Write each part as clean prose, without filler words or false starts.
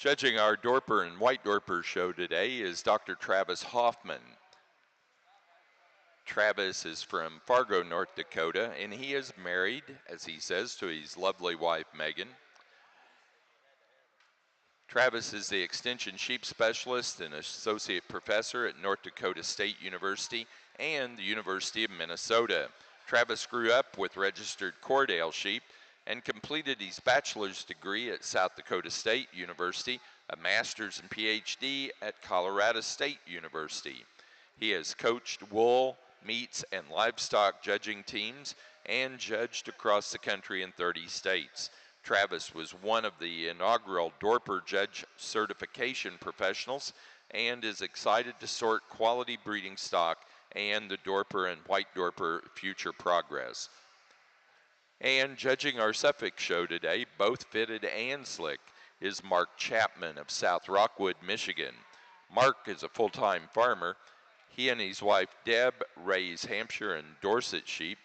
Judging our Dorper and White Dorper show today is Dr. Travis Hoffman. Travis is from Fargo, North Dakota, and he is married, as he says, to his lovely wife, Megan. Travis is the Extension Sheep Specialist and Associate Professor at North Dakota State University and the University of Minnesota. Travis grew up with registered Cordale sheep and completed his bachelor's degree at South Dakota State University, a master's and PhD at Colorado State University. He has coached wool, meats, and livestock judging teams and judged across the country in 30 states. Travis was one of the inaugural Dorper Judge Certification professionals and is excited to sort quality breeding stock and the Dorper and White Dorper future progress. And judging our Suffolk show today, both fitted and slick, is Mark Chapman of South Rockwood, Michigan. Mark is a full-time farmer. He and his wife Deb raise Hampshire and Dorset sheep.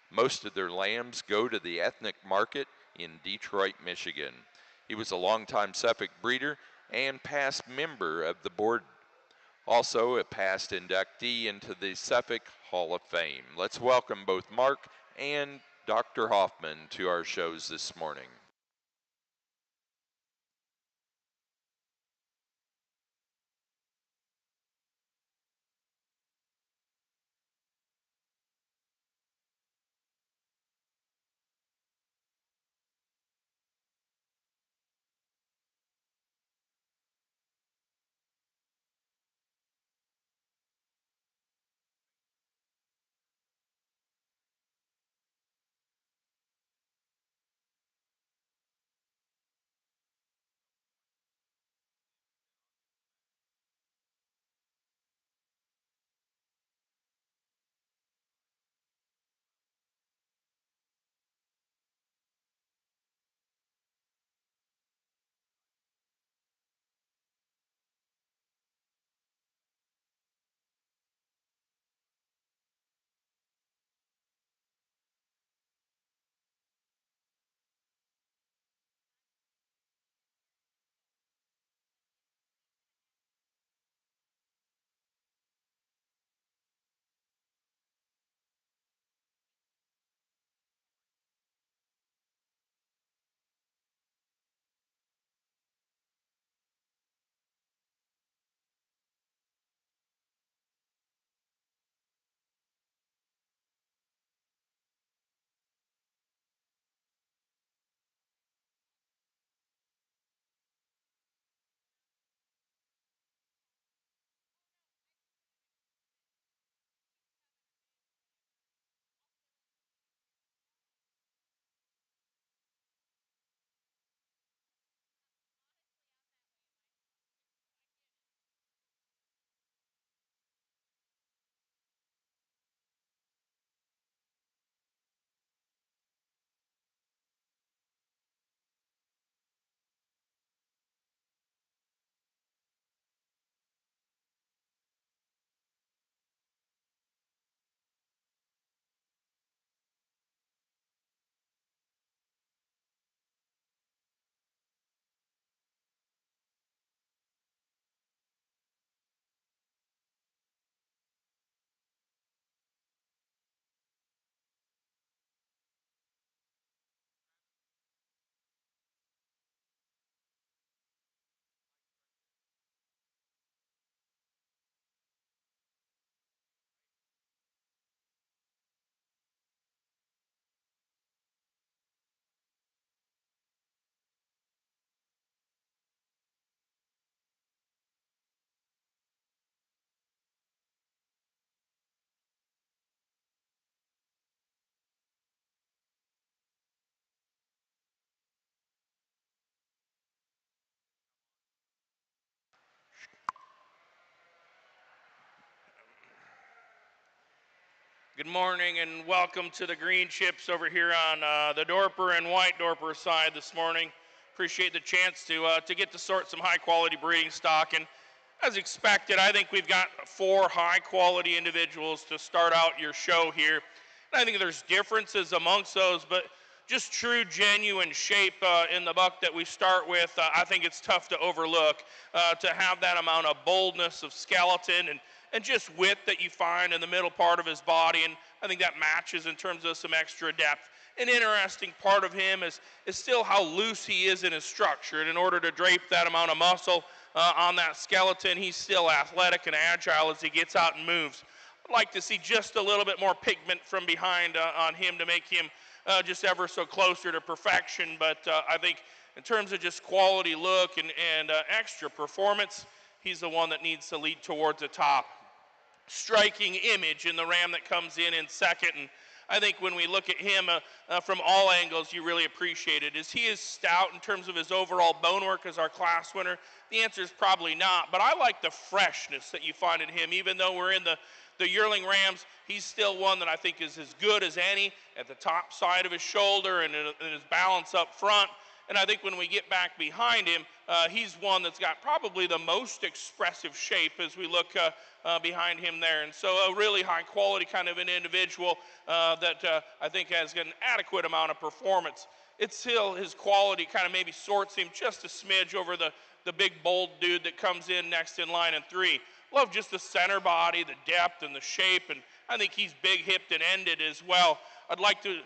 Most of their lambs go to the ethnic market in Detroit, Michigan. He was a longtime Suffolk breeder and past member of the board, also a past inductee into the Suffolk Hall of Fame. Let's welcome both Mark and Dr. Hoffman to our shows this morning. Good morning and welcome to the green chips over here on the Dorper and White Dorper side this morning. Appreciate the chance to get to sort some high quality breeding stock, and as expected, I think we've got 4 high quality individuals to start out your show here. And I think there's differences amongst those, but just true, genuine shape in the buck that we start with, I think it's tough to overlook. To have that amount of boldness of skeleton and just width that you find in the middle part of his body, and I think that matches in terms of some extra depth. An interesting part of him is still how loose he is in his structure, and in order to drape that amount of muscle on that skeleton, he's still athletic and agile as he gets out and moves. I'd like to see just a little bit more pigment from behind on him to make him just ever so closer to perfection, but I think in terms of just quality look and extra performance, he's the one that needs to lead towards the top. Striking image in the ram that comes in second, and I think when we look at him from all angles, you really appreciate it. Is he as stout in terms of his overall bonework as our class winner? The answer is probably not, but I like the freshness that you find in him. Even though we're in the yearling rams, he's still one that I think is as good as any at the top side of his shoulder and in his balance up front. And I think when we get back behind him, he's one that's got probably the most expressive shape as we look behind him there. And so a really high quality kind of an individual that I think has got an adequate amount of performance. It's still his quality kind of maybe sorts him just a smidge over the big bold dude that comes in next in line in 3. Love just the center body, the depth and the shape, and I think he's big hipped and ended as well. I'd like to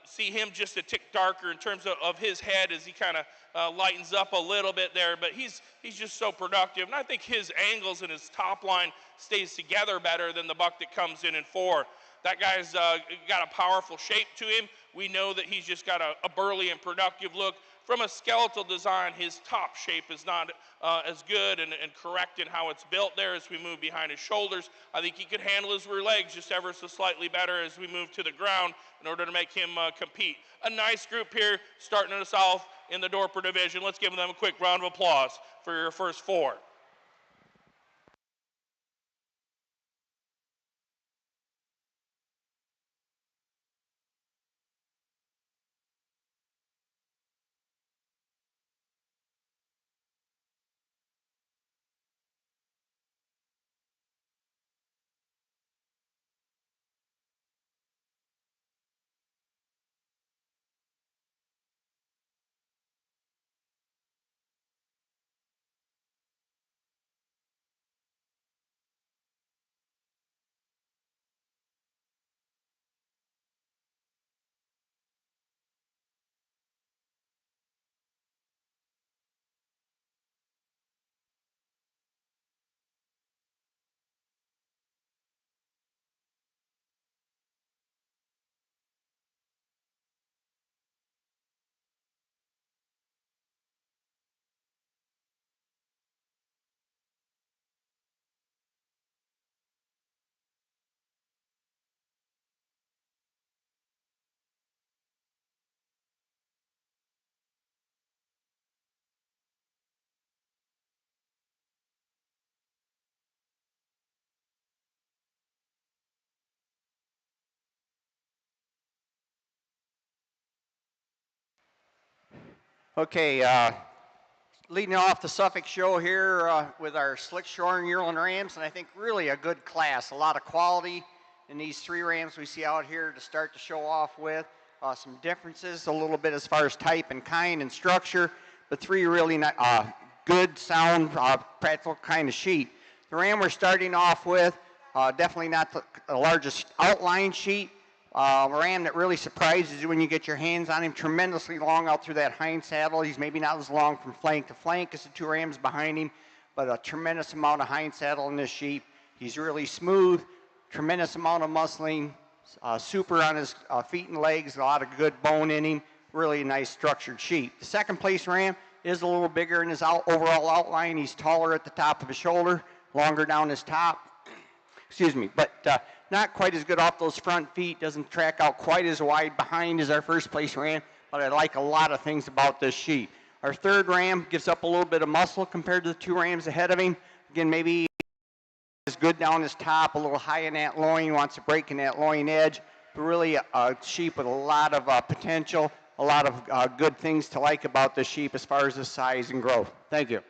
see him just a tick darker in terms of his head as he kind of lightens up a little bit there, but he's just so productive. And I think his angles and his top line stays together better than the buck that comes in 4. That guy's got a powerful shape to him. We know that he's just got a burly and productive look. From a skeletal design, his top shape is not as good and correct in how it's built there as we move behind his shoulders. I think he could handle his rear legs just ever so slightly better as we move to the ground in order to make him compete. A nice group here starting us off in the Dorper division. Let's give them a quick round of applause for your first 4. Okay, leading off the Suffolk show here with our slick shorn yearling rams, and I think really a good class, a lot of quality in these 3 rams we see out here to start the show off with. Some differences a little bit as far as type and kind and structure, but 3 really good, sound, practical kind of sheep. The ram we're starting off with, definitely not the largest outline sheep. A ram that really surprises you when you get your hands on him. Tremendously long out through that hind saddle. He's maybe not as long from flank to flank as the 2 rams behind him, but a tremendous amount of hind saddle in this sheep. He's really smooth, tremendous amount of muscling, super on his feet and legs, a lot of good bone in him. Really nice structured sheep. The second place ram is a little bigger in his overall outline. He's taller at the top of his shoulder, longer down his top. Excuse me, but not quite as good off those front feet, doesn't track out quite as wide behind as our first place ram, but I like a lot of things about this sheep. Our third ram gives up a little bit of muscle compared to the 2 rams ahead of him. Again, maybe is good down his top, a little high in that loin, wants to break in that loin edge, but really a sheep with a lot of potential, a lot of good things to like about this sheep as far as the size and growth. Thank you.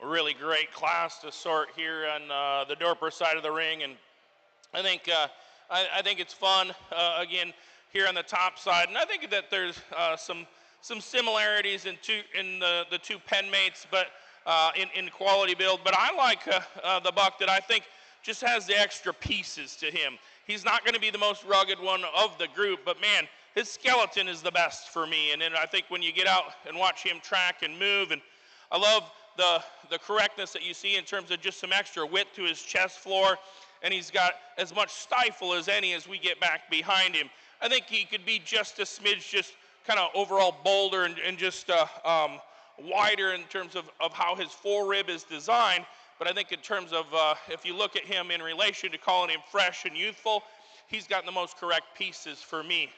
a really great class to sort here on the Dorper side of the ring, and I think I think it's fun again here on the top side, and I think that there's some similarities in the two pen mates, but in quality build. But I like the buck that I think just has the extra pieces to him. He's not going to be the most rugged one of the group, but man, his skeleton is the best for me. And then I think when you get out and watch him track and move, and I love the correctness that you see in terms of just some extra width to his chest floor, and he's got as much stifle as any as we get back behind him. I think he could be just a smidge, just kind of overall bolder and just wider in terms of how his forerib is designed. But I think in terms of if you look at him in relation to calling him fresh and youthful, he's got the most correct pieces for me.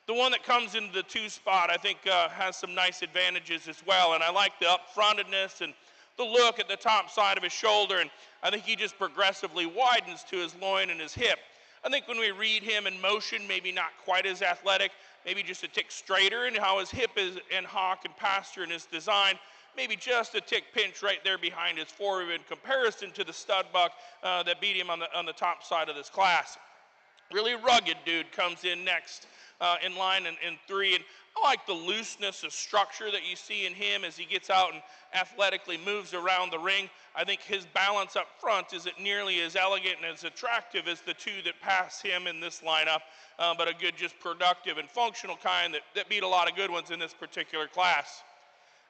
The one that comes into the 2 spot, I think, has some nice advantages as well. And I like the upfrontedness and the look at the top side of his shoulder. And I think he just progressively widens to his loin and his hip. I think when we read him in motion, maybe not quite as athletic, maybe just a tick straighter, and how his hip is and hock and pasture in his design, maybe just a tick pinch right there behind his forerib in comparison to the stud buck that beat him on the top side of this class. Really rugged dude comes in next in line in 3. And I like the looseness of structure that you see in him as he gets out and athletically moves around the ring. I think his balance up front isn't nearly as elegant and as attractive as the 2 that pass him in this lineup, but a good, just productive and functional kind that beat a lot of good ones in this particular class.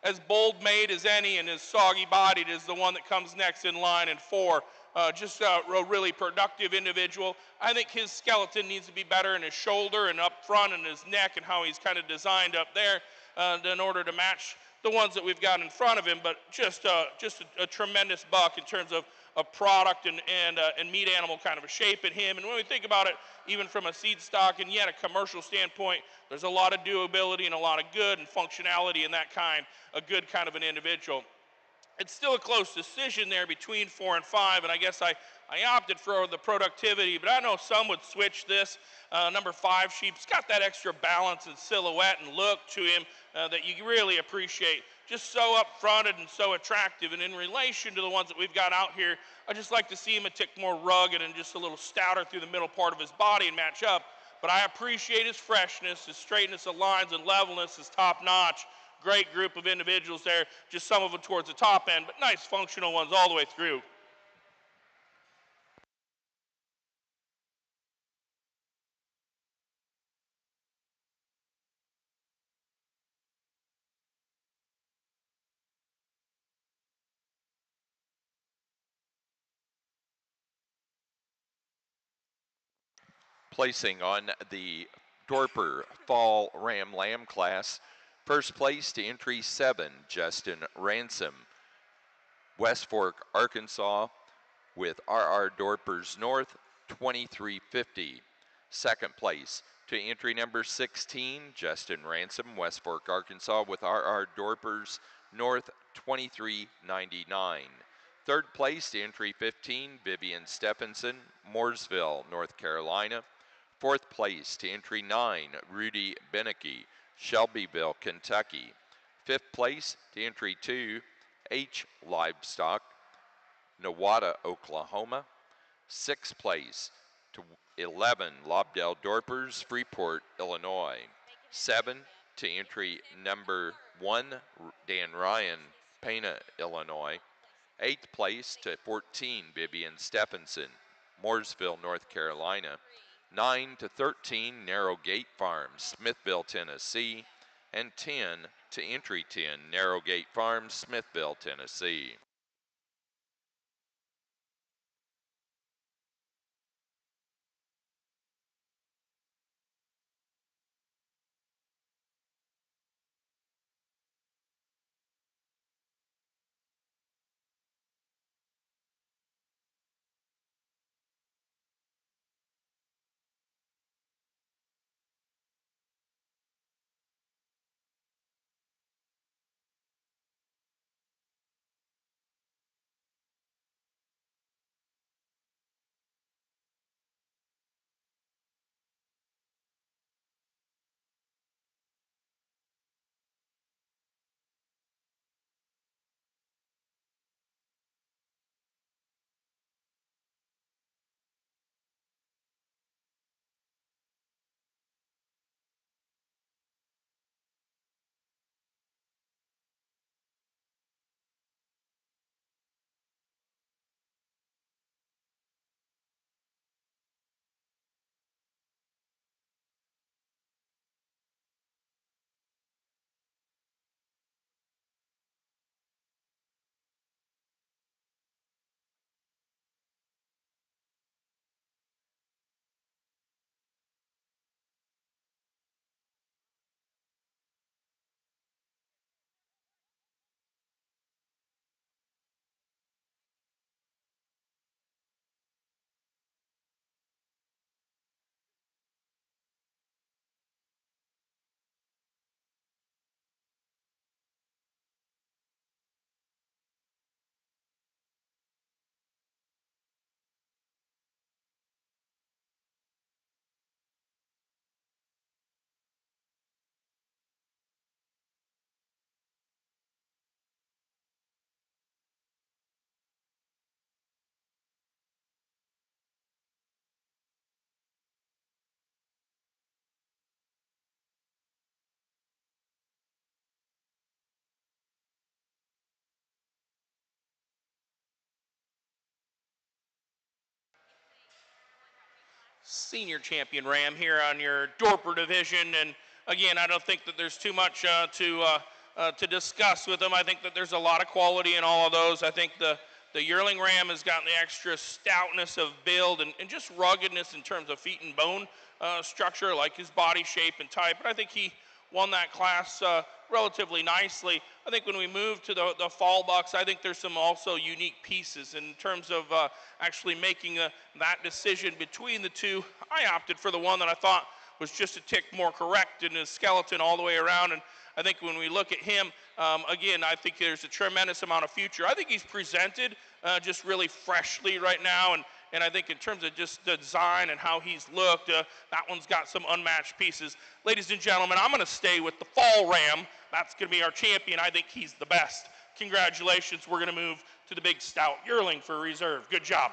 As bold-made as any and as soggy-bodied as the one that comes next in line in 4. Just a really productive individual. I think his skeleton needs to be better in his shoulder and up front and his neck and how he's kind of designed up there in order to match the ones that we've got in front of him. But just a tremendous buck in terms of a product and meat animal kind of a shape in him. And when we think about it, even from a seed stock and yet a commercial standpoint, there's a lot of doability and a lot of good and functionality in that kind, a good kind of an individual. It's still a close decision there between 4 and 5, and I guess I opted for the productivity, but I know some would switch this. Number 5 sheep's got that extra balance and silhouette and look to him that you really appreciate. Just so up-fronted and so attractive, and in relation to the ones that we've got out here, I just like to see him a tick more rugged and just a little stouter through the middle part of his body and match up. But I appreciate his freshness, his straightness of lines and levelness is top-notch. Great group of individuals there, just some of them towards the top end, but nice functional ones all the way through. Placing on the Dorper Fall Ram Lamb class, first place to entry 7, Justin Ransom, West Fork, Arkansas, with R.R. Dorpers North, 2350. Second place to entry number 16, Justin Ransom, West Fork, Arkansas, with R.R. Dorpers North, 2399. Third place to entry 15, Vivian Stephenson, Mooresville, North Carolina. Fourth place to entry 9, Rudy Beneke, Shelbyville, Kentucky. Fifth place to entry 2, H. Livestock, Nowata, Oklahoma. Sixth place to 11, Lobdell Dorpers, Freeport, Illinois. 7 to entry number 1, Dan Ryan, Pana, Illinois. Eighth place to 14, Vivian Stephenson, Mooresville, North Carolina. 9 to 13, Narrow Gate Farms, Smithville, Tennessee. And 10 to entry 10, Narrow Gate Farms, Smithville, Tennessee. senior champion ram here on your Dorper division. And again, I don't think that there's too much to discuss with them. I think that there's a lot of quality in all of those. I think the yearling ram has gotten the extra stoutness of build and just ruggedness in terms of feet and bone structure, like his body shape and type. But I think he won that class relatively nicely. I think when we move to the fall bucks, I think there's some also unique pieces in terms of actually making that decision between the two. I opted for the one that I thought was just a tick more correct in his skeleton all the way around. And I think when we look at him, again, I think there's a tremendous amount of future. I think he's presented just really freshly right now. And I think in terms of just the design and how he's looked, that one's got some unmatched pieces. Ladies and gentlemen, I'm going to stay with the fall ram. That's going to be our champion. I think he's the best. Congratulations. We're going to move to the big stout yearling for reserve. Good job.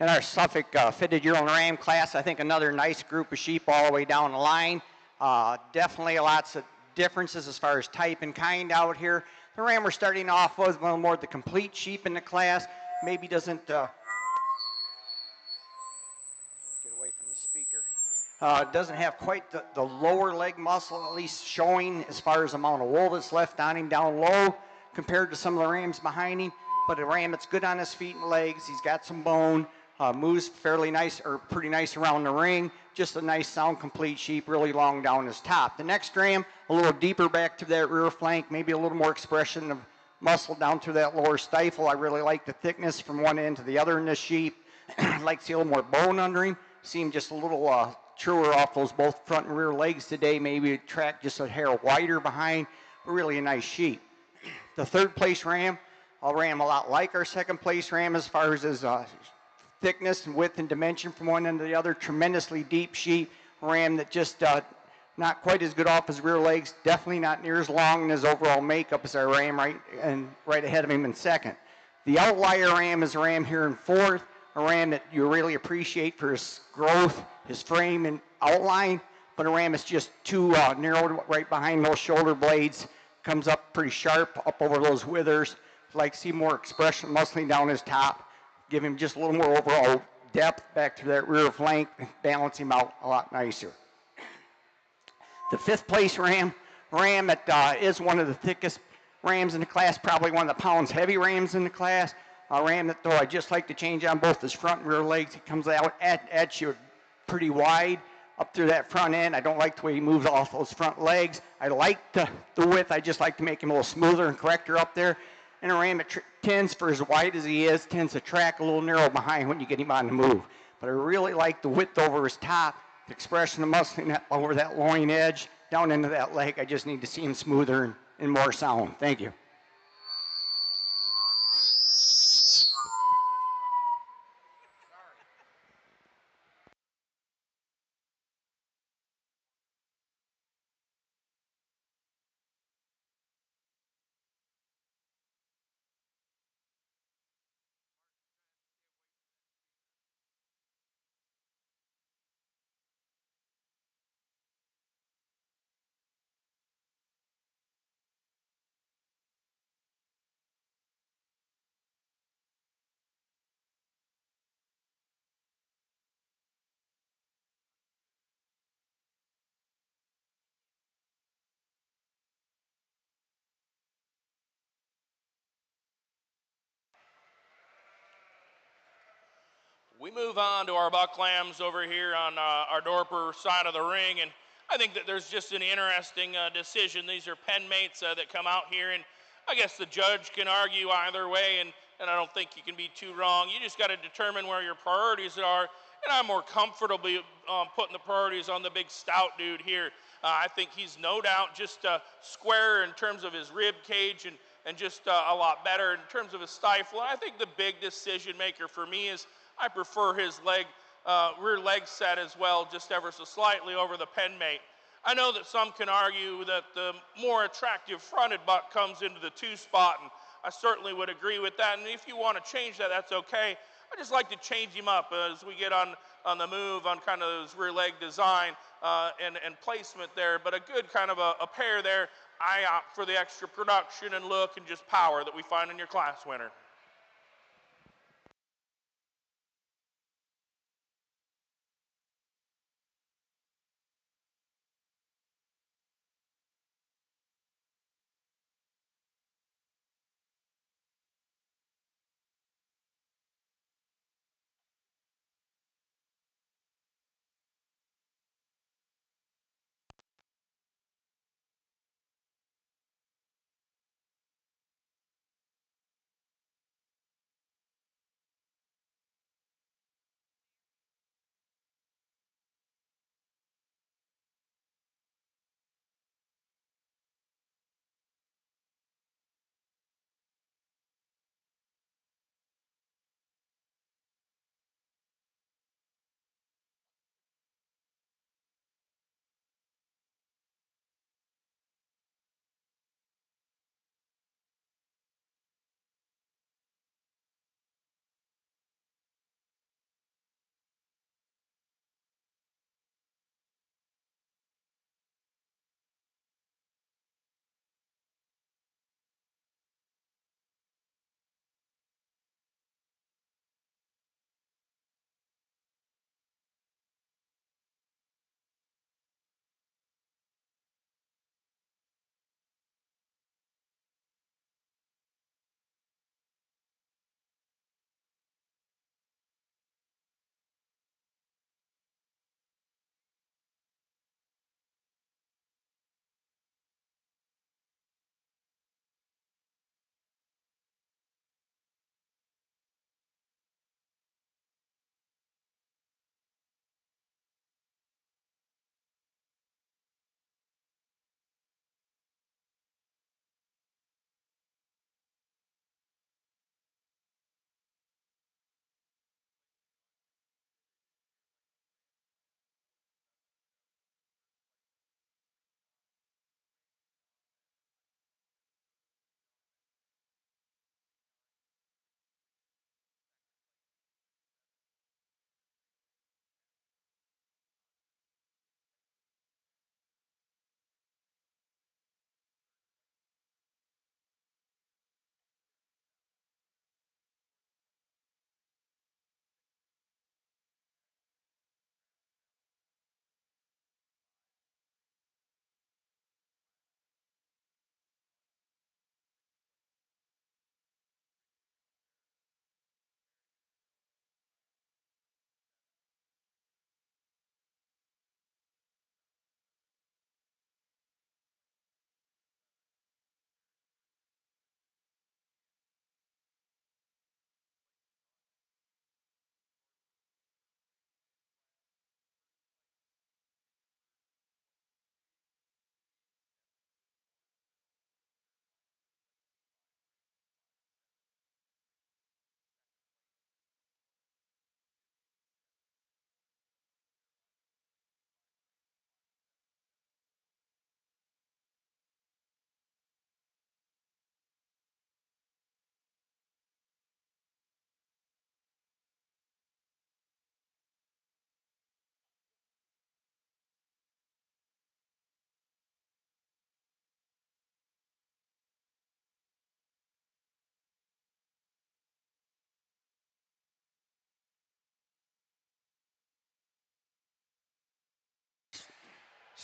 In our Suffolk fitted yearling ram class, I think another nice group of sheep all the way down the line. Definitely lots of differences as far as type and kind out here. The ram we're starting off was one more the complete sheep in the class. Maybe doesn't get away from the speaker. Doesn't have quite the lower leg muscle at least showing as far as amount of wool that's left on him down low compared to some of the rams behind him. But a ram that's good on his feet and legs. He's got some bone. Moves fairly nice or pretty nice around the ring. Just a nice sound complete sheep, really long down his top. The next ram, a little deeper back to that rear flank, maybe a little more expression of muscle down through that lower stifle. I really like the thickness from one end to the other in this sheep. I'd like to see a little more bone under him. See him just a little truer off those both front and rear legs today. Maybe a track just a hair wider behind. But really a nice sheep. The third place ram, I'll ram a lot like our second place ram as far as his thickness and width and dimension from one end to the other. Tremendously deep sheep. Ram that just not quite as good off his rear legs. Definitely not near as long in his overall makeup as our ram right ahead of him in second. The outlier ram is a ram here in fourth. A ram that you really appreciate for his growth, his frame, and outline, but a ram is just too narrow right behind those shoulder blades. Comes up pretty sharp up over those withers. Like see more expression muscling down his top. Give him just a little more overall depth back to that rear flank, balance him out a lot nicer. The fifth place ram that is one of the thickest rams in the class, probably one of the pounds heavy rams in the class. A ram that though I just like to change on both his front and rear legs. He comes out at you pretty wide up through that front end. I don't like the way he moves off those front legs. I like the width. I just like to make him a little smoother and correcter up there. And a ram that tends, for as wide as he is, tends to track a little narrow behind when you get him on the move. But I really like the width over his top, the expression of muscling over that loin edge, down into that leg. I just need to see him smoother and more sound. Thank you. We move on to our buck lambs over here on our Dorper side of the ring, and I think that there's just an interesting decision. These are pen mates that come out here, and I guess the judge can argue either way, and I don't think you can be too wrong. You just got to determine where your priorities are, and I'm more comfortable putting the priorities on the big stout dude here. I think he's no doubt just square in terms of his rib cage and just a lot better in terms of his stifle. And I think the big decision maker for me is I prefer his rear leg set as well, just ever so slightly over the pen mate. I know that some can argue that the more attractive fronted buck comes into the 2 spot, and I certainly would agree with that. And if you want to change that, that's okay. I just like to change him up as we get on the move on kind of his rear leg design and placement there. But a good kind of a pair there, I opt for the extra production and look and just power that we find in your class winner.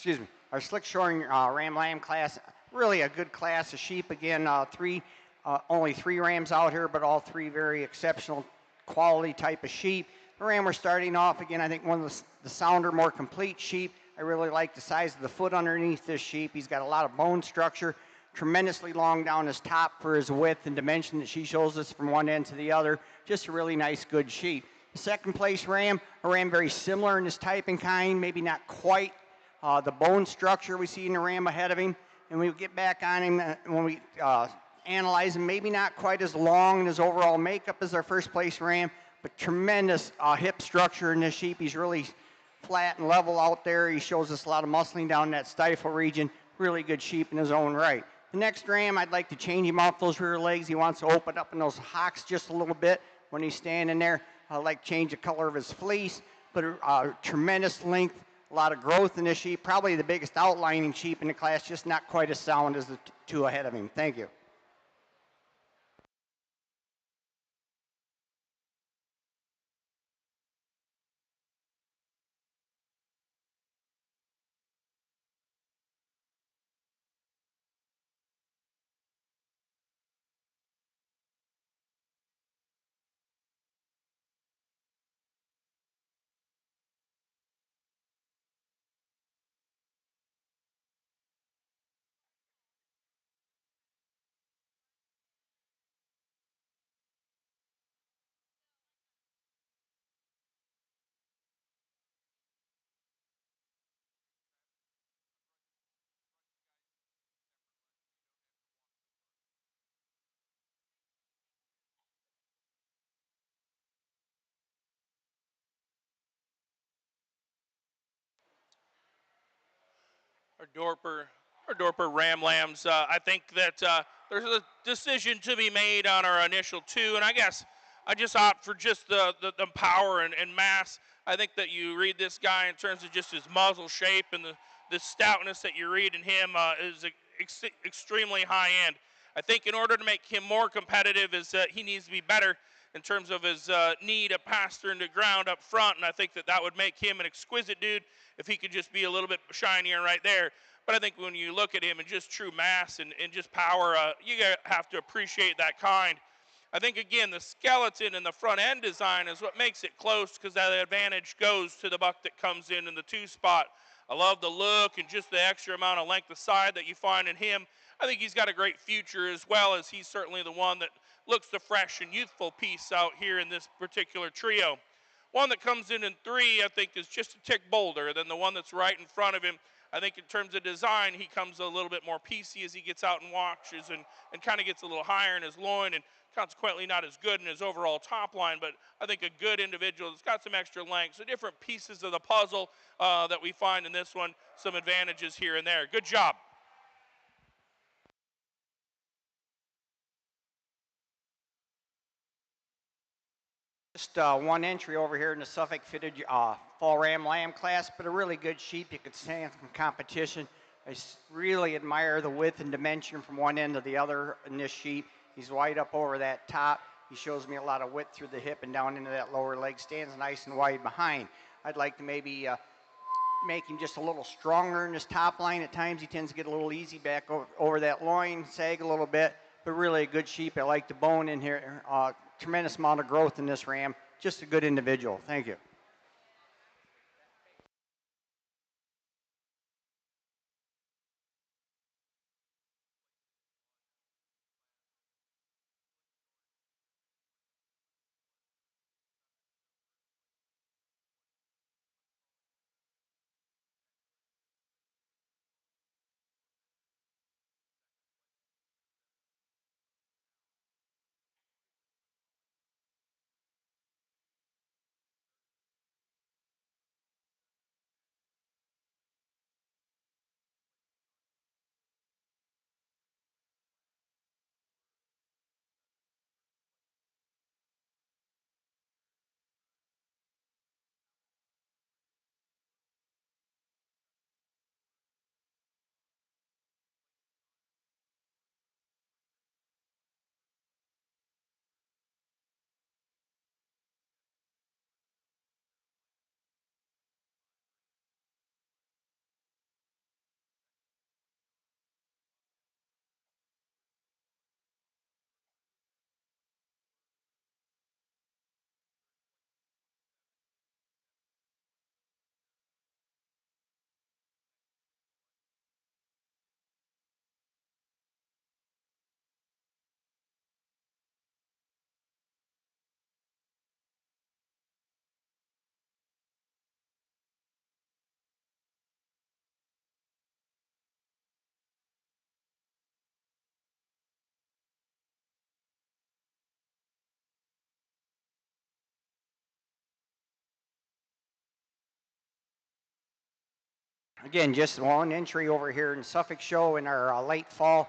excuse me, our slick shoring ram lamb class. Really a good class of sheep. Again, only three rams out here, but all three very exceptional quality type of sheep. The ram we're starting off, again, I think one of the sounder, more complete sheep. I really like the size of the foot underneath this sheep. He's got a lot of bone structure, tremendously long down his top for his width and dimension that she shows us from one end to the other. Just a really nice, good sheep. The second place ram, a ram very similar in his type and kind, maybe not quite the bone structure we see in the ram ahead of him. And we get back on him when we analyze him, maybe not quite as long in his overall makeup as our first place ram, but tremendous hip structure in this sheep. He's really flat and level out there. He shows us a lot of muscling down in that stifle region. Really good sheep in his own right. The next ram, I'd like to change him off those rear legs. He wants to open up in those hocks just a little bit when he's standing there. I'd like to change the color of his fleece, but tremendous length, a lot of growth in this sheep. Probably the biggest outlining sheep in the class, just not quite as sound as the two ahead of him. Thank you. Our Dorper Ram Lambs. I think that there's a decision to be made on our initial two, and I guess I just opt for just the power and mass. I think that you read this guy in terms of just his muzzle shape and the stoutness that you read in him is extremely high end. I think in order to make him more competitive is he needs to be better in terms of his need to pass through into ground up front, and I think that would make him an exquisite dude if he could just be a little bit shinier right there. But I think when you look at him in just true mass and just power, you have to appreciate that kind. I think, again, the skeleton and the front end design is what makes it close because that advantage goes to the buck that comes in the two spot. I love the look and just the extra amount of length of side that you find in him. I think he's got a great future as well as he's certainly the one that looks the fresh and youthful piece out here in this particular trio. One that comes in three, I think, is just a tick bolder than the one that's right in front of him. I think in terms of design, he comes a little bit more piecey as he gets out and watches and kind of gets a little higher in his loin and consequently not as good in his overall top line. But I think a good individual that's got some extra length, so different pieces of the puzzle that we find in this one, some advantages here and there. Good job. Just one entry over here in the Suffolk fitted fall ram lamb class, but a really good sheep. You could stand some competition. I really admire the width and dimension from one end to the other in this sheep. He's wide up over that top. He shows me a lot of width through the hip and down into that lower leg. Stands nice and wide behind. I'd like to maybe make him just a little stronger in his top line. At times he tends to get a little easy back over that loin, sag a little bit, but really a good sheep. I like the bone in here. Tremendous amount of growth in this ram. Just a good individual. Thank you. Again, just one entry over here in Suffolk Show in our late fall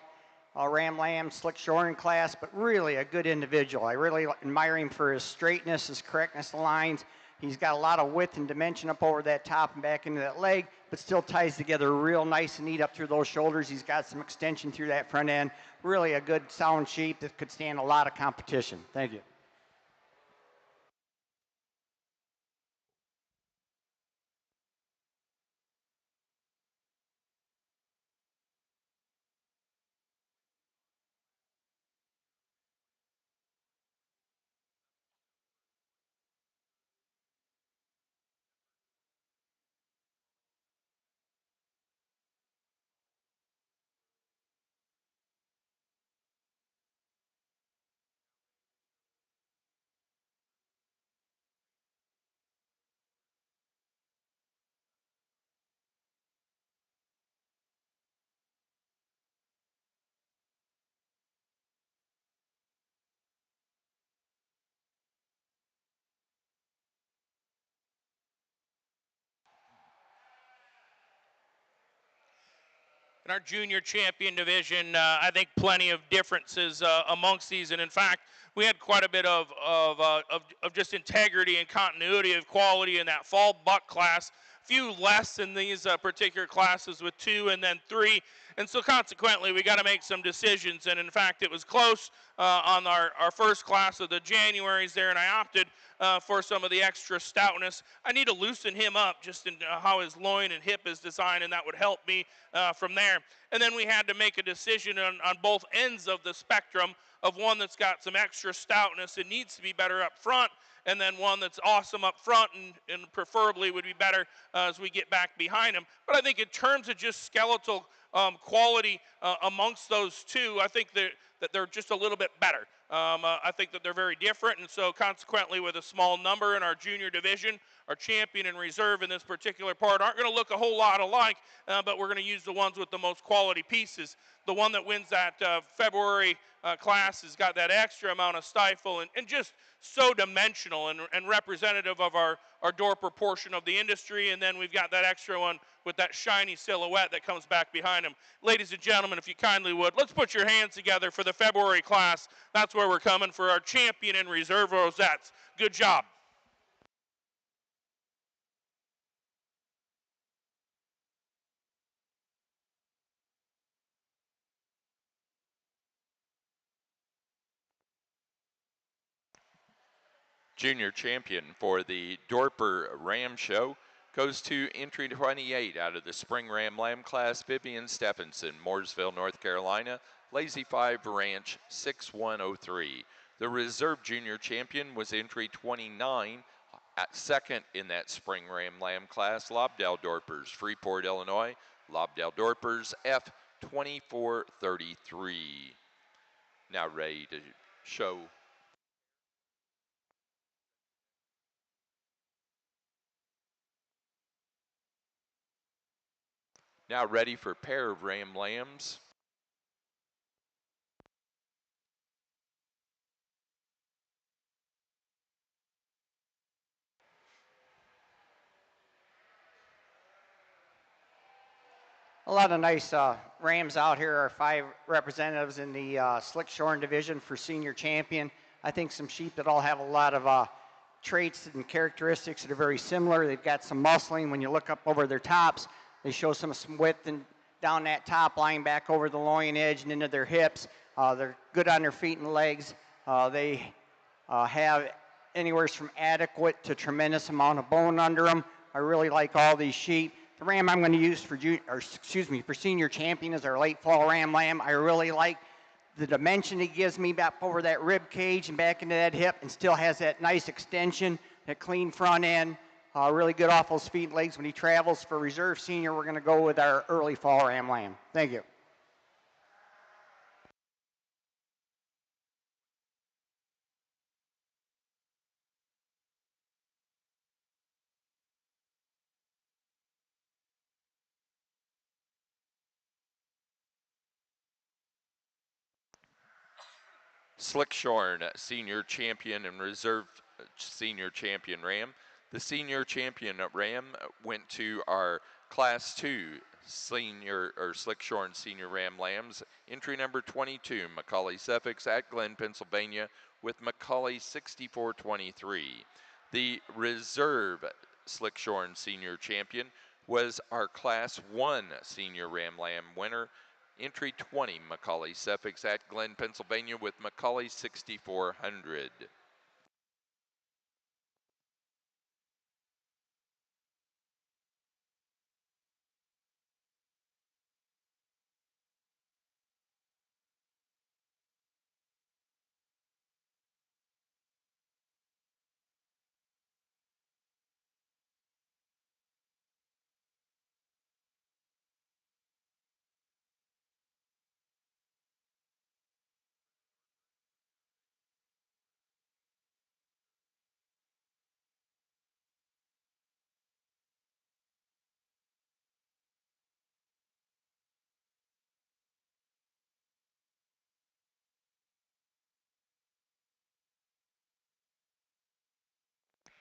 Ram Lamb slick shoring class, but really a good individual. I really admire him for his straightness, his correctness of lines. He's got a lot of width and dimension up over that top and back into that leg, but still ties together real nice and neat up through those shoulders. He's got some extension through that front end. Really a good sound sheep that could stand a lot of competition. Thank you. In our junior champion division, I think plenty of differences amongst these, and in fact, we had quite a bit of just integrity and continuity of quality in that fall buck class. Few less in these particular classes with 2 and then 3, and so consequently, we got to make some decisions. And in fact, it was close on our first class of the Januaries there, and I opted for some of the extra stoutness. I need to loosen him up just in how his loin and hip is designed, and that would help me from there. And then we had to make a decision on both ends of the spectrum of one that's got some extra stoutness and needs to be better up front, and then one that's awesome up front and preferably would be better as we get back behind him. But I think in terms of just skeletal quality amongst those two, I think that they're just a little bit better. I think that they're very different, and so consequently with a small number in our junior division, our champion and reserve in this particular part aren't going to look a whole lot alike, but we're going to use the ones with the most quality pieces. The one that wins that February class has got that extra amount of stifle and just so dimensional and representative of our door proportion of the industry, and then we've got that extra one with that shiny silhouette that comes back behind him. Ladies and gentlemen, if you kindly would, let's put your hands together for the February class. That's where we're coming for our champion and reserve rosettes. Good job. Junior champion for the Dorper Ram Show goes to entry 28 out of the Spring Ram Lamb class, Vivian Stephenson, Mooresville, North Carolina, Lazy 5 Ranch 6103. The reserve junior champion was entry 29 at second in that Spring Ram Lamb class, Lobdell Dorpers, Freeport, Illinois, Lobdell Dorpers F2433. Now ready to show. Now ready for pair of Ram Lambs. A lot of nice Rams out here. Our 5 representatives in the slick shoring division for senior champion. I think some sheep that all have a lot of traits and characteristics that are very similar. They've got some muscling. When you look up over their tops, they show some width and down that top line back over the loin edge and into their hips. They're good on their feet and legs. They have anywhere from adequate to tremendous amount of bone under them. I really like all these sheep. The ram I'm going to use for senior champion is our late fall Ram Lamb. I really like the dimension it gives me back over that rib cage and back into that hip, and still has that nice extension, that clean front end, really good off those feet and legs when he travels. For reserve senior, we're going to go with our early fall Ram Lamb. Thank you. Slick Shorn, senior champion and reserve senior champion Ram. The senior champion Ram went to our Class 2 Senior or Slickshorn Senior Ram Lambs, entry number 22, Macaulay Suffolk at Glen, Pennsylvania, with Macaulay 6423. The reserve Slickshorn Senior Champion was our Class 1 Senior Ram Lamb winner, entry 20, Macaulay Suffolk at Glen, Pennsylvania, with Macaulay 6400.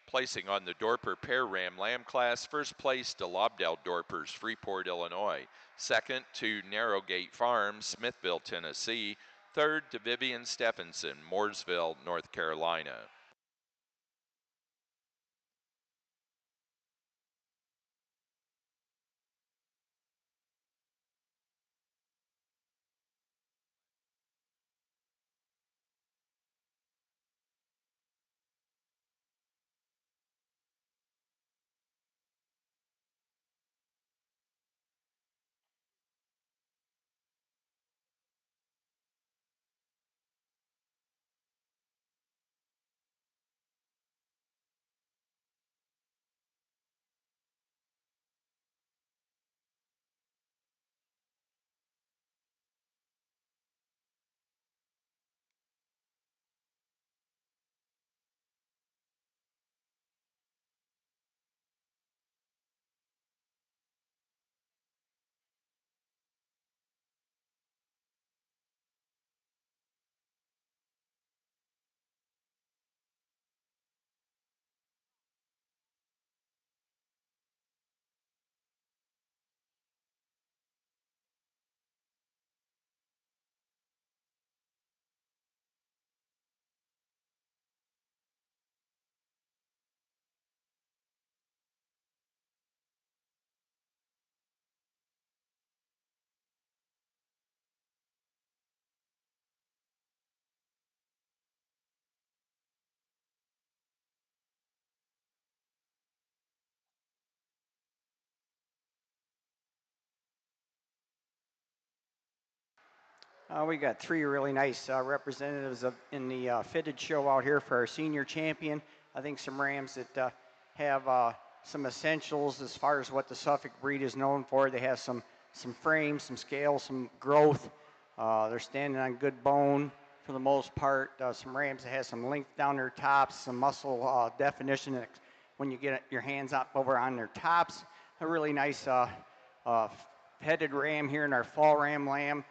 Placing on the Dorper Pair Ram Lamb class, first place to Lobdell Dorpers, Freeport, Illinois. Second to Narrowgate Farms, Smithville, Tennessee. Third to Vivian Stephenson, Mooresville, North Carolina. We got three really nice representatives in the fitted show out here for our senior champion. I think some Rams that have some essentials as far as what the Suffolk breed is known for. They have some frames, some scale, some growth. They're standing on good bone for the most part. Some Rams that have some length down their tops, some muscle definition when you get your hands up over on their tops. A really nice headed ram here in our fall ram lamb.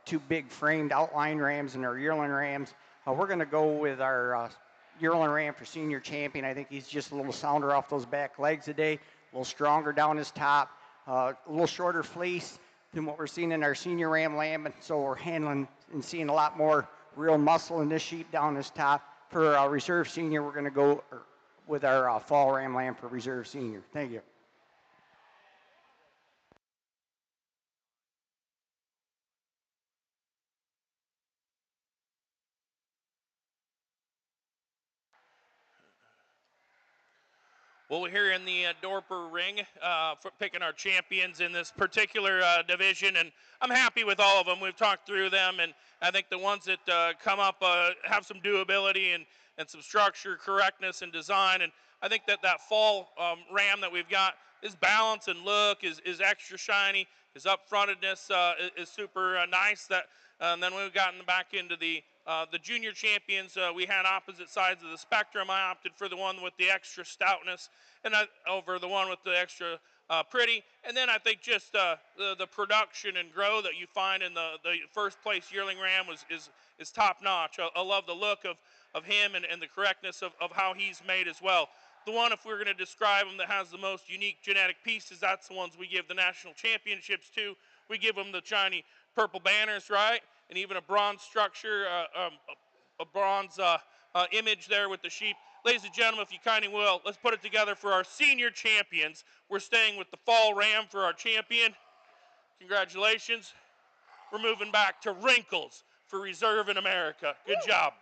Two big framed outline rams and our yearling rams. We're going to go with our yearling ram for senior champion. I think he's just a little sounder off those back legs today, a little stronger down his top, a little shorter fleece than what we're seeing in our senior ram lamb, and so we're handling and seeing a lot more real muscle in this sheep down his top. For reserve senior, we're going to go with our fall ram lamb for reserve senior. Thank you. Well, we're here in the Dorper ring for picking our champions in this particular division, and I'm happy with all of them. We've talked through them, and I think the ones that come up have some doability and some structure, correctness, and design. And I think that fall ram that we've got, his balance and look is extra shiny. His upfrontedness is super nice. And then we've gotten back into the junior champions. We had opposite sides of the spectrum. I opted for the one with the extra stoutness and over the one with the extra pretty. And then I think just the production and grow that you find in the first place yearling ram is top notch. I love the look of him and the correctness of how he's made as well. The one, if we're going to describe them, that has the most unique genetic pieces, that's the ones we give the national championships to. We give them the shiny purple banners, right? And even a bronze structure, a bronze image there with the sheep. Ladies and gentlemen, if you kindly will, let's put it together for our senior champions. We're staying with the fall ram for our champion. Congratulations. We're moving back to wrinkles for reserve in America. Good job.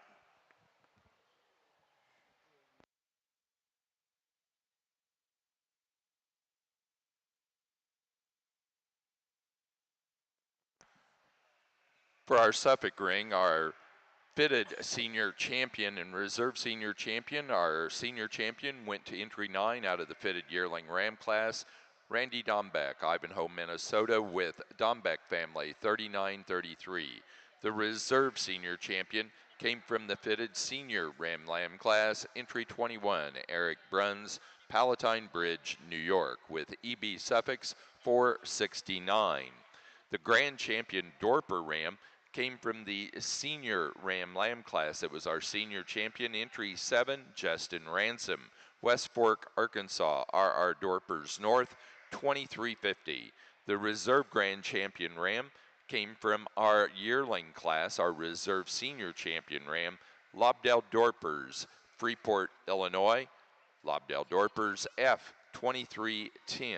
For our Suffolk ring, our fitted senior champion and reserve senior champion. Our senior champion went to entry 9 out of the fitted yearling ram class. Randy Dombeck, Ivanhoe, Minnesota, with Dombeck family, 3933. The reserve senior champion came from the fitted senior ram lamb class, entry 21, Eric Bruns, Palatine Bridge, New York, with EB suffix 469. The grand champion Dorper ram came from the senior ram lamb class. It was our senior champion, entry 7, Justin Ransom, West Fork, Arkansas, RR Dorpers North, 2350. The reserve grand champion ram came from our yearling class, our reserve senior champion ram, Lobdell Dorpers, Freeport, Illinois, Lobdell Dorpers F, 2310.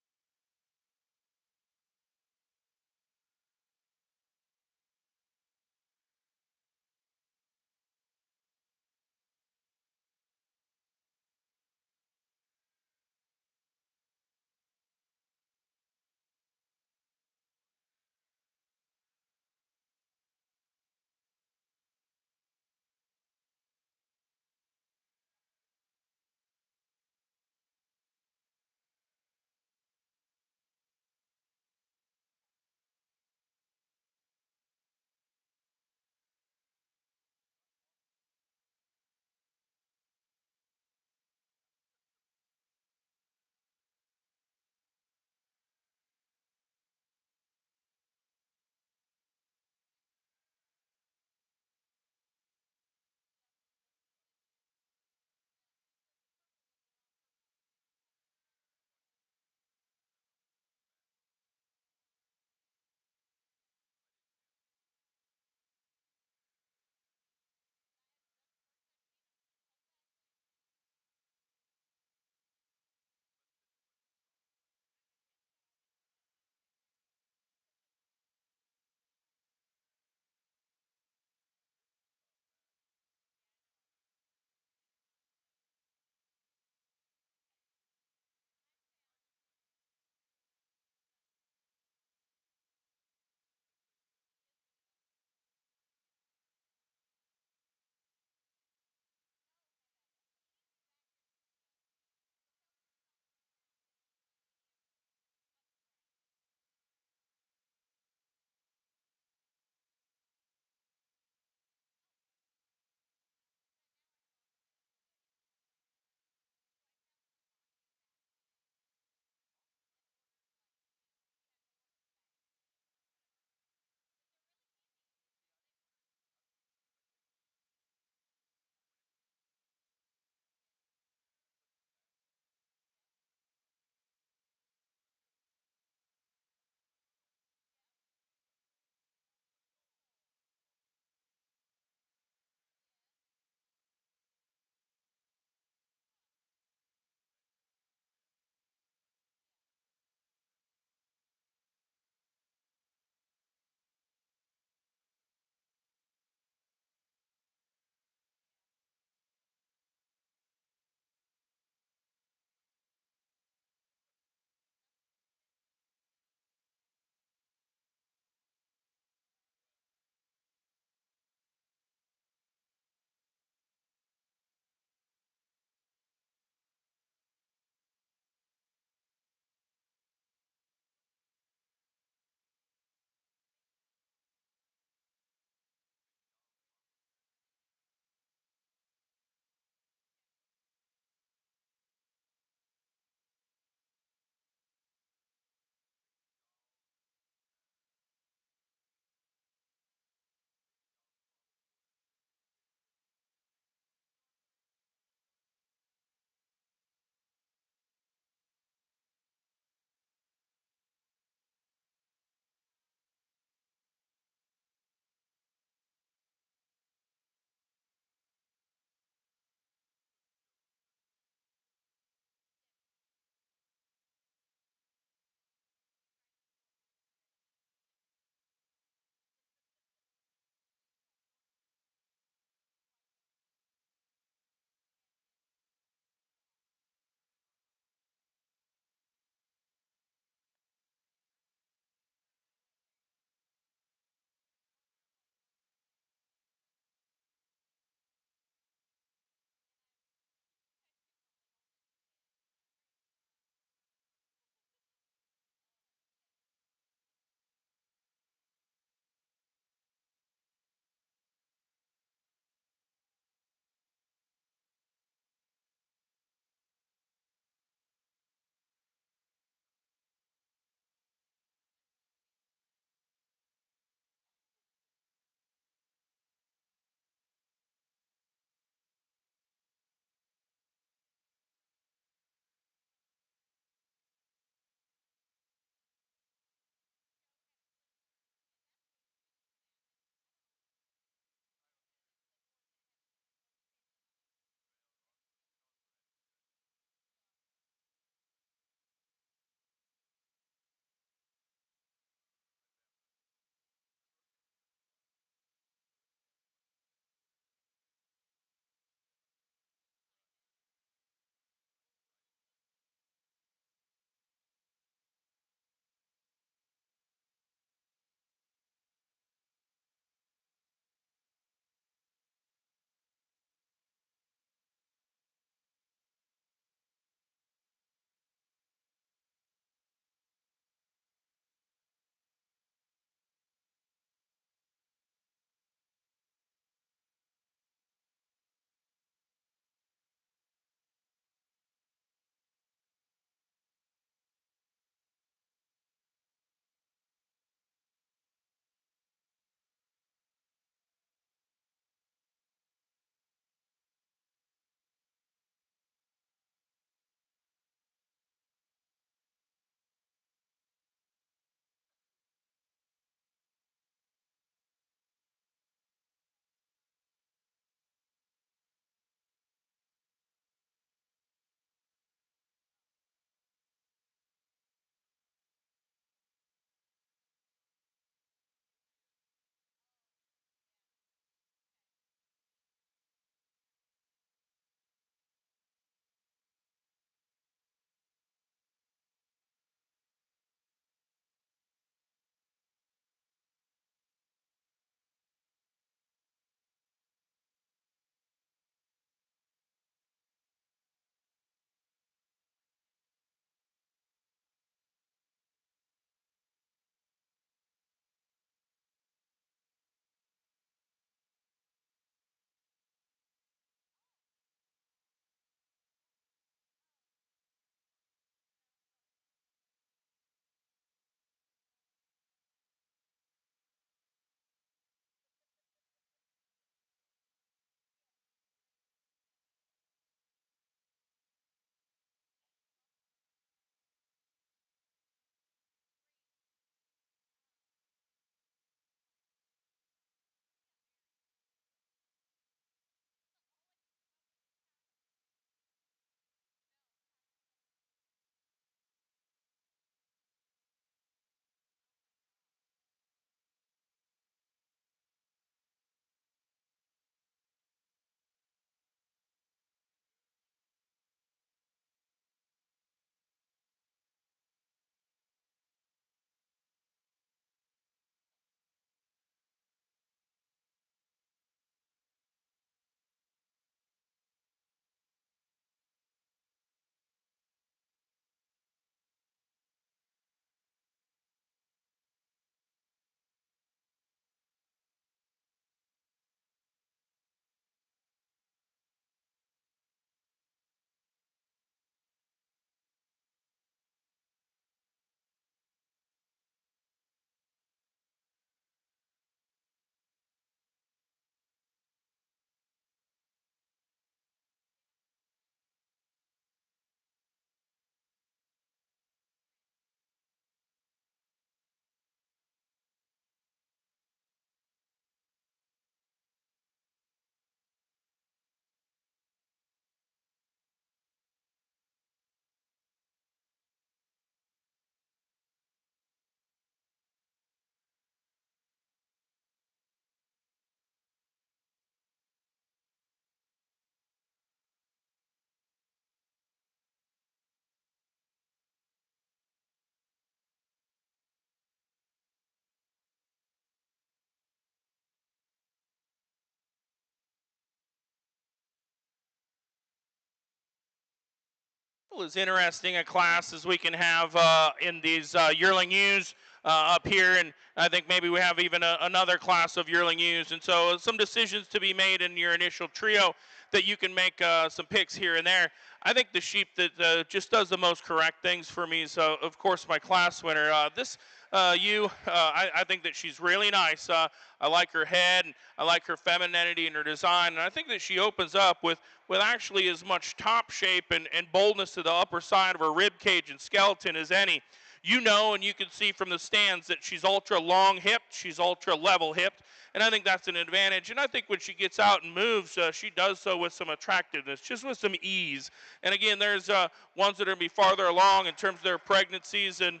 NAILE is interesting a class as we can have in these yearling ewes up here, and I think maybe we have even another class of yearling ewes, and so some decisions to be made in your initial trio that you can make some picks here and there. I think the sheep that just does the most correct things for me is, of course, my class winner. This I think that she's really nice. I like her head, and I like her femininity and her design, and I think that she opens up with actually as much top shape and boldness to the upper side of her rib cage and skeleton as any. You know, and you can see from the stands that she's ultra long hipped, she's ultra level hipped, and I think that's an advantage. And I think when she gets out and moves, she does so with some attractiveness, just with some ease. And again, there's ones that are going to be farther along in terms of their pregnancies and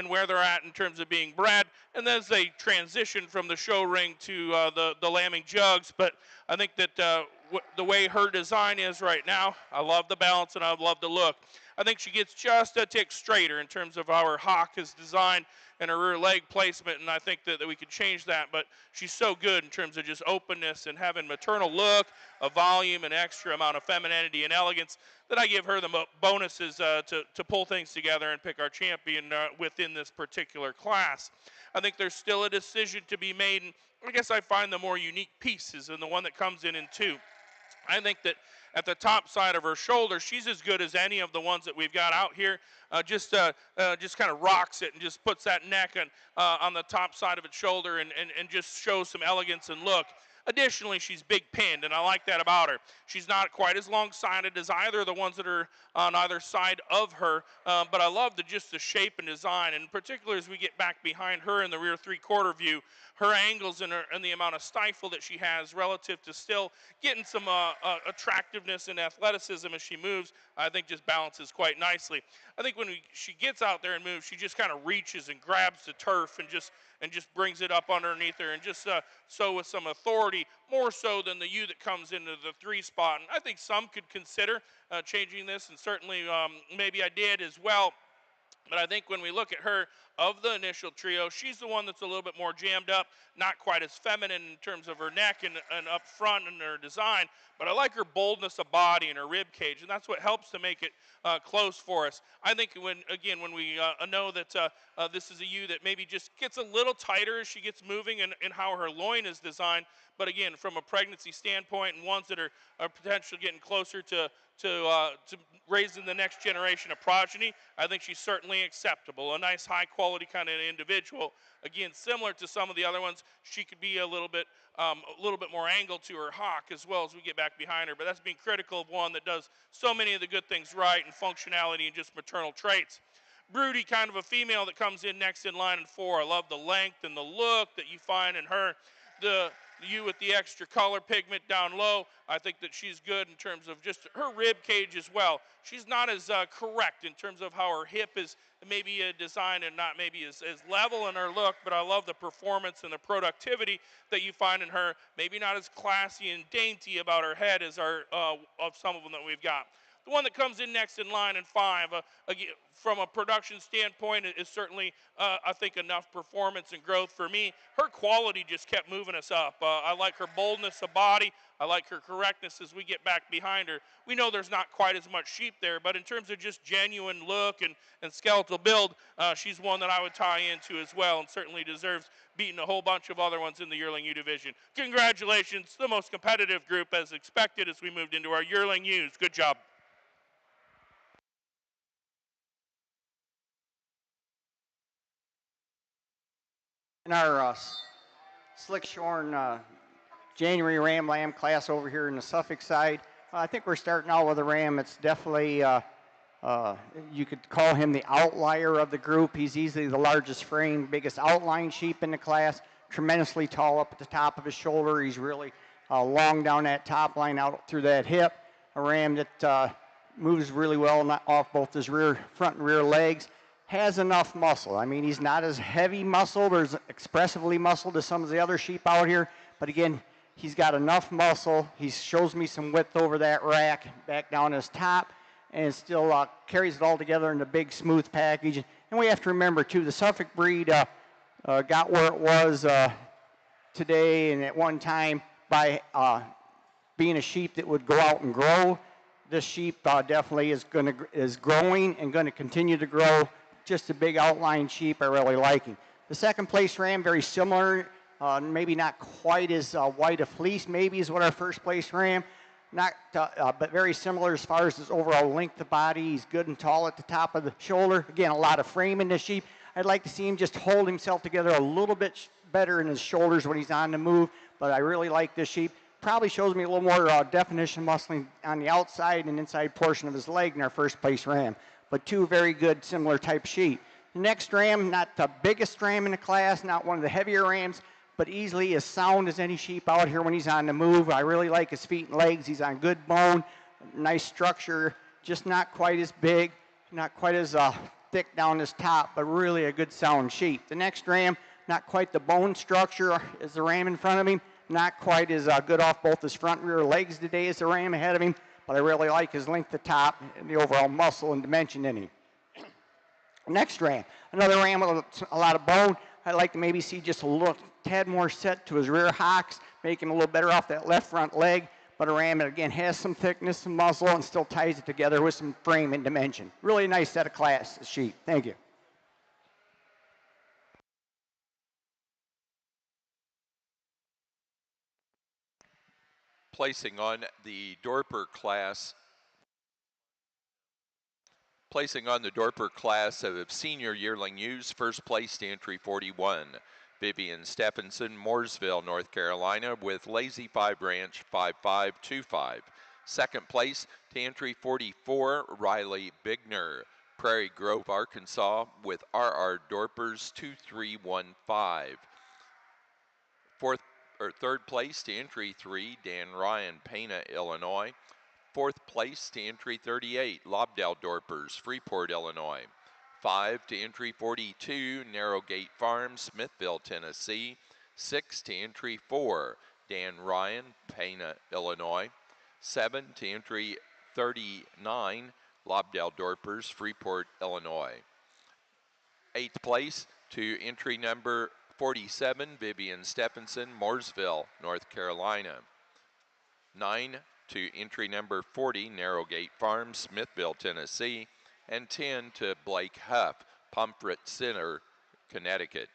where they're at in terms of being bred. And as they transition from the show ring to the lambing jugs, but I think that the way her design is right now, I love the balance and I love the look. I think she gets just a tick straighter in terms of how her hock is designed and her rear leg placement, and I think that we could change that, but she's so good in terms of just openness and having maternal look, a volume, an extra amount of femininity and elegance that I give her the bonuses to pull things together and pick our champion within this particular class. I think there's still a decision to be made, and I guess I find the more unique pieces and the one that comes in two. I think that at the top side of her shoulder, she's as good as any of the ones that we've got out here. Just kind of rocks it and just puts that neck on the top side of its shoulder and just shows some elegance and look. Additionally, she's big pinned, and I like that about her. She's not quite as long-sided as either of the ones that are on either side of her, but I love just the shape and design, and in particular as we get back behind her in the rear three-quarter view, her angles and the amount of stifle that she has relative to still getting some attractiveness and athleticism as she moves, I think just balances quite nicely. I think when she gets out there and moves, she just kind of reaches and grabs the turf and just brings it up underneath her, and just so with some authority, more so than the ewe that comes into the 3 spot. And I think some could consider changing this, and certainly maybe I did as well. But I think when we look at her of the initial trio, she's the one that's a little bit more jammed up, not quite as feminine in terms of her neck and up front and her design, but I like her boldness of body and her rib cage, and that's what helps to make it close for us. I think when we know that this is a ewe that maybe just gets a little tighter as she gets moving and how her loin is designed, but again, from a pregnancy standpoint and ones that are potentially getting closer to raising the next generation of progeny, I think she's certainly acceptable. A nice high quality kind of individual. Again, similar to some of the other ones, she could be a little bit more angled to her hock as well as we get back behind her, but that's being critical of one that does so many of the good things right and functionality and just maternal traits. Broody, kind of a female that comes in next in line in 4. I love the length and the look that you find in her. The ewe with the extra color pigment down low, I think that she's good in terms of just her rib cage as well. She's not as correct in terms of how her hip is maybe designed and not maybe as level in her look, but I love the performance and the productivity that you find in her. Maybe not as classy and dainty about her head as of some of them that we've got. The one that comes in next in line in 5, again, from a production standpoint, is certainly, I think, enough performance and growth for me. Her quality just kept moving us up. I like her boldness of body. I like her correctness as we get back behind her. We know there's not quite as much sheep there, but in terms of just genuine look and skeletal build, she's one that I would tie into as well and certainly deserves beating a whole bunch of other ones in the yearling ewe division. Congratulations, the most competitive group as expected as we moved into our yearling ewes. Good job. In our slick shorn January ram lamb class over here in the Suffolk side, I think we're starting out with a ram that's definitely, you could call him the outlier of the group. He's easily the largest frame, biggest outline sheep in the class, tremendously tall up at the top of his shoulder. He's really long down that top line out through that hip. A ram that moves really well off both his front and rear legs. Has enough muscle. I mean, he's not as heavy muscled or as expressively muscled as some of the other sheep out here, but again, he's got enough muscle. He shows me some width over that rack, back down his top, and still carries it all together in a big, smooth package. And we have to remember, too, the Suffolk breed got where it was today and at one time by being a sheep that would go out and grow. this sheep definitely is growing and going to continue to grow. Just a big outline sheep. I really like him. The second place ram, very similar, maybe not quite as white a fleece, maybe is what our first place ram. Not, but very similar as far as his overall length of body. He's good and tall at the top of the shoulder. Again, a lot of frame in this sheep. I'd like to see him just hold himself together a little bit better in his shoulders when he's on the move, but I really like this sheep. Probably shows me a little more definition muscling on the outside and inside portion of his leg than our first place ram, but two very good similar type sheep. The next ram, not the biggest ram in the class, not one of the heavier rams, but easily as sound as any sheep out here when he's on the move. I really like his feet and legs. He's on good bone, nice structure, just not quite as big, not quite as thick down his top, but really a good sound sheep. The next ram, not quite the bone structure as the ram in front of him, not quite as good off both his front and rear legs today as the ram ahead of him, but I really like his length of top and the overall muscle and dimension in him. Next ram, another ram with a lot of bone. I'd like to maybe see just a little tad more set to his rear hocks, make him a little better off that left front leg, but a ram that again has some thickness, some muscle, and still ties it together with some frame and dimension. Really nice set of class sheep. Thank you. Placing on the Dorper class of senior yearling ewes, first place to entry 41, Vivian Stephenson, Mooresville, North Carolina, with Lazy 5 Ranch 5525. Second place to entry 44, Riley Bigner, Prairie Grove, Arkansas, with RR Dorpers 2315. Third place to entry 3, Dan Ryan, Pana, Illinois. Fourth place to entry 38, Lobdell Dorpers, Freeport, Illinois. 5 to entry 42, Narrowgate Farm, Smithville, Tennessee. 6 to entry 4, Dan Ryan, Pana, Illinois. 7 to entry 39, Lobdell Dorpers, Freeport, Illinois. 8th place to entry number 47, Vivian Stephenson, Mooresville, North Carolina. 9 to entry number 40, Narrowgate Farm, Smithville, Tennessee, and 10 to Blake Huff, Pomfret Center, Connecticut.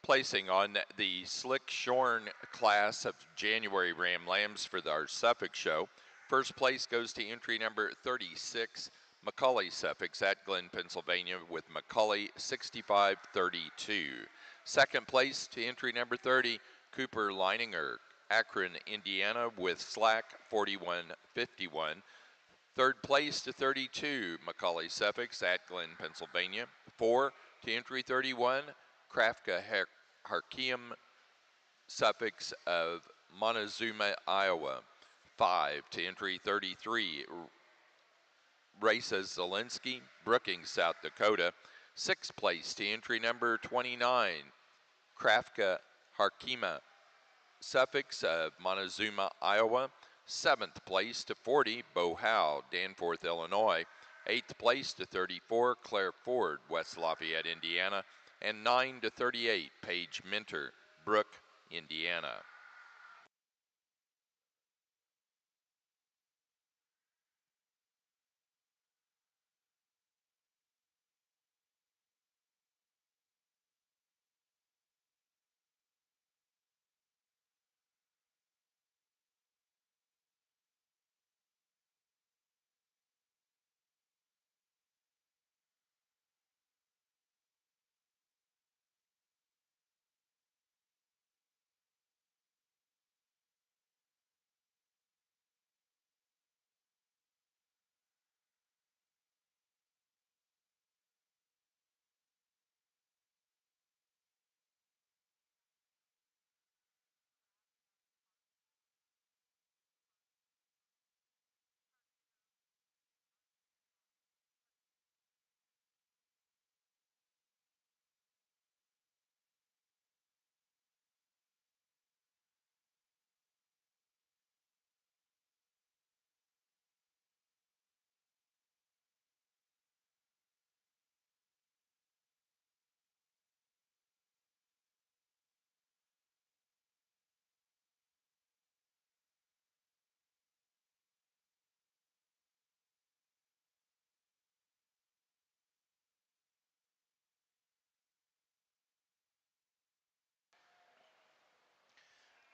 Placing on the Slick Shorn class of January Ram Lambs for our Suffolk show. First place goes to entry number 36, McCully Suffolks at Glen, Pennsylvania, with McCully 6532. Second place to entry number 30, Cooper Leininger, Akron, Indiana, with Slack 4151. Third place to 32, McCully Suffolks at Glen, Pennsylvania. 4 to entry 31, Krafka Harkiam Suffolks of Montezuma, Iowa. 5 to entry 33, Raisa Zielinski, Brookings, South Dakota. 6th place to entry number 29, Krafka Harkima Suffolk's of Montezuma, Iowa. 7th place to 40, Bo Howe, Danforth, Illinois. 8th place to 34, Claire Ford, West Lafayette, Indiana. And 9 to 38, Paige Minter, Brooke, Indiana.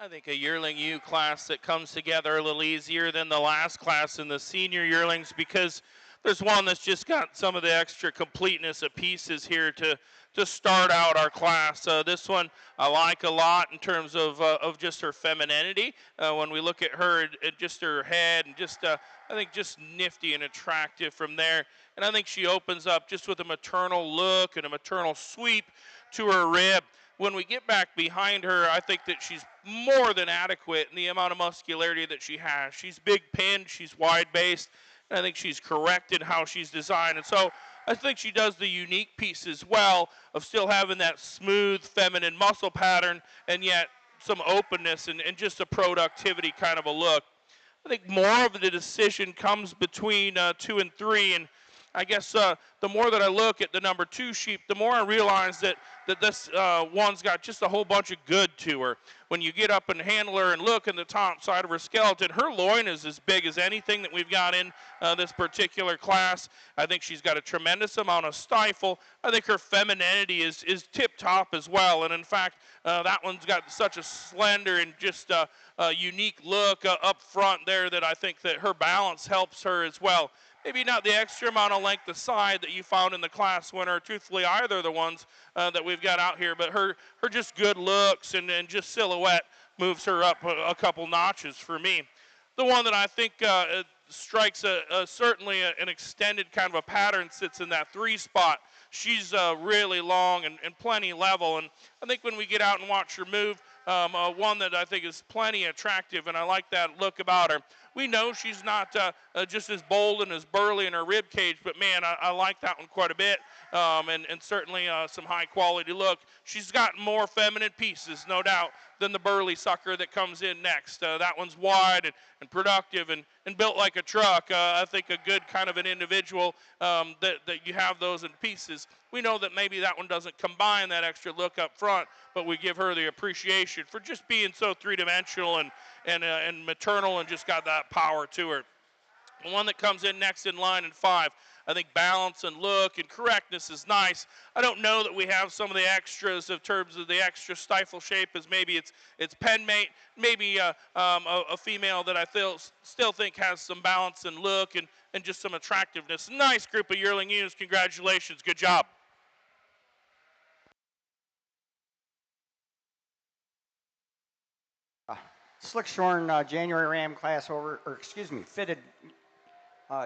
I think a yearling U class that comes together a little easier than the last class in the senior yearlings, because there's one that's just got some of the extra completeness of pieces here to start out our class. This one I like a lot in terms of just her femininity. When we look at her, just her head, and just I think just nifty and attractive from there. And I think she opens up just with a maternal look and a maternal sweep to her rib. When we get back behind her, I think that she's more than adequate in the amount of muscularity that she has. She's big pinned, she's wide based, and I think she's corrected how she's designed. And so I think she does the unique piece as well of still having that smooth feminine muscle pattern and yet some openness and just a productivity kind of a look. I think more of the decision comes between 2 and 3, and I guess the more that I look at the number 2 sheep, the more I realize that this one's got just a whole bunch of good to her. When you get up and handle her and look in the top side of her skeleton, her loin is as big as anything that we've got in this particular class. I think she's got a tremendous amount of stifle. I think her femininity is tip-top as well, and in fact, that one's got such a slender and just unique look up front there that I think that her balance helps her as well. Maybe not the extra amount of length of side that you found in the class winner, truthfully, either of the ones that we've got out here, but her just good looks and just silhouette moves her up a couple notches for me. The one that I think strikes certainly an extended kind of a pattern sits in that 3 spot. She's really long and plenty level, and I think when we get out and watch her move, one that I think is plenty attractive, and I like that look about her. We know she's not just as bold and as burly in her rib cage, but man, I like that one quite a bit, and certainly some high quality look. She's got more feminine pieces, no doubt, than the burly sucker that comes in next. That one's wide and productive and built like a truck. I think a good kind of an individual that you have those in pieces. We know that maybe that one doesn't combine that extra look up front, but we give her the appreciation for just being so three-dimensional and maternal and just got that power to her. The one that comes in next in line in 5, I think balance and look and correctness is nice. I don't know that we have some of the extras in terms of the extra stifle shape as maybe it's pen mate, maybe a female that I still think has some balance and look and just some attractiveness. Nice group of yearling ewes. Congratulations. Good job. Slick Shorn January Ram class fitted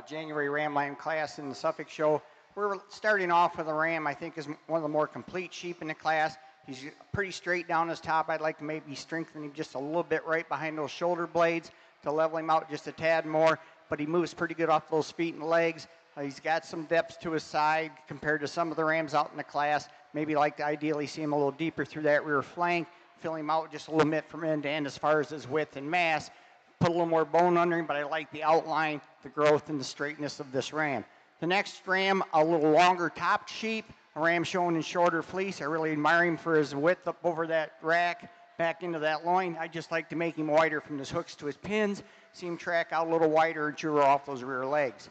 January Ram Lamb class in the Suffolk show. We're starting off with a ram I think is one of the more complete sheep in the class. He's pretty straight down his top. I'd like to maybe strengthen him just a little bit right behind those shoulder blades to level him out just a tad more, but he moves pretty good off those feet and legs. He's got some depth to his side compared to some of the rams out in the class. Maybe like to ideally see him a little deeper through that rear flank. fill him out just a little bit from end to end as far as his width and mass. Put a little more bone under him, but I like the outline, the growth, and the straightness of this ram. The next ram, a little longer topped sheep, a ram shown in shorter fleece. I really admire him for his width up over that rack, back into that loin. I just like to make him wider from his hooks to his pins, see him track out a little wider and chew off those rear legs.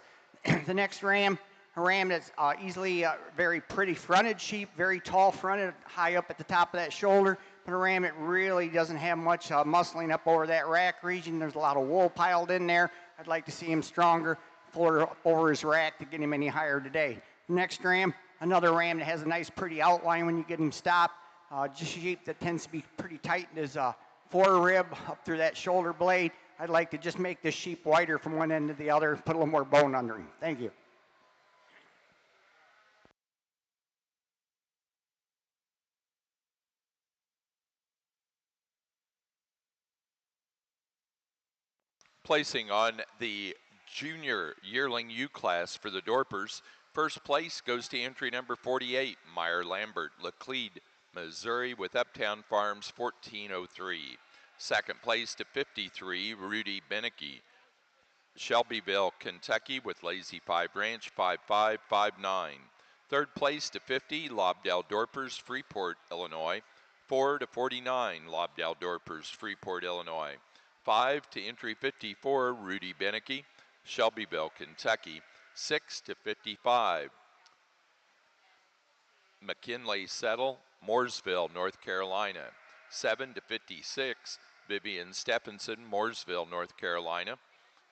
The next ram, a ram that's easily very pretty fronted sheep, very tall fronted, high up at the top of that shoulder, but a ram that really doesn't have much muscling up over that rack region. There's a lot of wool piled in there. I'd like to see him stronger, fuller over his rack to get him any higher today. Next ram, another ram that has a nice pretty outline when you get him stopped. Just a sheep that tends to be pretty tight in his forerib up through that shoulder blade. I'd like to just make this sheep wider from one end to the other, put a little more bone under him. Thank you. Placing on the junior yearling U class for the Dorpers, first place goes to entry number 48, Meyer Lambert, Laclede, Missouri, with Uptown Farms 1403. Second place to 53, Rudy Beneke, Shelbyville, Kentucky, with Lazy Pie Branch 5559. Third place to 50, Lobdell Dorpers, Freeport, Illinois. 4 to 49, Lobdell Dorpers, Freeport, Illinois. 5 to entry 54, Rudy Beneke, Shelbyville, Kentucky. 6 to 55, McKinley Settle, Mooresville, North Carolina. 7 to 56, Vivian Stephenson, Mooresville, North Carolina.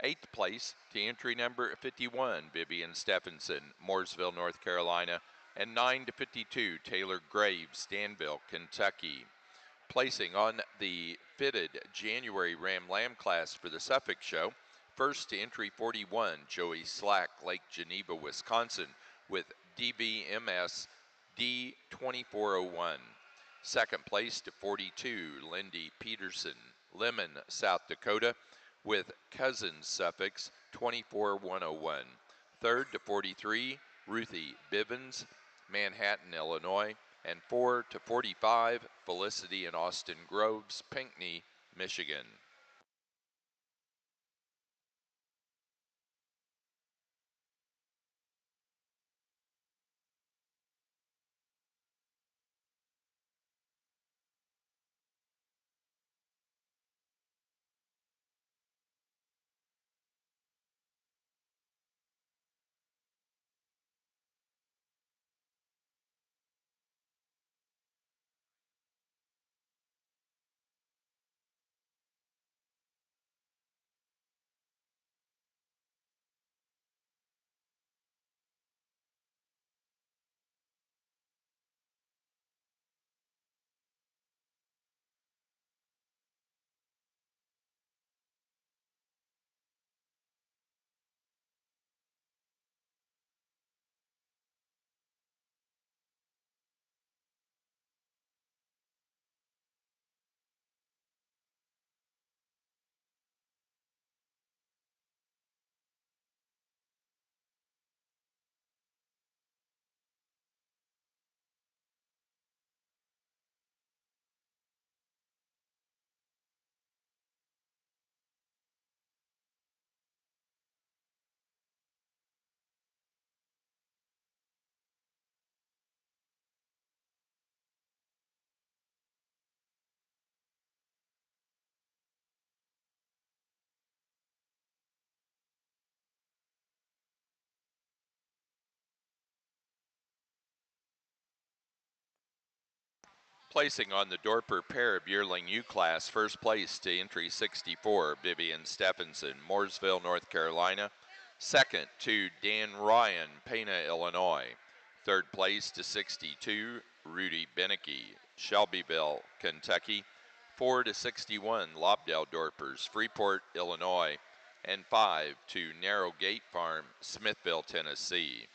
8th place to entry number 51, Vivian Stephenson, Mooresville, North Carolina. And 9 to 52, Taylor Graves, Danville, Kentucky. Placing on the fitted January Ram Lamb class for the Suffolk Show, first to entry 41, Joey Slack, Lake Geneva, Wisconsin, with DVMS D2401. Second place to 42, Lindy Peterson, Lemon, South Dakota, with Cousins suffix 24101. Third to 43, Ruthie Bivens, Manhattan, Illinois. And 4 to 45, Felicity and Austin Groves, Pinckney, Michigan. Placing on the Dorper pair of yearling U class, first place to entry 64, Vivian Stephenson, Mooresville, North Carolina. Second to Dan Ryan, Pana, Illinois. Third place to 62, Rudy Beneke, Shelbyville, Kentucky. 4 to 61, Lobdell Dorpers, Freeport, Illinois. And 5 to Narrow Gate Farm, Smithville, Tennessee.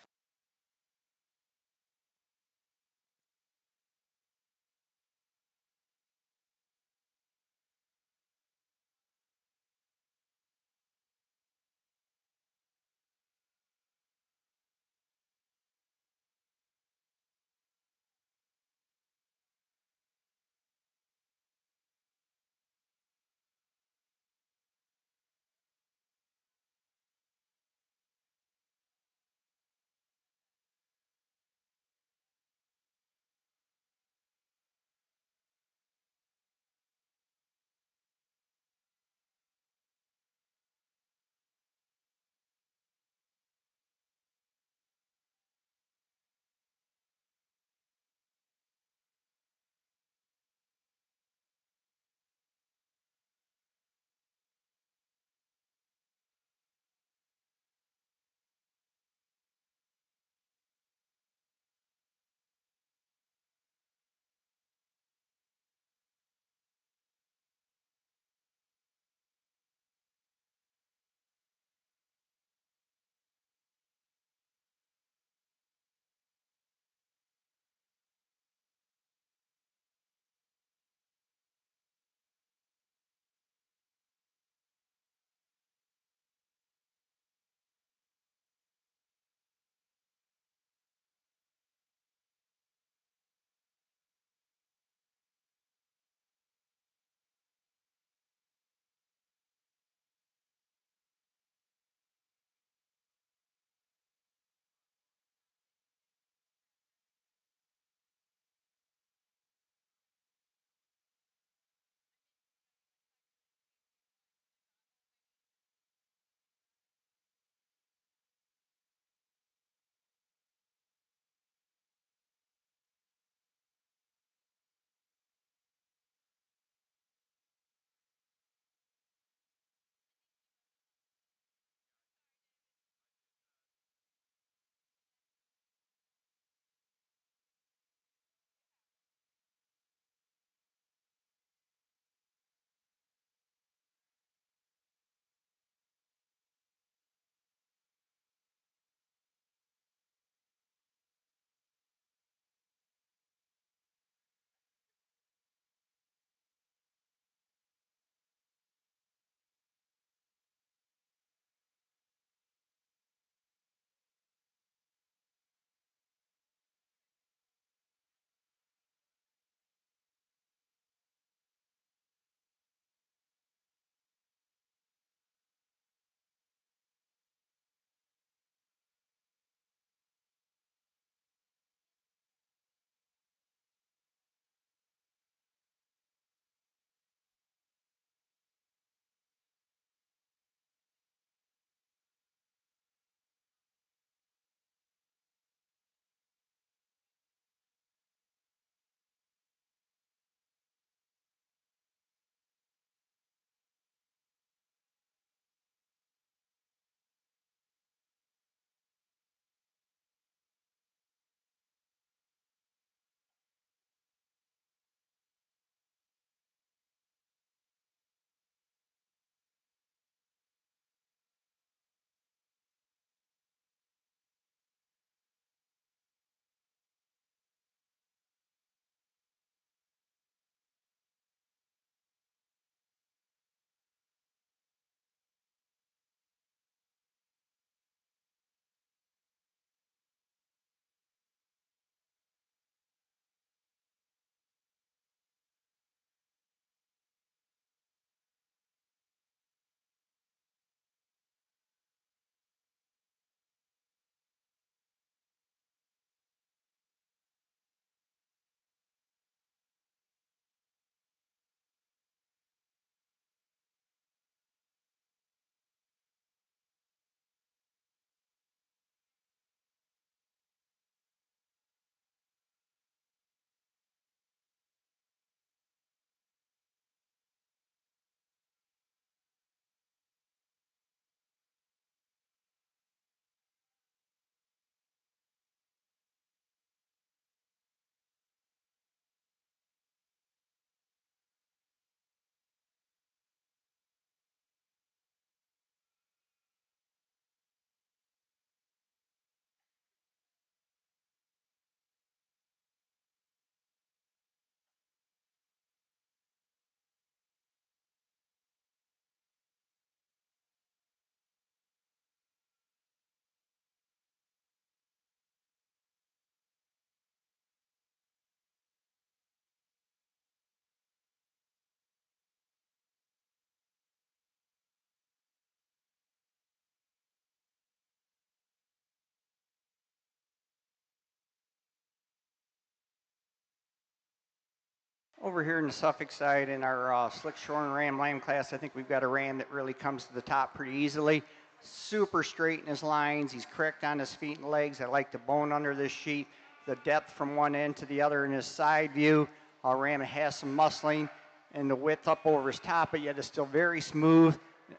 Over here in the Suffolk side in our slick shorn ram lamb class, I think we've got a ram that really comes to the top pretty easily. Super straight in his lines. He's correct on his feet and legs. I like the bone under this sheep, the depth from one end to the other in his side view. Ram has some muscling and the width up over his top, but yet it's still very smooth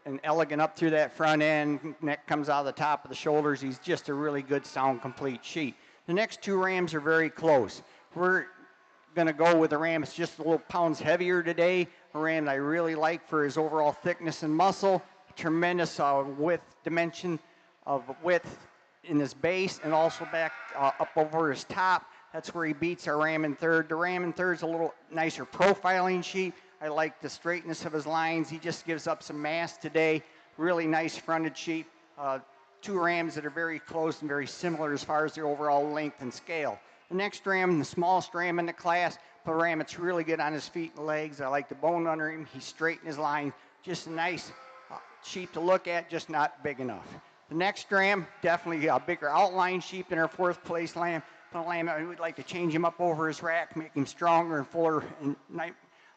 and elegant up through that front end. Neck comes out of the top of the shoulders. He's just a really good, sound, complete sheep. The next two rams are very close. We're going to go with a ram that's just a little pounds heavier today. A ram that I really like for his overall thickness and muscle. Tremendous width, dimension of width in his base and also back up over his top. That's where he beats our ram in third. The ram in third is a little nicer profiling sheep. I like the straightness of his lines. He just gives up some mass today. Really nice fronted sheep. Two rams that are very close and very similar as far as their overall length and scale. The next ram, the smallest ram in the class, the ram that's really good on his feet and legs. I like the bone under him. He's straight in his line. Just a nice sheep to look at, just not big enough. The next ram, definitely a bigger outline sheep than our fourth place lamb. The lamb, I would like to change him up over his rack, make him stronger and fuller and a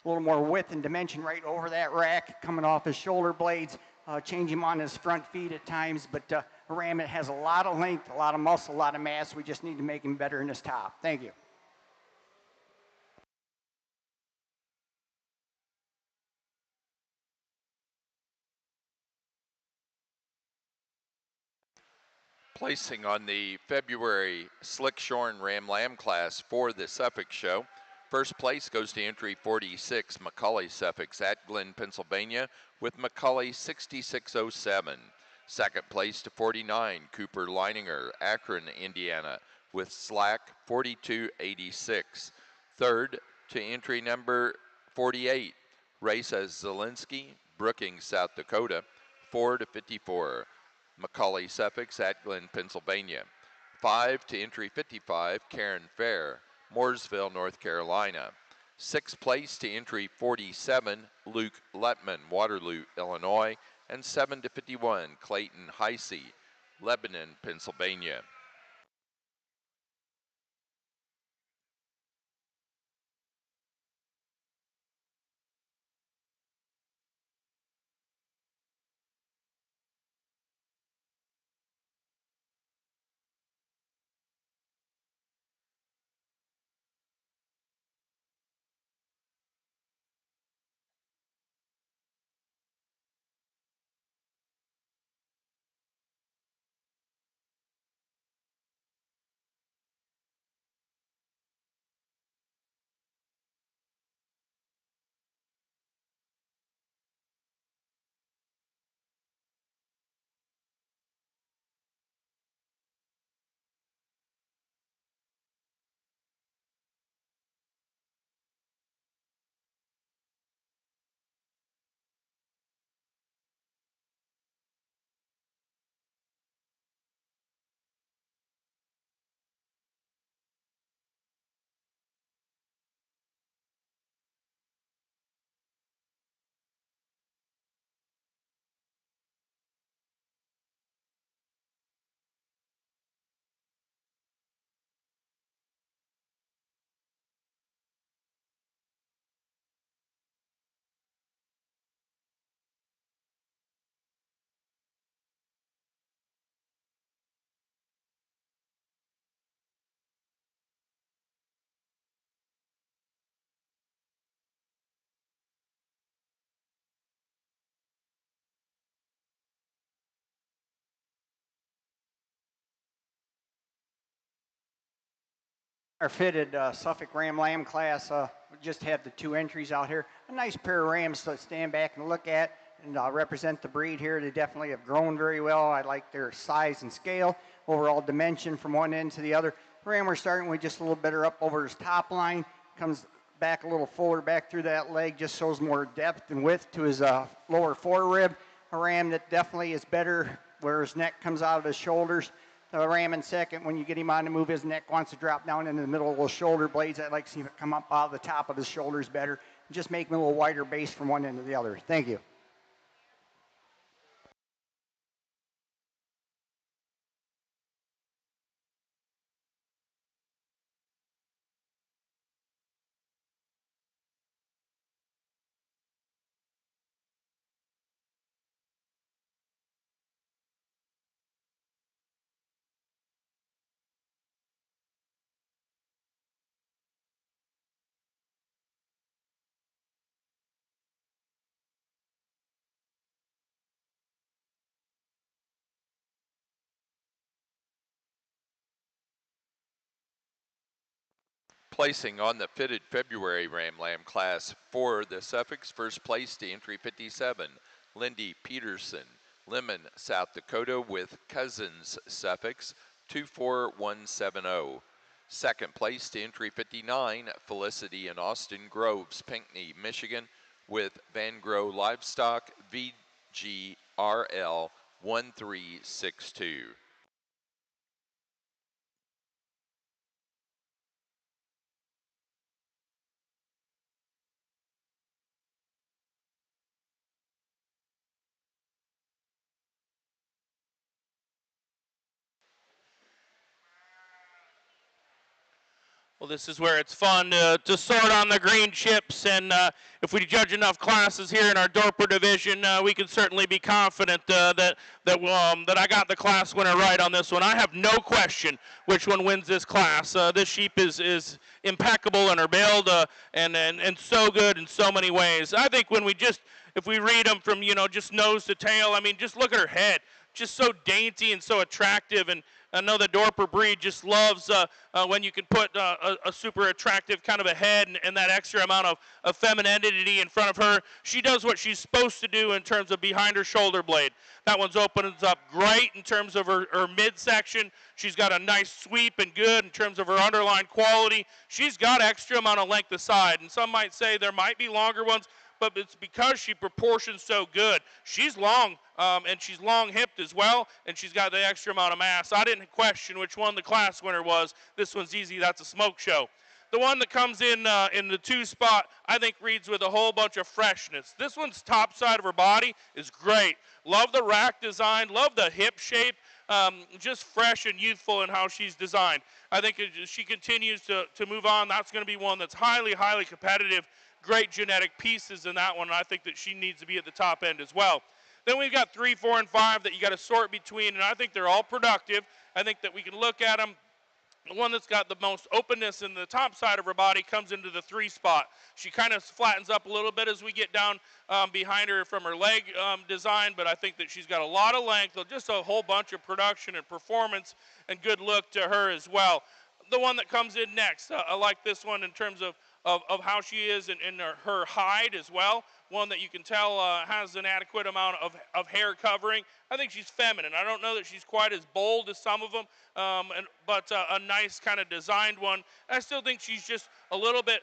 little more width and dimension right over that rack, coming off his shoulder blades. Change him on his front feet at times, but a ram that has a lot of length, a lot of muscle, a lot of mass. We just need to make him better in his top. Thank you. Placing on the February Slick Shorn Ram Lamb class for the Suffolk show. First place goes to entry 46, McCully Suffolks at Glen, Pennsylvania, with McCully 6607. Second place to 49, Cooper Leininger, Akron, Indiana, with Slack 4286. Third to entry number 48, Raisa Zielinski, Brookings, South Dakota, 4 to 54. McCully Suffolks at Glen, Pennsylvania. 5 to entry 55, Karen Fair, Mooresville, North Carolina. Sixth place to entry 47, Luke Letman, Waterloo, Illinois. And 7 to 51, Clayton Heisey, Lebanon, Pennsylvania. Our fitted Suffolk Ram Lamb class, we just have the two entries out here. A nice pair of rams to stand back and look at and represent the breed here. They definitely have grown very well. I like their size and scale, overall dimension from one end to the other. The ram we're starting with just a little better up over his top line, comes back a little fuller back through that leg, just shows more depth and width to his lower forerib. A ram that definitely is better where his neck comes out of his shoulders. The ram in second, when you get him on to move, his neck wants to drop down into the middle of those shoulder blades. I'd like to see it come up out of the top of his shoulders better. Just make him a little wider base from one end to the other. Thank you. Placing on the fitted February Ram Lamb class for the Suffolk's first place to entry 57, Lindy Peterson, Lemon, South Dakota with Cousins Suffolk's 24170. Second place to entry 59, Felicity and Austin Groves, Pinckney, Michigan with Van Grow Livestock VGRL 1362. Well, this is where it's fun to sort on the green chips, and if we judge enough classes here in our Dorper division, we can certainly be confident that I got the class winner right on this one. I have no question which one wins this class. This sheep is impeccable in her build and so good in so many ways. I think if we read them from just nose to tail, I mean, just look at her head, just so dainty and so attractive. And I know the Dorper breed just loves when you can put a super attractive kind of a head and that extra amount of femininity in front of her. She does what she's supposed to do in terms of behind her shoulder blade. That one's opens up great in terms of her midsection. She's got a nice sweep and good in terms of her underline quality. She's got extra amount of length aside, and some might say there might be longer ones, but it's because she proportions so good. She's long, and she's long-hipped as well, and she's got the extra amount of mass. I didn't question which one the class winner was. This one's easy. That's a smoke show. The one that comes in the 2 spot, I think reads with a whole bunch of freshness. This one's top side of her body is great. Love the rack design. Love the hip shape. Just fresh and youthful in how she's designed. I think as she continues to move on, that's going to be one that's highly, highly competitive. Great genetic pieces in that one, and I think that she needs to be at the top end as well. Then we've got 3, 4, and 5 that you got to sort between, and I think they're all productive. I think that we can look at them. The one that's got the most openness in the top side of her body comes into the 3 spot. She kind of flattens up a little bit as we get down behind her from her leg design, but I think that she's got a lot of length, just a whole bunch of production and performance and good look to her as well. The one that comes in next, I like this one in terms of how she is in her hide as well. One that you can tell has an adequate amount of hair covering. I think she's feminine. I don't know that she's quite as bold as some of them, but a nice kind of designed one. I still think she's just a little bit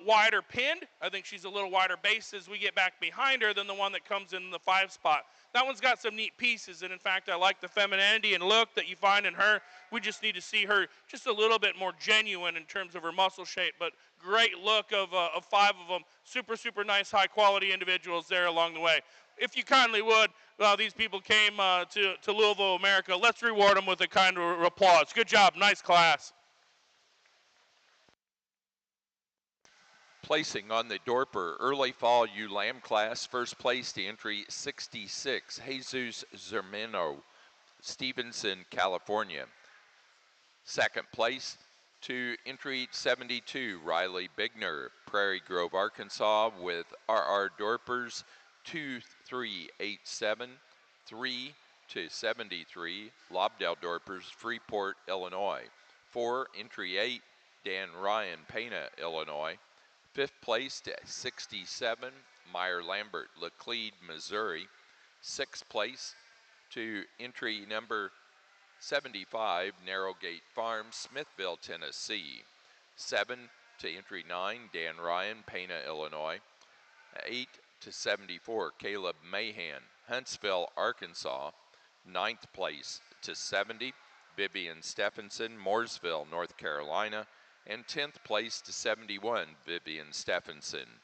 wider pinned. I think she's a little wider base as we get back behind her than the one that comes in the 5 spot. That one's got some neat pieces, and in fact, I like the femininity and look that you find in her. We just need to see her just a little bit more genuine in terms of her muscle shape, but great look of 5 of them. Super, super nice, high-quality individuals there along the way. If you kindly would, these people came to Louisville, America. Let's reward them with a kind of applause. Good job. Nice class. Placing on the Dorper Early Fall Ewe Lamb class, first place to entry 66, Jesus Zermino, Stevenson, California. Second place to entry 72, Riley Bigner, Prairie Grove, Arkansas, with RR Dorpers 2387, 3 to 73, Lobdell Dorpers, Freeport, Illinois. 4, entry 8, Dan Ryan, Pana, Illinois. Fifth place to 67, Meyer Lambert, Laclede, Missouri. Sixth place to entry number 75, Narrowgate Farms, Smithville, Tennessee. 7 to entry 9, Dan Ryan, Pana, Illinois. 8 to 74, Caleb Mahan, Huntsville, Arkansas. 9th place to 70, Vivian Stephenson, Mooresville, North Carolina. And 10th place to 71, Vivian Stephenson.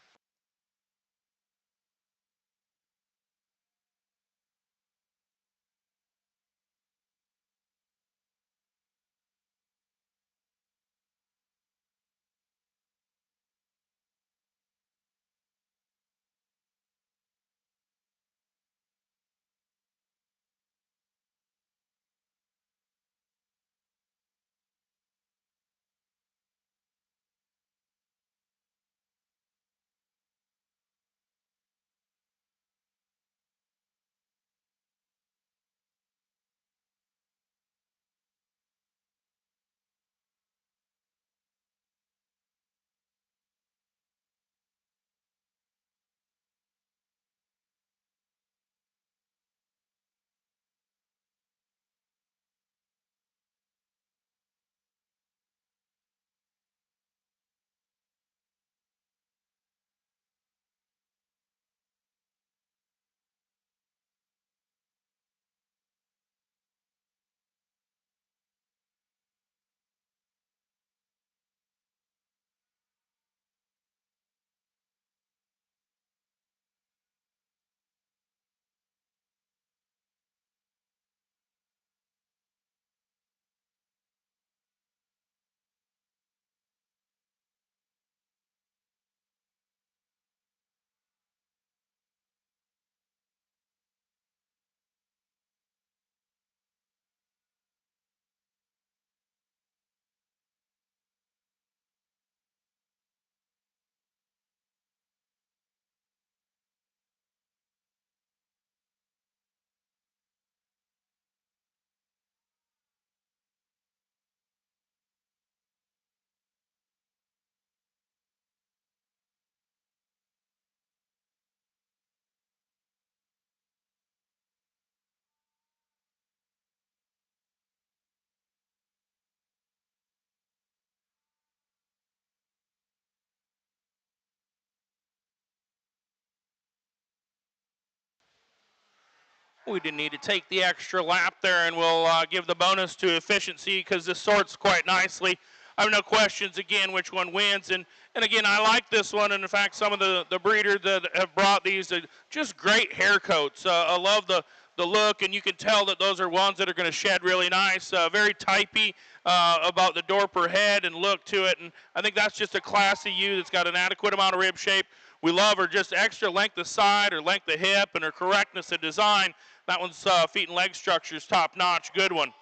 We didn't need to take the extra lap there, and we'll give the bonus to efficiency because this sorts quite nicely. I have no questions, again, which one wins. And again, I like this one. And in fact, some of the breeders that have brought these are just great hair coats. I love the look, and you can tell that those are ones that are going to shed really nice. Very typey about the Dorper head and look to it. And I think that's just a classy ewe that's got an adequate amount of rib shape. We love her just extra length of side or length of hip and her correctness of design. That one's feet and leg structure is top notch. Good one.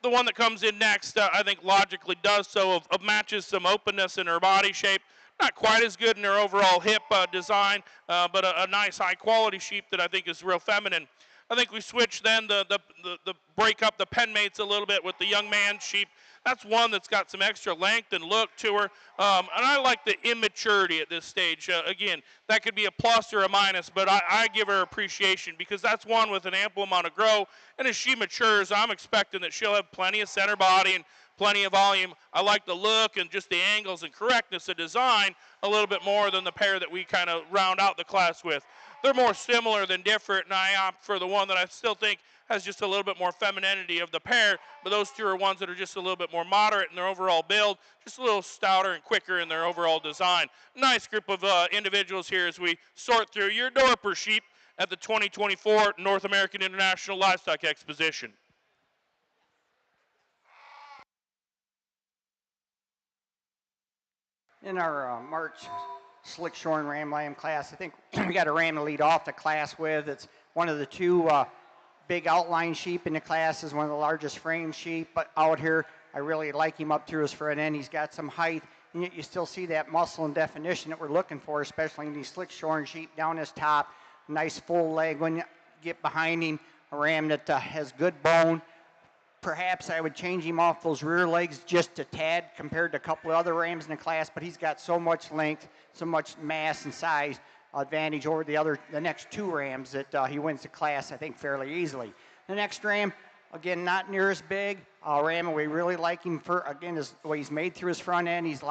The one that comes in next, I think logically does so, of matches some openness in her body shape. Not quite as good in her overall hip design, but a nice high quality sheep that I think is real feminine. I think we switch then the break up the pen mates a little bit with the young man sheep. That's one that's got some extra length and look to her. And I like the immaturity at this stage. Again, that could be a plus or a minus, but I give her appreciation because that's one with an ample amount of grow. And as she matures, I'm expecting that she'll have plenty of center body and plenty of volume. I like the look and just the angles and correctness of design a little bit more than the pair that we kind of round out the class with. They're more similar than different, and I opt for the one that I still think has just a little bit more femininity of the pair, but those two are ones that are just a little bit more moderate in their overall build, just a little stouter and quicker in their overall design. Nice group of individuals here as we sort through your Dorper sheep at the 2024 North American International Livestock Exposition. In our March slick shorn ram lamb class, I think we got a ram to lead off the class with. It's one of the two big outline sheep in the class, is one of the largest frame sheep, but out here I really like him up through his front end. He's got some height, and yet you still see that muscle and definition that we're looking for, especially in these slick shorn sheep down his top. Nice full leg when you get behind him, a ram that has good bone. Perhaps I would change him off those rear legs just a tad compared to a couple of other rams in the class, but he's got so much length, so much mass and size advantage over the next two rams that he wins the class, I think, fairly easily. The next ram, again, not near as big. Ram, and we really like him for, again, the way he's made through his front end. He's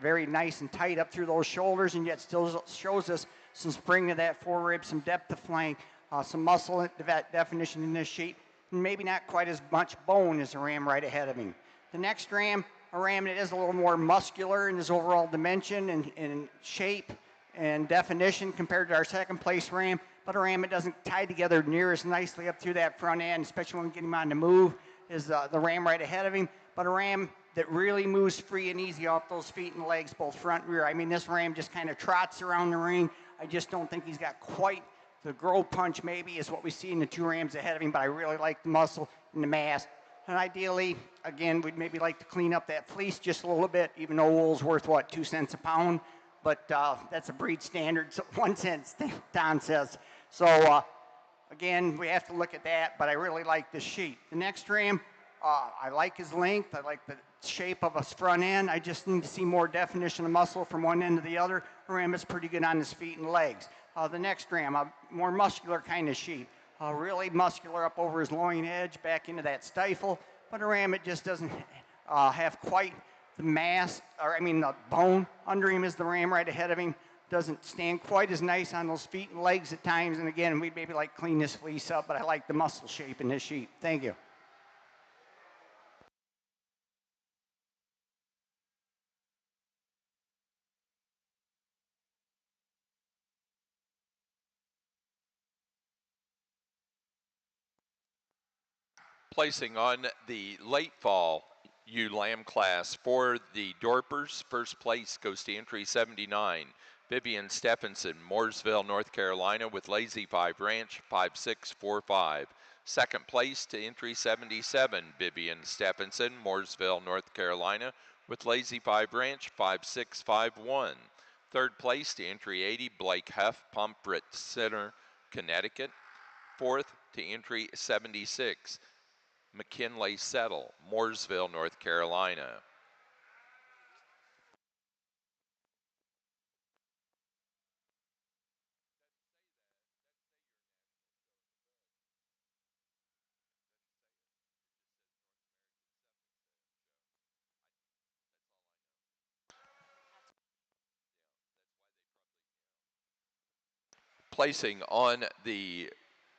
very nice and tight up through those shoulders, and yet still shows us some spring to that forerib, some depth of flank, some muscle definition in this sheep. Maybe not quite as much bone as the ram right ahead of him. The next ram, a ram that is a little more muscular in his overall dimension and shape and definition compared to our second place ram, but a ram that doesn't tie together near as nicely up through that front end, especially when we get him on the move, is the ram right ahead of him, but a ram that really moves free and easy off those feet and legs, both front and rear. I mean, this ram just kind of trots around the ring. I just don't think he's got quite the grow punch maybe is what we see in the two rams ahead of him, but I really like the muscle and the mass. And ideally, again, we'd maybe like to clean up that fleece just a little bit, even though wool's worth, 2 cents a pound? But that's a breed standard, so 1 cent, Don says. So, again, we have to look at that, but I really like this sheep. The next ram, I like his length. I like the shape of his front end. I just need to see more definition of muscle from one end to the other. The ram is pretty good on his feet and legs. The next ram, a more muscular kind of sheep, really muscular up over his loin edge, back into that stifle, but a ram that just doesn't have quite the mass, the bone under him as the ram right ahead of him. Doesn't stand quite as nice on those feet and legs at times, and again, we'd maybe like clean this fleece up, but I like the muscle shape in this sheep. Thank you. Placing on the late fall ewe lamb class for the Dorpers, first place goes to entry 79, Vivian Stephenson, Mooresville, North Carolina, with Lazy 5 Ranch, 5645. Second place to entry 77, Vivian Stephenson, Mooresville, North Carolina, with Lazy 5 Ranch, 5651. Third place to entry 80, Blake Huff, Pomfret Center, Connecticut. Fourth to entry 76, McKinley Settle, Mooresville, North Carolina. Placing on the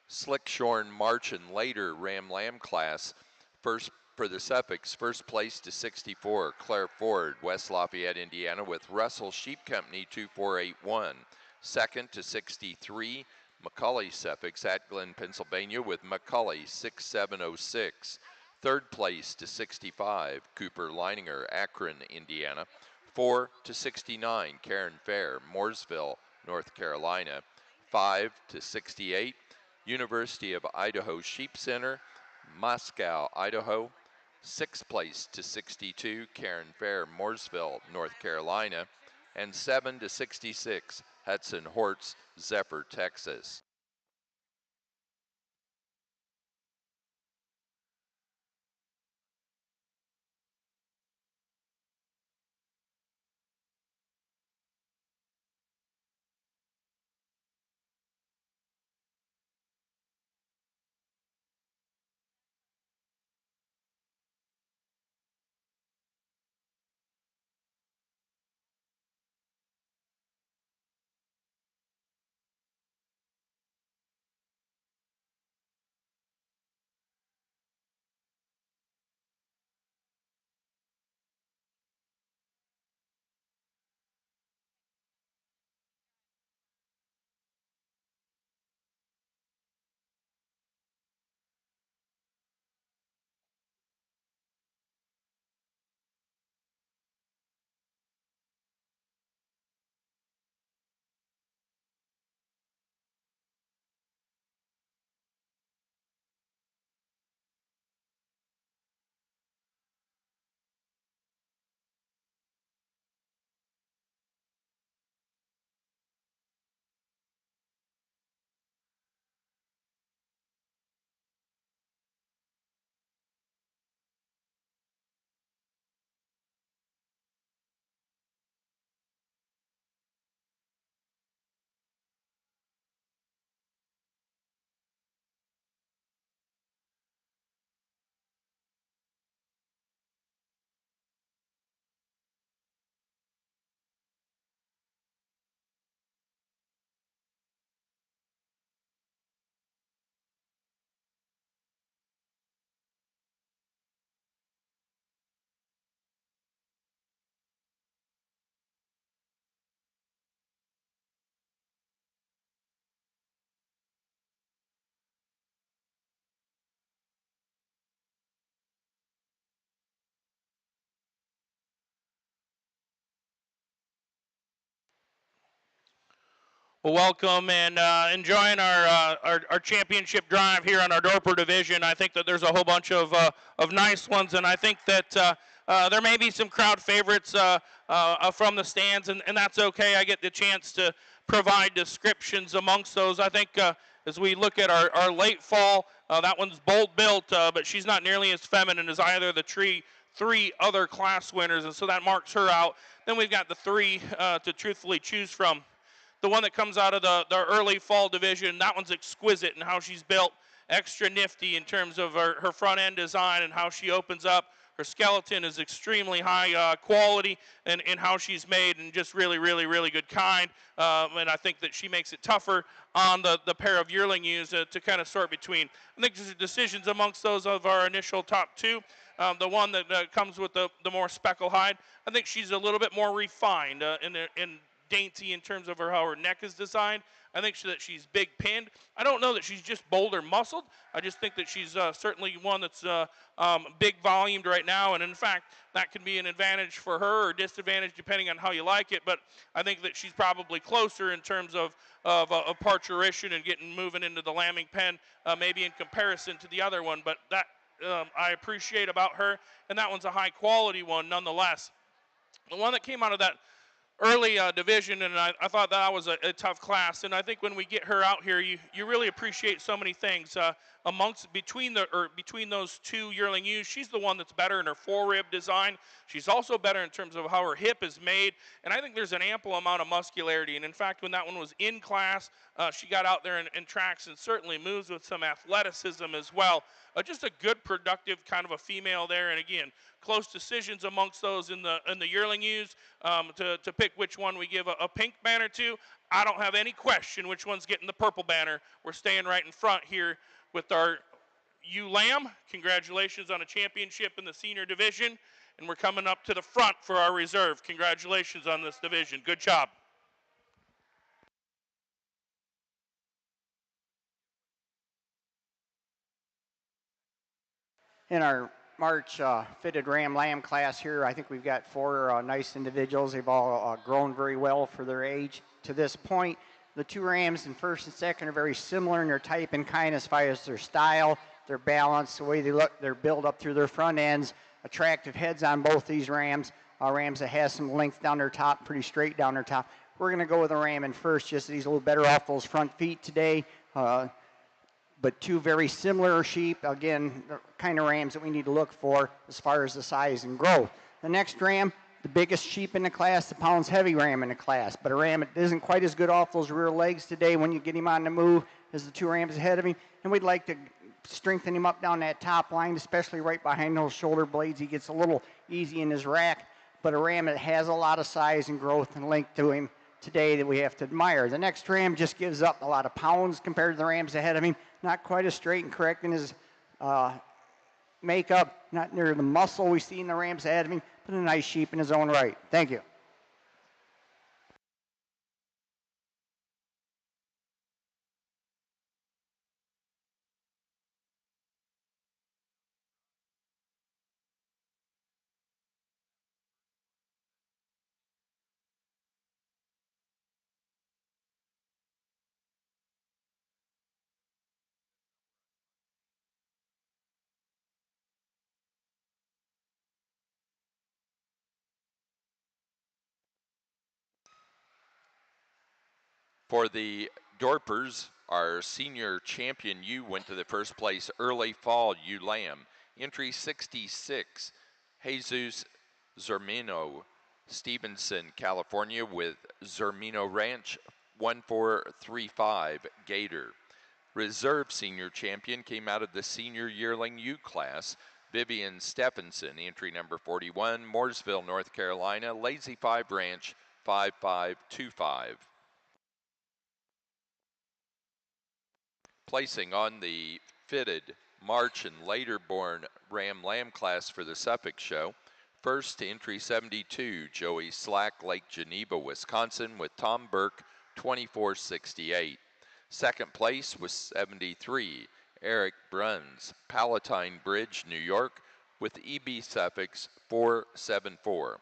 Slickshorn March and Later Ram Lamb class, first for the Suffolks, first place to 64, Claire Ford, West Lafayette, Indiana, with Russell Sheep Company 2481. Second to 63, McCully Suffolks at Glen, Pennsylvania, with McCully 6706. Third place to 65, Cooper Leininger, Akron, Indiana. 4 to 69, Karen Fair, Mooresville, North Carolina. 5 to 68, University of Idaho Sheep Center, Moscow, Idaho. Sixth place to 62, Karen Fair, Mooresville, North Carolina. And 7 to 66, Hudson Hortz, Zephyr, Texas. Well, welcome and enjoying our championship drive here on our Dorper division. I think that there's a whole bunch of nice ones, and I think that there may be some crowd favorites from the stands, and that's okay. I get the chance to provide descriptions amongst those. I think as we look at our late fall, that one's bold built, but she's not nearly as feminine as either of the three other class winners, and so that marks her out. Then we've got the three to truthfully choose from. The one that comes out of the early fall division, that one's exquisite in how she's built, extra nifty in terms of her front end design and how she opens up. Her skeleton is extremely high quality in how she's made, and just really, really, really good kind. And I think that she makes it tougher on the pair of yearling ewes to kind of sort between. I think there's decisions amongst those of our initial top two. The one that comes with the more speckle hide, I think she's a little bit more refined in dainty in terms of how her neck is designed. I think that she's big pinned. I don't know that she's just bold or muscled. I just think that she's certainly one that's big volumed right now, and in fact, that can be an advantage for her or disadvantage depending on how you like it, but I think that she's probably closer in terms of parturition and moving into the lambing pen, maybe in comparison to the other one, but that I appreciate about her, and that one's a high quality one nonetheless. The one that came out of that early division, and I thought that was a tough class. And I think when we get her out here, you really appreciate so many things. between those two yearling ewes, she's the one that's better in her forerib design. She's also better in terms of how her hip is made, and I think there's an ample amount of muscularity. And in fact, when that one was in class, she got out there and tracks and certainly moves with some athleticism as well. Just a good, productive kind of a female there. And again, close decisions amongst those in the yearling ewes to pick which one we give a pink banner to. I don't have any question which one's getting the purple banner. We're staying right in front here with our ewe lamb. Congratulations on a championship in the senior division. And we're coming up to the front for our reserve. Congratulations on this division. Good job. In our March fitted ram lamb class here, I think we've got four nice individuals. They've all grown very well for their age to this point. The two rams in first and second are very similar in their type and kind as far as their style, their balance, the way they look, their build up through their front ends. Attractive heads on both these rams. Rams that has some length down their top, pretty straight down their top. We're going to go with a ram in first, just that he's a little better off those front feet today. But two very similar sheep, again, the kind of rams that we need to look for as far as the size and growth. The next ram, the biggest sheep in the class, the pounds heavy ram in the class, but a ram that isn't quite as good off those rear legs today when you get him on the move as the two rams ahead of him, and we'd like to strengthen him up down that top line, especially right behind those shoulder blades. He gets a little easy in his rack, but a ram that has a lot of size and growth and length to him today that we have to admire. The next ram just gives up a lot of pounds compared to the rams ahead of him, not quite as straight and correct in his makeup, not near the muscle we see in the rams ahead of him, but a nice sheep in his own right. Thank you. For the Dorpers, our senior champion ewe went to the first place early fall ewe lamb. Entry 66, Jesus Zermino, Stevenson, California, with Zermino Ranch 1435 Gator. Reserve senior champion came out of the senior yearling ewe class. Vivian Stephenson, entry number 41, Mooresville, North Carolina, Lazy 5 Ranch 5525. Placing on the fitted March and later born Ram Lamb class for the Suffolk show. First to entry 72, Joey Slack, Lake Geneva, Wisconsin, with Tom Burke 2468. Second place was 73, Eric Bruns, Palatine Bridge, New York, with EB suffix 474.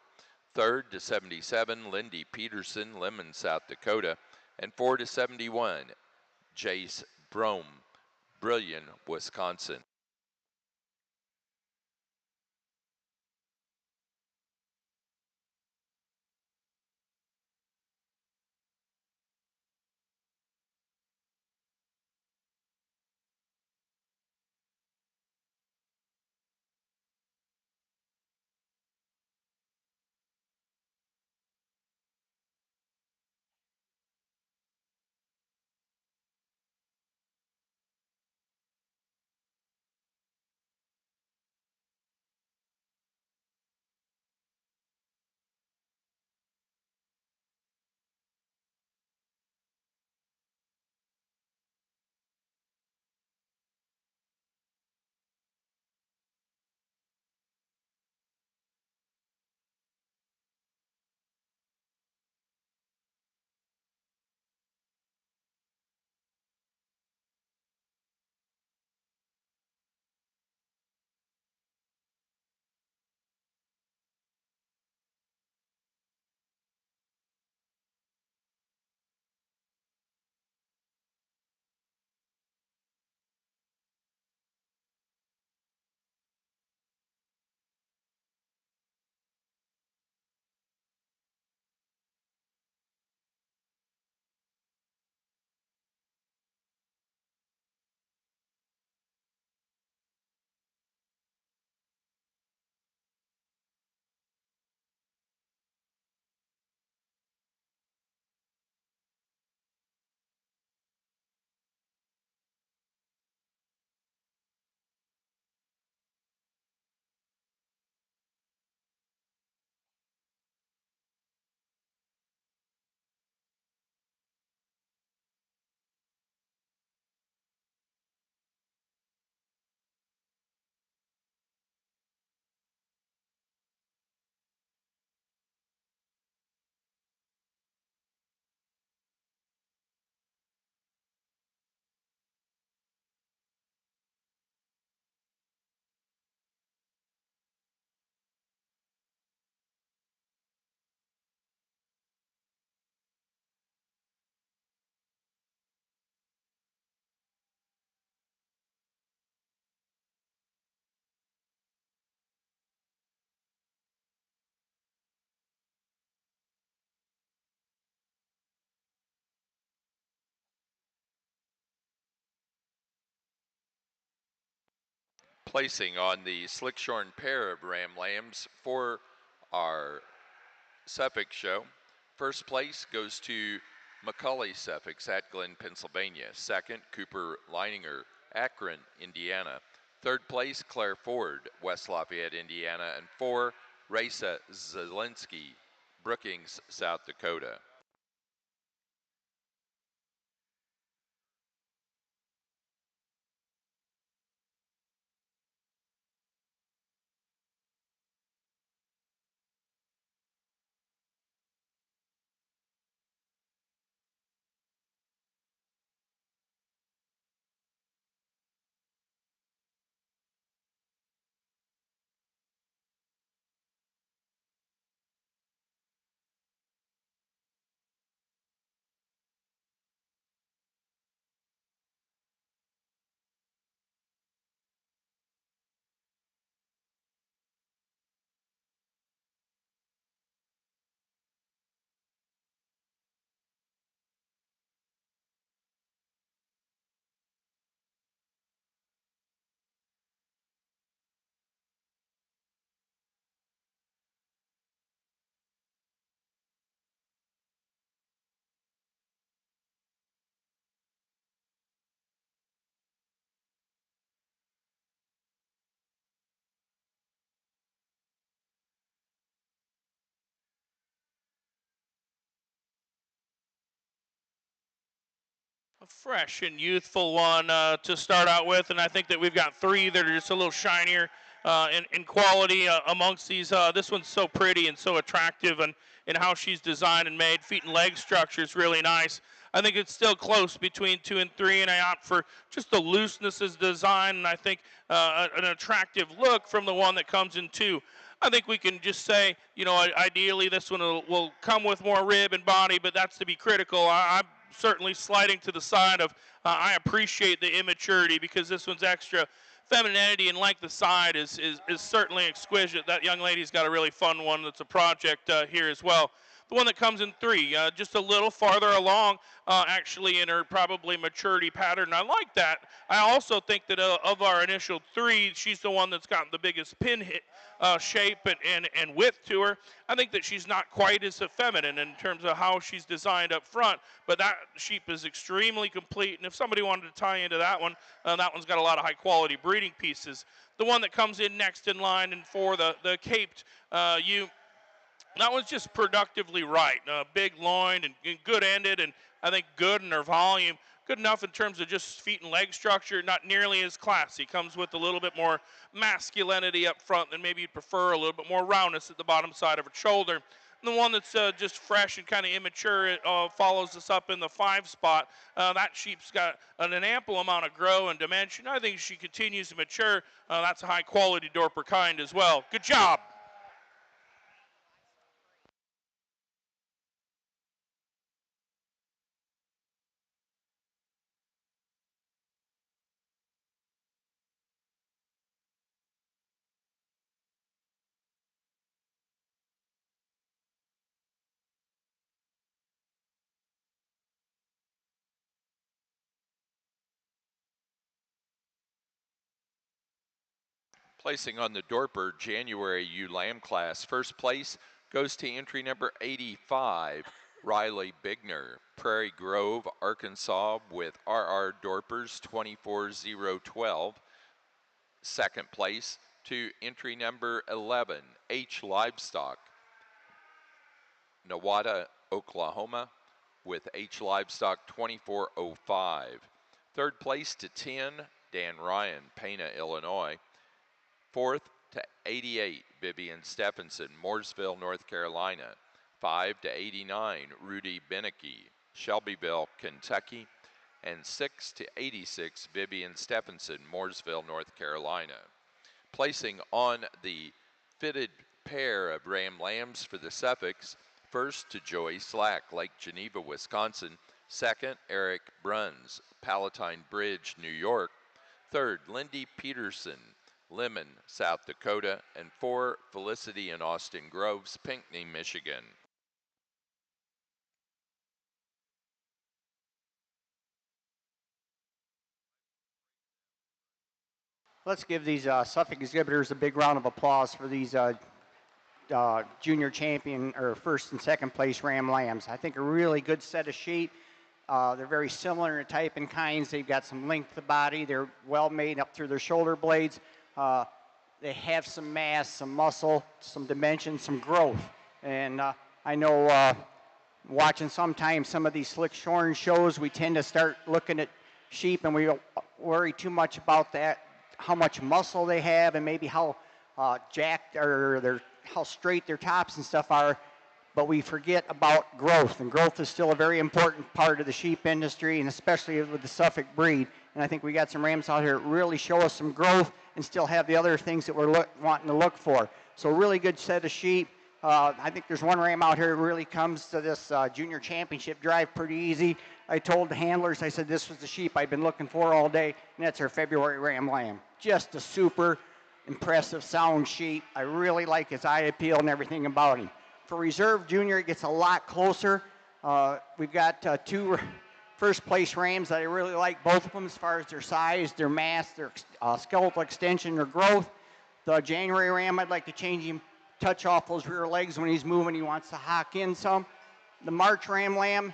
Third to 77, Lindy Peterson, Lemon, South Dakota, and 4 to 71, Jace Brome, Brillion, Wisconsin. Placing on the slick-shorn pair of Ram Lambs for our Suffolk show. First place goes to McCully Suffolks at Glen, Pennsylvania. Second, Cooper Leininger, Akron, Indiana. Third place, Claire Ford, West Lafayette, Indiana. And 4, Raisa Zelensky, Brookings, South Dakota. A fresh and youthful one to start out with, and I think that we've got 3 that are just a little shinier in quality amongst these. This one's so pretty and so attractive, and in how she's designed and made. Feet and leg structure is really nice. I think it's still close between 2 and 3, and I opt for just the looseness as design, and I think an attractive look from the one that comes in 2. I think we can just say, ideally this one will come with more rib and body, but that's to be critical. I'm certainly sliding to the side of I appreciate the immaturity, because this one's extra femininity and like the side is certainly exquisite. That young lady's got a really fun one that's a project here as well. The one that comes in 3, just a little farther along, actually, in her probably maturity pattern. I like that. I also think that of our initial 3, she's the one that's gotten the biggest pin hit shape and width to her. I think that she's not quite as feminine in terms of how she's designed up front, but that sheep is extremely complete. And if somebody wanted to tie into that one's got a lot of high quality breeding pieces. The one that comes in next in line and for the caped ewe, that one's just productively right. Big loin and good ended, and I think good in her volume. Good enough in terms of just feet and leg structure, not nearly as classy. Comes with a little bit more masculinity up front than maybe you'd prefer, a little bit more roundness at the bottom side of her shoulder. And the one that's just fresh and kind of immature, it follows us up in the 5 spot. That sheep's got an ample amount of grow and dimension. I think she continues to mature. That's a high quality Dorper kind as well. Good job. Placing on the Dorper January ewe lamb class. First place goes to entry number 85, Riley Bigner, Prairie Grove, Arkansas, with RR Dorpers 24012. Second place to entry number 11, H Livestock, Nowata, Oklahoma, with H Livestock 2405. Third place to 10, Dan Ryan, Pana, Illinois. Fourth to 88, Vivian Stephenson, Mooresville, North Carolina. 5 to 89, Rudy Beneke, Shelbyville, Kentucky. And 6 to 86, Vivian Stephenson, Mooresville, North Carolina. Placing on the fitted pair of Ram Lambs for the Suffolks. First to Joey Slack, Lake Geneva, Wisconsin. Second, Eric Bruns, Palatine Bridge, New York. Third, Lindy Peterson, Lemon, South Dakota. And 4, Felicity and Austin Groves, Pinckney, Michigan. Let's give these Suffolk exhibitors a big round of applause for these junior champion or first and second place ram lambs. I think a really good set of sheep. They're very similar in type and kinds. They've got some length of body. They're well made up through their shoulder blades. They have some mass, some muscle, some dimension, some growth. And I know watching sometimes some of these slick shorn shows, we tend to start looking at sheep and we don't worry too much about that, how much muscle they have and maybe how jacked or how straight their tops and stuff are, but we forget about growth, and growth is still a very important part of the sheep industry, and especially with the Suffolk breed. And I think we got some rams out here that really show us some growth and still have the other things that we're wanting to look for. So really good set of sheep. I think there's one ram out here that really comes to this junior championship drive pretty easy. I told the handlers, I said this was the sheep I've been looking for all day, and that's our February ram lamb. Just a super impressive sound sheep. I really like his eye appeal and everything about him. For Reserve Junior, it gets a lot closer. We've got two first place rams that I really like, both of them as far as their size, their mass, their skeletal extension, their growth. The January ram, I'd like to change him, touch off those rear legs when he's moving. He wants to hock in some. The March ram lamb,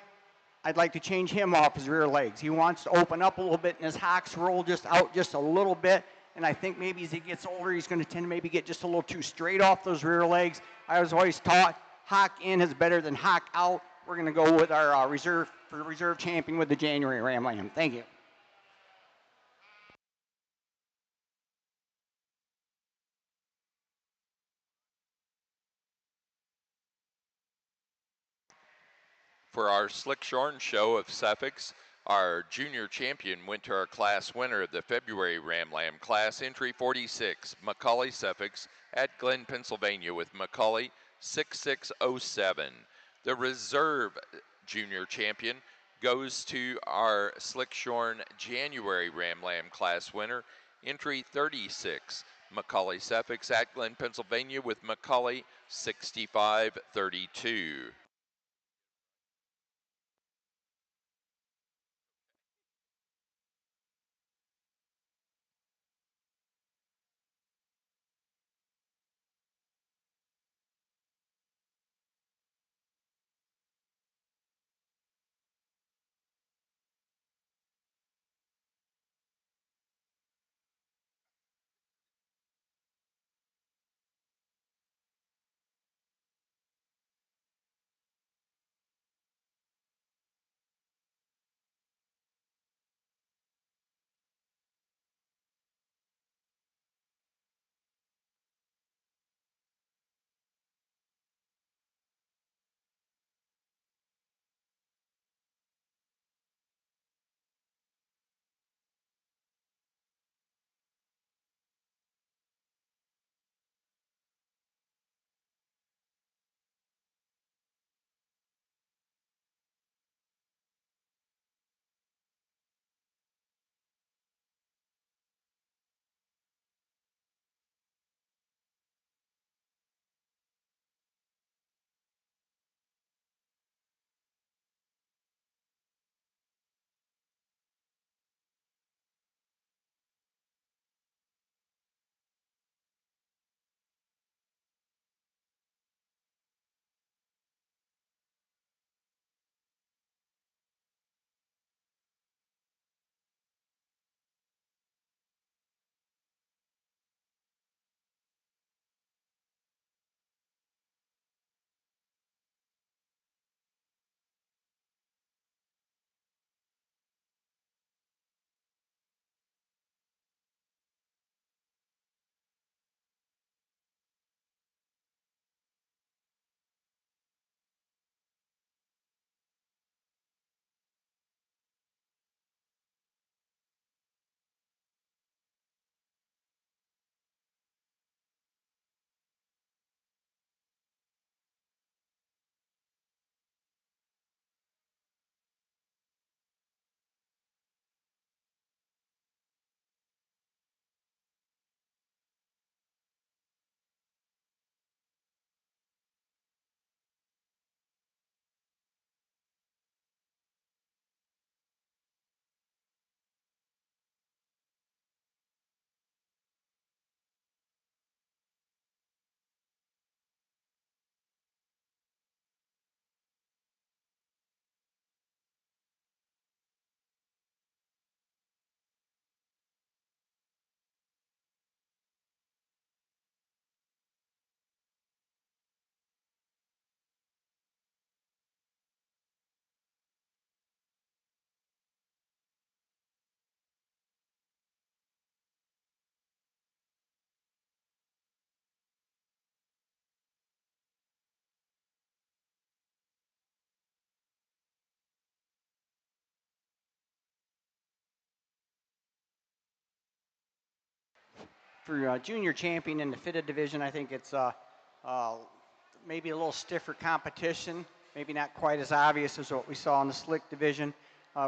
I'd like to change him off his rear legs. He wants to open up a little bit and his hocks roll just out just a little bit. And I think maybe as he gets older, he's going to tend to maybe get just a little too straight off those rear legs. I was always taught hock in is better than hock out. We're going to go with our reserve champion with the January ram lamb. Thank you. For our Slick Shorn show of Suffolk's, our junior champion went to our class winner of the February Ram Lamb class, entry 46, Macaulay Suffolk's at Glen, Pennsylvania with Macaulay 6607. The reserve junior champion goes to our Slick Shorn January Ram Lamb class winner, entry 36, Macaulay Suffolk's at Glen, Pennsylvania with Macaulay 6532. for junior champion in the fitted division, I think it's maybe a little stiffer competition, maybe not quite as obvious as what we saw in the slick division.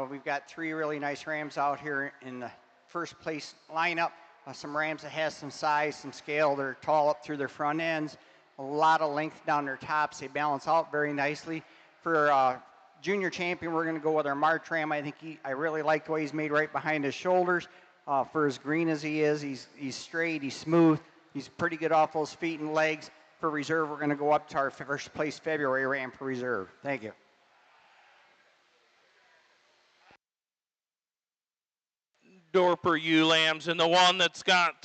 We've got 3 really nice rams out here in the first place lineup. Some rams that has some size, some scale. They're tall up through their front ends, a lot of length down their tops. They balance out very nicely. For junior champion, we're going to go with our March ram. I think I really like the way he's made right behind his shoulders. For as green as he is, he's straight, he's smooth, he's pretty good off those feet and legs. For reserve, we're going to go up to our first place February ram for reserve. Thank you. Dorper ewe lambs, and the one that's got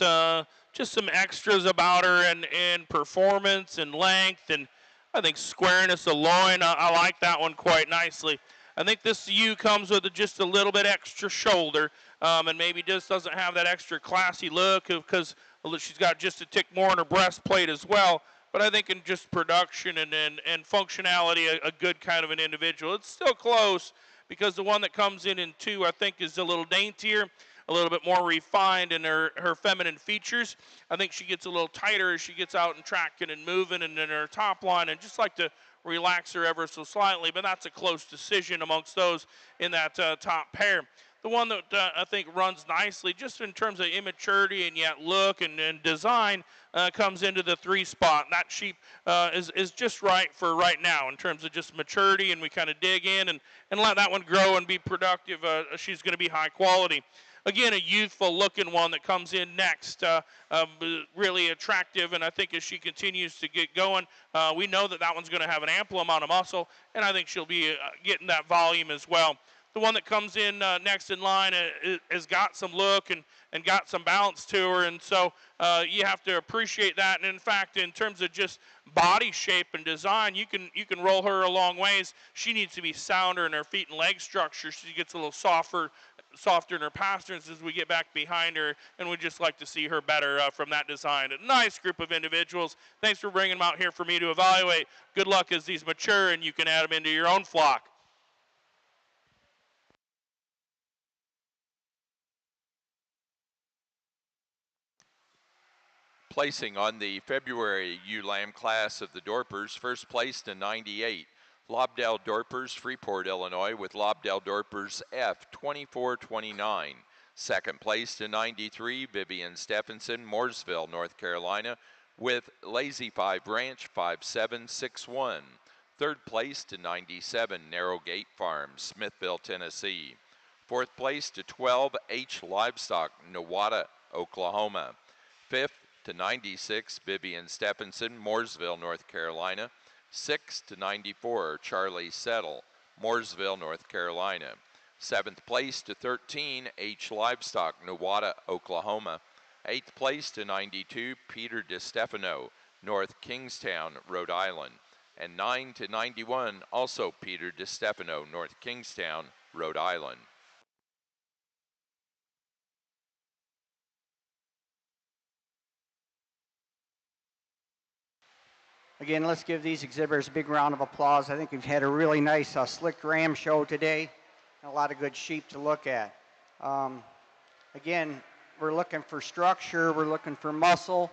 just some extras about her and performance and length and I think squareness of loin. I like that one quite nicely. I think this ewe comes with just a little bit extra shoulder and maybe just doesn't have that extra classy look because she's got just a tick more on her breastplate as well. But I think in just production and functionality, a good kind of an individual. It's still close because the one that comes in 2, I think, is a little daintier, a little bit more refined in her feminine features. I think she gets a little tighter as she gets out and tracking and moving and in her top line, and just like to relax her ever so slightly, but that's a close decision amongst those in that top pair. The one that I think runs nicely just in terms of immaturity and yet look and design comes into the 3 spot. And that sheep is just right for right now in terms of just maturity, and we kind of dig in and let that one grow and be productive. She's going to be high quality. Again, a youthful looking one that comes in next, really attractive, and I think as she continues to get going, we know that one's going to have an ample amount of muscle, and I think she'll be getting that volume as well. The one that comes in next in line has got some look and got some balance to her, and so you have to appreciate that. And in fact, in terms of just body shape and design, you can roll her a long ways. She needs to be sounder in her feet and leg structure. She gets a little softer in her pasterns as we get back behind her, and we'd just like to see her better from that design. A nice group of individuals. Thanks for bringing them out here for me to evaluate. Good luck as these mature, and you can add them into your own flock. Placing on the February ewe lamb class of the Dorpers, first place to 98, Lobdell Dorpers, Freeport, Illinois, with Lobdell Dorpers F 2429. Second place to 93, Vivian Stephenson, Mooresville, North Carolina, with Lazy 5 Ranch 5761. Third place to 97, Narrow Gate Farm, Smithville, Tennessee. Fourth place to 12, H Livestock, Nowata, Oklahoma. Fifth to 96, Vivian Stephenson, Mooresville, North Carolina. 6 to 94, Charlie Settle, Mooresville, North Carolina. 7th place to 13, H Livestock, Nowata, Oklahoma. 8th place to 92, Peter DiStefano, North Kingstown, Rhode Island. And 9 to 91, also Peter DiStefano, North Kingstown, Rhode Island. Again, let's give these exhibitors a big round of applause. I think we've had a really nice slick ram show today, and a lot of good sheep to look at. Again, we're looking for structure, we're looking for muscle,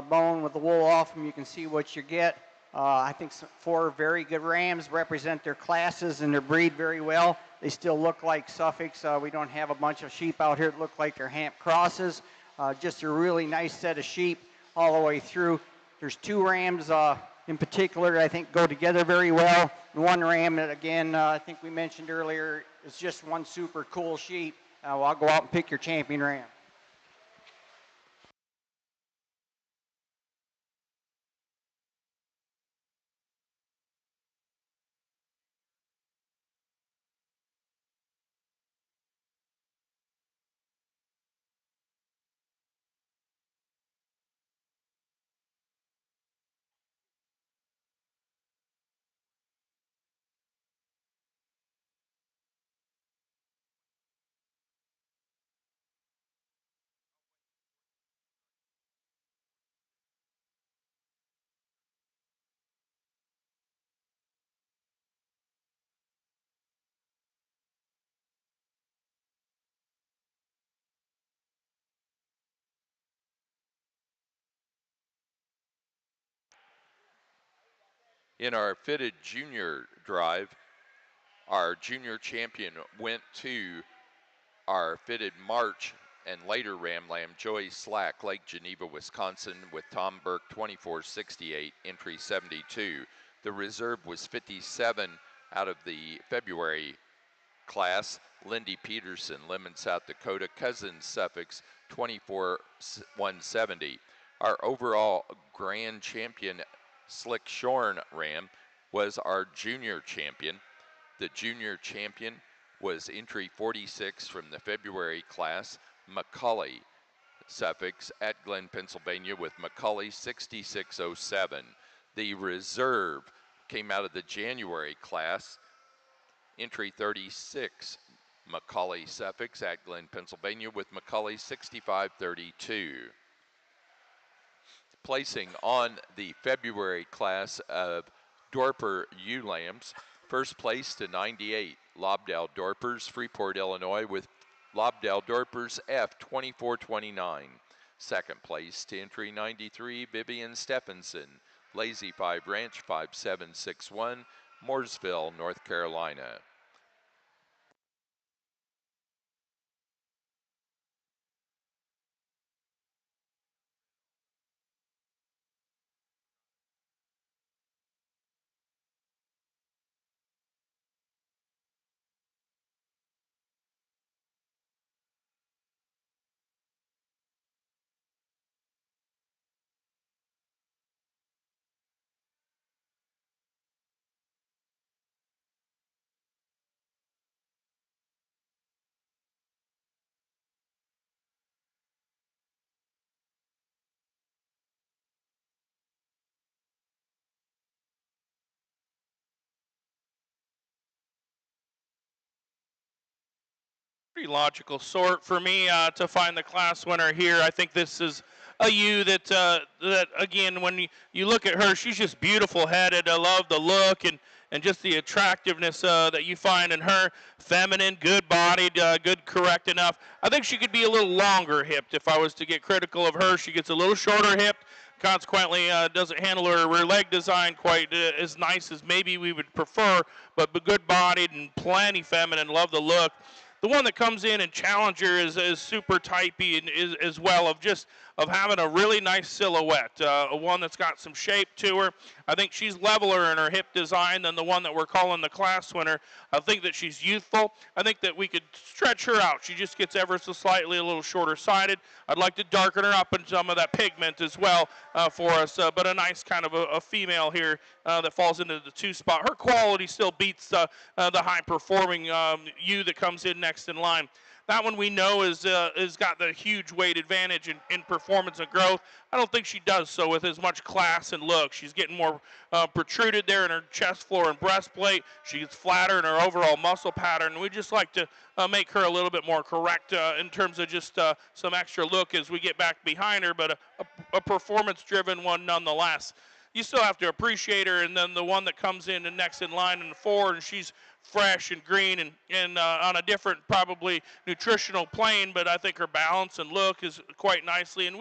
bone with the wool off them. You can see what you get. I think 4 very good rams represent their classes and their breed very well. They still look like Suffolks. We don't have a bunch of sheep out here that look like they're Hamp crosses. Just a really nice set of sheep all the way through. There's 2 rams in particular that I think go together very well. And 1 ram that, again, I think we mentioned earlier, is just one super cool sheep. Well, I'll go out and pick your champion ram. In our fitted junior drive, our junior champion went to our fitted March and later Ram Lamb, Joey Slack, Lake Geneva, Wisconsin, with Tom Burke 2468, entry 72. The reserve was 57 out of the February class. Lindy Peterson, Lemon, South Dakota, Cousins, Suffolk, 24-170. Our overall grand champion, Slick Shorn Ram, was our junior champion. The junior champion was entry 46 from the February class, McCully, Suffolk, at Glen, Pennsylvania, with McCully 6607. The reserve came out of the January class, entry 36, McCully, Suffolk, at Glen, Pennsylvania, with McCully 6532. Placing on the February class of Dorper ewe lambs, first place to 98, Lobdell Dorpers, Freeport, Illinois, with Lobdell Dorpers F 2429. Second place to entry 93, Vivian Stephenson, Lazy 5 Ranch 5761, Mooresville, North Carolina. Pretty logical sort for me to find the class winner here. I think this is a ewe that again, when you look at her, she's just beautiful headed. I love the look and just the attractiveness that you find in her. Feminine, good bodied, good correct enough. I think she could be a little longer hipped if I was to get critical of her. She gets a little shorter hipped. Consequently, doesn't handle her leg design quite as nice as maybe we would prefer, but good bodied and plenty feminine. Love the look. The one that comes in and challenger is super typey and is as well of having a really nice silhouette, one that's got some shape to her. I think she's leveler in her hip design than the one that we're calling the class winner. I think that she's youthful. I think that we could stretch her out. She just gets ever so slightly a little shorter sided. I'd like to darken her up in some of that pigment as well for us, but a nice kind of a female here that falls into the 2 spot. Her quality still beats the high performing ewe that comes in next in line. That one we know is got the huge weight advantage in performance and growth. I don't think she does so with as much class and look. She's getting more protruded there in her chest floor and breastplate. She gets flatter in her overall muscle pattern. We just like to make her a little bit more correct in terms of just some extra look as we get back behind her, but a performance-driven one nonetheless. You still have to appreciate her, and then the one that comes in and next in line in the 4, and she's fresh and green and on a different probably nutritional plane, but I think her balance and look is quite nicely, and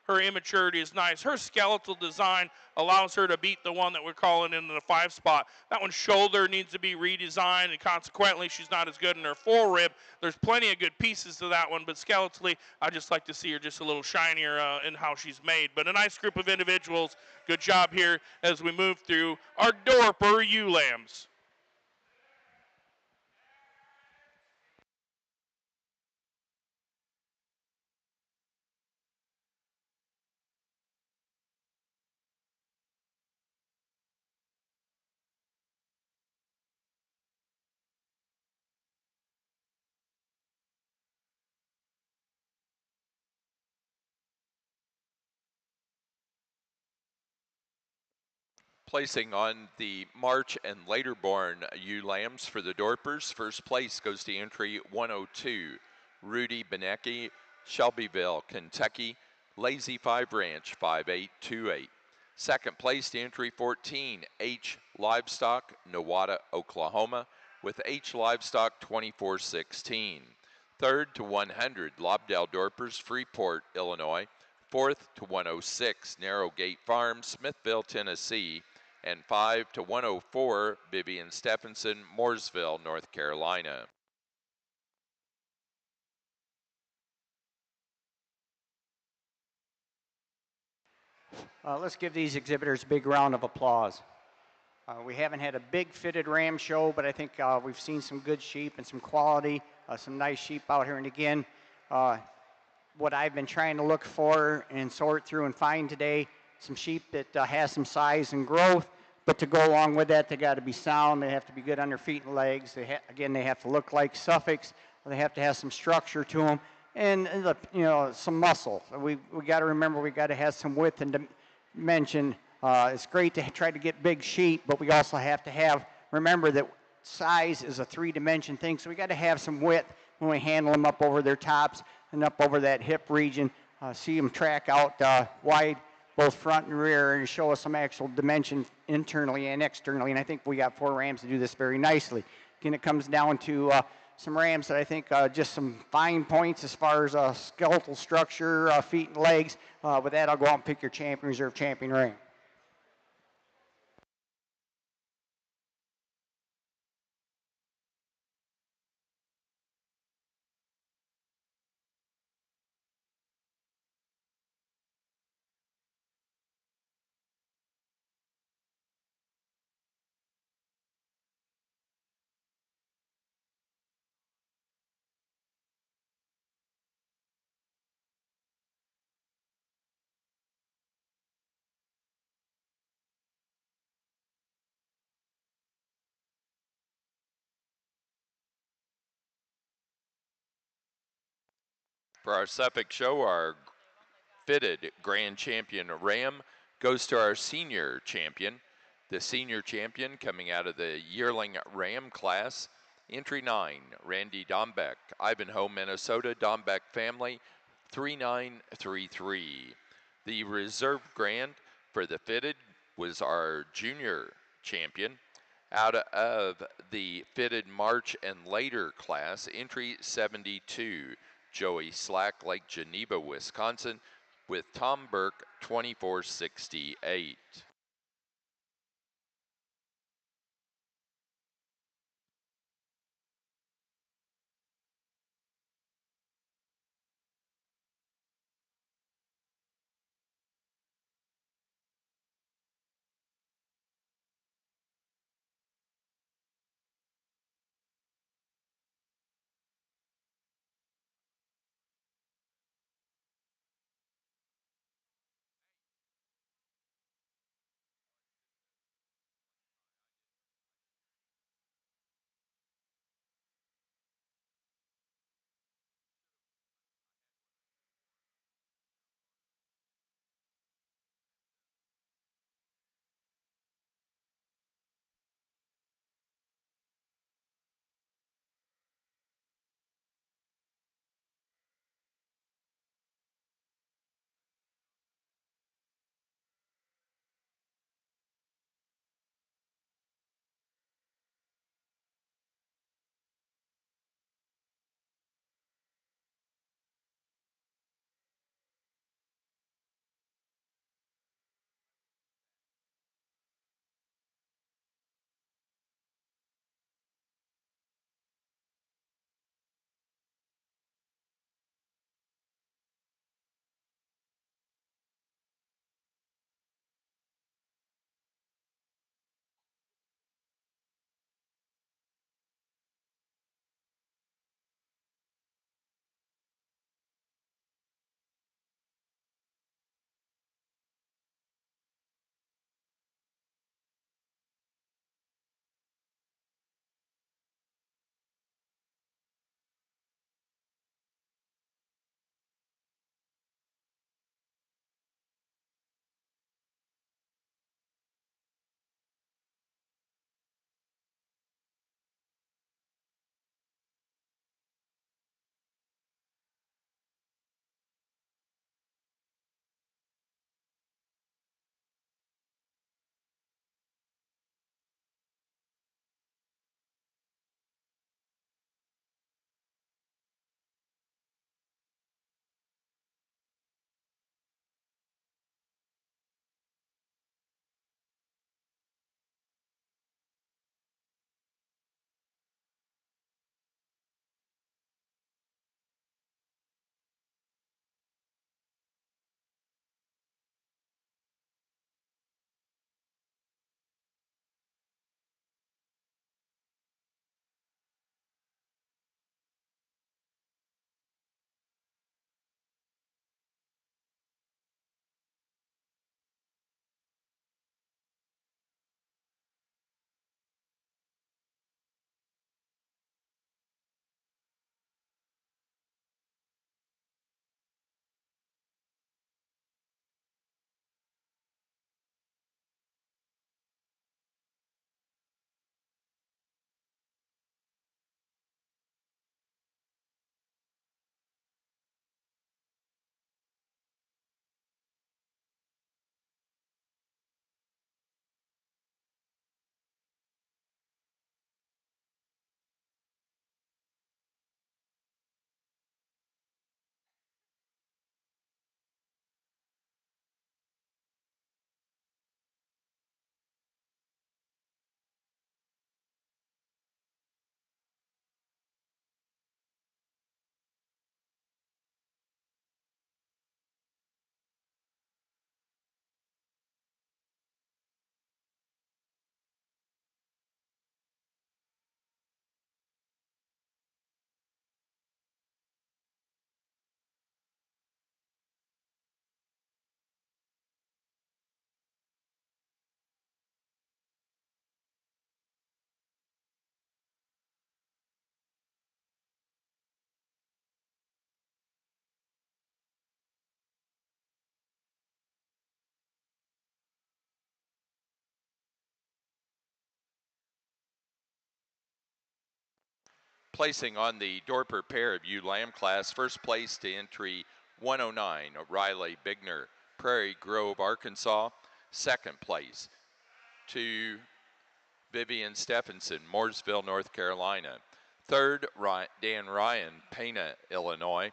her immaturity is nice. Her skeletal design allows her to beat the one that we're calling in the 5 spot. That one's shoulder needs to be redesigned, and consequently she's not as good in her forerib. There's plenty of good pieces to that one, but skeletally I just like to see her just a little shinier in how she's made. But a nice group of individuals. Good job here as we move through our Dorper ewe lambs. Placing on the March and later born ewe lambs for the Dorpers, first place goes to entry 102, Rudy Benecki, Shelbyville, Kentucky, Lazy 5 Ranch 5828. Second place to entry 14, H Livestock, Nowata, Oklahoma, with H Livestock 2416. Third to 100, Lobdell Dorpers, Freeport, Illinois. Fourth to 106, Narrow Gate Farm, Smithville, Tennessee, and 5 to 104 Vivian Stephenson, Mooresville, North Carolina. Let's give these exhibitors a big round of applause. We haven't had a big fitted ram show, but I think we've seen some good sheep and some quality, some nice sheep out here. And again, what I've been trying to look for and sort through and find today, some sheep that has some size and growth, but to go along with that, they got to be sound. They have to be good on their feet and legs. Again, they have to look like Suffolks. They have to have some structure to them, and some muscle. We got to remember we got to have some width and dimension. It's great to try to get big sheep, but we also have to remember that size is a three-dimension thing, so we got to have some width when we handle them up over their tops and up over that hip region. See them track out wide, both front and rear, and show us some actual dimension internally and externally. And I think we got 4 rams to do this very nicely. Again, it comes down to some rams that I think just some fine points as far as skeletal structure, feet and legs. With that, I'll go out and pick your champion, reserve champion ram. For our Suffolk show, our fitted grand champion ram goes to our senior champion. The senior champion coming out of the yearling ram class, entry 9, Randy Dombeck, Ivanhoe, Minnesota, Dombeck family, 3933. The reserve grand for the fitted was our junior champion. Out of the fitted March and later class, entry 72, Joey Slack, Lake Geneva, Wisconsin, with Tom Burke, 2468. Placing on the Dorper pair of ewe lamb class, first place to entry 109, O'Reilly Bigner, Prairie Grove, Arkansas. Second place to Vivian Stephenson, Mooresville, North Carolina. Third, Dan Ryan, Pana, Illinois.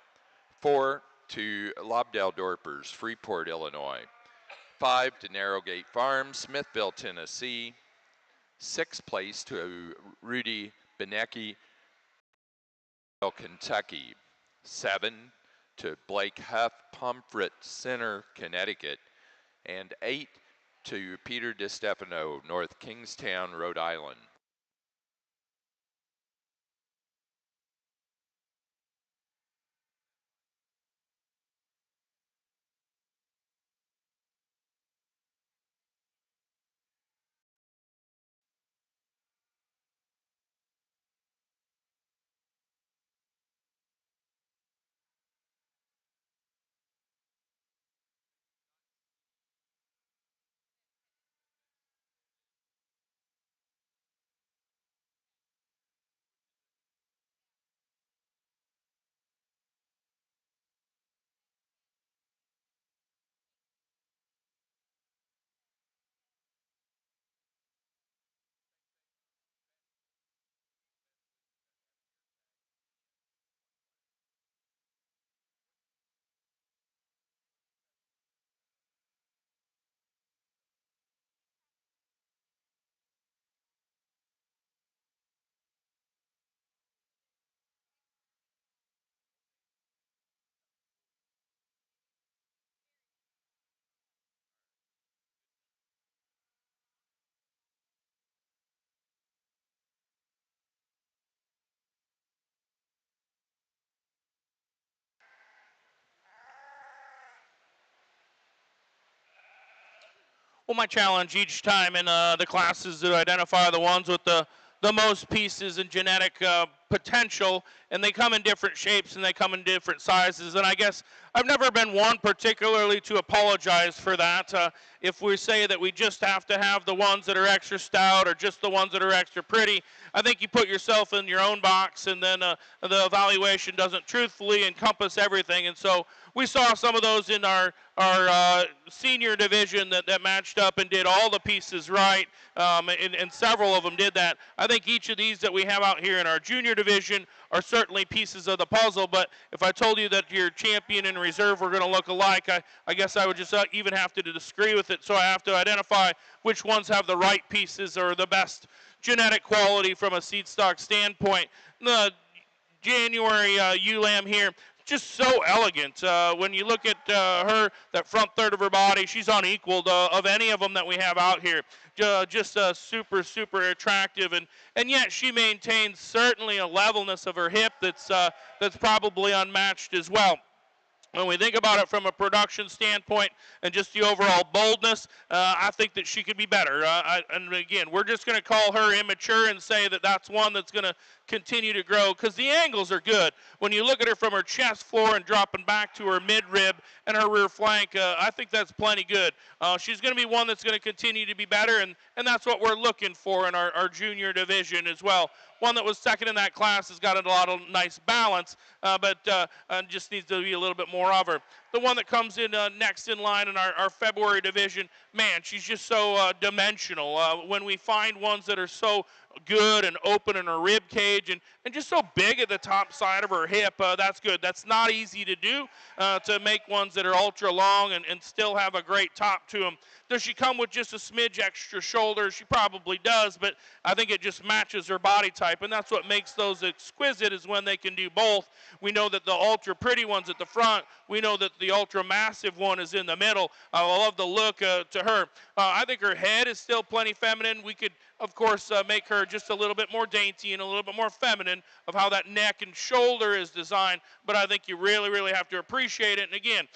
4 to Lobdell Dorpers, Freeport, Illinois. 5 to Narrowgate Farms, Smithville, Tennessee. 6th place to Rudy Benecki, Kentucky. 7 to Blake Huff, Pomfret Center, Connecticut. And 8 to Peter DiStefano, North Kingstown, Rhode Island. Well, my challenge each time in the class is to identify the ones with the most pieces and genetic potential, and they come in different shapes and they come in different sizes. And I guess I've never been one particularly to apologize for that. If we say that we just have to have the ones that are extra stout or just the ones that are extra pretty, I think you put yourself in your own box, and then the evaluation doesn't truthfully encompass everything. And so we saw some of those in our senior division that matched up and did all the pieces right, and several of them did that. I think each of these that we have out here in our junior division are certainly pieces of the puzzle, but if I told you that your champion and reserve were going to look alike, I guess I would just even have to disagree with it, so I have to identify which ones have the right pieces or the best genetic quality from a seed stock standpoint. The January ewe lamb here, just so elegant. When you look at her, that front third of her body, she's unequaled of any of them that we have out here. Just super, super attractive, and yet she maintains certainly a levelness of her hip that's probably unmatched as well. When we think about it from a production standpoint and just the overall boldness, I think that she could be better. And again, we're just going to call her immature and say that that's one that's going to continue to grow, because the angles are good. When you look at her from her chest floor and dropping back to her mid-rib and her rear flank, I think that's plenty good. She's going to be one that's going to continue to be better, and that's what we're looking for in our junior division as well. One that was second in that class has got a lot of nice balance, but just needs to be a little bit more of her. The one that comes in next in line in our February division, man, she's just so dimensional. When we find ones that are so good and open in her rib cage and just so big at the top side of her hip, that's good. That's not easy to do, to make ones that are ultra long and still have a great top to them. Does she come with just a smidge extra shoulder? She probably does, but I think it just matches her body type, and that's what makes those exquisite, is when they can do both. We know that the ultra pretty one's at the front. We know that the ultra massive one is in the middle. I love the look to her. I think her head is still plenty feminine. We could, of course, make her just a little bit more dainty and a little bit more feminine of how that neck and shoulder is designed, but I think you really, really have to appreciate it. And again,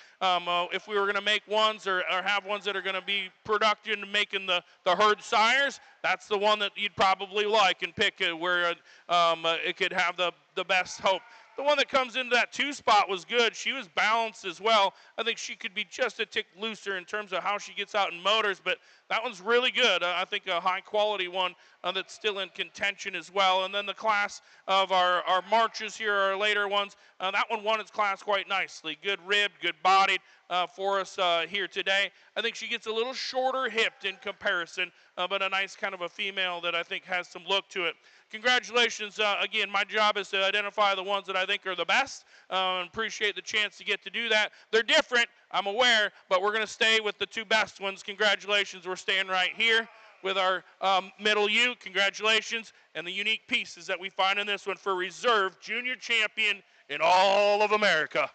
if we were going to make ones or have ones that are going to be production making the herd sires, that's the one that you'd probably like and pick where it could have the best hope. The one that comes into that 2 spot was good. She was balanced as well. I think she could be just a tick looser in terms of how she gets out in motors, but that one's really good. I think a high quality one that's still in contention as well. And then the class of our marches here, our later ones, that one won its class quite nicely. Good ribbed, good bodied for us here today. I think she gets a little shorter hipped in comparison, but a nice kind of a female that I think has some look to it. Congratulations. Again, my job is to identify the ones that I think are the best, and appreciate the chance to get to do that. They're different, I'm aware, but we're going to stay with the 2 best ones. Congratulations. We're staying right here with our middle U. Congratulations. And the unique pieces that we find in this one for reserve junior champion in all of America.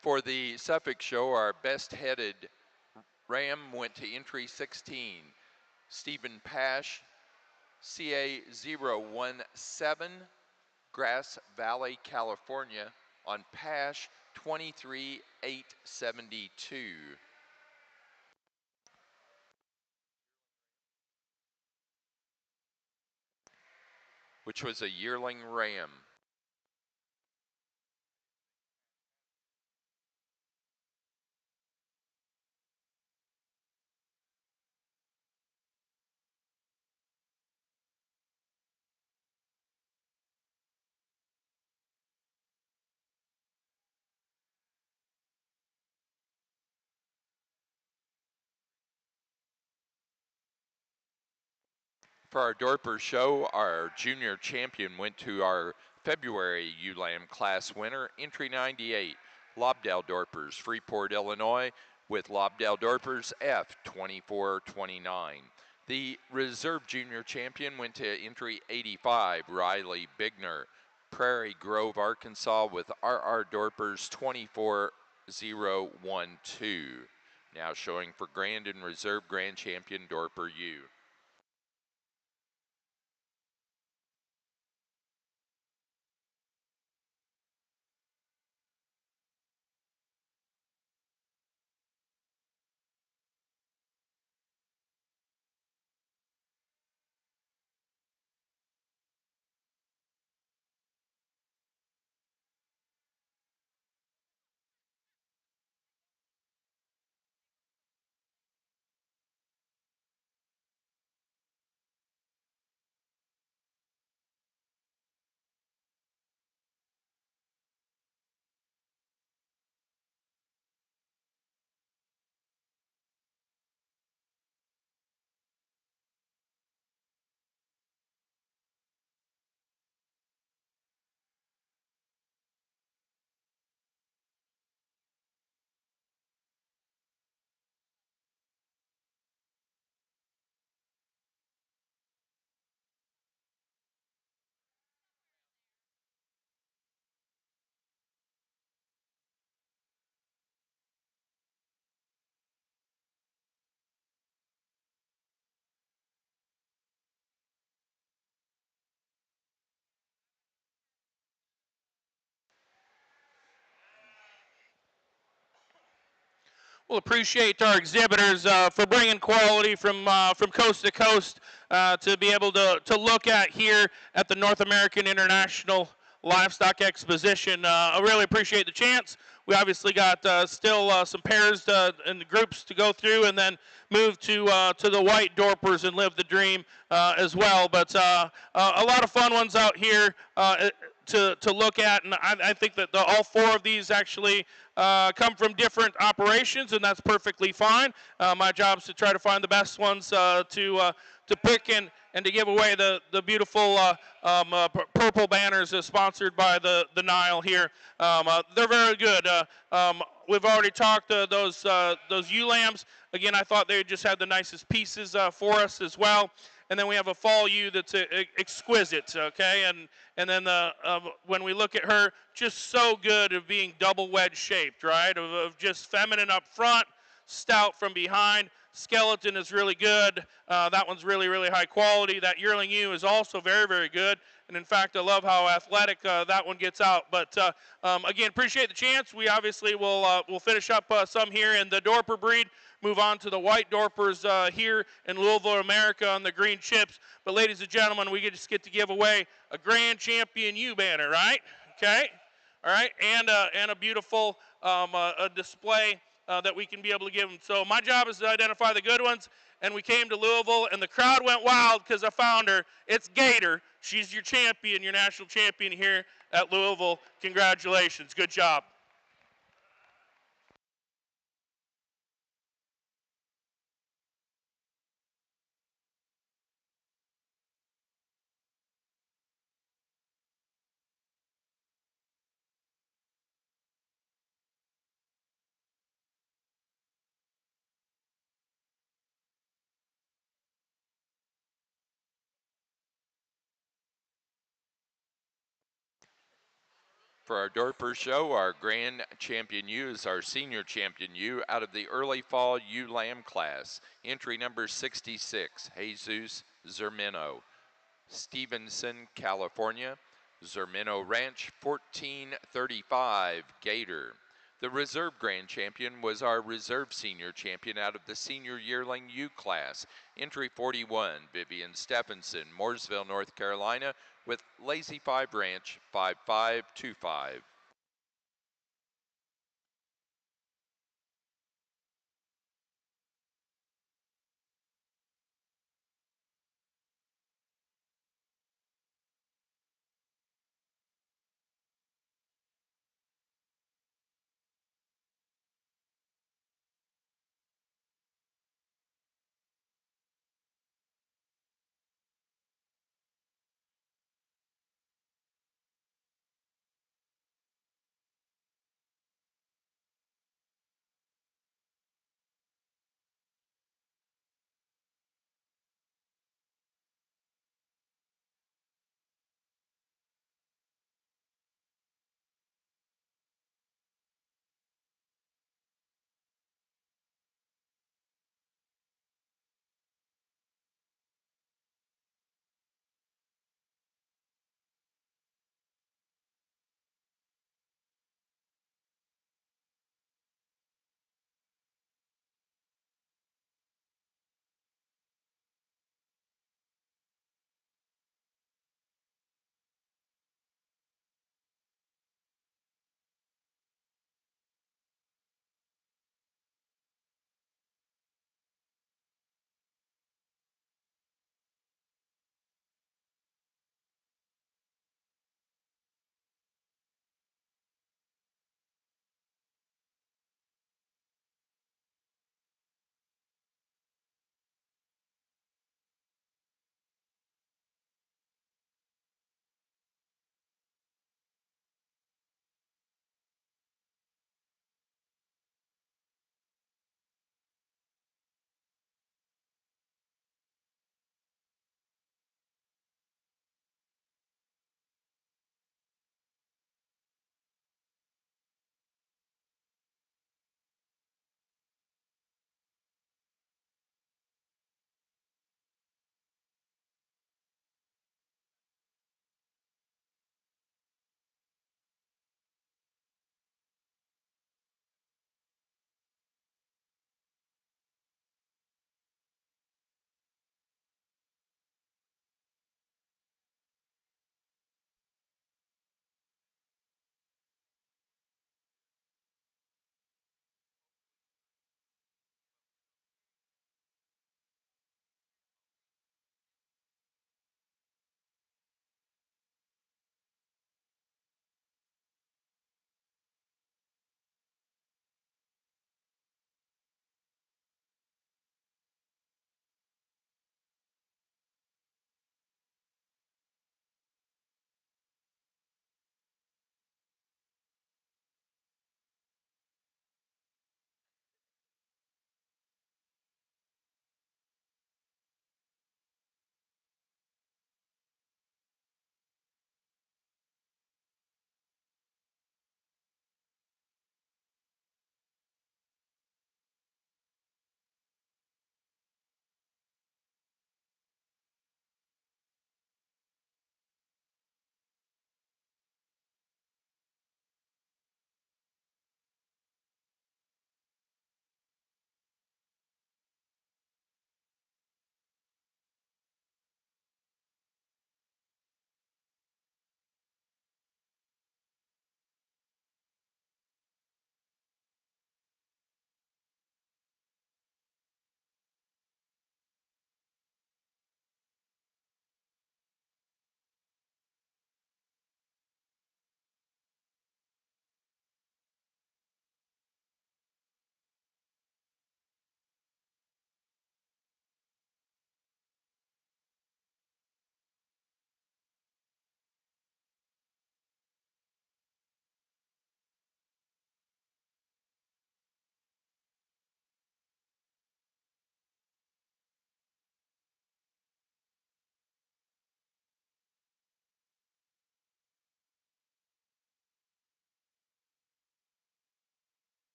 For the Suffolk show, our best-headed ram went to entry 16. Stephen Pash, CA017, Grass Valley, California, on Pash 23872. Which was a yearling ram. For our Dorper show, our junior champion went to our February ULAM class winner, entry 98, Lobdell Dorpers, Freeport, Illinois, with Lobdell Dorpers F2429. The reserve junior champion went to entry 85, Riley Bigner, Prairie Grove, Arkansas, with RR Dorpers 24012. Now showing for grand and reserve grand champion Dorper U. We'll appreciate our exhibitors for bringing quality from coast to coast to be able to look at here at the North American International Livestock Exposition. I really appreciate the chance. We obviously got still some pairs and groups to go through, and then move to the white Dorpers and live the dream as well. But a lot of fun ones out here to look at, and I think that all 4 of these actually come from different operations, and that's perfectly fine. My job is to try to find the best ones to pick and to give away the beautiful purple banners sponsored by the NAILE here. They're very good. We've already talked those ewe-lambs. Again, I thought they just had the nicest pieces for us as well. And then we have a fall ewe that's exquisite, okay? And then when we look at her, just so good of being double wedge shaped, right? Of just feminine up front, stout from behind. Skeleton is really good. That one's really, really high quality. That yearling ewe is also very, very good. And in fact, I love how athletic that one gets out. But again, appreciate the chance. We obviously will finish up some here in the Dorper breed, move on to the white Dorpers here in Louisville, America on the green chips. But ladies and gentlemen, we just get to give away a grand champion ewe banner, right? Okay. All right, and a beautiful a display that we can be able to give them. So my job is to identify the good ones, and we came to Louisville, and the crowd went wild because I found her. It's Gator. She's your champion, your national champion here at Louisville. Congratulations. Good job. For our Dorper show, our grand champion ewe is our senior champion ewe out of the early fall ewe lamb class. Entry number 66, Jesus Zermino, Stevenson, California. Zermino Ranch, 1435 Gator. The reserve grand champion was our reserve senior champion out of the senior yearling U class. Entry 41, Vivian Stephenson, Mooresville, North Carolina, with Lazy 5 Ranch, 5525.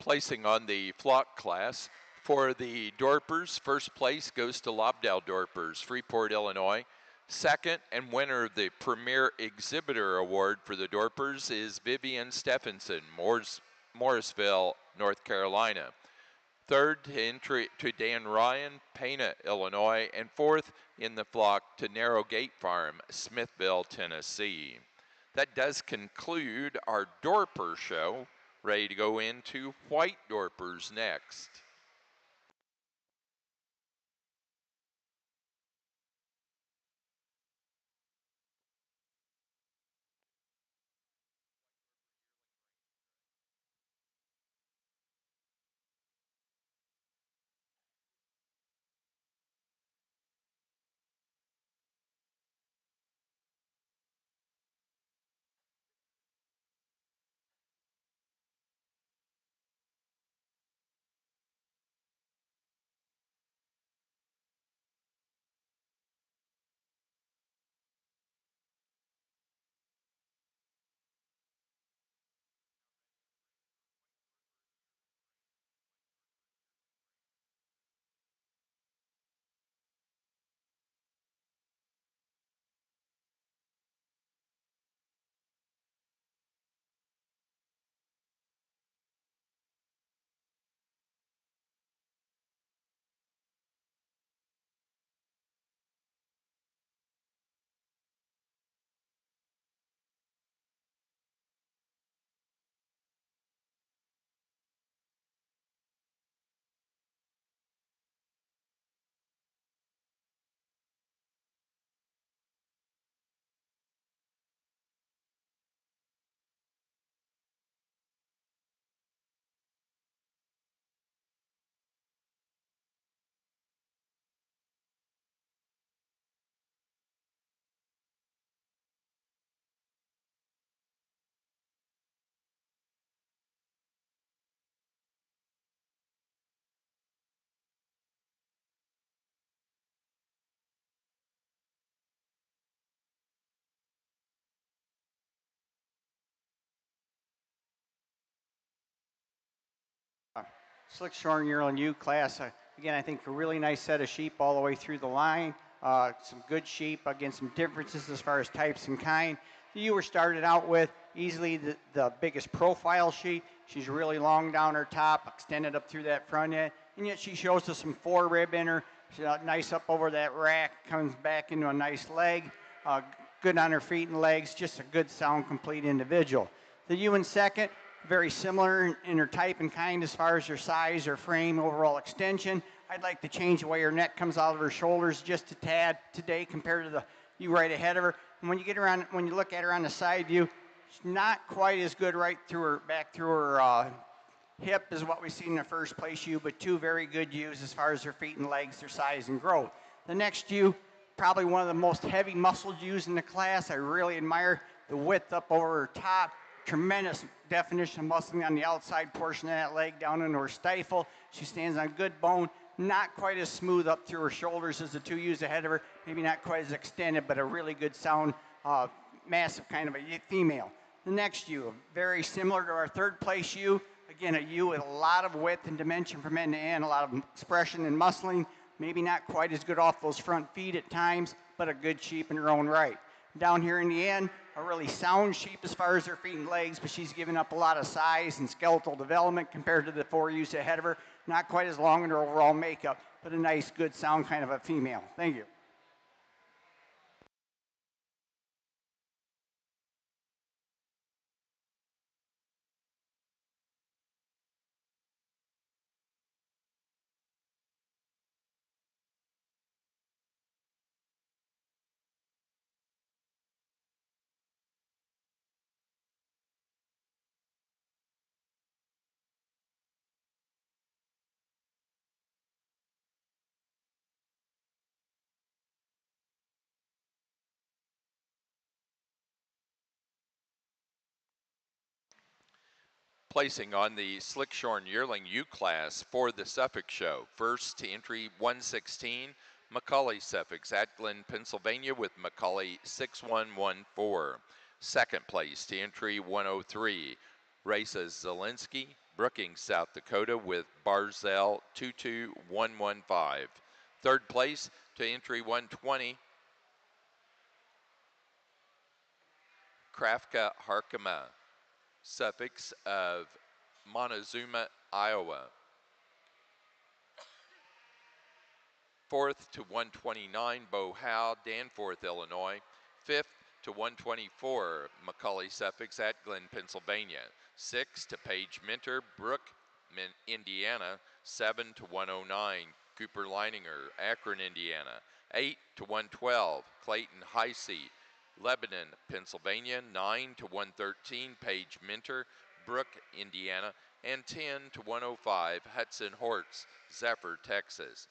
Placing on the flock class for the Dorpers, first place goes to Lobdell Dorpers, Freeport, Illinois. Second and winner of the Premier Exhibitor Award for the Dorpers is Vivian Stephenson, Morrisville, North Carolina. Third entry to Dan Ryan, Pana, Illinois. And fourth in the flock to Narrow Gate Farm, Smithville, Tennessee. That does conclude our Dorper show. Ready to go into White Dorpers next. Slick Shorn Yearling U class. Again, I think a really nice set of sheep all the way through the line. Some good sheep, again, some differences as far as types and kind. You were started out with easily the biggest profile sheep. She's really long down her top, extended up through that front end, and yet she shows us some forerib in her. She's nice up over that rack, comes back into a nice leg. Good on her feet and legs, just a good, sound, complete individual. The ewe in second, very similar in her type and kind as far as her size, her frame, overall extension. I'd like to change the way her neck comes out of her shoulders just a tad today compared to the ewe right ahead of her. And when you get around, when you look at her on the side view, she's not quite as good right through her, back through her hip as what we see in the first place ewe, but two very good ewes as far as their feet and legs, their size and growth. The next ewe, probably one of the most heavy muscled ewes in the class. I really admire the width up over her top. Tremendous definition of muscling on the outside portion of that leg down into her stifle. She stands on good bone, not quite as smooth up through her shoulders as the two ewes ahead of her, maybe not quite as extended, but a really good sound, massive kind of a female. The next ewe, very similar to our third place ewe. Again, a ewe with a lot of width and dimension from end to end, a lot of expression and muscling, maybe not quite as good off those front feet at times, but a good sheep in her own right. Down here in the end, a really sound sheep as far as her feet and legs, but she's given up a lot of size and skeletal development compared to the four ewes ahead of her. Not quite as long in her overall makeup, but a nice, good, sound kind of a female. Thank you. Placing on the Slickshorn Yearling U class for the Suffolk Show. First to entry 116, Macaulay Suffolk, Atglen, Pennsylvania with Macaulay 6114. Second place to entry 103, Raisa Zielinski, Brookings, South Dakota with Barzell 22115. Third place to entry 120, Krafka Harkema, suffix of Montezuma, Iowa. Fourth to 129, Bo Howe, Danforth, Illinois. Fifth to 124, Macaulay Suffix at Glen, Pennsylvania. Sixth to Paige Minter, Brook, Indiana. 7 to 109, Cooper Leininger, Akron, Indiana. 8 to 112, Clayton Heisey, Lebanon, Pennsylvania. 9 to 113, Paige Minter, Brook, Indiana. And 10 to 105, Hudson Hortz, Zephyr, Texas.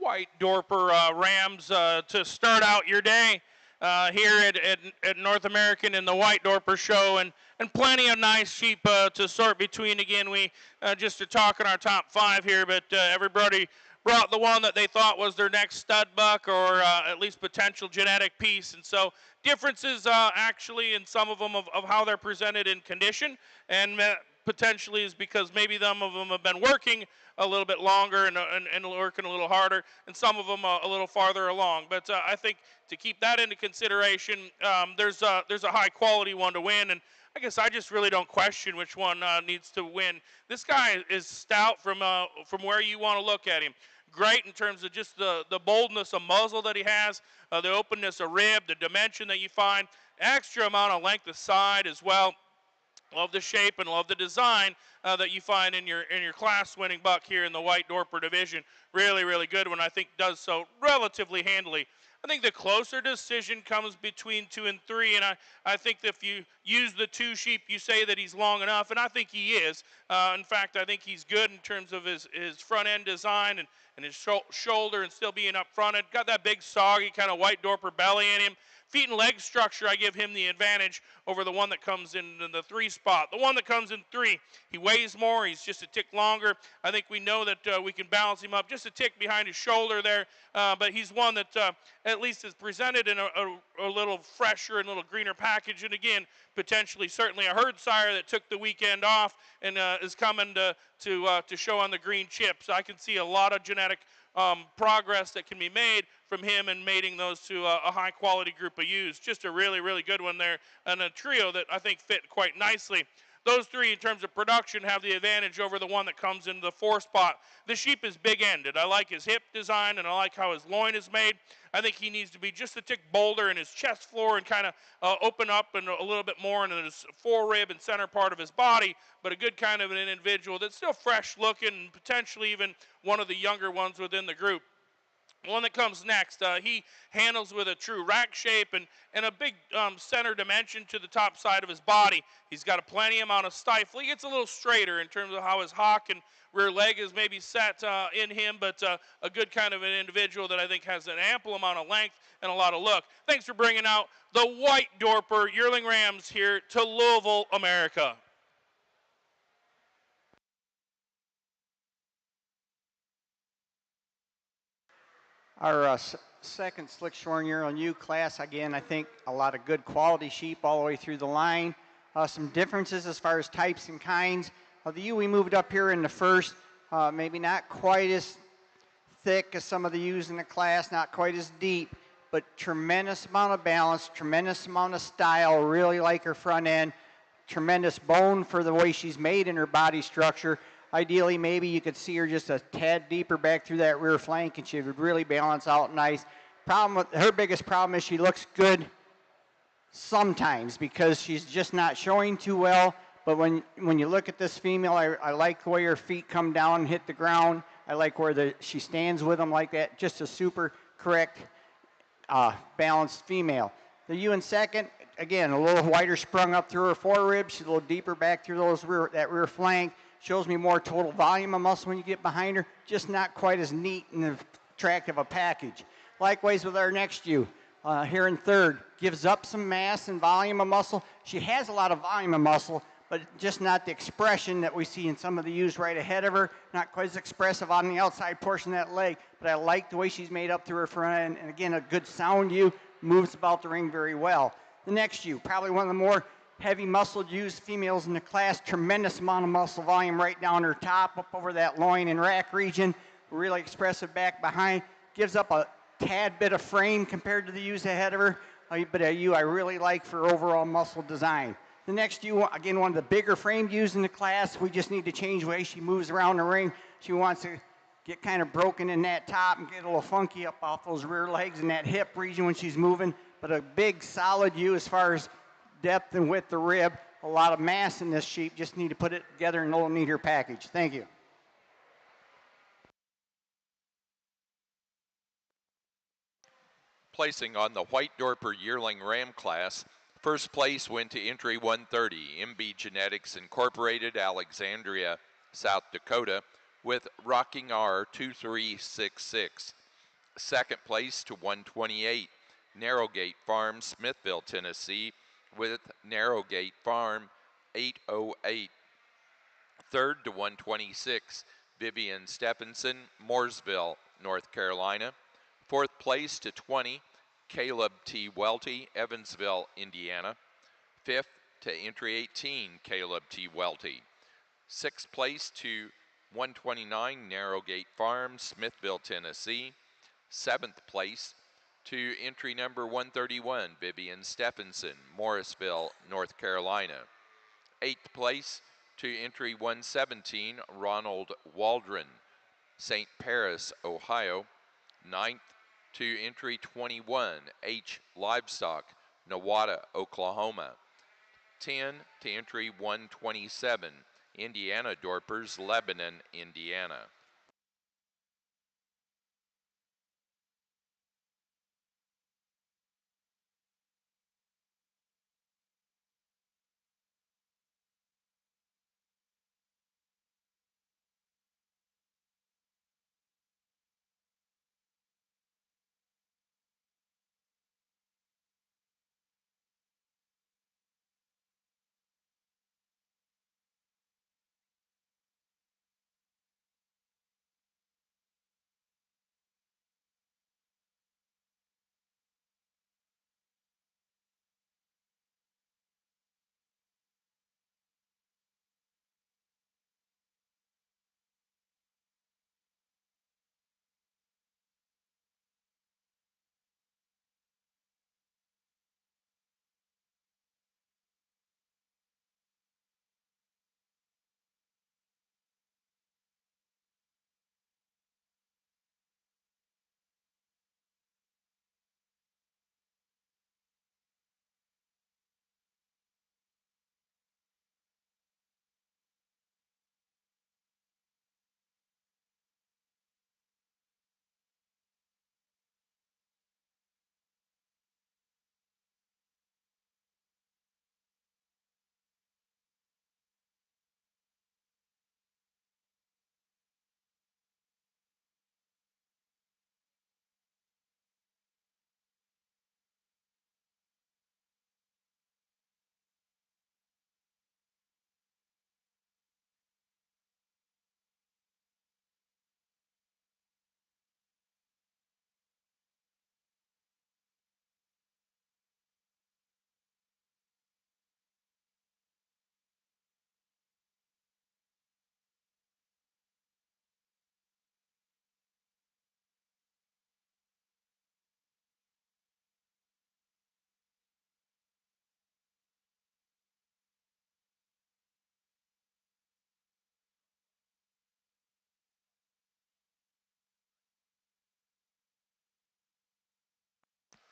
White Dorper Rams to start out your day here at North American in the White Dorper Show, and plenty of nice sheep to sort between. Again, we just are talking our top 5 here, but everybody brought the one that they thought was their next stud buck or at least potential genetic piece. And so differences actually in some of them of how they're presented in condition, and potentially is because maybe some of them have been working a little bit longer and working a little harder, and some of them a little farther along. But I think to keep that into consideration, there's a high quality one to win, and I guess I just really don't question which one needs to win. This guy is stout from where you want to look at him. Great in terms of just the boldness of muzzle that he has, the openness of rib, the dimension that you find, extra amount of length of side as well. Love the shape and love the design that you find in your class-winning buck here in the White Dorper division. Really, really good one. I think does so relatively handily. I think the closer decision comes between 2 and 3, and I think that if you use the 2 sheep, you say that he's long enough, and I think he is. In fact, I think he's good in terms of his front-end design and his shoulder and still being up-fronted. Got that big, soggy kind of White Dorper belly in him. Feet and leg structure, I give him the advantage over the one that comes in the 3 spot. The one that comes in 3, he weighs more. He's just a tick longer. I think we know that we can balance him up just a tick behind his shoulder there. But he's one that at least is presented in a little fresher and a little greener package. And again, potentially, certainly a herd sire that took the weekend off and is coming to show on the green chips. I can see a lot of genetic progress that can be made from him and mating those to a high quality group of ewes. Just a really, really good one there, and a trio that I think fit quite nicely. Those 3 in terms of production have the advantage over the one that comes in the 4 spot. The sheep is big-ended. I like his hip design, and I like how his loin is made. I think he needs to be just a tick bolder in his chest floor and kind of open up and a little bit more in his forerib and center part of his body, but a good kind of an individual that's still fresh-looking and potentially even one of the younger ones within the group. One that comes next, he handles with a true rack shape and a big center dimension to the top side of his body. He's got a plenty amount of stifle. He gets a little straighter in terms of how his hock and rear leg is maybe set in him, but a good kind of an individual that I think has an ample amount of length and a lot of look. Thanks for bringing out the White Dorper Yearling Rams here to Louisville, America. Our second slick shorn yearling ewe class, again, I think a lot of good quality sheep all the way through the line. Some differences as far as types and kinds. The ewe we moved up here in the first, maybe not quite as thick as some of the ewes in the class, not quite as deep, but tremendous amount of balance, tremendous amount of style, really like her front end, tremendous bone for the way she's made in her body structure. Ideally, maybe you could see her just a tad deeper back through that rear flank, and she would really balance out nice. Her biggest problem is she looks good sometimes because she's just not showing too well. But when you look at this female, I like the way her feet come down and hit the ground. I like where she stands with them like that. Just a super correct, balanced female. The ewe in second, again, a little wider sprung up through her foreribs. She's a little deeper back through that rear flank. Shows me more total volume of muscle when you get behind her, just not quite as neat and attractive a package. Likewise with our next ewe, here in third, gives up some mass and volume of muscle. She has a lot of volume of muscle, but just not the expression that we see in some of the ewes right ahead of her, not quite as expressive on the outside portion of that leg, but I like the way she's made up through her front end, and again, a good sound ewe, moves about the ring very well. The next ewe, probably one of the more heavy muscled ewes, females in the class, tremendous amount of muscle volume right down her top, up over that loin and rack region, really expressive back behind, gives up a tad bit of frame compared to the ewes ahead of her, but a ewe I really like for overall muscle design. The next ewe, again, one of the bigger framed ewes in the class, we just need to change the way she moves around the ring. She wants to get kind of broken in that top and get a little funky up off those rear legs and that hip region when she's moving, but a big solid ewe as far as depth and width of rib, a lot of mass in this sheep, just need to put it together in a little neater package. Thank you. Placing on the White Dorper Yearling Ram class, first place went to entry 130, MB Genetics Incorporated, Alexandria, South Dakota, with Rocking R 2366. Second place to 128, Narrowgate Farm, Smithville, Tennessee, with Narrowgate Farm 808. Third to 126, Vivian Stephenson, Mooresville, North Carolina. Fourth place to 20, Caleb T. Welty, Evansville, Indiana. Fifth to entry 18, Caleb T. Welty. Sixth place to 129, Narrowgate Farm, Smithville, Tennessee. Seventh place to entry number 131, Vivian Stephenson, Morrisville, North Carolina. Eighth place to entry 117, Ronald Waldron, St. Paris, Ohio. Ninth to entry 21, H. Livestock, Nowata, Oklahoma. 10 to entry 127, Indiana Dorpers, Lebanon, Indiana.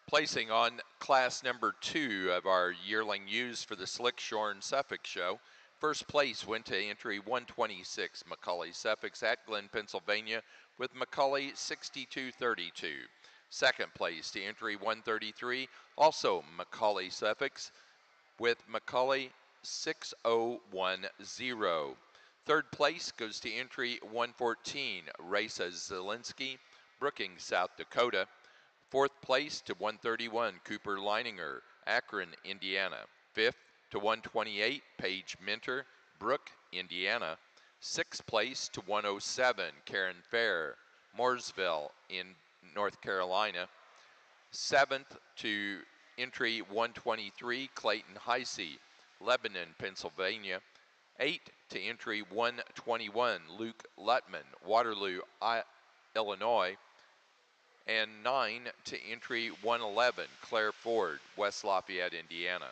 Placing on class number 2 of our yearling ewes for the Slickshorn Suffolk Show. First place went to entry 126, Macaulay Suffolk at Glen, Pennsylvania, with Macaulay 6232. Second place to entry 133, also Macaulay Suffolk, with Macaulay 6010. Third place goes to entry 114, Raisa Zielinski, Brookings, South Dakota. Fourth place to 131, Cooper Leininger, Akron, Indiana. Fifth to 128, Paige Minter, Brook, Indiana. Sixth place to 107, Karen Fair, Mooresville in North Carolina. Seventh to entry 123, Clayton Heisey, Lebanon, Pennsylvania. 8 to entry 121, Luke Lutman, Waterloo, Illinois. And 9 to entry 111, Claire Ford, West Lafayette, Indiana.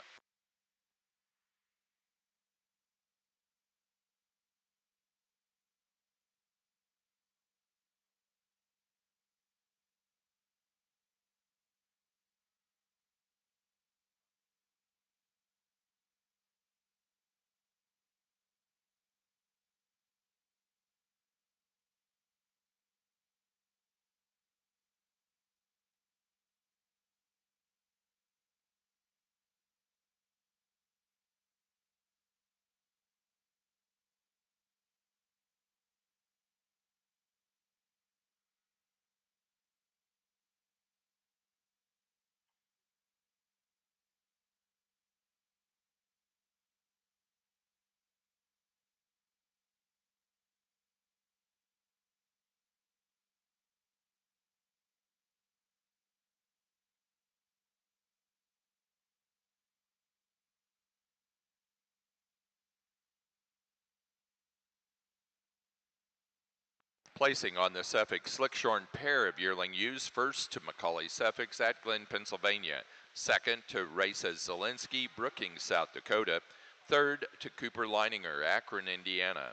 Placing on the Suffolk Slickshorn pair of yearling ewes, first to Macaulay Suffolks at Glen, Pennsylvania. Second to Raisa Zielinski, Brookings, South Dakota. Third to Cooper Leininger, Akron, Indiana.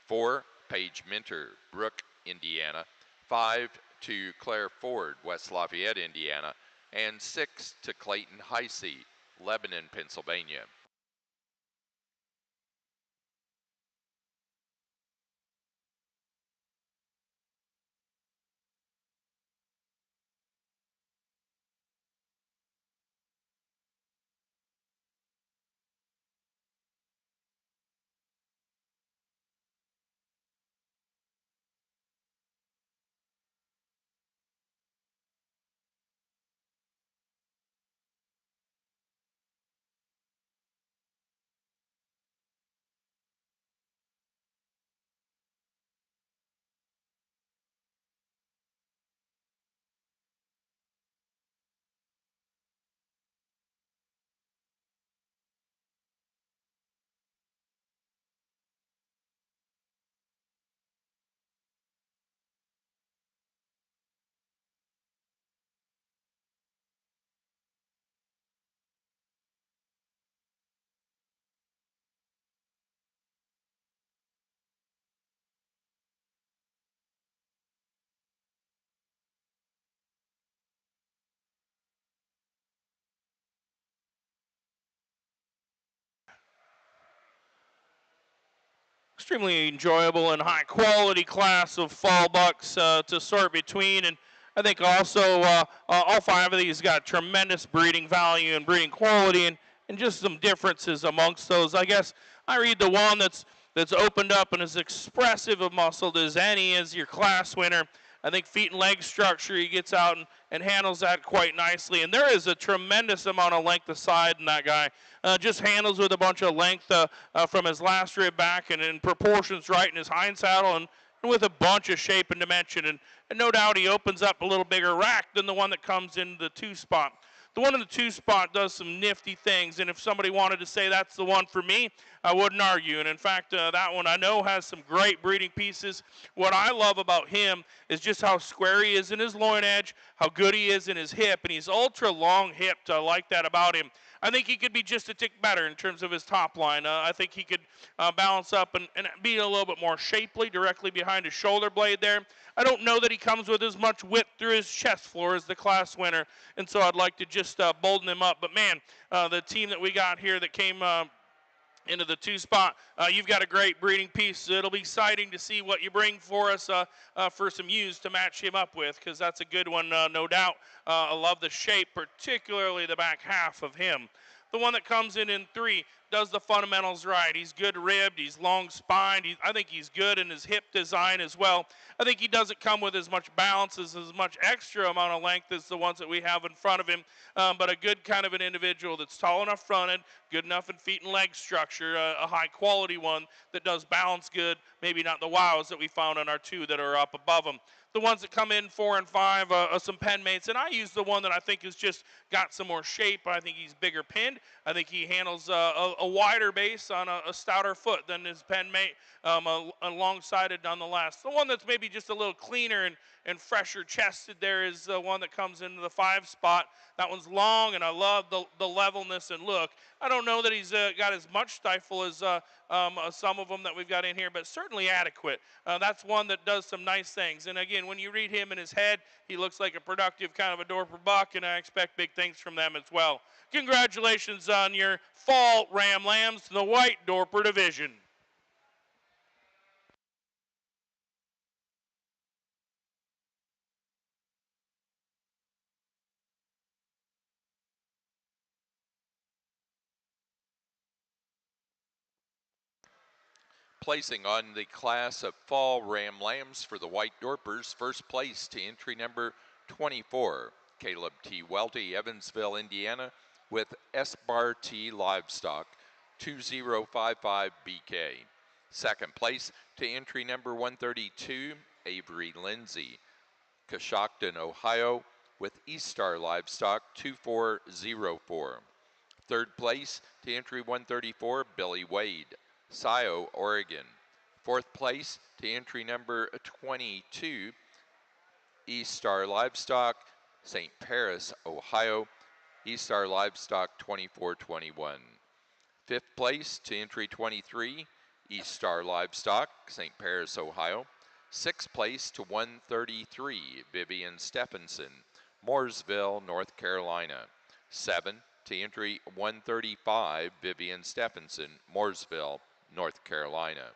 4, Paige Minter, Brook, Indiana. 5 to Claire Ford, West Lafayette, Indiana. And 6 to Clayton Heisey, Lebanon, Pennsylvania. Extremely enjoyable and high quality class of fall bucks to sort between. And I think also all 5 of these got tremendous breeding value and breeding quality, and just some differences amongst those. I guess I read the one that's opened up and as expressive of muscled as any as your class winner. I think feet and leg structure, he gets out and handles that quite nicely. And there is a tremendous amount of length aside in that guy. Just handles with a bunch of length from his last rib back and in proportions right in his hind saddle, and with a bunch of shape and dimension. And no doubt he opens up a little bigger rack than the one that comes in the 2 spot. The one in the 2 spot does some nifty things, and if somebody wanted to say that's the one for me, I wouldn't argue. And in fact, that one I know has some great breeding pieces. What I love about him is just how square he is in his loin edge, how good he is in his hip, and he's ultra long hipped. I like that about him. I think he could be just a tick better in terms of his top line. I think he could balance up and be a little bit more shapely directly behind his shoulder blade there. I don't know that he comes with as much width through his chest floor as the class winner, and so I'd like to just bolden him up. But man, the team that we got here that came into the 2 spot, you've got a great breeding piece. It'll be exciting to see what you bring for us for some ewes to match him up with, because that's a good one, no doubt. I love the shape, particularly the back half of him. The one that comes in 3 does the fundamentals right. He's good ribbed, he's long spined. I think he's good in his hip design as well. I think he doesn't come with as much balance, as much extra amount of length as the ones that we have in front of him, but a good kind of an individual that's tall enough fronted, good enough in feet and leg structure, a high quality one that does balance good, maybe not the wows that we found on our 2 that are up above him. The ones that come in 4 and 5 are some pen mates, and I use the one that I think has just got some more shape. I think he's bigger pinned. I think he handles a wider base on a stouter foot than his pen mate, alongside nonetheless. The one that's maybe just a little cleaner and fresher chested there is the one that comes into the 5 spot. That one's long, and I love the levelness and look. I don't know that he's got as much stifle as some of them that we've got in here, but certainly adequate. That's one that does some nice things. And again, when you read him in his head, he looks like a productive kind of a Dorper buck, and I expect big things from them as well. Congratulations on your fall Ram Lambs to the White Dorper Division. Placing on the class of fall Ram Lambs for the White Dorpers, first place to entry number 24, Caleb T. Welty, Evansville, Indiana, with S-Bar T Livestock, 2055 BK. Second place to entry number 132, Avery Lindsay, Coshocton, Ohio, with E-Star Livestock, 2404. Third place to entry 134, Billy Wade, Scio, Oregon. Fourth place to entry number 22, East Star Livestock, St. Paris, Ohio, East Star Livestock 2421. Fifth place to entry 23, East Star Livestock, St. Paris, Ohio. Sixth place to 133, Vivian Stephenson, Mooresville, North Carolina. 7 to entry 135, Vivian Stephenson, Mooresville, North Carolina.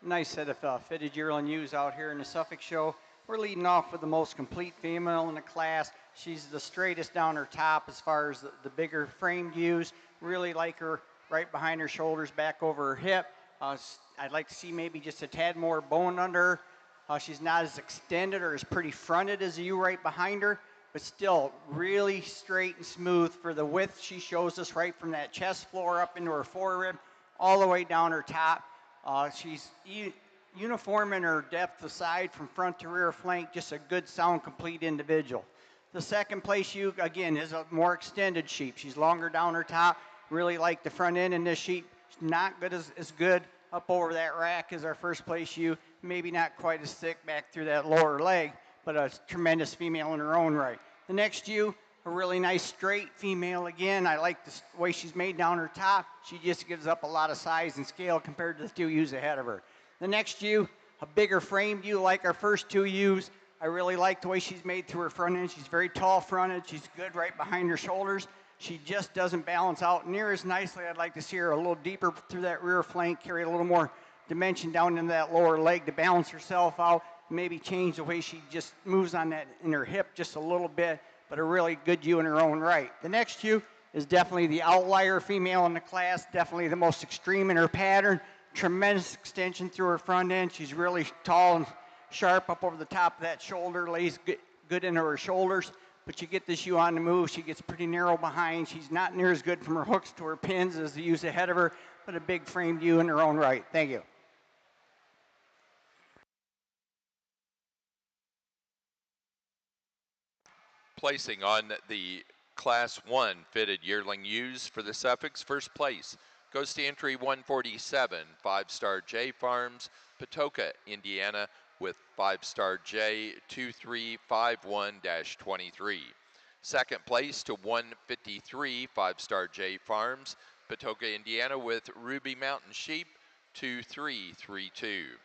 Nice set of fitted yearling ewes out here in the Suffolk Show. We're leading off with the most complete female in the class. She's the straightest down her top as far as the bigger framed ewes. Really like her right behind her shoulders, back over her hip. I'd like to see maybe just a tad more bone under her. She's not as extended or as pretty fronted as the ewe right behind her, but still really straight and smooth for the width she shows us, right from that chest floor up into her forearm, all the way down her top. She's uniform in her depth of side from front to rear flank, just a good, sound, complete individual. The second place ewe, again, is a more extended sheep. She's longer down her top, really like the front end in this sheep. She's not good as good up over that rack as our first place ewe, maybe not quite as thick back through that lower leg, but a tremendous female in her own right. The next ewe, a really nice straight female again. I like the way she's made down her top. She just gives up a lot of size and scale compared to the two ewes ahead of her. The next ewe, a bigger framed ewe like our first two ewes. I really like the way she's made through her front end. She's very tall fronted. She's good right behind her shoulders. She just doesn't balance out near as nicely. I'd like to see her a little deeper through that rear flank, carry a little more dimension down into that lower leg to balance herself out, maybe change the way she just moves on that in her hip just a little bit, but a really good ewe in her own right. The next ewe is definitely the outlier female in the class, definitely the most extreme in her pattern, tremendous extension through her front end. She's really tall and sharp up over the top of that shoulder, lays good into her shoulders, but you get this ewe on the move, she gets pretty narrow behind. She's not near as good from her hooks to her pins as the ewes ahead of her, but a big framed ewe in her own right. Thank you. Placing on the Class 1 fitted yearling ewes for the Suffolk's first place goes to entry 147, 5-star J Farms, Patoka, Indiana, with 5-star J 2351-23. Second place to 153, 5-star J Farms, Patoka, Indiana, with Ruby Mountain Sheep 2332.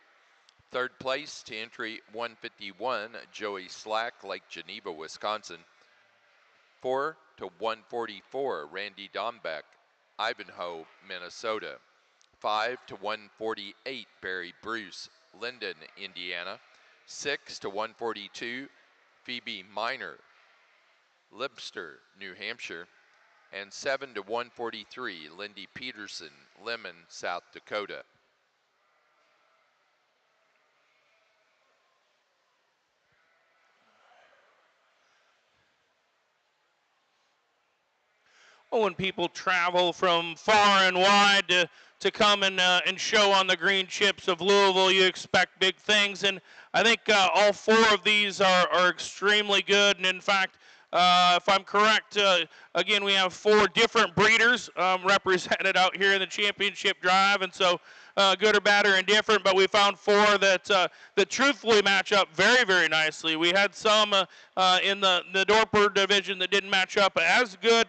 Third place to entry 151, Joey Slack, Lake Geneva, Wisconsin. 4 to 144, Randy Dombeck, Ivanhoe, Minnesota. 5 to 148, Barry Bruce, Linden, Indiana. 6 to 142, Phoebe Miner, Libster, New Hampshire. And 7 to 143, Lindy Peterson, Lemon, South Dakota. When people travel from far and wide to come and show on the green chips of Louisville, you expect big things. And I think all four of these are extremely good. And in fact, if I'm correct, again, we have four different breeders represented out here in the championship drive. And so good or bad or indifferent, but we found four that truthfully match up very, very nicely. We had some in the Dorper division that didn't match up as good.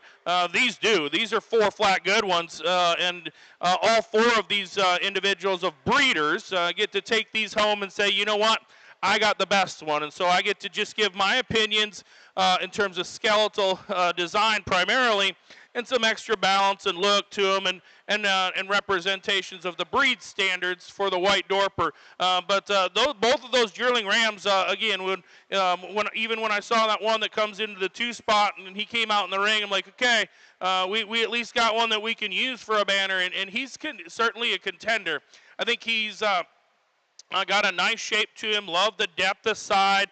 These do. These are four flat good ones, and all four of these individuals of breeders get to take these home and say, you know what? I got the best one, and so I get to just give my opinions in terms of skeletal design primarily, and some extra balance and look to them, and representations of the breed standards for the white Dorper. But both of those yearling rams, again, even when I saw that one that comes into the 2 spot and he came out in the ring, I'm like, okay, we at least got one that we can use for a banner, and he's certainly a contender. I think he's got a nice shape to him. Love the depth of side.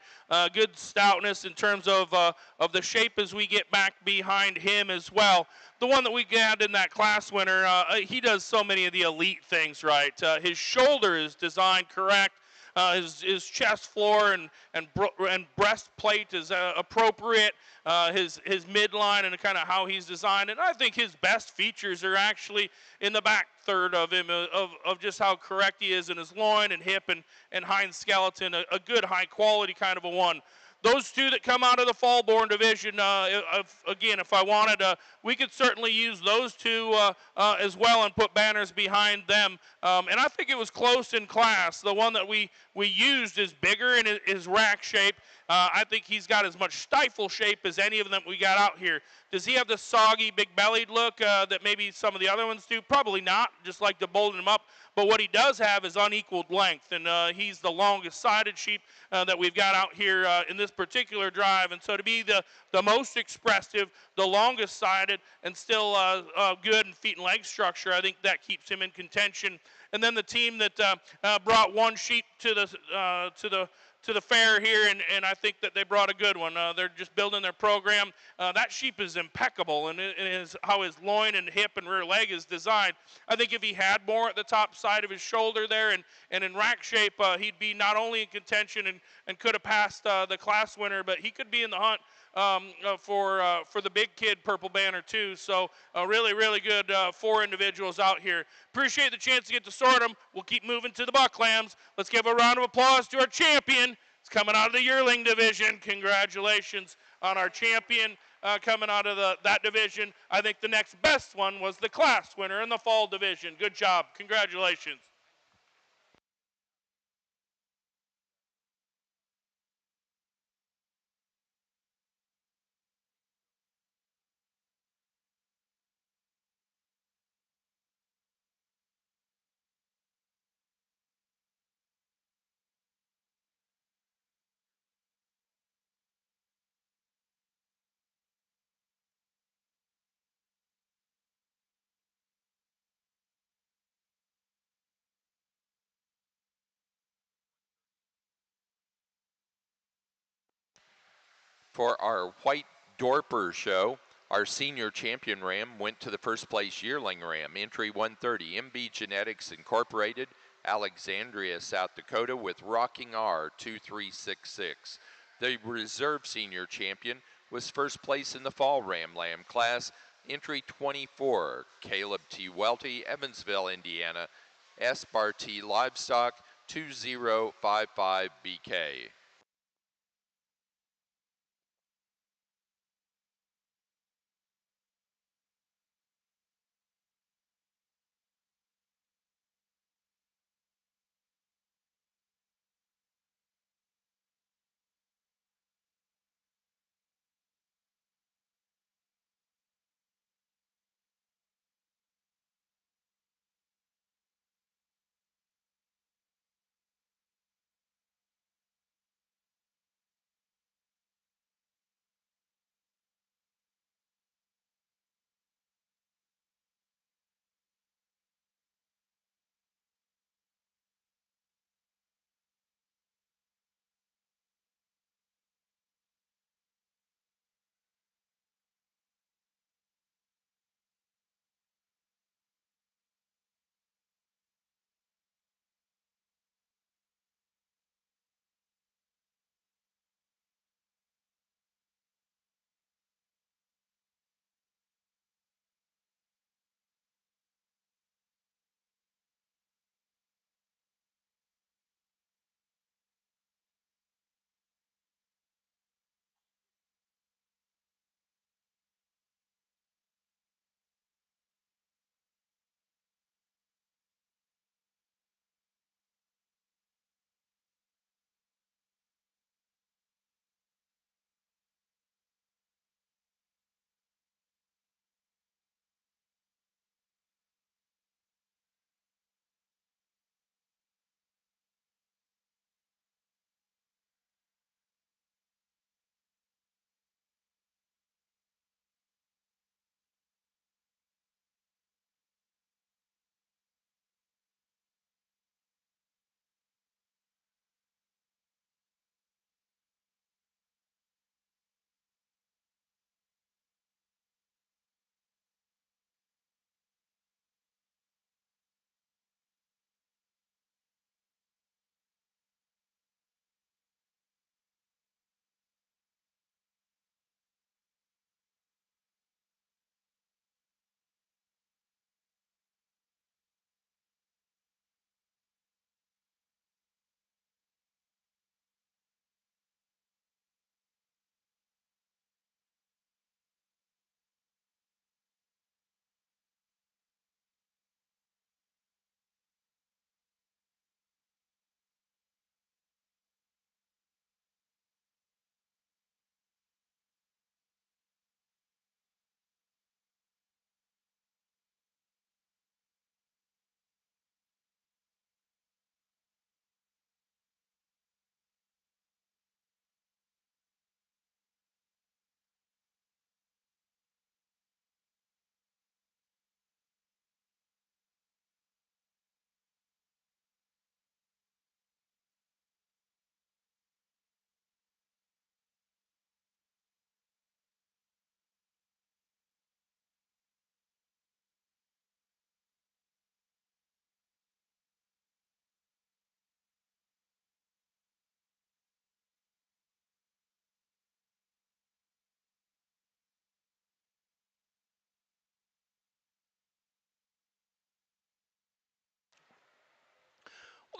Good stoutness in terms of the shape as we get back behind him as well. The one that we got in that class winner, he does so many of the elite things right. His shoulder is designed correct. His chest floor and breastplate is appropriate. His midline and kind of how he's designed. And I think his best features are actually in the back third of him, of just how correct he is in his loin and hip and hind skeleton, a good high quality kind of a one. Those two that come out of the fall-born division, again, if I wanted, we could certainly use those two as well and put banners behind them. And I think it was close in class. The one that we used is bigger in his rack shape. I think he's got as much stifle shape as any of them we got out here. Does he have the soggy, big-bellied look that maybe some of the other ones do? Probably not, just like to bolden him up. But what he does have is unequaled length, and he's the longest-sided sheep that we've got out here in this particular drive. And so to be the most expressive, the longest-sided, and still good in feet and leg structure, I think that keeps him in contention. And then the team that brought one sheep to the fair here, and I think that they brought a good one. They're just building their program. That sheep is impeccable in how his loin and hip and rear leg is designed. I think if he had more at the top side of his shoulder there and in rack shape, he'd be not only in contention and could have passed the class winner, but he could be in the hunt for the big kid purple banner too. So really, really good four individuals out here. Appreciate the chance to get to sort them. We'll keep moving to the buck lambs. Let's give a round of applause to our champion. It's coming out of the yearling division. Congratulations on our champion coming out of that division. I think the next best one was the class winner in the fall division. Good job. Congratulations. For our White Dorper show, our senior champion ram went to the first place yearling ram, entry 130, MB Genetics Incorporated, Alexandria, South Dakota, with Rocking R 2366. The reserve senior champion was first place in the fall ram lamb class, entry 24, Caleb T. Welty, Evansville, Indiana, S. Barty Livestock 2055 BK.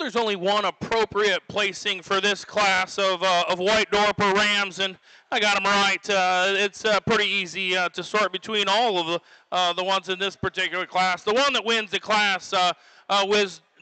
there's only one appropriate placing for this class of White Dorper Rams, and I got them right. It's pretty easy to sort between all of the ones in this particular class. The one that wins the class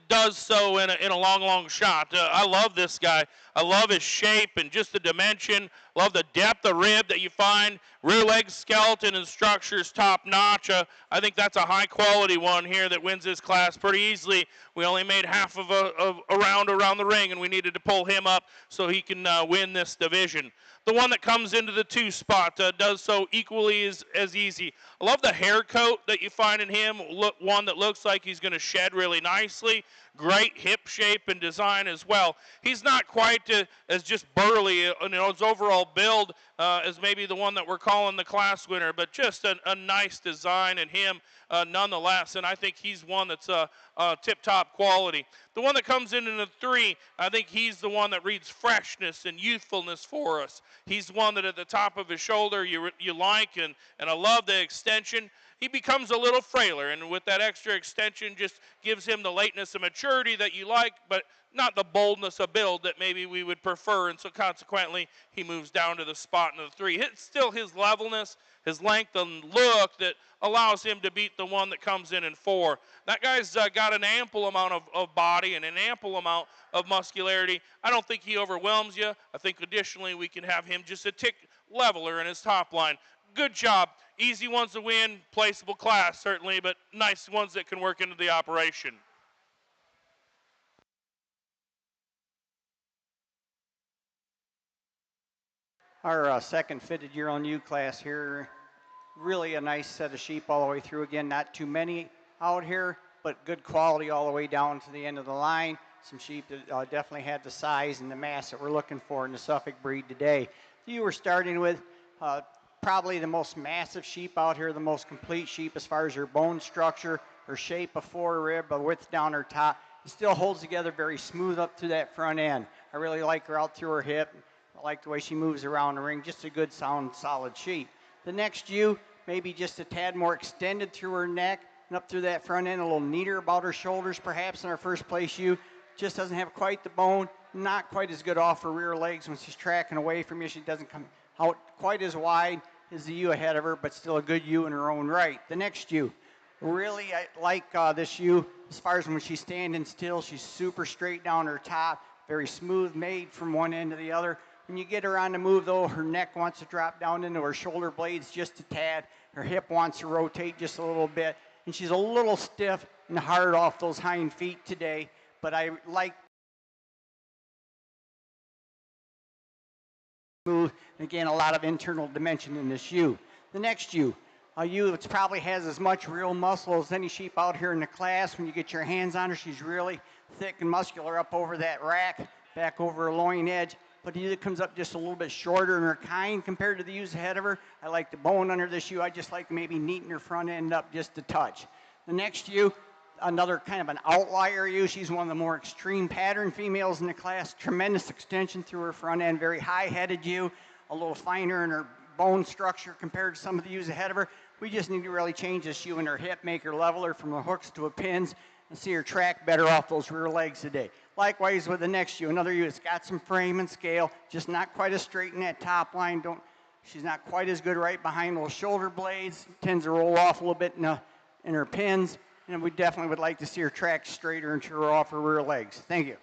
does so in a long, long shot. I love this guy. I love his shape and just the dimension. Love the depth of rib that you find. Rear leg skeleton and structure is top notch. I think that's a high quality one here that wins this class pretty easily. We only made half of a round around the ring, and we needed to pull him up so he can win this division. The one that comes into the 2 spot does so equally as easy. I love the hair coat that you find in him. One that looks like he's going to shed really nicely. Great hip shape and design as well. He's not quite as just burly in his overall build as maybe the one that we're calling the class winner, but just a nice design in him nonetheless, and I think he's one that's tip-top quality. The one that comes in the 3, I think he's the one that reads freshness and youthfulness for us. He's one that at the top of his shoulder you like, and I love the extension. He becomes a little frailer, and with that extra extension just gives him the lateness and maturity that you like, but not the boldness of build that maybe we would prefer, and so consequently he moves down to the spot in the 3. It's still his levelness, his length and look that allows him to beat the one that comes in 4. That guy's got an ample amount of body and an ample amount of muscularity. I don't think he overwhelms you. I think additionally we can have him just a tick leveler in his top line. Good job. Easy ones to win, placeable class certainly, but nice ones that can work into the operation. Our second fitted year on U class here, really a nice set of sheep all the way through. Again, not too many out here, but good quality all the way down to the end of the line. Some sheep that definitely had the size and the mass that we're looking for in the Suffolk breed today. You were starting with probably the most massive sheep out here, the most complete sheep as far as her bone structure, her shape of forerib, the width down her top. It still holds together very smooth up to that front end. I really like her out through her hip. I like the way she moves around the ring. Just a good, sound, solid sheep. The next ewe, maybe just a tad more extended through her neck and up through that front end, a little neater about her shoulders perhaps in our first place ewe. Just doesn't have quite the bone, not quite as good off her rear legs when she's tracking away from you. She doesn't come out quite as wide as the ewe ahead of her, but still a good ewe in her own right. The next ewe, really I like this ewe as far as when she's standing still. She's super straight down her top, very smooth made from one end to the other. When you get her on the move, though, her neck wants to drop down into her shoulder blades just a tad. Her hip wants to rotate just a little bit. And she's a little stiff and hard off those hind feet today. But I like smooth. Again, a lot of internal dimension in this ewe. The next ewe, a ewe that probably has as much real muscle as any sheep out here in the class. When you get your hands on her, she's really thick and muscular up over that rack, back over her loin edge. But the ewe that comes up just a little bit shorter in her kind compared to the ewes ahead of her. I like the bone under this ewe. I just like maybe neaten her front end up just a touch. The next ewe, another kind of an outlier ewe. She's one of the more extreme pattern females in the class. Tremendous extension through her front end. Very high-headed ewe, a little finer in her bone structure compared to some of the ewes ahead of her. We just need to really change this ewe in her hip, make her leveler from the hooks to the pins, and see her track better off those rear legs today. Likewise with the next ewe, another ewe that's got some frame and scale, just not quite as straight in that top line. She's not quite as good right behind those shoulder blades. Tends to roll off a little bit in her pins, and we definitely would like to see her track straighter and her off her rear legs. Thank you.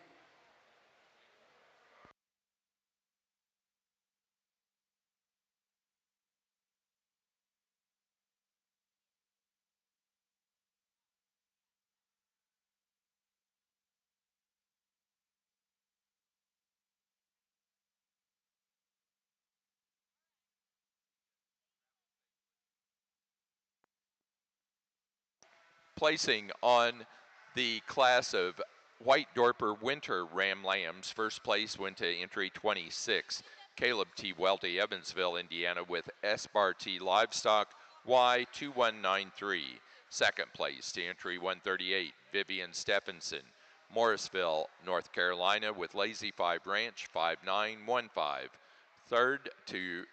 Placing on the class of White Dorper Winter Ram Lambs, first place went to entry 26, Caleb T. Welty, Evansville, Indiana, with S Bar T Livestock Y2193. Second place to entry 138, Vivian Stephenson, Morrisville, North Carolina, with Lazy 5 Ranch 5915. Third to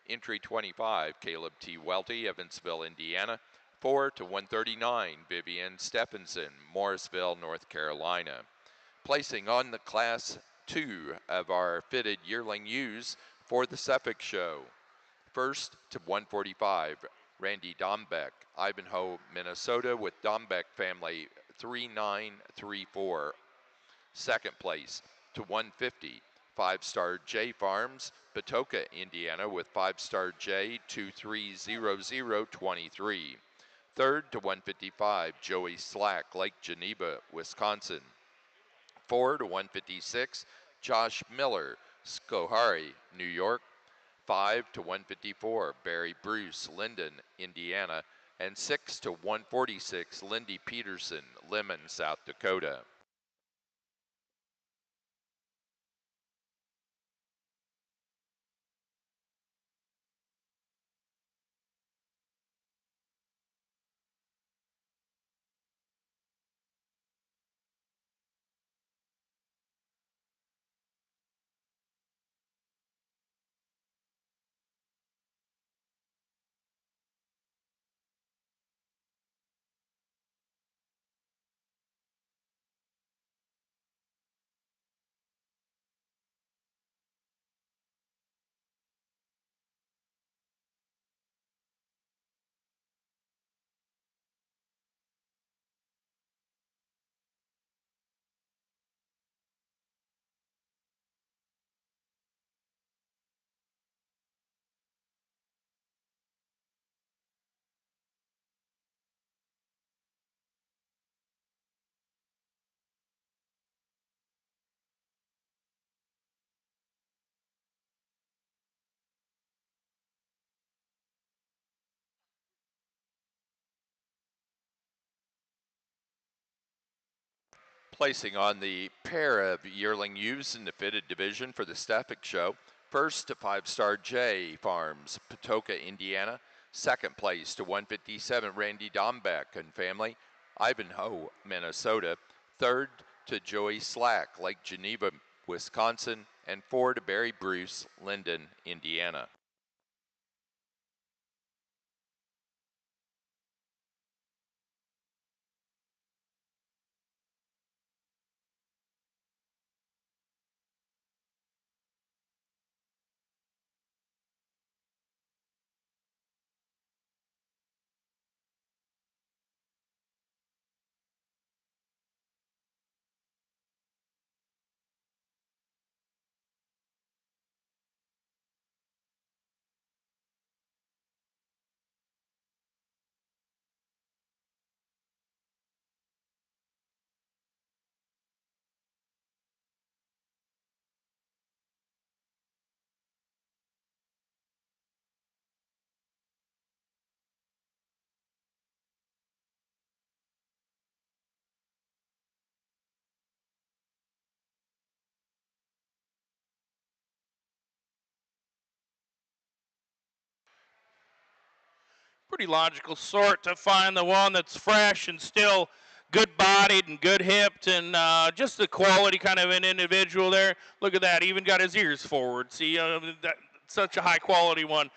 entry 25, Caleb T. Welty, Evansville, Indiana, 4 to 139, Vivian Stephenson, Morrisville, North Carolina. Placing on the Class 2 of our fitted yearling ewes for the Suffolk Show. First to 145, Randy Dombeck, Ivanhoe, Minnesota, with Dombeck family 3934. Second place to 150, 5-star J Farms, Patoka, Indiana, with 5-star J 230023. Third to 155, Joey Slack, Lake Geneva, Wisconsin. 4 to 156, Josh Miller, Schoharie, New York. 5 to 154, Barry Bruce, Linden, Indiana. And 6 to 146, Lindy Peterson, Lemon, South Dakota. Placing on the pair of yearling ewes in the fitted division for the Suffolk Show. First to 5-star J Farms, Patoka, Indiana. Second place to 157, Randy Dombeck and family, Ivanhoe, Minnesota. Third to Joey Slack, Lake Geneva, Wisconsin. And 4 to Barry Bruce, Linden, Indiana. Pretty logical sort to find the one that's fresh and still good-bodied and good-hipped and just the quality kind of an individual there. Look at that, even got his ears forward. See, that such a high-quality one.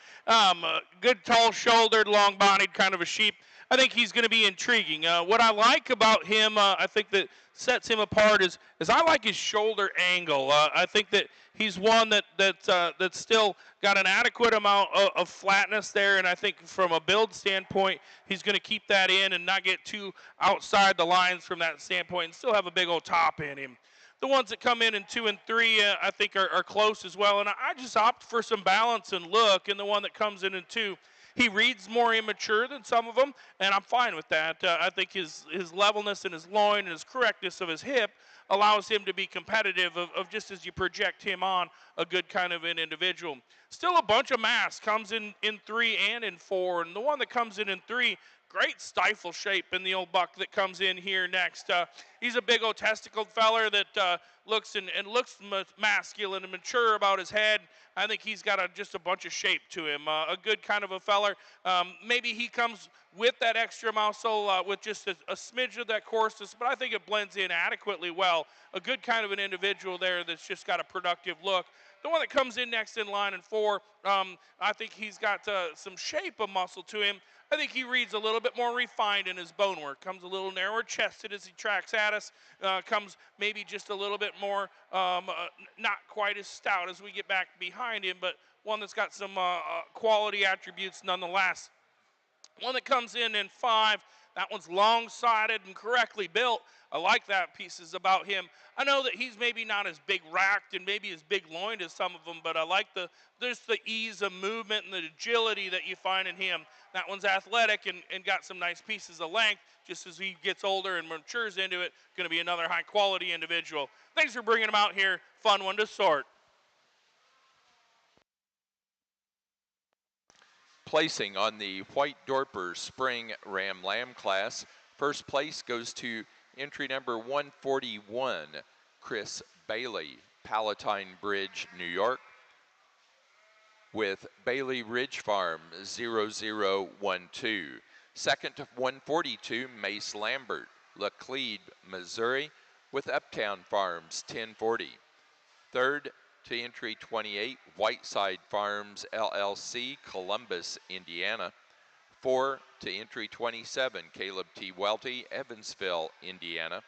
Good tall-shouldered, long-bodied kind of a sheep. I think he's going to be intriguing. What I like about him, I think that sets him apart is I like his shoulder angle. I think that he's one that's still got an adequate amount of flatness there, and I think from a build standpoint, he's going to keep that in and not get too outside the lines from that standpoint and still have a big old top in him. The ones that come in 2 and 3, I think are close as well, and I just opt for some balance and look in the one that comes in 2. He reads more immature than some of them, and I'm fine with that. I think his levelness and his loin and his correctness of his hip allows him to be competitive of just as you project him on a good kind of an individual. Still a bunch of mass comes in 3 and in 4, and the one that comes in 3, great stifle shape in the old buck that comes in here next. He's a big old testicled feller that looks masculine and mature about his head. I think he's got just a bunch of shape to him. A good kind of a feller. Maybe he comes with that extra muscle with just a smidge of that coarseness, but I think it blends in adequately well. A good kind of an individual there that's just got a productive look. The one that comes in next in line in 4, I think he's got some shape of muscle to him. I think he reads a little bit more refined in his bone work. Comes a little narrower chested as he tracks at us. Comes maybe just a little bit more, not quite as stout as we get back behind him, but one that's got some quality attributes nonetheless. One that comes in 5, that one's long-sided and correctly built. I like that pieces about him. I know that he's maybe not as big racked and maybe as big loined as some of them, but I like just the ease of movement and the agility that you find in him. That one's athletic and got some nice pieces of length. Just as he gets older and matures into it, going to be another high-quality individual. Thanks for bringing him out here. Fun one to sort. Placing on the White Dorper Spring Ram Lamb class, first place goes to entry number 141, Chris Bailey, Palatine Bridge, New York, with Bailey Ridge Farm 0012. Second to 142, Mace Lambert, Laclede, Missouri, with Uptown Farms 1040. Third to entry 28, Whiteside Farms LLC, Columbus, Indiana. 4 to entry 27, Caleb T. Welty, Evansville, Indiana.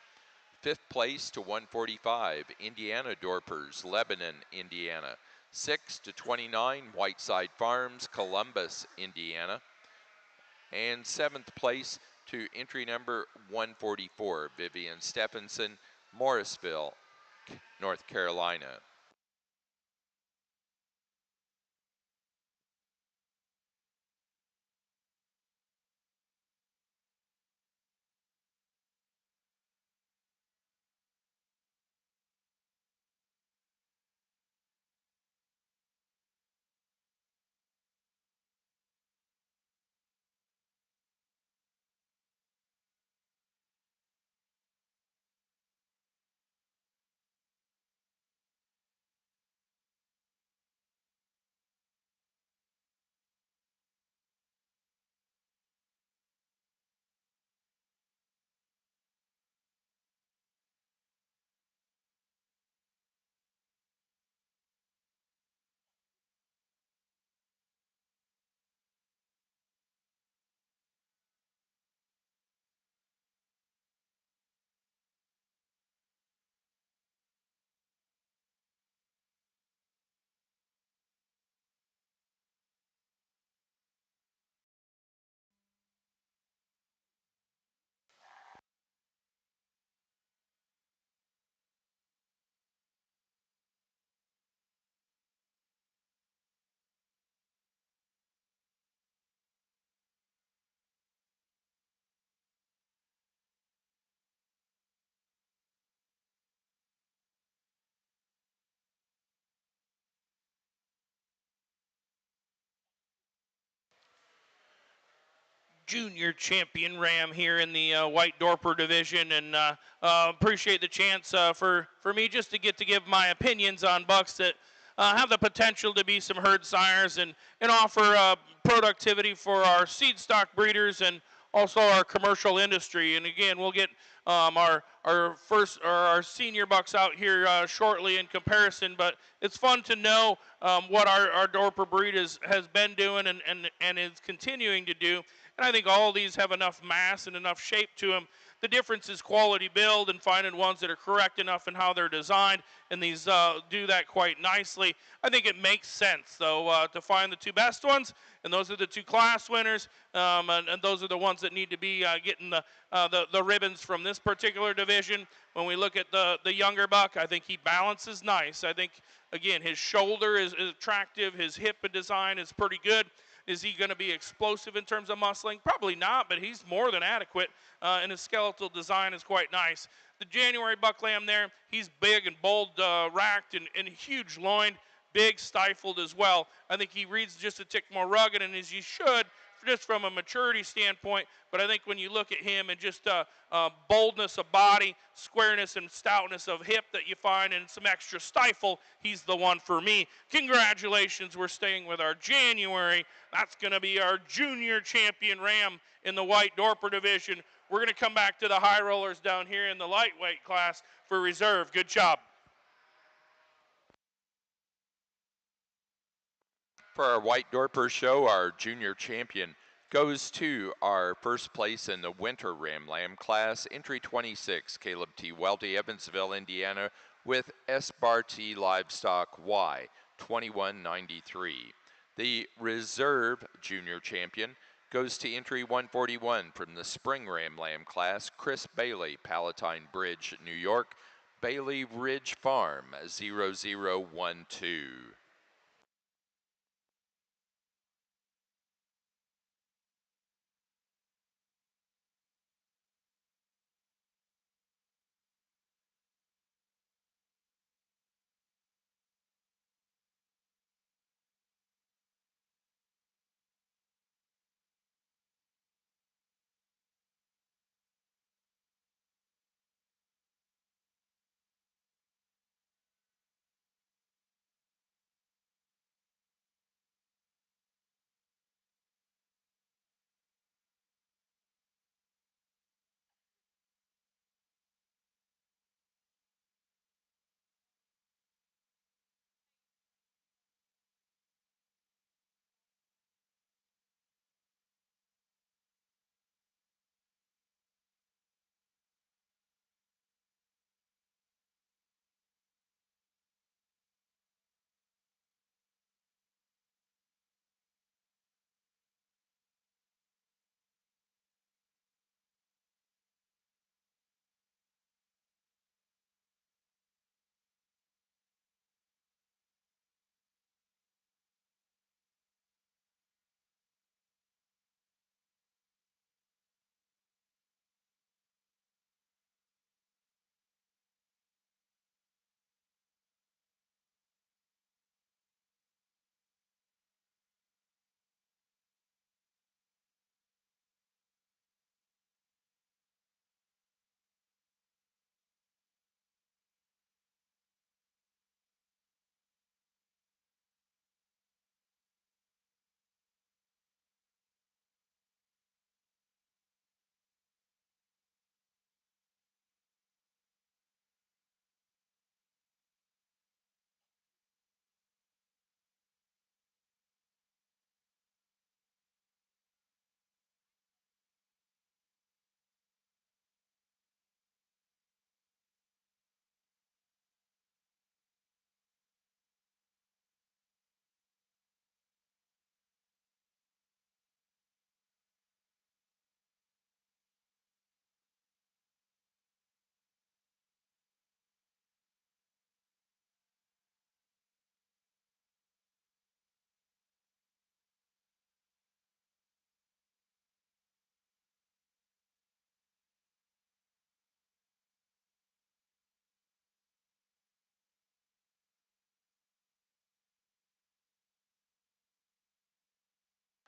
Fifth place to 145, Indiana Dorpers, Lebanon, Indiana. 6 to 29, Whiteside Farms, Columbus, Indiana. And seventh place to entry number 144, Vivian Stephenson, Morrisville, North Carolina. Junior champion ram here in the White Dorper division, and appreciate the chance for me just to get to give my opinions on bucks that have the potential to be some herd sires and offer productivity for our seed stock breeders and also our commercial industry. And again, we'll get our senior bucks out here shortly in comparison, but it's fun to know what our Dorper breed has been doing and is continuing to do. And I think all of these have enough mass and enough shape to them. The difference is quality build and finding ones that are correct enough in how they're designed, and these do that quite nicely. I think it makes sense, though, to find the two best ones, and those are the two class winners, and those are the ones that need to be getting the ribbons from this particular division. When we look at the younger buck, I think he balances nice. I think, again, his shoulder is attractive, his hip design is pretty good. Is he going to be explosive in terms of muscling? Probably not, but he's more than adequate, and his skeletal design is quite nice. The January buck lamb there, he's big and bold, racked, and huge loined, big, stifled as well. I think he reads just a tick more rugged, and as he should, just from a maturity standpoint, but I think when you look at him and just boldness of body, squareness and stoutness of hip that you find, and some extra stifle, he's the one for me. Congratulations, we're staying with our January. That's going to be our junior champion ram in the White Dorper division. We're going to come back to the high rollers down here in the lightweight class for reserve. Good job. For our White Dorper show, our junior champion goes to our first place in the Winter Ram Lamb class, entry 26, Caleb T. Welty, Evansville, Indiana, with S. Bar T Livestock Y, 2193. The reserve junior champion goes to entry 141 from the Spring Ram Lamb class, Chris Bailey, Palatine Bridge, New York, Bailey Ridge Farm, 0012.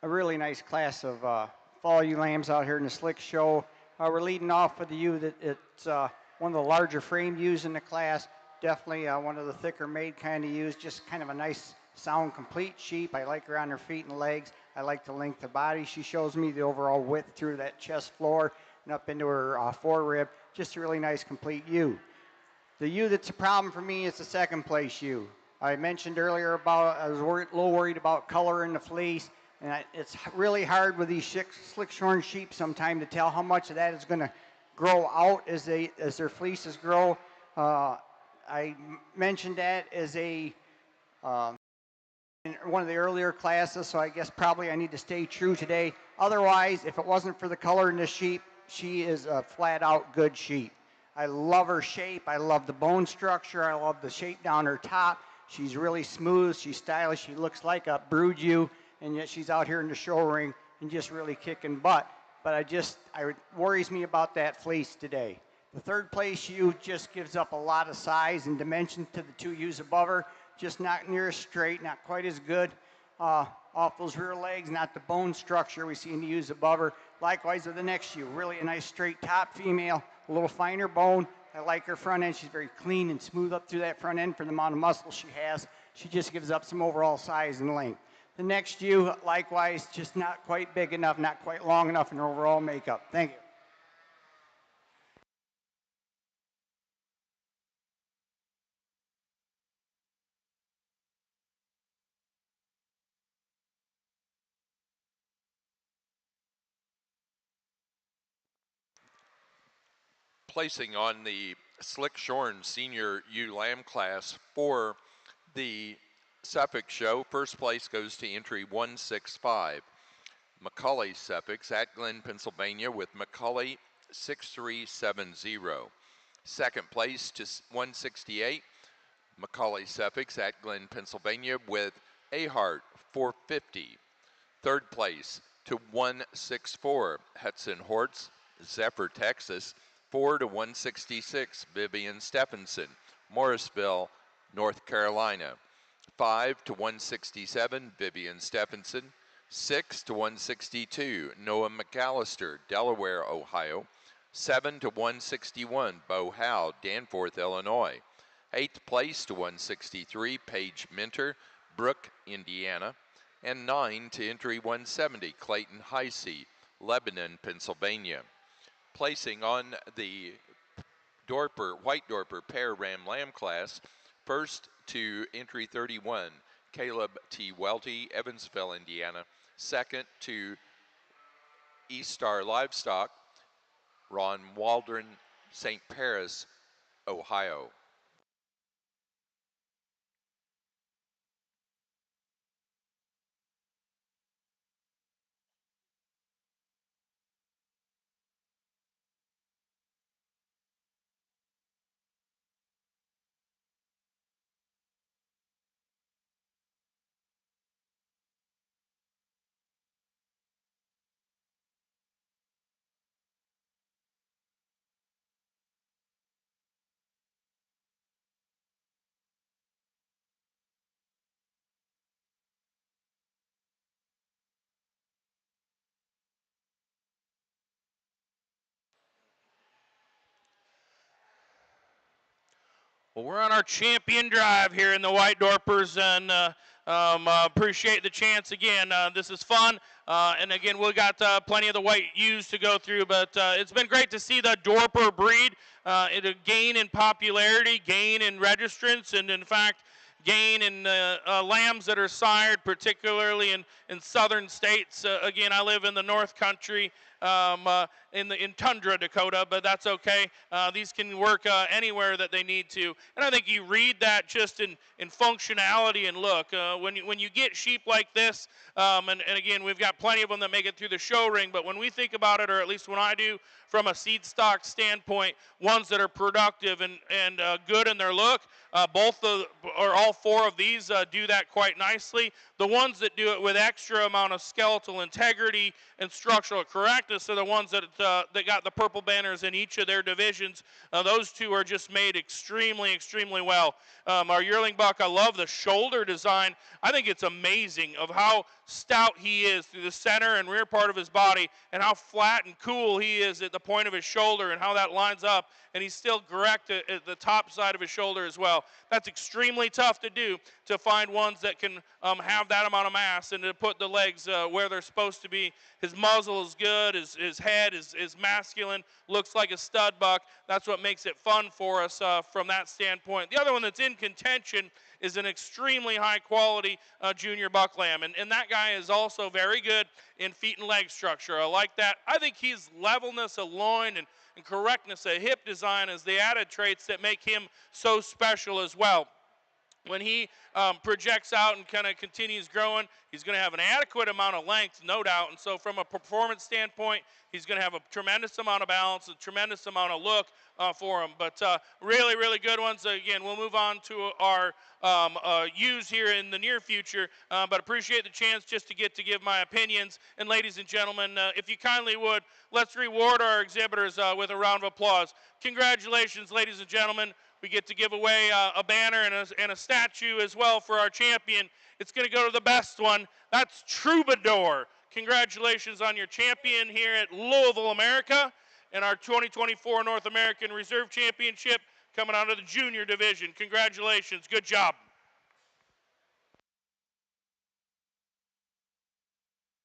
A really nice class of fall ewe lambs out here in the slick show. We're leading off with the ewe that it's one of the larger frame ewes in the class. Definitely one of the thicker made kind of ewes. Just kind of a nice, sound, complete sheep. I like her on her feet and legs. I like the length of body. She shows me the overall width through that chest floor and up into her forerib. Just a really nice, complete ewe. The ewe that's a problem for me is the second place ewe. I mentioned earlier about I was a little worried about color in the fleece, and it's really hard with these slick shorn sheep sometimes to tell how much of that is going to grow out as their fleeces grow. I mentioned that as a in one of the earlier classes, so I guess probably I need to stay true today. Otherwise, if it wasn't for the color in the sheep, she is a flat out good sheep. I love her shape. I love the bone structure. I love the shape down her top. She's really smooth. She's stylish. She looks like a brood ewe, and yet she's out here in the show ring and just really kicking butt. But it worries me about that fleece today. The third place ewe just gives up a lot of size and dimension to the two ewes above her. Just not near as straight, not quite as good off those rear legs, not the bone structure we see in the ewes above her. Likewise with the next ewe, really a nice straight top female, a little finer bone. I like her front end. She's very clean and smooth up through that front end for the amount of muscle she has. She just gives up some overall size and length. The next ewe, likewise, just not quite big enough, not quite long enough in her overall makeup. Thank you. Placing on the Slick Shorn Senior Ewe Lamb class for the Suffolk Show, first place goes to entry 165. Macaulay Suffolks at Glen, Pennsylvania with Macaulay 6370. Second place to 168, Macaulay Suffolks at Glen, Pennsylvania with Ahart 450. Third place to 164, Hudson Hortz, Zephyr, Texas, 4 to 166, Vivian Stephenson, Morrisville, North Carolina. 5 to 167, Vivian Stephenson. 6 to 162, Noah McAllister, Delaware, Ohio. 7 to 161, Bo Howe, Danforth, Illinois. 8th place to 163, Paige Minter, Brooke, Indiana. And 9 to entry 170, Clayton Heisey, Lebanon, Pennsylvania. Placing on the White Dorper Pair Ram Lamb class, first to entry 31, Caleb T. Welty, Evansville, Indiana. Second to East Star Livestock, Ron Waldron, St. Paris, Ohio. Well, we're on our champion drive here in the White Dorpers, and appreciate the chance again. This is fun, and again, we got plenty of the white ewes to go through, but it's been great to see the Dorper breed it gain in popularity, gain in registrants, and in fact, gain in lambs that are sired, particularly in southern states. Again, I live in the North Country, in Tundra, Dakota, but that's okay. These can work anywhere that they need to, and I think you read that just in functionality and look. When you get sheep like this, and again, we've got plenty of them that make it through the show ring, but when we think about it, or at least when I do, from a seed stock standpoint, ones that are productive and good in their look, all four of these do that quite nicely. The ones that do it with extra amount of skeletal integrity and structural correctness are the ones that got the purple banners in each of their divisions. Those two are just made extremely, extremely well. Our yearling buck, I love the shoulder design. I think it's amazing of how stout he is through the center and rear part of his body, and how flat and cool he is at the point of his shoulder, and how that lines up, and he's still correct at the top side of his shoulder as well. That's extremely tough to do, to find ones that can have that amount of mass and to put the legs where they're supposed to be. His muzzle is good, his head is masculine, looks like a stud buck. That's what makes it fun for us from that standpoint. The other one that's in contention is an extremely high quality junior buck lamb, and that guy is also very good in feet and leg structure. I like that. I think his levelness of loin and correctness of hip design is the added traits that make him so special as well. When he projects out and kind of continues growing, he's going to have an adequate amount of length, no doubt. And so from a performance standpoint, he's going to have a tremendous amount of balance, a tremendous amount of look for him. But really, really good ones. Again, we'll move on to our ewes here in the near future, but appreciate the chance just to give my opinions. And ladies and gentlemen, if you kindly would, let's reward our exhibitors with a round of applause. Congratulations, ladies and gentlemen. We get to give away a banner and a statue as well for our champion. It's going to go to the best one. That's Troubadour. Congratulations on your champion here at Louisville, America, and our 2024 North American Reserve Championship coming out of the junior division. Congratulations. Good job.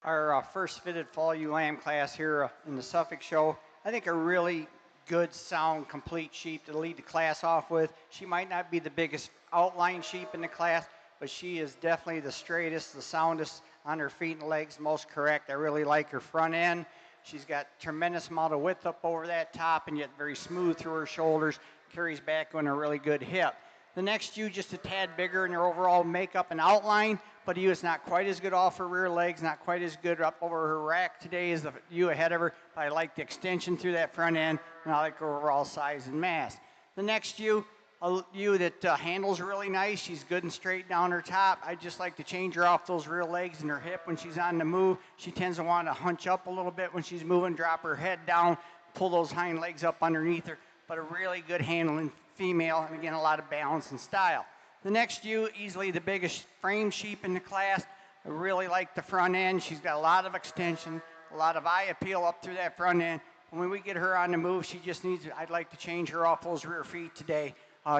Our first fitted fall ewe lamb class here in the Suffolk Show. I think a really good, sound, complete sheep to lead the class off with. She might not be the biggest outline sheep in the class, but she is definitely the straightest, the soundest on her feet and legs, most correct. I really like her front end. She's got tremendous amount of width up over that top and yet very smooth through her shoulders, carries back on a really good hip. The next ewe just a tad bigger in her overall makeup and outline, but ewe is not quite as good off her rear legs, not quite as good up over her rack today as the ewe ahead of her, but I like the extension through that front end, and I like her overall size and mass. The next ewe, a ewe that handles really nice. She's good and straight down her top. I just like to change her off those rear legs and her hip when she's on the move. She tends to want to hunch up a little bit when she's moving, drop her head down, pull those hind legs up underneath her, but a really good handling female, and again, a lot of balance and style. The next ewe, easily the biggest frame sheep in the class. I really like the front end. She's got a lot of extension, a lot of eye appeal up through that front end. When we get her on the move, she just needs, I'd like to change her off those rear feet today.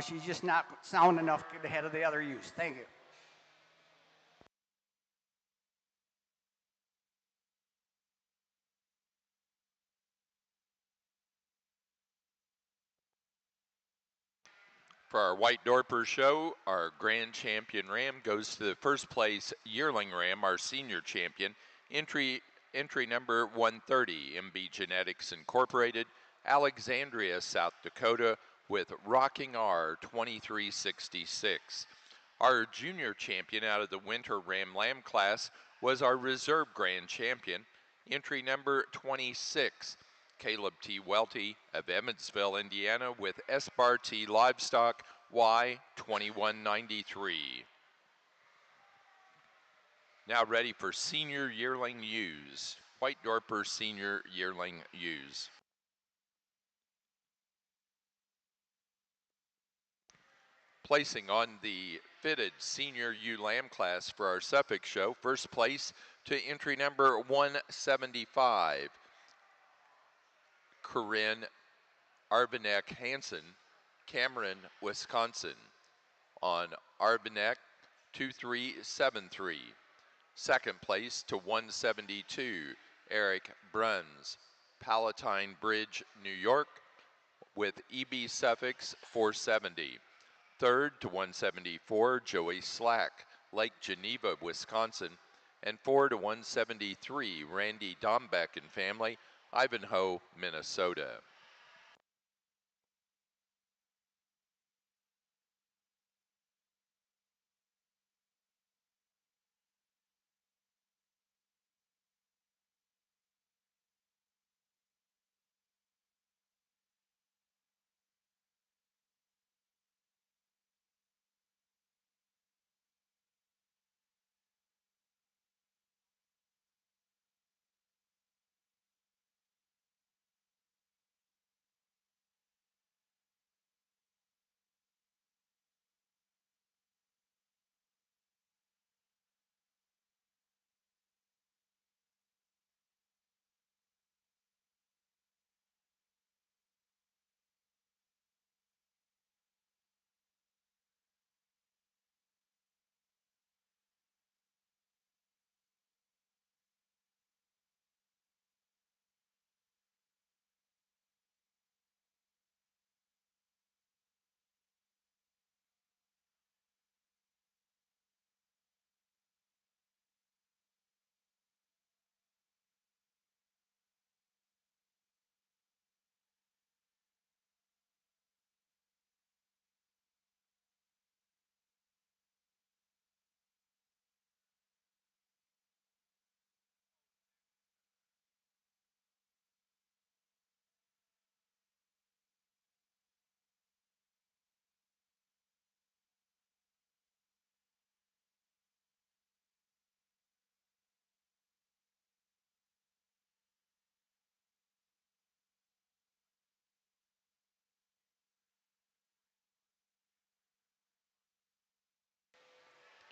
She's just not sound enough to get ahead of the other ewes. Thank you. For our White Dorper show, our grand champion ram goes to the first place yearling ram, our senior champion, entry number 130, MB Genetics Incorporated, Alexandria, South Dakota, with Rocking R 2366. Our junior champion out of the winter ram lamb class was our reserve grand champion, entry number 26, Caleb T. Welty of Emmetsville, Indiana, with Esbar T. Livestock Y 2193. Now ready for senior yearling ewes. White Dorper senior yearling ewes. Placing on the fitted senior ewe lamb class for our Suffolk show, first place to entry number 175, Corinne Arbanek Hansen, Cameron, Wisconsin, on Arbanek 2373. Second place to 172, Eric Bruns, Palatine Bridge, New York, with EB suffix 470. Third to 174, Joey Slack, Lake Geneva, Wisconsin, and 4 to 173, Randy Dombeck and family, Ivanhoe, Minnesota.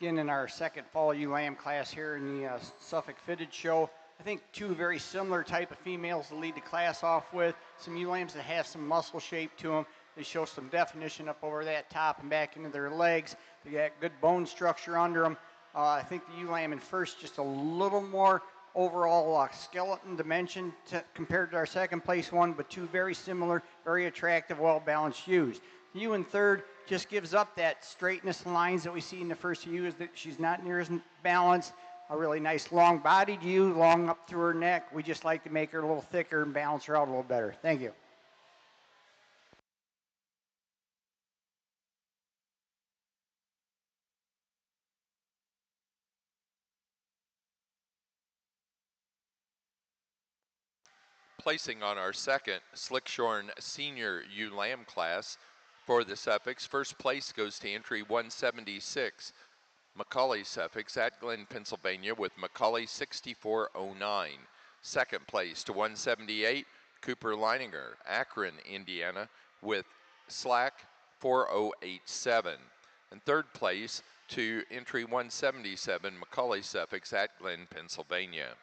Again, in our second fall ewe lamb class here in the Suffolk Fitted Show, I think two very similar type of females to lead the class off with. Some ewe lambs that have some muscle shape to them. They show some definition up over that top and back into their legs. They got good bone structure under them. I think the ewe lamb in first just a little more overall skeleton dimension compared to our second place one, but two very similar, very attractive, well-balanced ewes. The ewe in third just gives up that straightness and lines that we see in the first ewe, is that she's not near as balanced. a really nice long bodied ewe, long up through her neck. We just like to make her a little thicker and balance her out a little better. Thank you. Placing on our second Slickshorn Senior Ewe Lamb class for the Suffolks, first place goes to entry 176, Macaulay Suffolks at Glen, Pennsylvania with Macaulay 6409. Second place to 178, Cooper Leininger, Akron, Indiana with Slack 4087. And third place to entry 177, Macaulay Suffolks at Glen, Pennsylvania.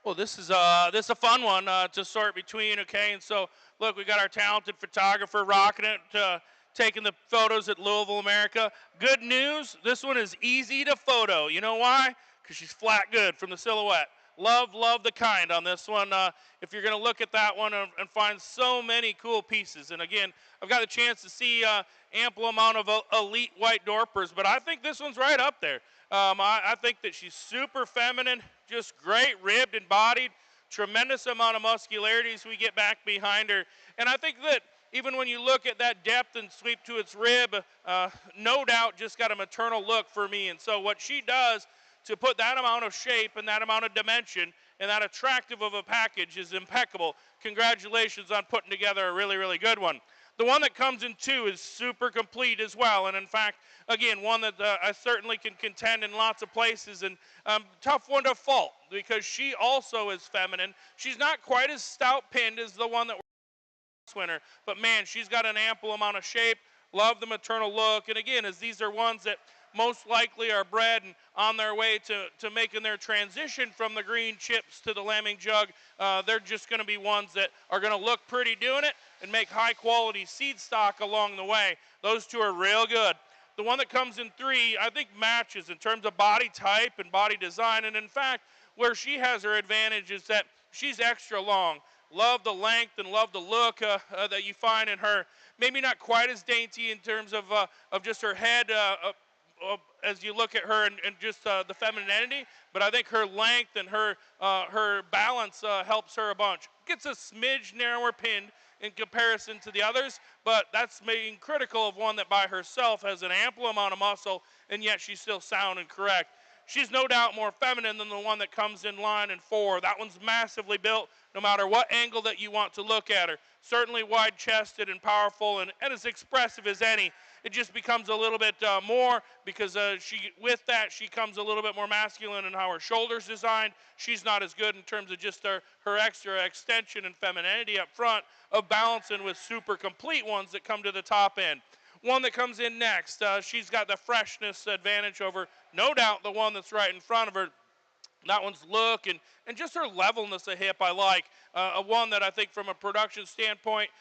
Well, this is a fun one to sort between. Okay, and so look, we got our talented photographer rocking it, taking the photos at Louisville, America. Good news, this one is easy to photo. You know why? Because she's flat good from the silhouette. Love the kind on this one. If you're going to look at that one and find so many cool pieces, and again, I've got the chance to see ample amount of elite white dorpers, but I think this one's right up there. I think that she's super feminine, just great ribbed and bodied, tremendous amount of muscularity as we get back behind her. And I think that even when you look at that depth and sweep to its rib, no doubt just got a maternal look for me. And so what she does to put that amount of shape and that amount of dimension and that attractive of a package is impeccable. Congratulations on putting together a really, really good one. The one that comes in two is super complete as well. And in fact, again, one that I certainly can contend in lots of places, and tough one to fault because she also is feminine. She's not quite as stout pinned as the one that we're winner, but man, she's got an ample amount of shape. Love the maternal look. And again, as these are ones that most likely are bred and on their way to making their transition from the green chips to the lambing jug, they're just going to be ones that are going to look pretty doing it and make high quality seed stock along the way. Those two are real good. The one that comes in three, I think, matches in terms of body type and body design. And in fact, where she has her advantage is that she's extra long. Love the length and love the look that you find in her. Maybe not quite as dainty in terms of just her head as you look at her and just the femininity, but I think her length and her balance helps her a bunch. Gets a smidge narrower pinned in comparison to the others, but that's being critical of one that by herself has an ample amount of muscle, and yet she's still sound and correct. She's no doubt more feminine than the one that comes in line in four. That one's massively built no matter what angle that you want to look at her. Certainly wide-chested and powerful and as expressive as any. It just becomes a little bit more because with that, she comes a little bit more masculine in how her shoulders designed. She's not as good in terms of just her extra extension and femininity up front of balancing with super complete ones that come to the top end. One that comes in next, she's got the freshness advantage over, no doubt, the one that's right in front of her. That one's look and just her levelness of hip I like. A one that I think from a production standpoint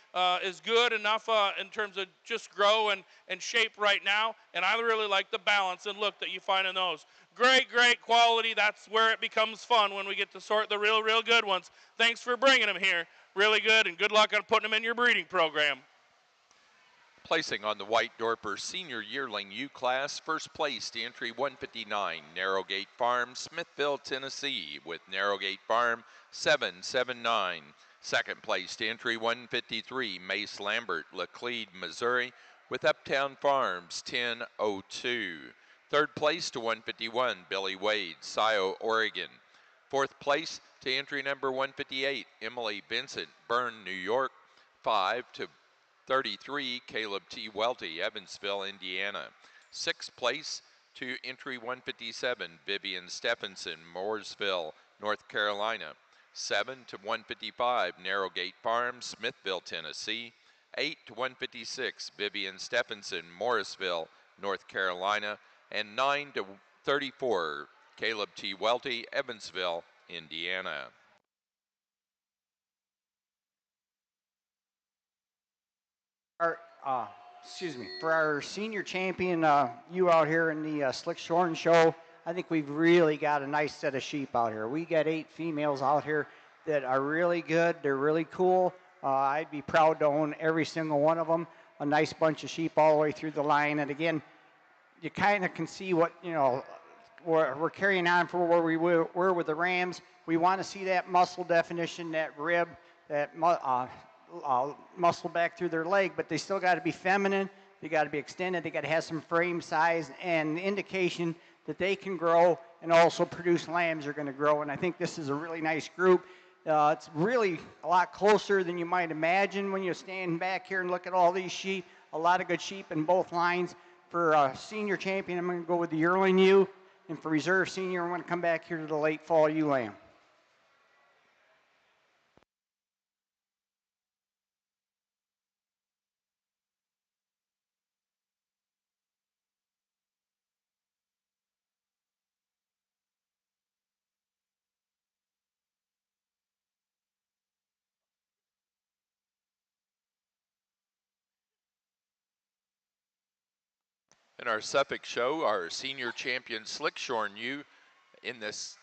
is good enough in terms of just grow and shape right now. And I really like the balance and look that you find in those. Great quality. That's where it becomes fun when we get to sort the real good ones. Thanks for bringing them here. Really good, and good luck on putting them in your breeding program. Placing on the White Dorper Senior Yearling U Class, first place to entry 159, Narrowgate Farm, Smithville, Tennessee, with Narrowgate Farm 779. Second place to entry 153, Mace Lambert, Laclede, Missouri, with Uptown Farms 1002. Third place to 151, Billy Wade, Scio, Oregon. Fourth place to entry number 158, Emily Vincent, Bern, New York, 5 to 33, Caleb T. Welty, Evansville, Indiana. Sixth place to entry 157, Vivian Stephenson, Mooresville, North Carolina. 7 to 155, Narrowgate Farm, Smithville, Tennessee. 8 to 156, Vivian Stephenson, Morrisville, North Carolina. And 9 to 34, Caleb T. Welty, Evansville, Indiana. For our senior champion, you out here in the Slick Shorn Show, I think we've really got a nice set of sheep out here. We got 8 females out here that are really good. They're really cool. I'd be proud to own every single one of them. A nice bunch of sheep all the way through the line. And again, you kind of can see what, we're carrying on for where we were with the Rams. We want to see that muscle definition, that rib, that muscle back through their leg, but they still got to be feminine. They got to be extended. They got to have some frame size and indication that they can grow and also produce lambs are going to grow. And I think this is a really nice group. It's really a lot closer than you might imagine when you stand back here and look at all these sheep. A lot of good sheep in both lines. For senior champion, I'm going to go with the yearling ewe. And for reserve senior, I'm going to come back here to the late fall ewe lamb. In our Suffolk show, our senior champion Slickshorn ewe in this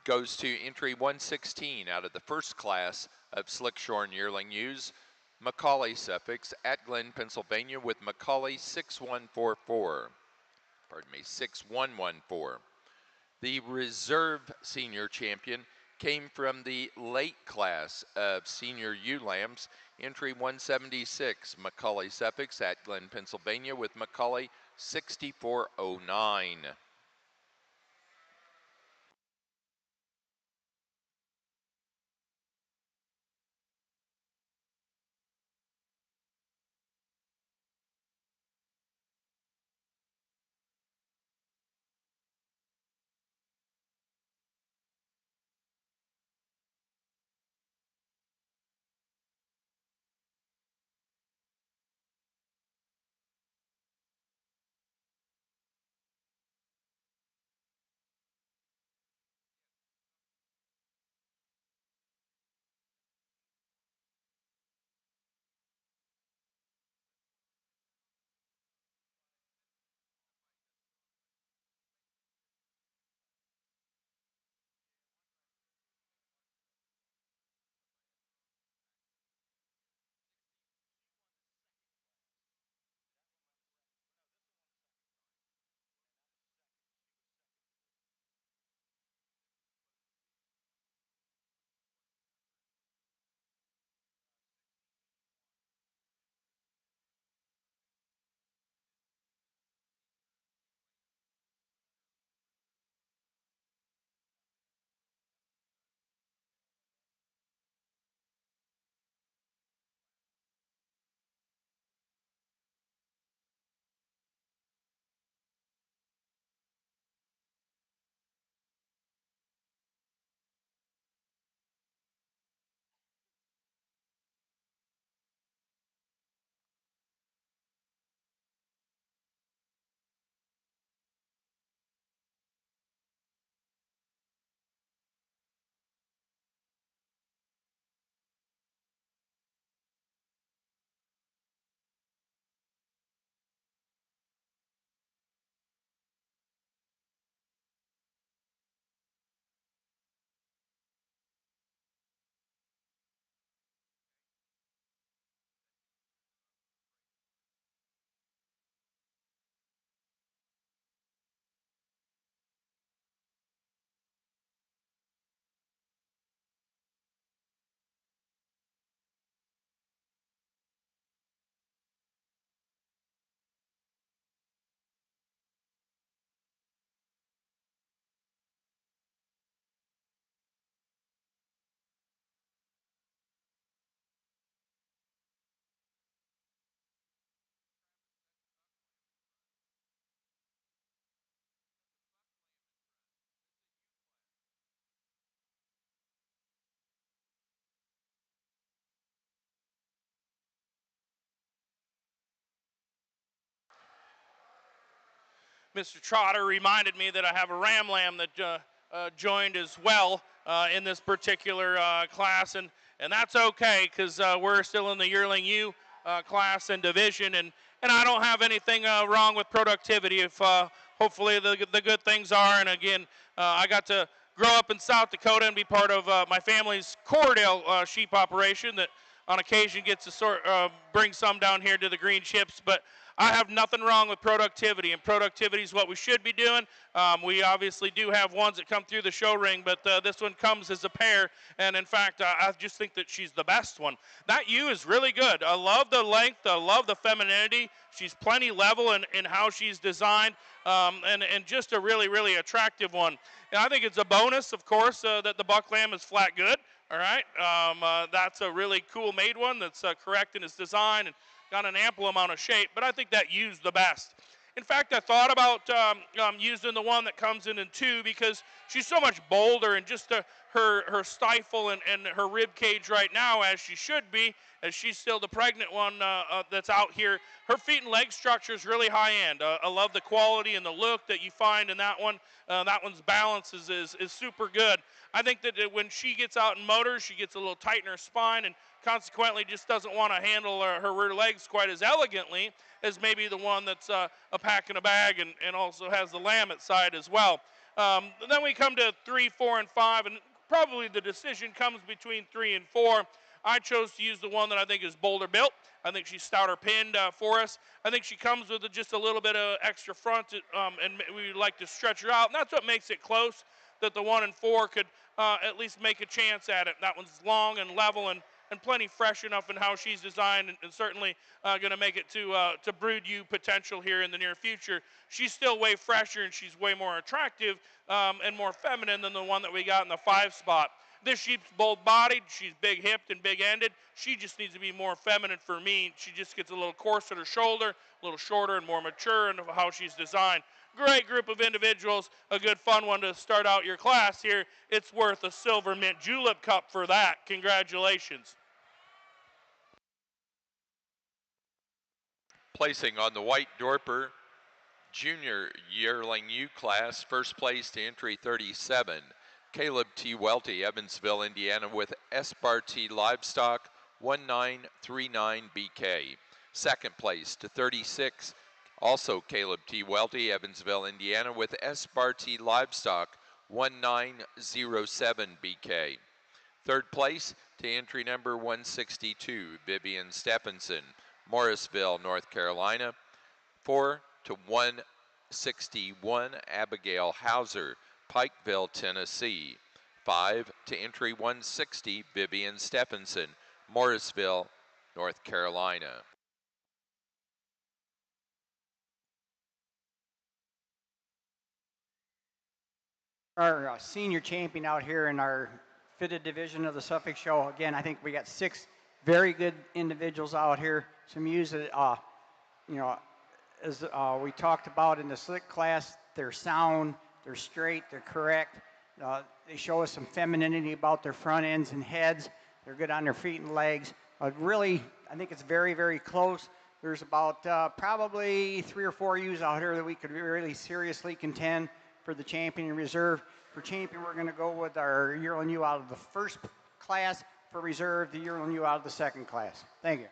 goes to entry 116 out of the first class of Slickshorn yearling ewes, Macaulay Suffolk at Glen, Pennsylvania with Macaulay 6144. Pardon me, 6114. The reserve senior champion came from the late class of senior ewe lambs, entry 176, Macaulay Suffolk at Glen, Pennsylvania with Macaulay 6409. Mr. Trotter reminded me that I have a ram lamb that joined as well in this particular class, and that's okay because we're still in the yearling ewe class and division, and I don't have anything wrong with productivity. If hopefully the good things are, and again, I got to grow up in South Dakota and be part of my family's Cordell sheep operation that on occasion gets to bring some down here to the Green Chips, but I have nothing wrong with productivity, and productivity is what we should be doing. We obviously do have ones that come through the show ring, but this one comes as a pair, and in fact, I just think that she's the best one. That ewe is really good. I love the length. I love the femininity. She's plenty level in how she's designed, and just a really, really attractive one. And I think it's a bonus, of course, that the buck lamb is flat good. All right, that's a really cool made one that's correct in its design and got an ample amount of shape, but I think that used the best. In fact, I thought about using the one that comes in two because she's so much bolder and just her stifle and her rib cage right now, as she should be, as she's still the pregnant one that's out here. Her feet and leg structure is really high end. I love the quality and the look that you find in that one. That one's balance is super good. I think that when she gets out in motors, she gets a little tight in her spine, and consequently just doesn't want to handle her rear legs quite as elegantly as maybe the one that's a pack in a bag and also has the lammet side as well. Then we come to 3, 4, and 5, and probably the decision comes between 3 and 4. I chose to use the one that I think is bolder built. I think she's stouter pinned for us. I think she comes with just a little bit of extra front, and we like to stretch her out, and that's what makes it close, that the 1 and 4 could at least make a chance at it. That one's long and level and plenty fresh enough in how she's designed, and certainly going to make it to brood ewe potential here in the near future. She's still way fresher, and she's way more attractive and more feminine than the one that we got in the 5 spot. This sheep's bold-bodied, she's big-hipped and big-ended. She just needs to be more feminine for me. She just gets a little coarse at her shoulder, a little shorter and more mature in how she's designed. Great group of individuals, a good fun one to start out your class here. It's worth a silver mint julep cup for that. Congratulations. Placing on the white Dorper Junior Yearling U class, first place to entry 37, Caleb T. Welty, Evansville, Indiana, with Espartee Livestock 1939 BK. Second place to 36, also Caleb T. Welty, Evansville, Indiana, with Espartee Livestock 1907 BK. Third place to entry number 162, Vivian Stephenson, Morrisville, North Carolina. 4 to 161, Abigail Hauser, Pikeville, Tennessee. 5 to entry 160, Vivian Stephenson, Morrisville, North Carolina. Our senior champion out here in our fitted division of the Suffolk Show. Again, I think we got 6 very good individuals out here. Some use it, you know, as we talked about in the slick class, they're sound, they're straight, they're correct. They show us some femininity about their front ends and heads. They're good on their feet and legs. Really, I think it's very, very close. There's about probably 3 or 4 ewes out here that we could really seriously contend for the champion and reserve. For champion, we're going to go with our yearling ewe out of the first class. For reserve, the yearling ewe out of the second class. Thank you.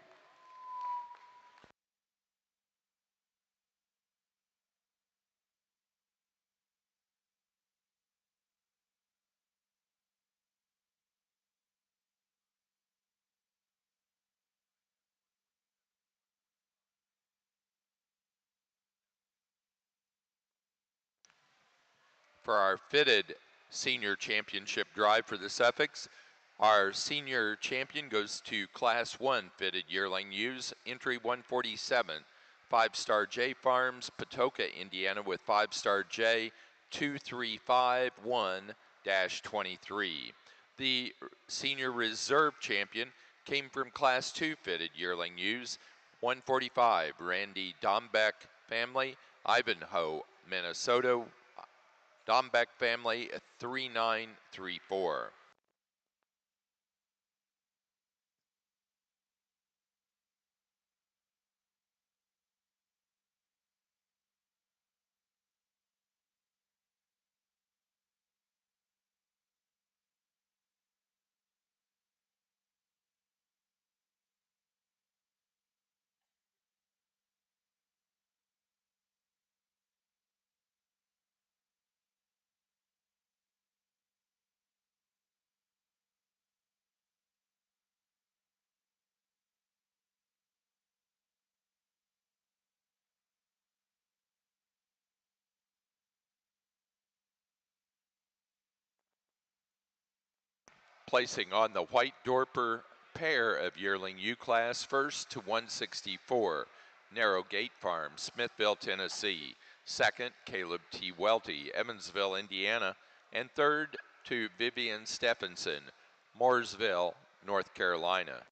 For our fitted senior championship drive for the Suffolks, our senior champion goes to Class 1 fitted yearling ewes, entry 147, 5-Star J Farms, Patoka, Indiana, with 5-Star J 2351-23. The senior reserve champion came from Class 2 fitted yearling ewes, 145, Randy Dombeck family, Ivanhoe, Minnesota, Dombeck family 3934. Placing on the white Dorper pair of yearling U class, first to 164, Narrow Gate Farm, Smithville, Tennessee. Second, Caleb T. Welty, Evansville, Indiana. And third to Vivian Stephenson, Mooresville, North Carolina.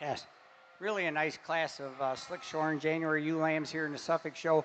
Yes, really a nice class of slick shorn January ewe lambs here in the Suffolk show.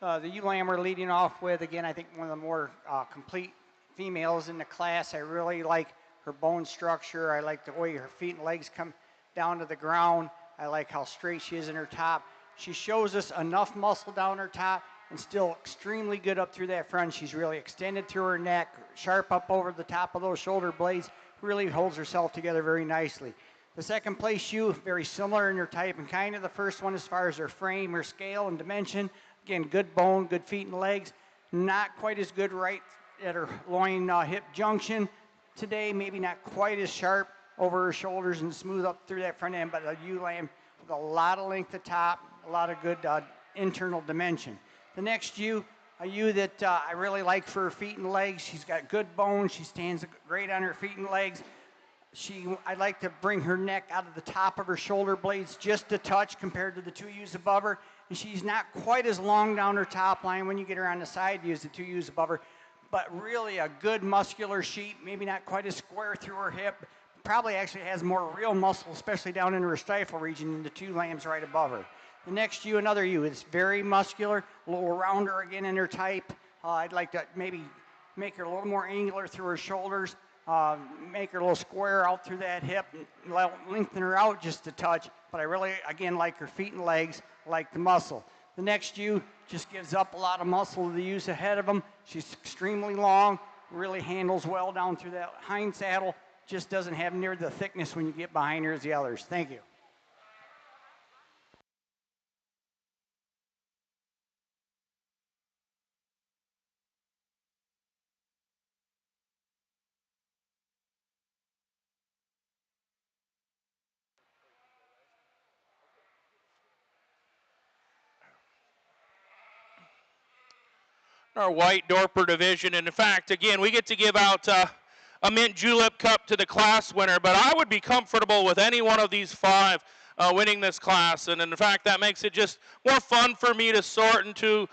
The ewe lamb we're leading off with, again, I think one of the more complete females in the class. I really like her bone structure. I like the way her feet and legs come down to the ground. I like how straight she is in her top. She shows us enough muscle down her top and still extremely good up through that front. She's really extended through her neck, sharp up over the top of those shoulder blades, really holds herself together very nicely. The second place ewe, very similar in her type and kind of the first one as far as her frame, her scale, and dimension. Again, good bone, good feet and legs. Not quite as good right at her loin hip junction today, maybe not quite as sharp over her shoulders and smooth up through that front end, but a ewe lamb with a lot of length at top, a lot of good internal dimension. The next ewe, a ewe that I really like for her feet and legs. She's got good bone. She stands great on her feet and legs. I like to bring her neck out of the top of her shoulder blades just a touch compared to the two ewes above her. And she's not quite as long down her top line when you get her on the side views, the two ewes above her, but really a good muscular sheep, maybe not quite as square through her hip, probably actually has more real muscle, especially down in her stifle region than the two lambs right above her. The next ewe, another ewe, is very muscular, a little rounder again in her type. I'd like to maybe make her a little more angular through her shoulders, make her a little square out through that hip, and lengthen her out just a touch. But I really, again, like her feet and legs, like the muscle. The next ewe just gives up a lot of muscle to the ewes ahead of them. She's extremely long, really handles well down through that hind saddle, just doesn't have near the thickness when you get behind her as the others. Thank you. Our white Dorper division. And in fact, again, we get to give out a mint julep cup to the class winner, but I would be comfortable with any one of these five winning this class. And in fact, that makes it just more fun for me to sort and to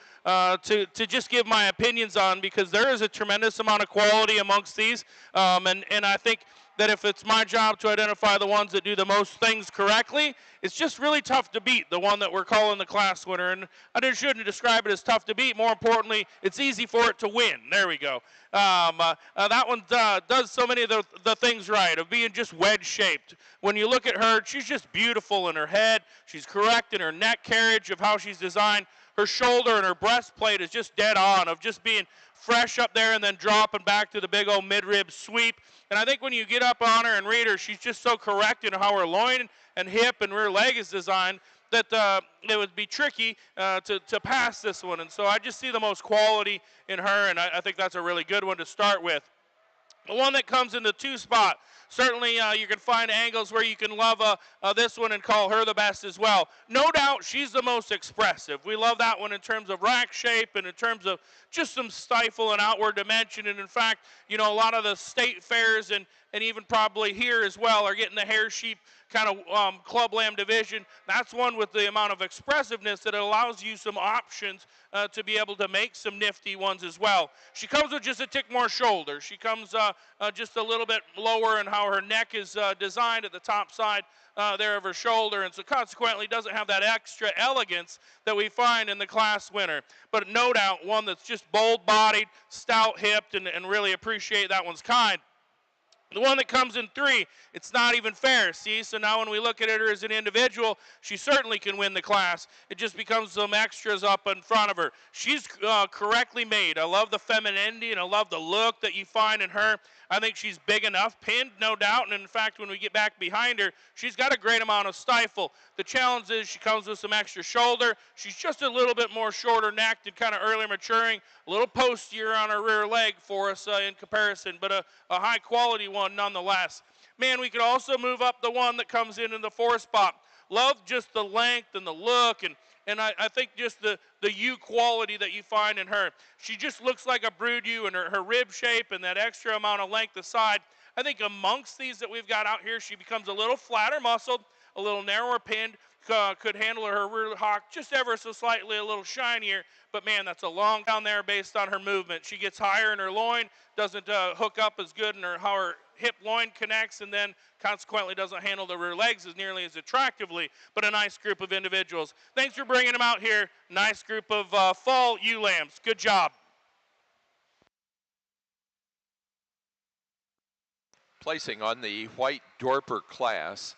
just give my opinions on, because there is a tremendous amount of quality amongst these. And I think that if it's my job to identify the ones that do the most things correctly, it's just really tough to beat the one that we're calling the class winner. And I shouldn't describe it as tough to beat. More importantly, it's easy for it to win. There we go. That one does so many of the things right, of being just wedge-shaped. When you look at her, she's just beautiful in her head. She's correct in her neck carriage of how she's designed. Her shoulder and her breastplate is just dead on, of just being fresh up there and then dropping back to the big old mid-rib sweep. And I think when you get up on her and read her, she's just so correct in how her loin and hip and rear leg is designed that it would be tricky to pass this one. And so I just see the most quality in her, and I think that's a really good one to start with. The one that comes in the two spot, certainly you can find angles where you can love this one and call her the best as well. No doubt she's the most expressive. We love that one in terms of rack shape and in terms of just some stifle and outward dimension. And in fact, you know, a lot of the state fairs and even probably here as well are getting the hair sheep kind of club lamb division. That's one with the amount of expressiveness that it allows you some options to be able to make some nifty ones as well. She comes with just a tick more shoulder. She comes just a little bit lower in how her neck is designed at the top side there of her shoulder, and so consequently doesn't have that extra elegance that we find in the class winner. But no doubt one that's just bold-bodied, stout-hipped, and really appreciate that one's kind. The one that comes in three, it's not even fair, see? So now when we look at her as an individual, she certainly can win the class. It just becomes some extras up in front of her. She's correctly made. I love the femininity, and I love the look that you find in her. I think she's big enough, pinned, no doubt, and in fact, when we get back behind her, she's got a great amount of stifle. The challenge is she comes with some extra shoulder. She's just a little bit more shorter necked and kind of early maturing, a little postier on her rear leg for us in comparison, but a high quality one nonetheless. Man, we could also move up the one that comes in the four spot. Love just the length and the look, and I think just the ewe quality that you find in her. She just looks like a brood ewe, and her rib shape and that extra amount of length aside. I think amongst these that we've got out here, she becomes a little flatter muscled, a little narrower pinned, could handle her rear hock just ever so slightly a little shinier, but man, that's a long down there based on her movement. She gets higher in her loin, doesn't hook up as good in how her hip loin connects, and then consequently doesn't handle the rear legs as nearly as attractively, but a nice group of individuals. Thanks for bringing them out here. Nice group of fall ewe lambs. Good job. Placing on the white Dorper class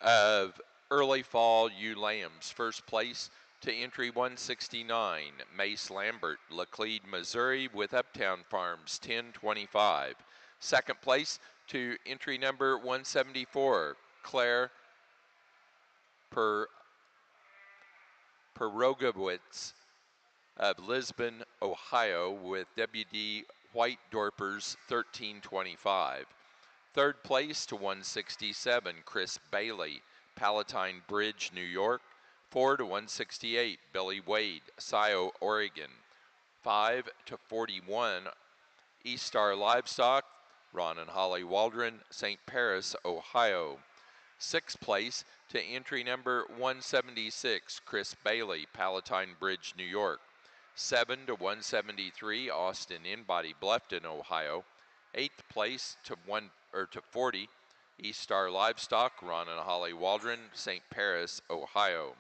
of early fall ewe lambs. First place to entry 169, Mace Lambert, Laclede, Missouri, with Uptown Farms, 1025. Second place to entry number 174, Claire Perogowitz of Lisbon, Ohio, with WD White Dorpers, 1325. Third place to 167, Chris Bailey, Palatine Bridge, New York. 4 to 168, Billy Wade, Scio, Oregon. 5 to 41, East Star Livestock, Ron and Holly Waldron, St. Paris, Ohio. Sixth place to entry number 176, Chris Bailey, Palatine Bridge, New York. 7 to 173, Austin Inbody, Bluffton, Ohio. Eighth place to 40, East Star Livestock, Ron and Holly Waldron, St. Paris, Ohio.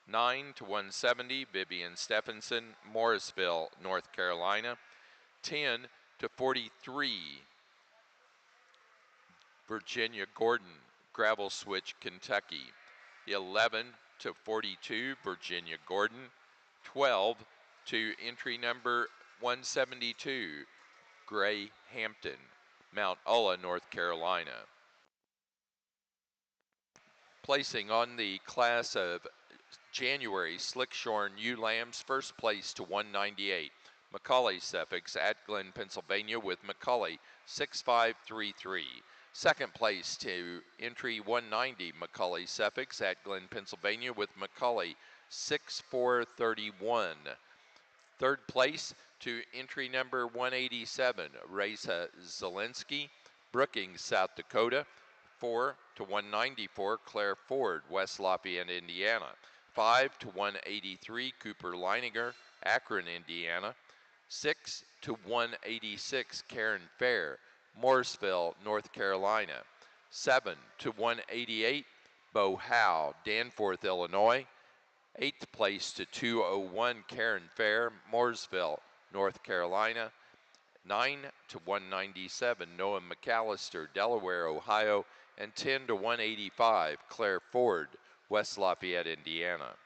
9 to 170, Vivian Stephenson, Morrisville, North Carolina. 10 to 43, Virginia Gordon, Gravel Switch, Kentucky. 11 to 42, Virginia Gordon. 12 to entry number 172, Gray Hampton, Mount Ulla, North Carolina. Placing on the class of January Slickshorn ewe lambs, first place to 198, Macaulay Suffolk at Glen, Pennsylvania, with Macaulay 6533. Second place to entry 190, Macaulay Suffolk at Glen, Pennsylvania, with Macaulay 6431. Third place to entry number 187, Reza Zelensky, Brookings, South Dakota. 4 to 194, Claire Ford, West Lafayette, Indiana. 5 to 183, Cooper Leininger, Akron, Indiana. 6 to 186, Karen Fair, Morrisville, North Carolina. 7 to 188, Bo Howe, Danforth, Illinois. 8th place to 201, Karen Fair, Mooresville, North Carolina. 9 to 197, Noah McAllister, Delaware, Ohio. And 10 to 185, Claire Ford, West Lafayette, Indiana.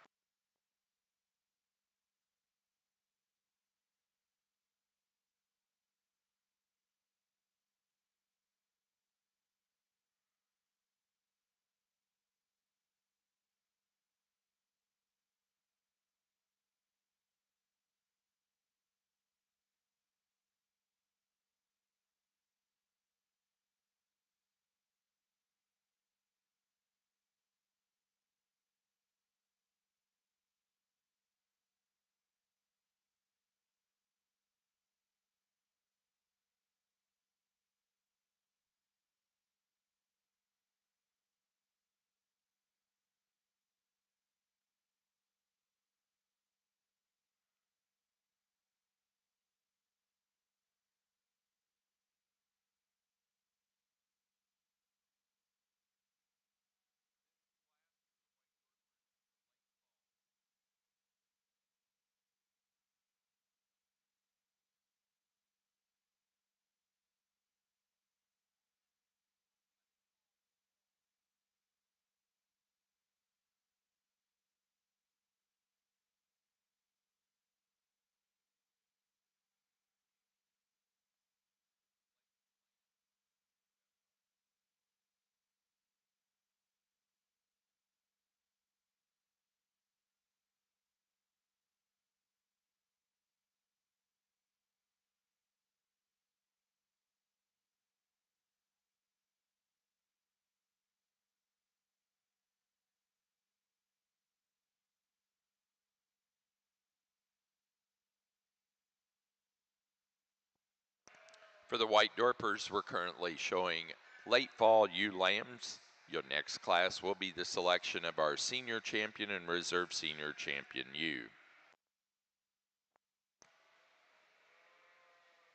For the White Dorpers, we're currently showing late fall ewe lambs, Your next class will be the selection of our senior champion and reserve senior champion ewe.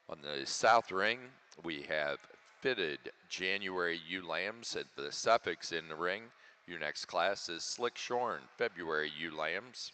On the south ring, we have fitted January ewe lambs at the suffix in the ring. Your next class is slick shorn February ewe lambs.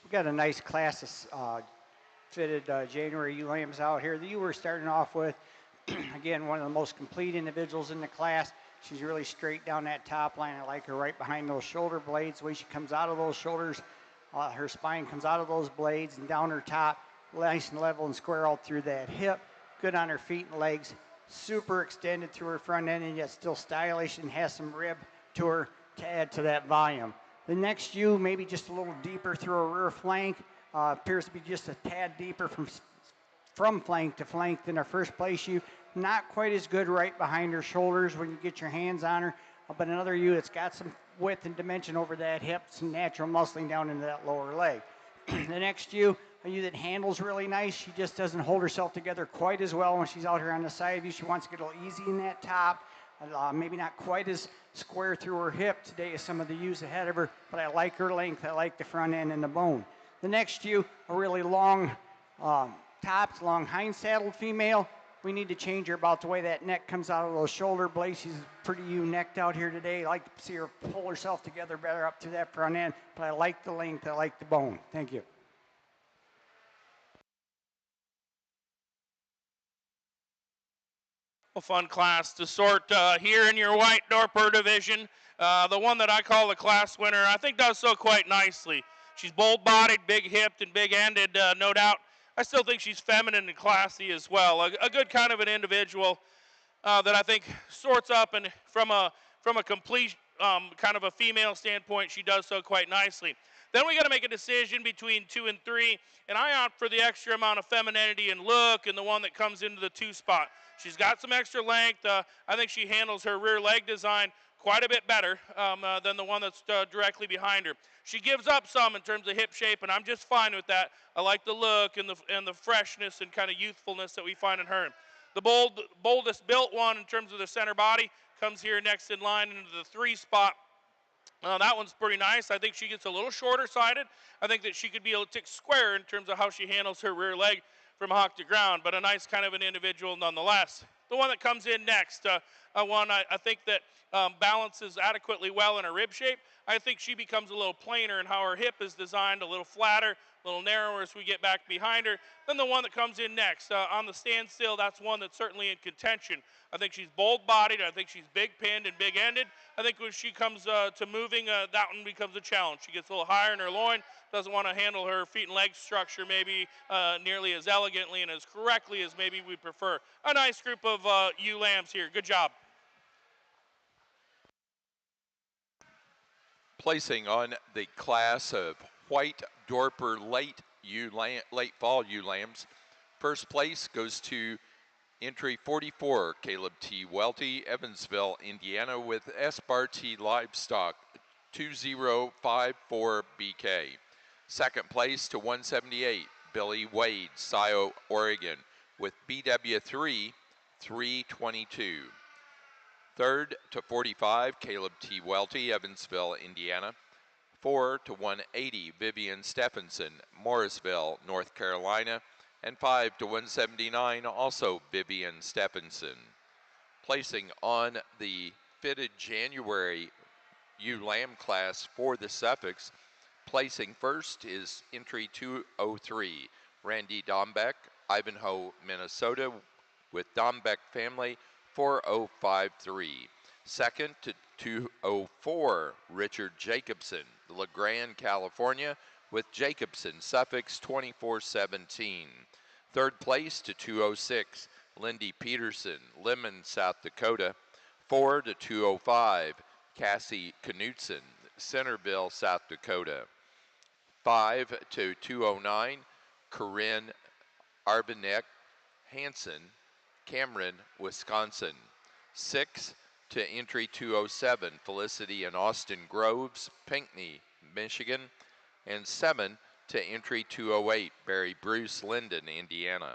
We got a nice class of fitted January ewe lambs out here. The ewe we're starting off with, again, one of the most complete individuals in the class. She's really straight down that top line. I like her right behind those shoulder blades. The way she comes out of those shoulders, her spine comes out of those blades and down her top, nice and level and square out through that hip. Good on her feet and legs. Super extended through her front end and yet still stylish and has some rib to her to add to that volume. The next ewe, maybe just a little deeper through her rear flank, appears to be just a tad deeper from flank to flank than our first place ewe. Not quite as good right behind her shoulders when you get your hands on her, but another ewe that's got some width and dimension over that hip, some natural muscling down into that lower leg. The next ewe, a ewe that handles really nice. She just doesn't hold herself together quite as well when she's out here on the side view. She wants to get a little easy in that top. Maybe not quite as square through her hip today as some of the ewes ahead of her, but I like her length. I like the front end and the bone. The next ewe, a really long tops, long hind saddled female. We need to change her about the way that neck comes out of those shoulder blades. She's pretty ewe necked out here today. I like to see her pull herself together better up through that front end, but I like the length. I like the bone. Thank you. A fun class to sort here in your white Dorper division. The one that I call the class winner, I think does so quite nicely. She's bold-bodied, big-hipped, and big-ended, no doubt. I still think she's feminine and classy as well. A good kind of an individual that I think sorts up, and from a complete kind of a female standpoint, she does so quite nicely. Then we got to make a decision between 2 and 3, and I opt for the extra amount of femininity and look and the one that comes into the 2 spot. She's got some extra length. I think she handles her rear leg design quite a bit better than the one that's directly behind her. She gives up some in terms of hip shape, and I'm just fine with that. I like the look and the freshness and kind of youthfulness that we find in her. The boldest built one in terms of the center body comes here next in line into the 3 spot. That one's pretty nice. I think she gets a little shorter sided. I think that she could be a little tick square in terms of how she handles her rear leg from hock to ground, but a nice kind of an individual nonetheless. The one that comes in next, one I think that balances adequately well in her rib shape. I think she becomes a little plainer in how her hip is designed, a little flatter, a little narrower as we get back behind her. Then the one that comes in next, on the standstill, that's one that's certainly in contention. I think she's bold-bodied. I think she's big-pinned and big-ended. I think when she comes to moving, that one becomes a challenge. She gets a little higher in her loin, doesn't want to handle her feet and leg structure maybe nearly as elegantly and as correctly as maybe we prefer. A nice group of ewe lambs here. Good job. Placing on the class of white Dorper late fall ewe lambs. First place goes to entry 44, Caleb T. Welty, Evansville, Indiana, with Esparti Livestock 2054BK. Second place to 178, Billy Wade, Scio, Oregon, with BW3 322. Third to 45, Caleb T. Welty, Evansville, Indiana. 4 to 180, Vivian Stephenson, Morrisville, North Carolina. And 5 to 179, also Vivian Stephenson. Placing on the fitted January ULAM class for the Suffolks, placing first is entry 203, Randy Dombeck, Ivanhoe, Minnesota, with Dombeck family, 4053. Second to 204, Richard Jacobson, LeGrand, California, with Jacobson, Suffolks, 2417. Third place to 206, Lindy Peterson, Lemon, South Dakota, 4 to 205, Cassie Knutson, Centerville, South Dakota. 5 to 209, Corinne Arbanek Hansen, Cameron, Wisconsin. 6 to entry 207, Felicity and Austin Groves, Pinckney, Michigan. And 7 to entry 208, Barry Bruce, Linden, Indiana.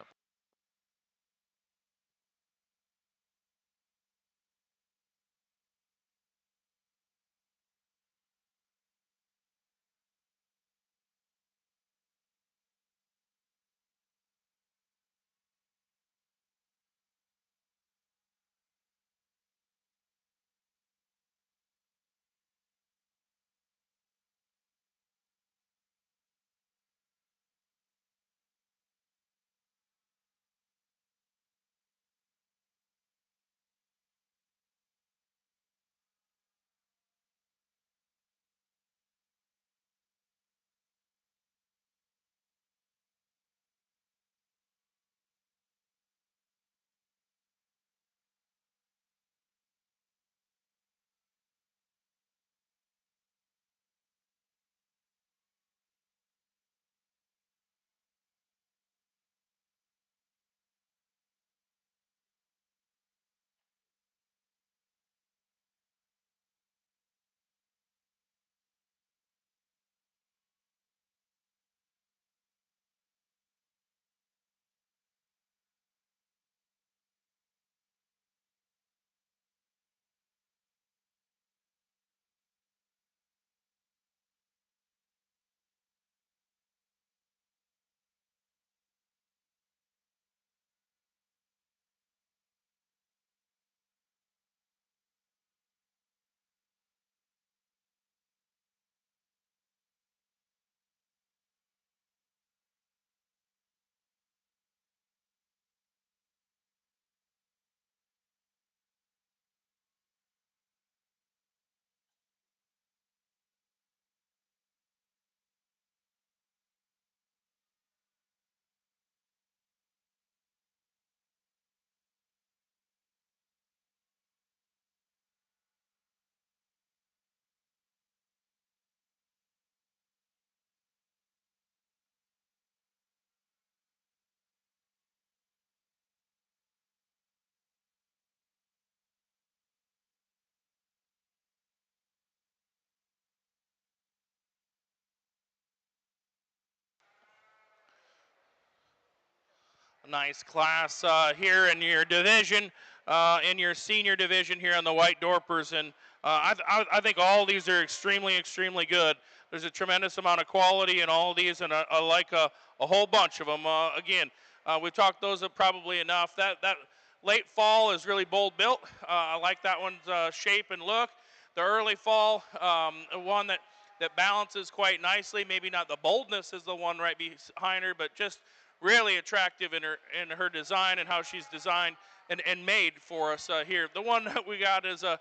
Nice class here in your division, in your senior division here on the White Dorpers. And I think all these are extremely, extremely good. There's a tremendous amount of quality in all these, and I like a whole bunch of them. Again, we've talked those up probably enough. That late fall is really bold built. I like that one's shape and look. The early fall, one that balances quite nicely. Maybe not the boldness is the one right behind her, but just really attractive in her design and how she's designed and made for us here. The one that we got as a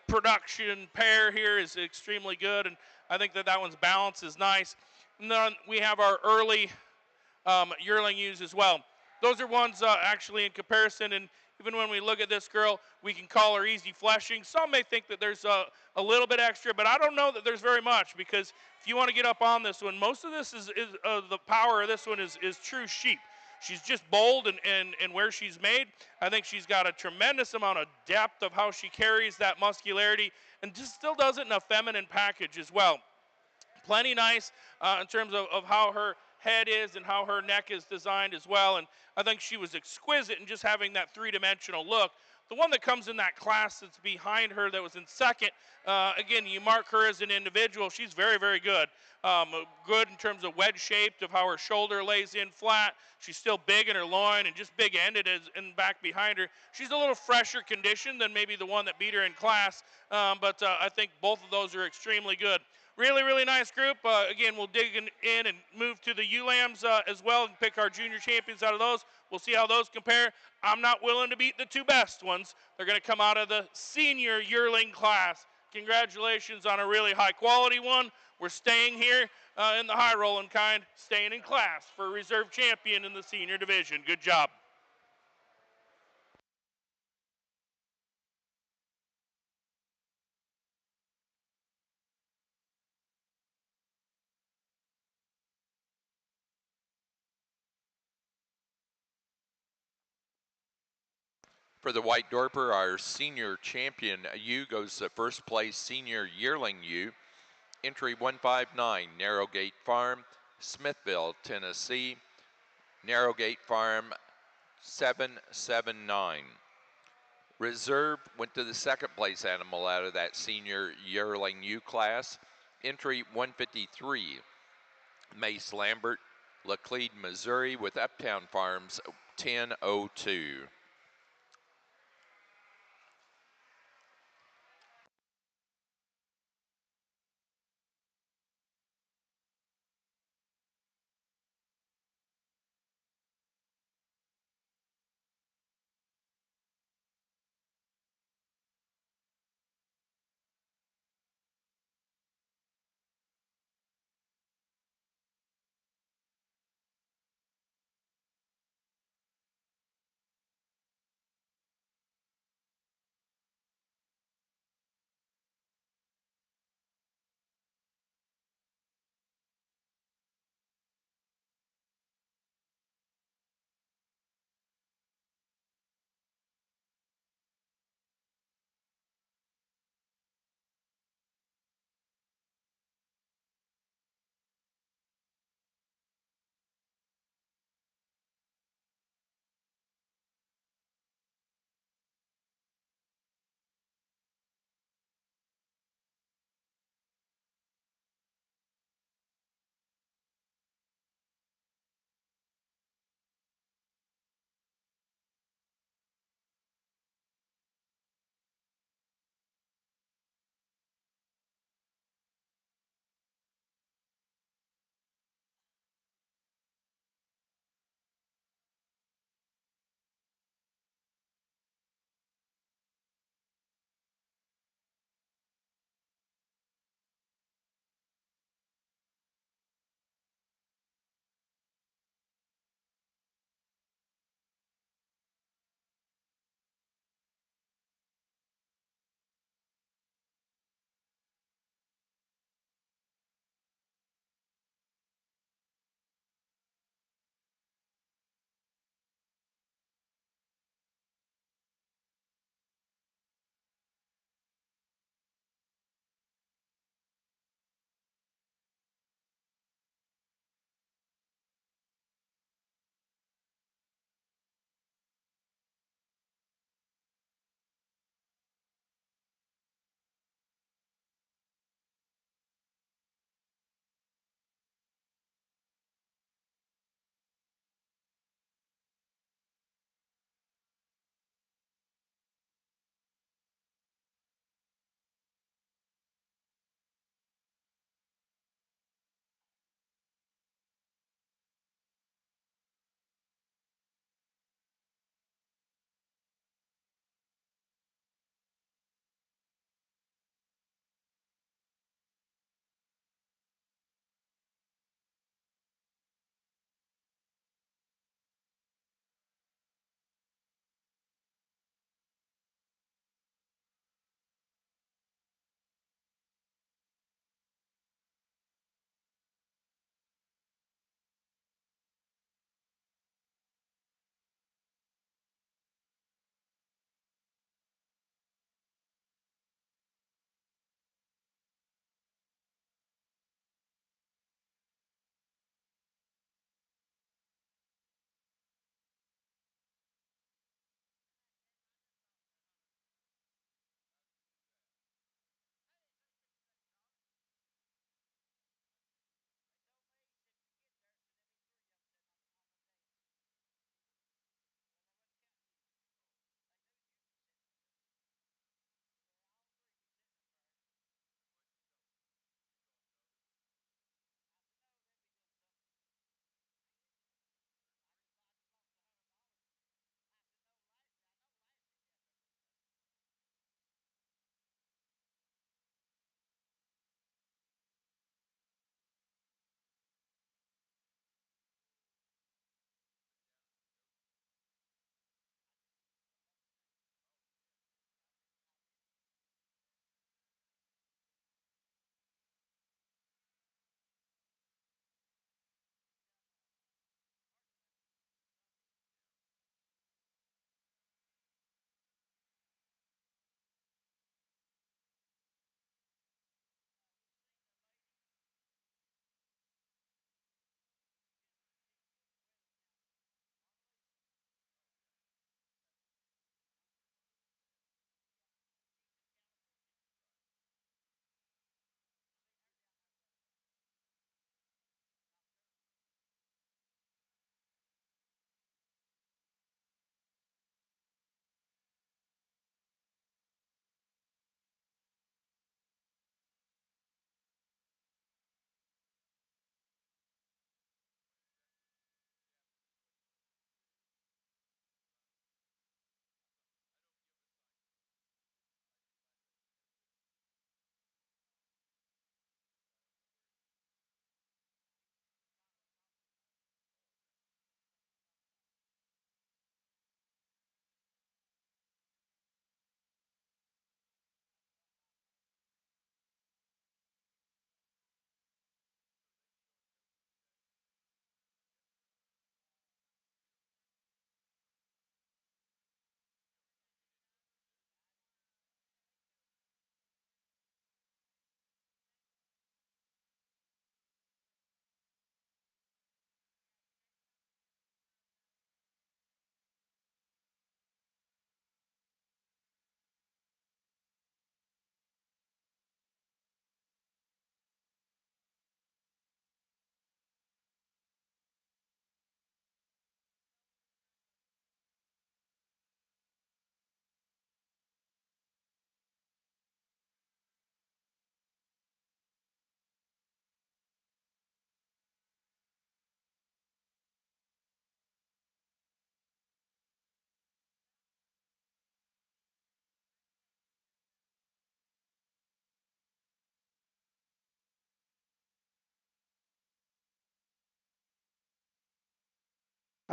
production pair here is extremely good, and I think that one's balance is nice. And then we have our early yearling ewes as well. Those are ones actually in comparison, and even when we look at this girl, we can call her easy fleshing. Some may think that there's a little bit extra, but I don't know that there's very much, because if you want to get up on this one, most of this is the power of this one is true sheep. She's just bold and where she's made. I think she's got a tremendous amount of depth of how she carries that muscularity, and just still does it in a feminine package as well. Plenty nice in terms of how her head is and how her neck is designed as well. And I think she was exquisite in just having that three-dimensional look. The one that comes in that class that's behind her that was in second, again, you mark her as an individual. She's very, very good. Good in terms of wedge shaped, of how her shoulder lays in flat. She's still big in her loin and just big ended as in back behind her. She's a little fresher condition than maybe the one that beat her in class, but I think both of those are extremely good. Really, really nice group. Again, we'll dig in and move to the ULAMs as well and pick our junior champions out of those. We'll see how those compare. I'm not willing to beat the two best ones. They're going to come out of the senior yearling class. Congratulations on a really high quality one. We're staying here in the high rolling kind, staying in class for reserve champion in the senior division. Good job. For the White Dorper, our senior champion ewe goes to first place senior yearling ewe. Entry 159, Narrowgate Farm, Smithville, Tennessee. Narrowgate Farm 779. Reserve went to the second place animal out of that senior yearling ewe class. Entry 153, Mace Lambert, Laclede, Missouri, with Uptown Farms 1002.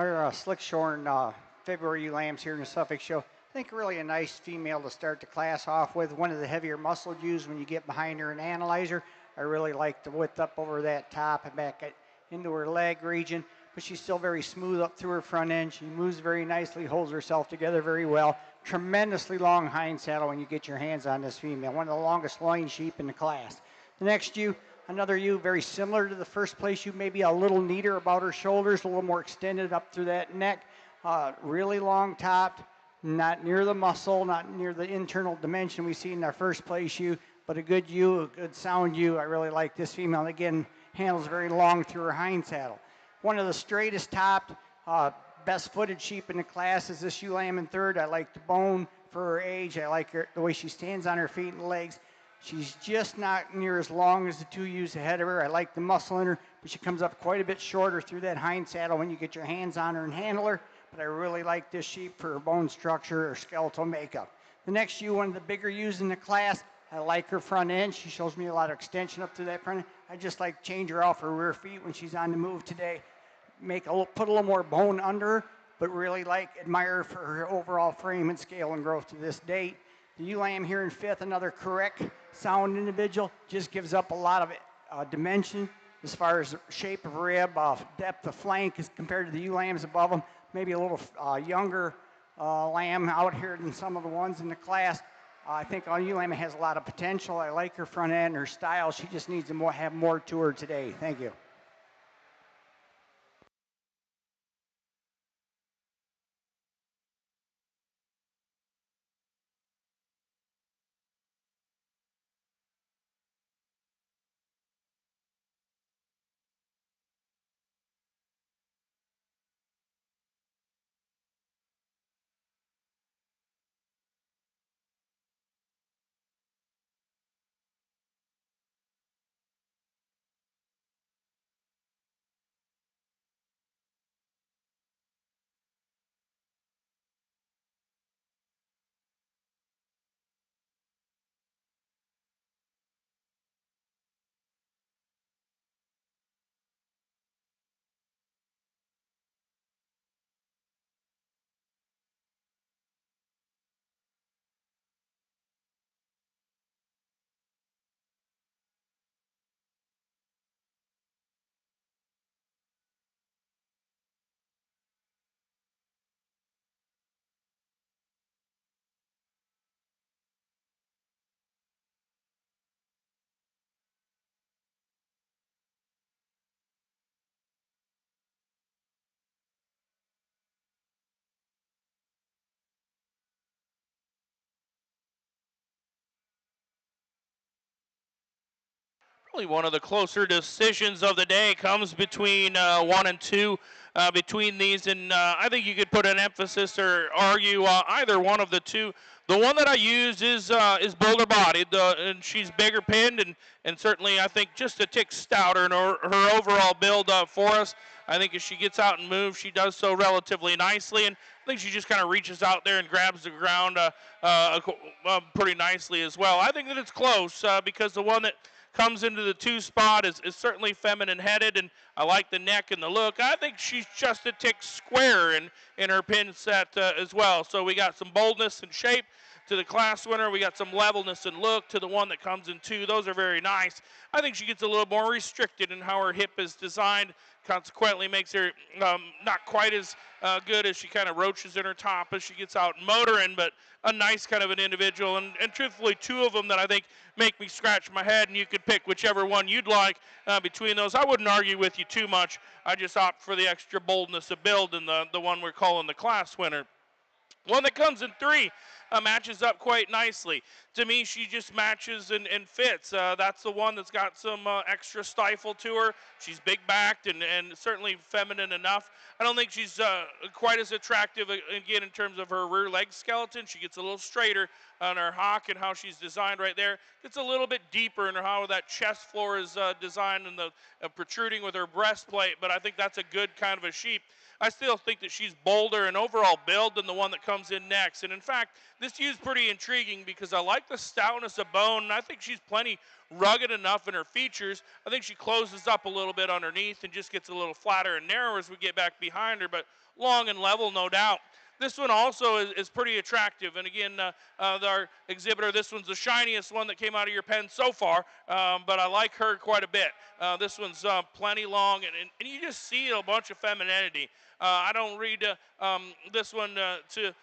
our slick shorn February ewe lambs here in the Suffolk show. I think really a nice female to start the class off with. One of the heavier muscle ewes when you get behind her and analyze her. I really like the width up over that top and back into her leg region, but she's still very smooth up through her front end. She moves very nicely, holds herself together very well. Tremendously long hind saddle when you get your hands on this female. One of the longest loin sheep in the class. The next ewe, another ewe very similar to the first place ewe, maybe a little neater about her shoulders, a little more extended up through that neck. Really long topped, not near the muscle, not near the internal dimension we see in our first place ewe, but a good ewe, a good sound ewe. I really like this female. Again, handles very long through her hind saddle. One of the straightest topped, best footed sheep in the class is this ewe lamb in third. I like the bone for her age. I like her, the way she stands on her feet and legs. She's just not near as long as the two ewes ahead of her. I like the muscle in her, but she comes up quite a bit shorter through that hind saddle when you get your hands on her and handle her. But I really like this sheep for her bone structure or skeletal makeup. The next ewe, one of the bigger ewes in the class, I like her front end. She shows me a lot of extension up to that front end. I just like change her off her rear feet when she's on the move today. Put a little more bone under her, but really admire her for her overall frame and scale and growth to this date. The ewe lamb here in fifth, another correct, sound individual, just gives up a lot of dimension as far as shape of rib, depth of flank as compared to the ewe lambs above them. Maybe a little younger lamb out here than some of the ones in the class. I think ewe lamb has a lot of potential. I like her front end, her style. She just needs to have more to her today. Thank you. Probably one of the closer decisions of the day comes between 1 and 2 between these, and I think you could put an emphasis or argue either one of the two. The one that I use is bolder bodied, and she's bigger pinned, and certainly I think just a tick stouter in her overall build for us. I think if she gets out and moves, she does so relatively nicely, and I think she just kind of reaches out there and grabs the ground pretty nicely as well. I think that it's close because the one that comes into the 2 spot is certainly feminine headed, and I like the neck and the look. I think she's just a tick square in her pin set as well. So we got some boldness and shape to the class winner. We got some levelness and look to the one that comes in 2. Those are very nice. I think she gets a little more restricted in how her hip is designed. Consequently makes her not quite as good as she kind of roaches in her top as she gets out motoring, but a nice kind of an individual. And truthfully, 2 of them that I think make me scratch my head, and you could pick whichever one you'd like between those. I wouldn't argue with you too much. I just opt for the extra boldness of build and the one we're calling the class winner. One that comes in 3 matches up quite nicely. To me, she just matches and fits. That's the one that's got some extra stifle to her. She's big-backed and certainly feminine enough. I don't think she's quite as attractive, again, in terms of her rear leg skeleton. She gets a little straighter on her hock and how she's designed right there. Gets a little bit deeper in how that chest floor is designed and the protruding with her breastplate, but I think that's a good kind of a sheep. I still think that she's bolder and overall build than the one that comes in next. And in fact, This ewe's pretty intriguing because I like the stoutness of bone, and I think she's plenty rugged enough in her features. I think she closes up a little bit underneath and just gets a little flatter and narrower as we get back behind her, but long and level, no doubt. This one also is pretty attractive. And again, our exhibitor, this one's the shiniest one that came out of your pen so far, but I like her quite a bit. This one's plenty long, and you just see a bunch of femininity. I don't read this one to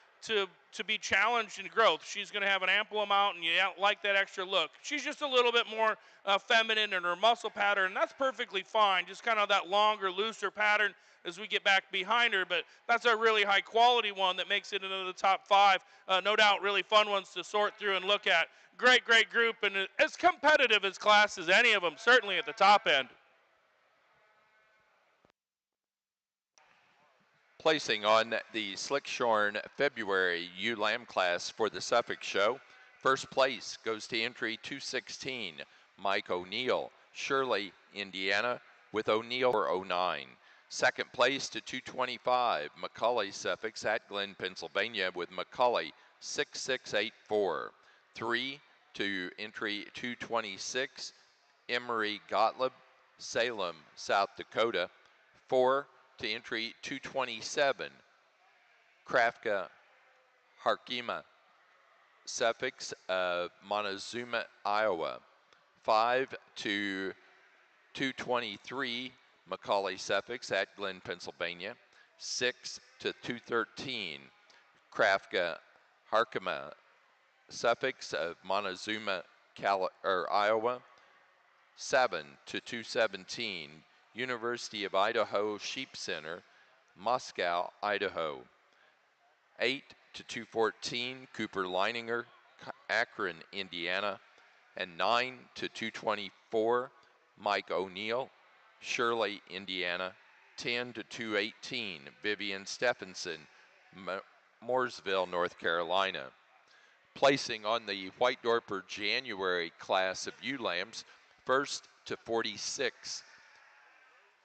be challenged in growth. She's going to have an ample amount, and you like that extra look. She's just a little bit more feminine in her muscle pattern, and that's perfectly fine. Just kind of that longer, looser pattern as we get back behind her, but that's a really high quality one that makes it into the top 5. No doubt really fun ones to sort through and look at. Great group, and as competitive as class as any of them, certainly at the top end. Placing on the Slickshorn February ewe lamb class for the Suffolk Show. First place goes to entry 216, Mike O'Neill, Shirley, Indiana, with O'Neill 409. Second place to 225, Macaulay, Suffolk, at Glen, Pennsylvania, with Macaulay 6684. 3 to entry 226, Emery Gottlieb, Salem, South Dakota. 4 to entry 227, Krafka Harkima, Suffix of Montezuma, Iowa. 5 to 223, Macaulay, Suffix at Glen, Pennsylvania. 6 to 213, Krafka Harkima, Suffix of Montezuma, Iowa. 7 to 217, University of Idaho Sheep Center, Moscow, Idaho. 8 to 214, Cooper Leininger, Akron, Indiana. And 9 to 224, Mike O'Neill, Shirley, Indiana. 10 to 218, Vivian Stephenson, Mooresville, North Carolina. Placing on the White Dorper January class of ewe lambs, 1st to 46,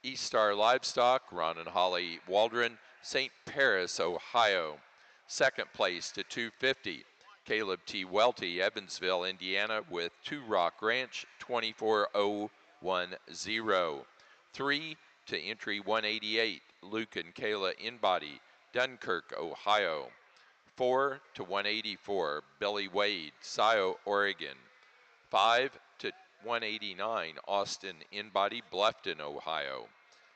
East Star Livestock, Ron and Holly Waldron, St. Paris, Ohio. 2nd place to 250, Caleb T. Welty, Evansville, Indiana, with Two Rock Ranch, 24010. 3 to entry 188, Luke and Kayla Inbody, Dunkirk, Ohio. 4 to 184, Billy Wade, Scio, Oregon. 5 to 189, Austin Inbody, Bluffton, Ohio.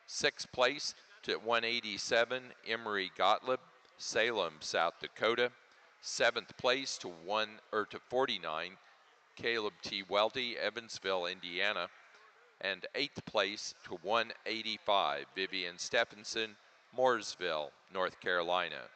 6th place to 187, Emery Gottlieb, Salem, South Dakota. 7th place to 49, Caleb T. Welty, Evansville, Indiana. And 8th place to 185, Vivian Stephenson, Mooresville, North Carolina.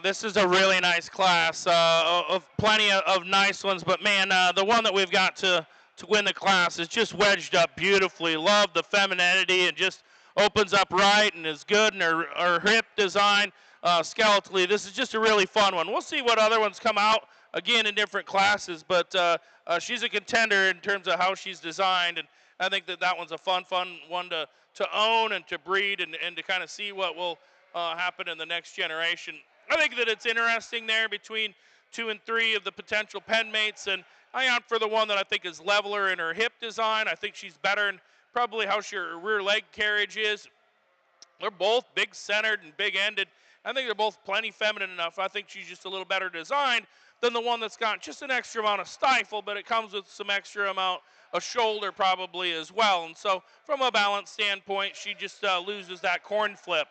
This is a really nice class of plenty of nice ones, but man, the one that we've got to win the class is just wedged up beautifully. Love the femininity and just opens up right and is good in her hip design skeletally. This is just a really fun one. We'll see what other ones come out again in different classes, but she's a contender in terms of how she's designed, and I think that one's a fun one to own and to breed and to kind of see what will happen in the next generation. I think that it's interesting there between 2 and 3 of the potential pen mates, and I opt for the one that I think is leveler in her hip design. I think she's better in probably how her rear leg carriage is. They're both big centered and big ended. I think they're both plenty feminine enough. I think she's just a little better designed than the one that's got just an extra amount of stifle, but it comes with some extra amount of shoulder probably as well. And so from a balance standpoint, she just loses that corn flip.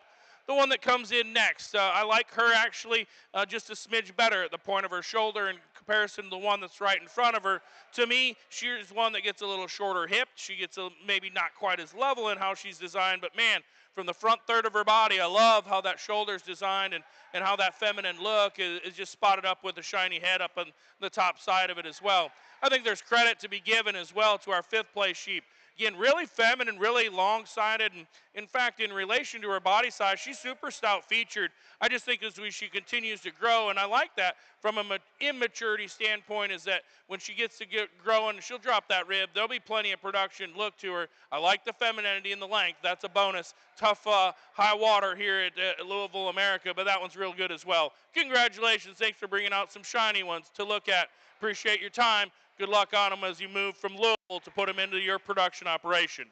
The one that comes in next, I like her actually just a smidge better at the point of her shoulder in comparison to the one that's right in front of her. To me, she's one that gets a little shorter hip. She gets maybe not quite as level in how she's designed, but man, from the front third of her body, I love how that shoulder's designed and how that feminine look is just spotted up with a shiny head up on the top side of it as well. I think there's credit to be given as well to our 5th place sheep. Again, really feminine, really long-sided, and in fact, in relation to her body size, she's super stout featured. I just think as she continues to grow, and I like that from an immaturity standpoint, is that when she gets to get growing, she'll drop that rib. There'll be plenty of production look to her. I like the femininity and the length. That's a bonus. Tough high water here at Louisville, America, but that one's real good as well. Congratulations. Thanks for bringing out some shiny ones to look at. Appreciate your time. Good luck on them as you move from Louisville to put them into your production operation.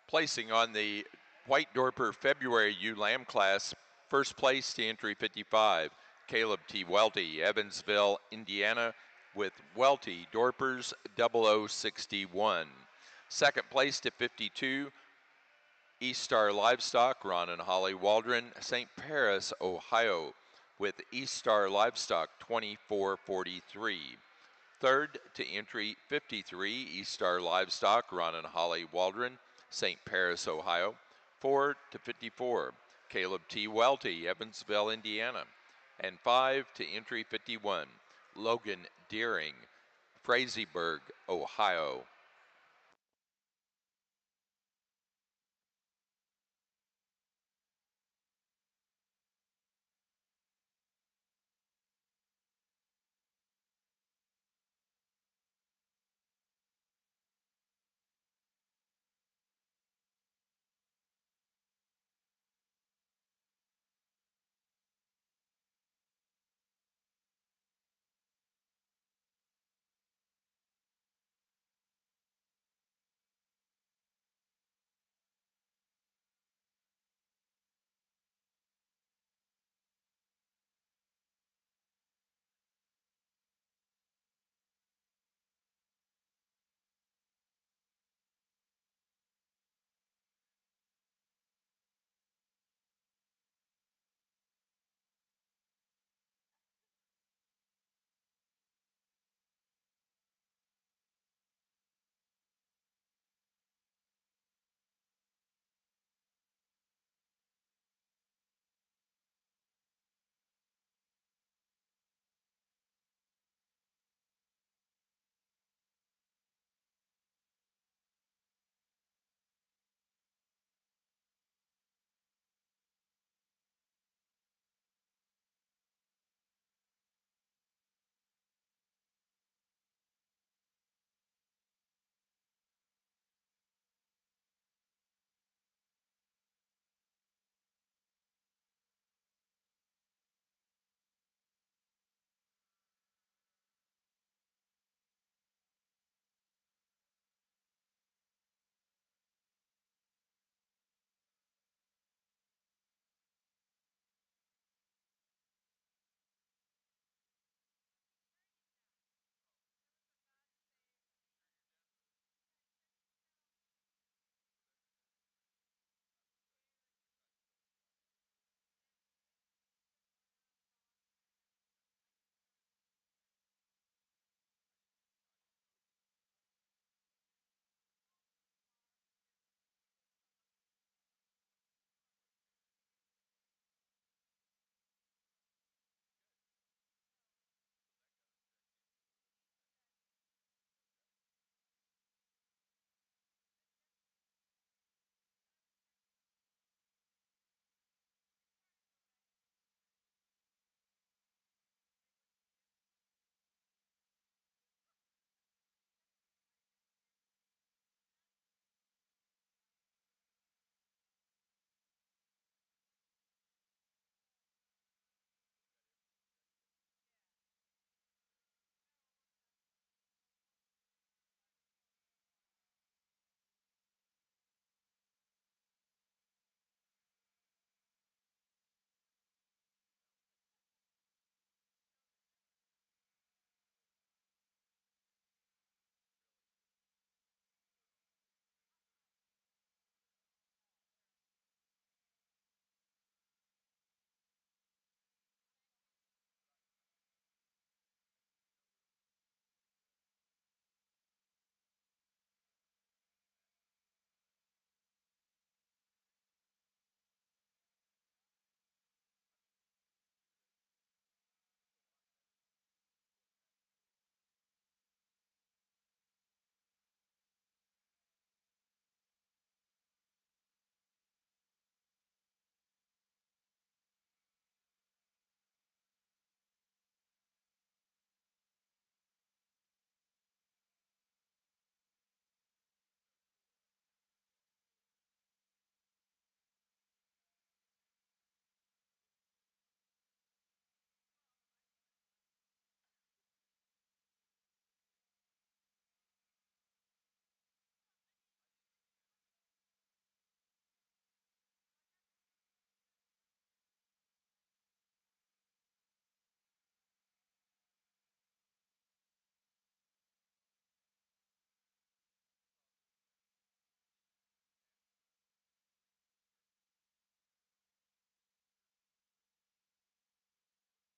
Placing on the White Dorper February ewe lamb class, first place to entry 55, Caleb T. Welty, Evansville, Indiana, with Welty Dorpers 0061. Second place to 52, East Star Livestock, Ron and Holly Waldron, St. Paris, Ohio, with East Star Livestock 2443. Third to entry 53, East Star Livestock, Ron and Holly Waldron, St. Paris, Ohio. 4 to 54, Caleb T. Welty, Evansville, Indiana. And 5 to entry 51, Logan Deering, Frazeysburg, Ohio.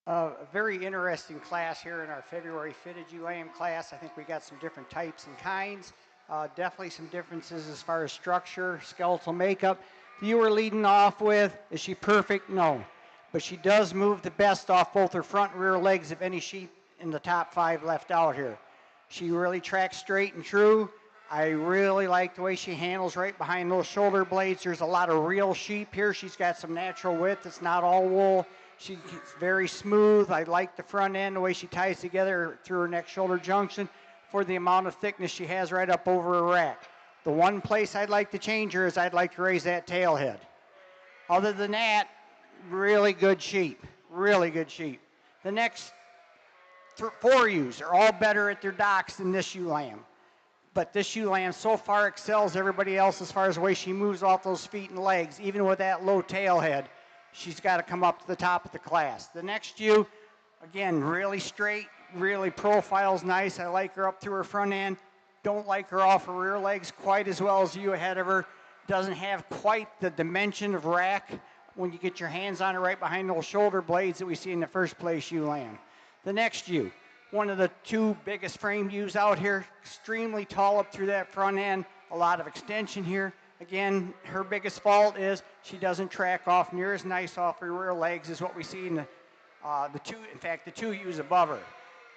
A very interesting class here in our February fitted UAM class. I think we got some different types and kinds. Definitely some differences as far as structure, skeletal makeup. You were leading off with, is she perfect? No. But she does move the best off both her front and rear legs of any sheep in the top 5 left out here. She really tracks straight and true. I really like the way she handles right behind those shoulder blades. There's a lot of real sheep here. She's got some natural width. It's not all wool. She's very smooth. I like the front end, the way she ties together through her neck shoulder junction for the amount of thickness she has right up over her rack. The one place I'd like to change her is I'd like to raise that tail head. Other than that, really good sheep. Really good sheep. The next 4 ewes are all better at their docks than this ewe lamb. But this ewe lamb so far excels everybody else as far as the way she moves off those feet and legs, even with that low tail head. She's got to come up to the top of the class. The next ewe, again, really straight, really profiles nice. I like her up through her front end. Don't like her off her rear legs quite as well as you ahead of her. Doesn't have quite the dimension of rack when you get your hands on her right behind those shoulder blades that we see in the first place ewe lamb. The next ewe, one of the 2 biggest frame ewes out here, extremely tall up through that front end, a lot of extension here. Again, her biggest fault is she doesn't track off near as nice off her rear legs as what we see in the 2 ewes above her.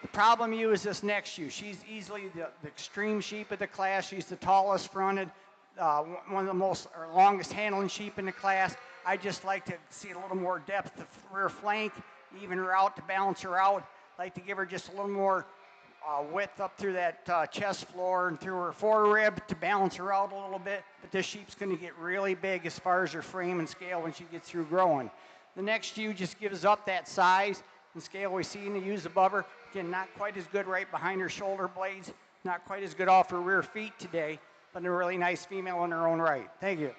The problem ewe is this next ewe. She's easily the extreme sheep of the class. She's the tallest fronted, one of the most or longest handling sheep in the class. I just like to see a little more depth of rear flank, even her out to balance her out. Like to give her just a little more width up through that chest floor and through her forerib to balance her out a little bit. But this sheep's going to get really big as far as her frame and scale when she gets through growing. The next ewe just gives up that size and scale we see in the ewes above her. Again, not quite as good right behind her shoulder blades, not quite as good off her rear feet today, but a really nice female in her own right. Thank you.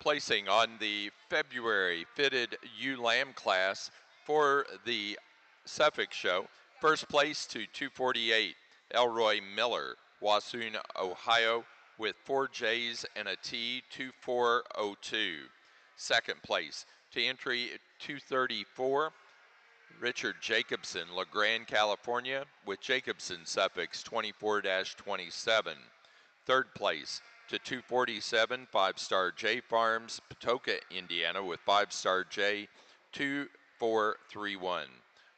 Placing on the February fitted ewe lamb class for the Suffolk show. First place to 248, Elroy Miller, Wassoon, Ohio, with 4 J's and a T, 2402. Second place to entry 234, Richard Jacobson, LeGrand, California, with Jacobson suffix 24-27. Third place to 247, 5-star J Farms, Patoka, Indiana, with 5-star J, 2431.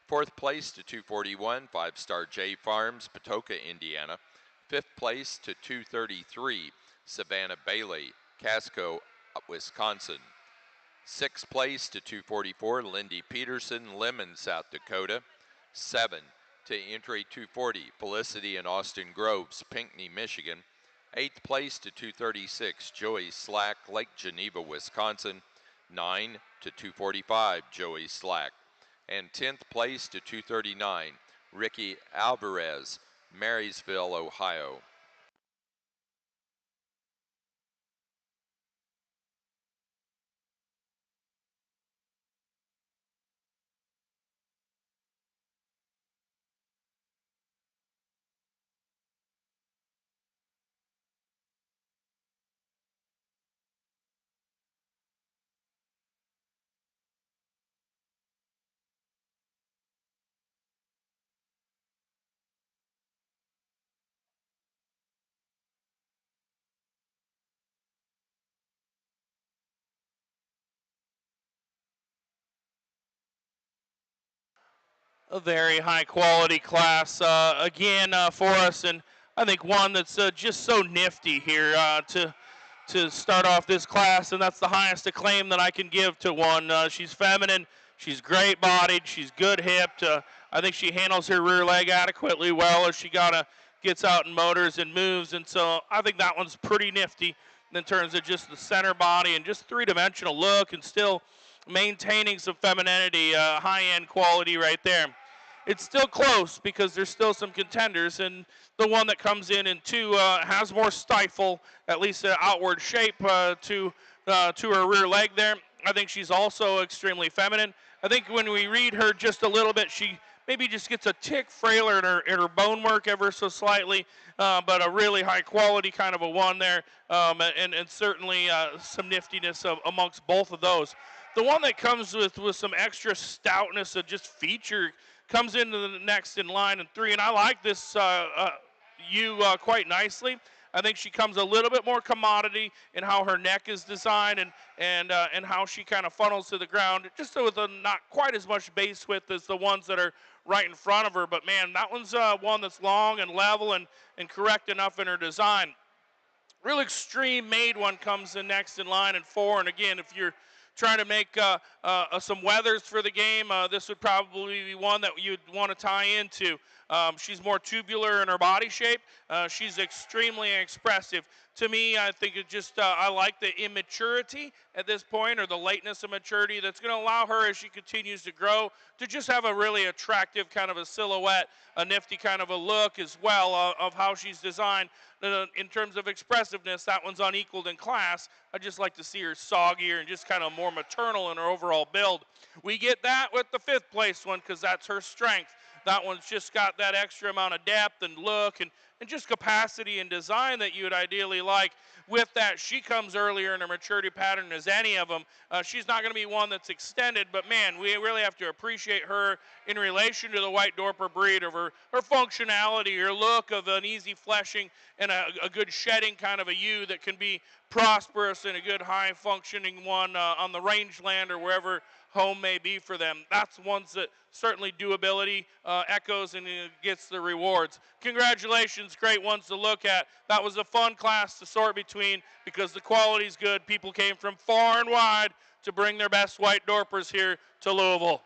Fourth place to 241, 5-star J Farms, Patoka, Indiana. Fifth place to 233, Savannah Bailey, Casco, Wisconsin. Sixth place to 244, Lindy Peterson, Lemon, South Dakota. 7 to entry 240, Felicity and Austin Groves, Pinckney, Michigan. 8th place to 236, Joey Slack, Lake Geneva, Wisconsin. 9 to 245, Joey Slack. And 10th place to 239, Ricky Alvarez, Marysville, Ohio. A very high quality class again for us, and I think one that's just so nifty here to start off this class, and that's the highest acclaim that I can give to one. She's feminine, she's great bodied, she's good hipped. I think she handles her rear leg adequately well as she gets out and motors and moves, and so I think that one's pretty nifty in terms of just the center body and just three-dimensional look and still maintaining some femininity, high-end quality right there. It's still close because there's still some contenders, and the one that comes in 2 has more stifle, at least an outward shape to her rear leg there. I think she's also extremely feminine. I think when we read her just a little bit, she maybe just gets a tick frailer in her bone work ever so slightly, but a really high quality kind of a one there, and certainly some niftiness amongst both of those. The one that comes with some extra stoutness of just feature comes into the next in line in 3, and I like this quite nicely. I think she comes a little bit more commodity in how her neck is designed and how she kind of funnels to the ground, just with a not quite as much base width as the ones that are right in front of her. But man, that one's one that's long and level and correct enough in her design. Real extreme made one comes in next in line in 4, and again, if you're trying to make some weathers for the game, this would probably be one that you'd want to tie into. She's more tubular in her body shape. She's extremely expressive. To me, I think it just, I like the immaturity at this point, or the lateness of maturity that's going to allow her as she continues to grow to just have a really attractive kind of a silhouette, a nifty kind of a look as well of how she's designed. In terms of expressiveness, that one's unequaled in class. I just like to see her soggier and just kind of more maternal in her overall build. We get that with the 5th place one because that's her strength. That one's just got that extra amount of depth and look and just capacity and design that you would ideally like. With that, she comes earlier in her maturity pattern as any of them. She's not going to be one that's extended, but man, we really have to appreciate her in relation to the White Dorper breed of her functionality, her look of an easy fleshing and a good shedding kind of a ewe that can be prosperous and a good high functioning one on the rangeland or wherever home may be for them. That's ones that certainly doability echoes and gets the rewards. Congratulations, great ones to look at. That was a fun class to sort between because the quality's good. People came from far and wide to bring their best White Dorpers here to Louisville.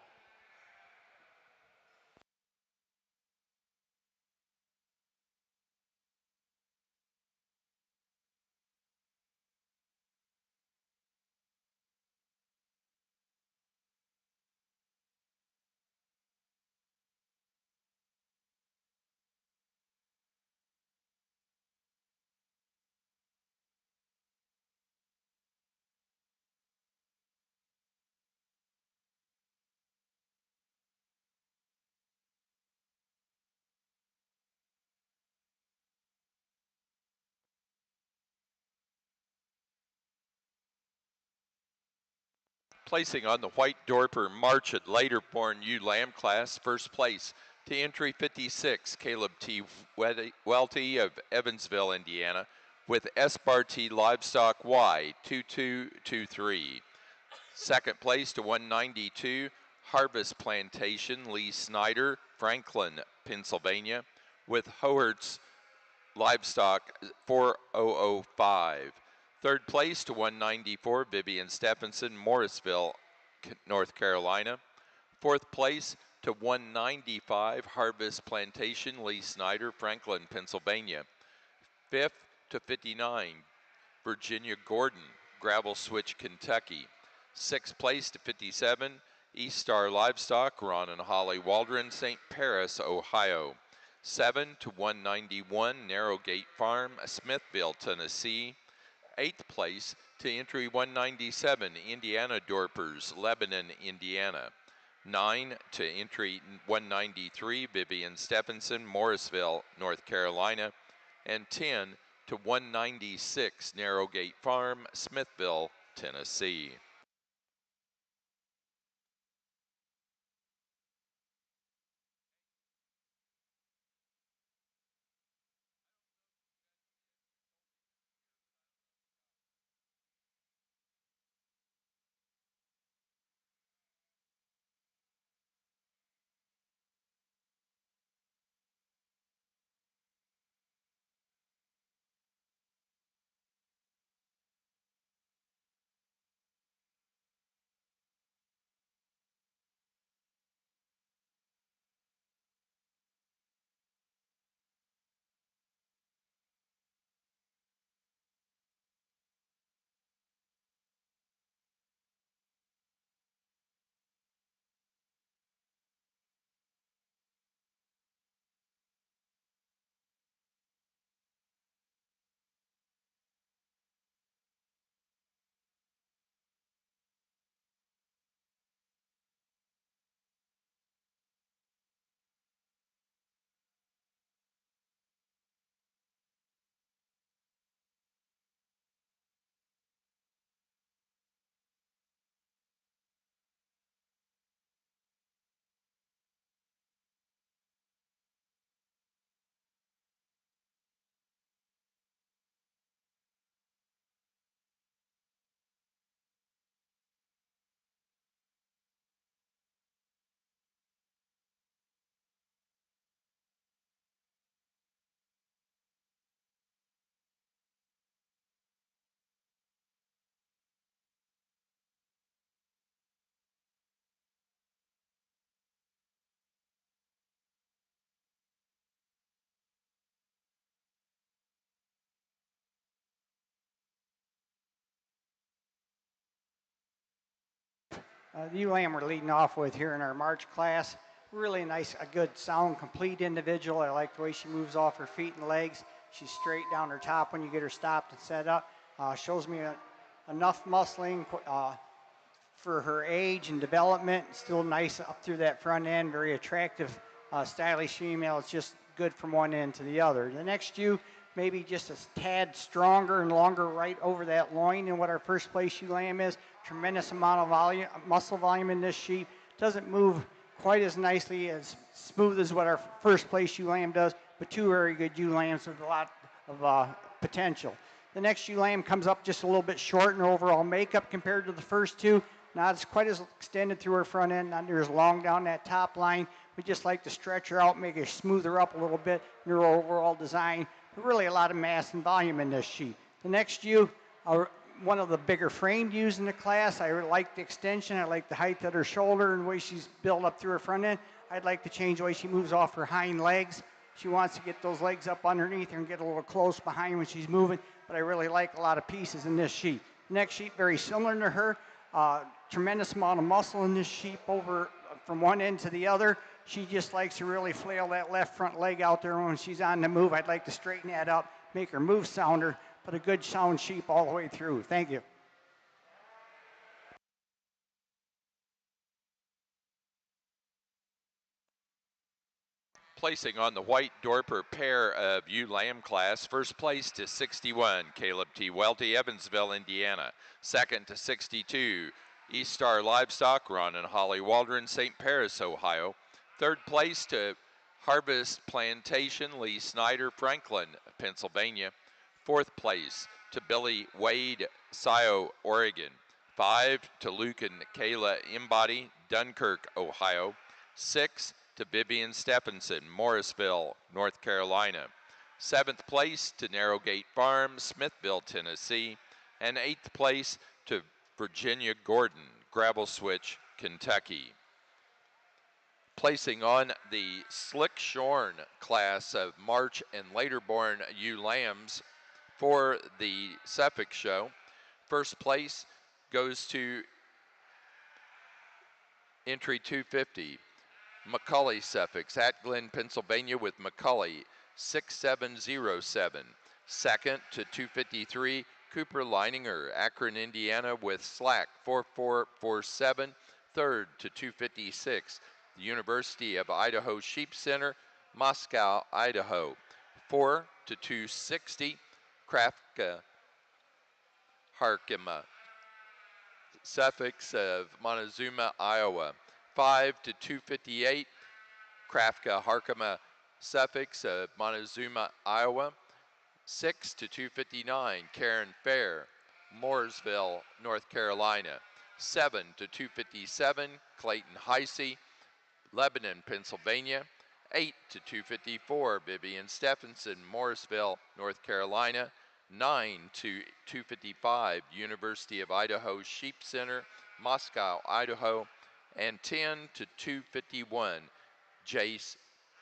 Placing on the White Dorper March at later born ewe lamb class, first place to entry 56, Caleb T. Welty of Evansville, Indiana, with Espartee Livestock Y 2223. Second place to 192, Harvest Plantation Lee Snyder, Franklin, Pennsylvania, with Hohart's Livestock 4005. Third place to 194, Vivian Stephenson, Morrisville, North Carolina. Fourth place to 195, Harvest Plantation, Lee Snyder, Franklin, Pennsylvania. Fifth to 59, Virginia Gordon, Gravel Switch, Kentucky. Sixth place to 57, East Star Livestock, Ron and Holly Waldron, St. Paris, Ohio. 7 to 191, Narrowgate Farm, Smithville, Tennessee. 8th place to entry 197, Indiana Dorpers, Lebanon, Indiana. 9 to entry 193, Vivian Stephenson, Morrisville, North Carolina. And 10 to 196, Narrowgate Farm, Smithville, Tennessee. The ewe lamb we're leading off with here in our March class. Really nice, a good, sound, complete individual. I like the way she moves off her feet and legs. She's straight down her top when you get her stopped and set up. Shows me enough muscling for her age and development. Still nice up through that front end. Very attractive, stylish female. It's just good from one end to the other. The next ewe, maybe just a tad stronger and longer right over that loin than what our first place ewe lamb is. Tremendous amount of volume, muscle volume in this sheep. Doesn't move quite as nicely, as smooth as what our first place ewe lamb does, but two very good ewe lambs with a lot of potential. The next ewe lamb comes up just a little bit short in her overall makeup compared to the first two. Not as quite as extended through her front end, not near as long down that top line. We just like to stretch her out, make her smoother up a little bit in her overall design. But really a lot of mass and volume in this sheep. The next ewe, one of the bigger framed ewes in the class. I like the extension. I like the height of her shoulder and the way she's built up through her front end. I'd like to change the way she moves off her hind legs. She wants to get those legs up underneath her and get a little close behind when she's moving, but I really like a lot of pieces in this sheep. Next sheep, very similar to her. Tremendous amount of muscle in this sheep over from one end to the other. She just likes to really flail that left front leg out there when she's on the move. I'd like to straighten that up, make her move sounder, but a good sound sheep all the way through. Thank you. Placing on the white Dorper pair of ewe lamb class, first place to 61, Caleb T. Welty, Evansville, Indiana. Second to 62, East Star Livestock, Ron and Holly Waldron, St. Paris, Ohio. Third place to Harvest Plantation, Lee Snyder, Franklin, Pennsylvania. Fourth place to Billy Wade, Scio, Oregon. 5 to Luke and Kayla Imbody, Dunkirk, Ohio. 6 to Vivian Stephenson, Morrisville, North Carolina. 7th place to Narrowgate Farm, Smithville, Tennessee. And 8th place to Virginia Gordon, Gravel Switch, Kentucky. Placing on the Slick Shorn class of March and later born ewe lambs for the Suffolk show. First place goes to entry 250. McCully Suffolk at Glen, Pennsylvania with McCully 6707. Second to 253, Cooper Leininger, Akron, Indiana with Slack 4447. Third to 256, the University of Idaho Sheep Center, Moscow, Idaho. 4 to 260, Krafka Harkema, Suffix of Montezuma, Iowa. 5 to 258, Krafka Harkema Suffix of Montezuma, Iowa. 6 to 259, Karen Fair, Mooresville, North Carolina. 7 to 257, Clayton Heisey, Lebanon, Pennsylvania. 8 to 254, Vivian Stephenson, Morrisville, North Carolina. 9 to 255, University of Idaho Sheep Center, Moscow, Idaho. And 10 to 251, Jace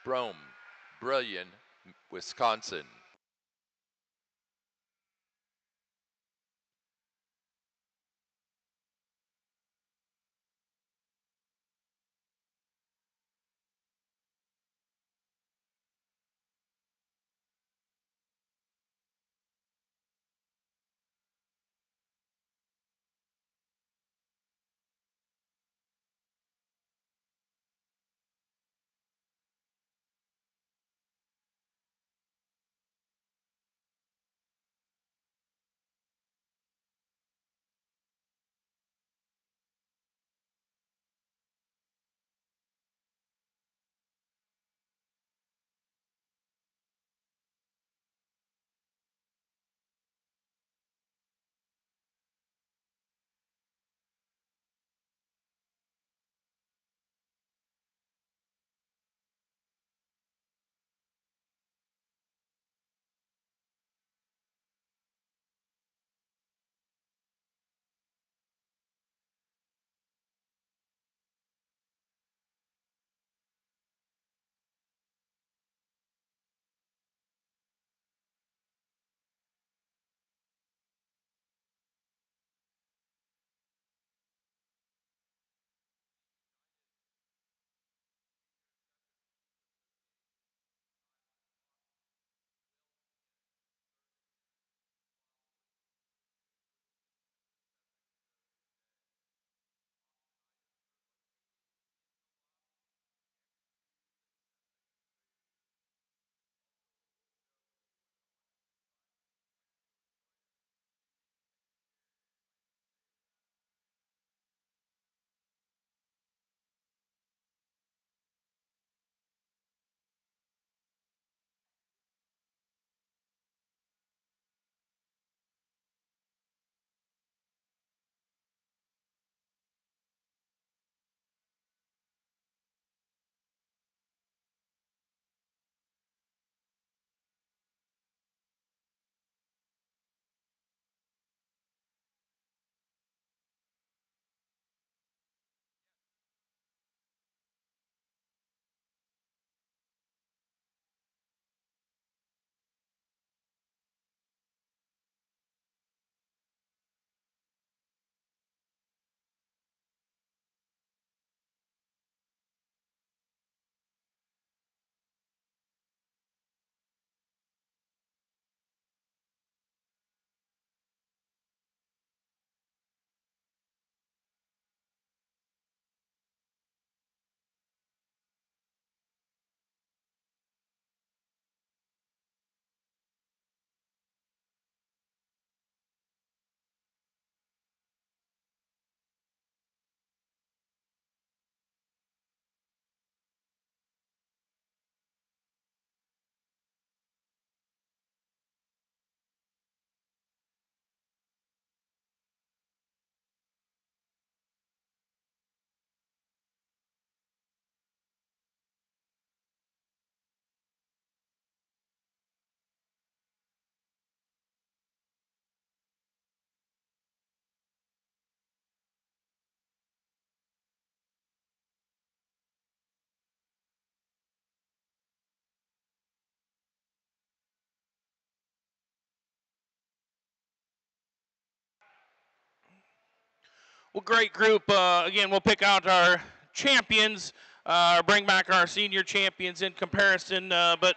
Brome, Brillion, Wisconsin. Well, great group. Again, we'll pick out our champions, bring back our senior champions in comparison, but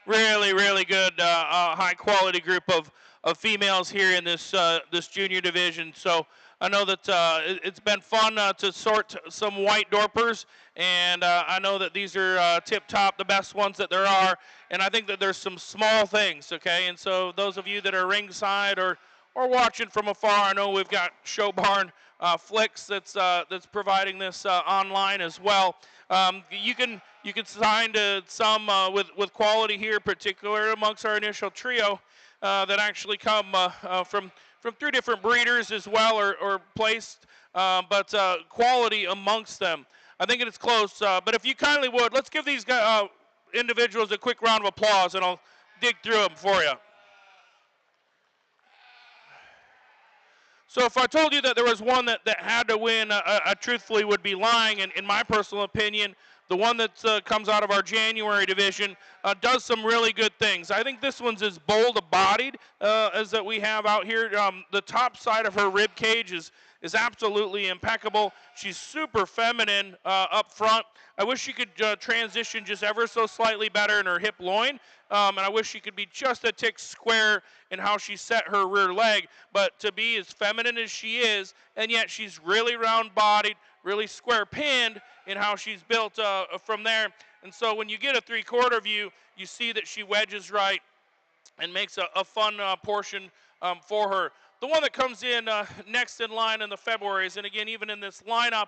really, really good, high quality group of females here in this junior division. So I know that it's been fun to sort some white dorpers, and I know that these are tip top, the best ones that there are. And I think that there's some small things, okay? And so those of you that are ringside or watching from afar, I know we've got Show Barn Flicks that's providing this online as well. You can sign to some with quality here, particularly amongst our initial trio that actually come from 3 different breeders as well, or placed, but quality amongst them. I think it's close, but if you kindly would, let's give these guys, individuals a quick round of applause, and I'll dig through them for you. So if I told you that there was one that had to win, I truthfully would be lying. And in my personal opinion, the one that comes out of our January division does some really good things. I think this one's as bold-bodied as that we have out here. The top side of her rib cage is absolutely impeccable. She's super feminine up front. I wish she could transition just ever so slightly better in her hip loin. And I wish she could be just a tick square in how she set her rear leg. But to be as feminine as she is, and yet she's really round-bodied, really square-pinned in how she's built from there. And so when you get a three-quarter view, you see that she wedges right and makes a fun portion for her. The one that comes in next in line in the Februaries, and again, even in this lineup,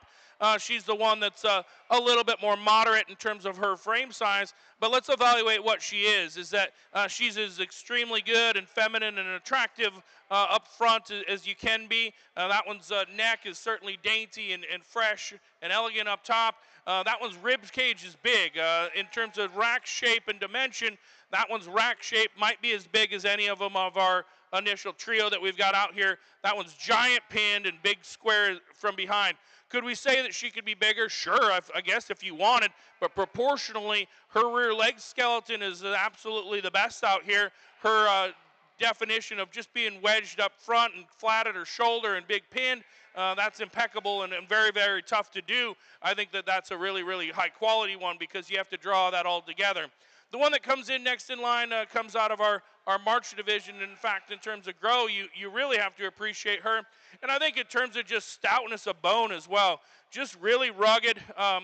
she's the one that's a little bit more moderate in terms of her frame size. But let's evaluate what she is that she's as extremely good and feminine and attractive up front as you can be. That one's neck is certainly dainty and fresh and elegant up top. That one's rib cage is big. In terms of rack shape and dimension, that one's rack shape might be as big as any of them of our initial trio that we've got out here. That one's giant pinned and big square from behind. Could we say that she could be bigger? Sure, I guess if you wanted, but proportionally, her rear leg skeleton is absolutely the best out here. Her definition of just being wedged up front and flat at her shoulder and big pinned, that's impeccable and very, very tough to do. I think that that's a really, really high quality one because you have to draw that all together. The one that comes in next in line comes out of our March division. In fact, in terms of grow, you really have to appreciate her. And I think in terms of just stoutness of bone as well, just really rugged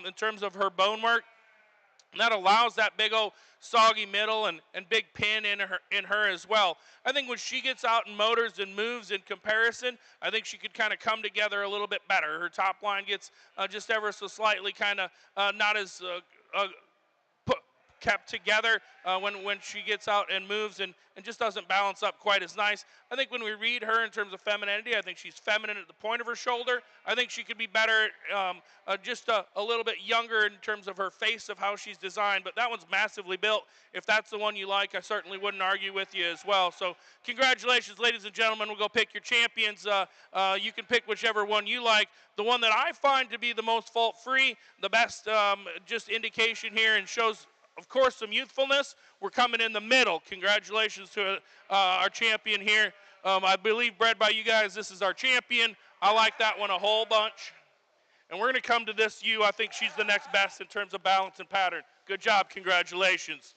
in terms of her bone work. And that allows that big old soggy middle and big pin in her as well. I think when she gets out and motors and moves in comparison, I think she could kind of come together a little bit better. Her top line gets just ever so slightly kind of not as kept together when she gets out and moves and just doesn't balance up quite as nice. I think when we read her in terms of femininity, I think she's feminine at the point of her shoulder. I think she could be better, just a little bit younger in terms of her face of how she's designed, but that one's massively built. If that's the one you like, I certainly wouldn't argue with you as well. So congratulations, ladies and gentlemen. We'll go pick your champions. You can pick whichever one you like. The one that I find to be the most fault-free, the best just indication here and shows, of course, some youthfulness. We're coming in the middle. Congratulations to our champion here. I believe, bred by you guys, this is our champion. I like that one a whole bunch. And we're going to come to this ewe. I think she's the next best in terms of balance and pattern. Good job. Congratulations.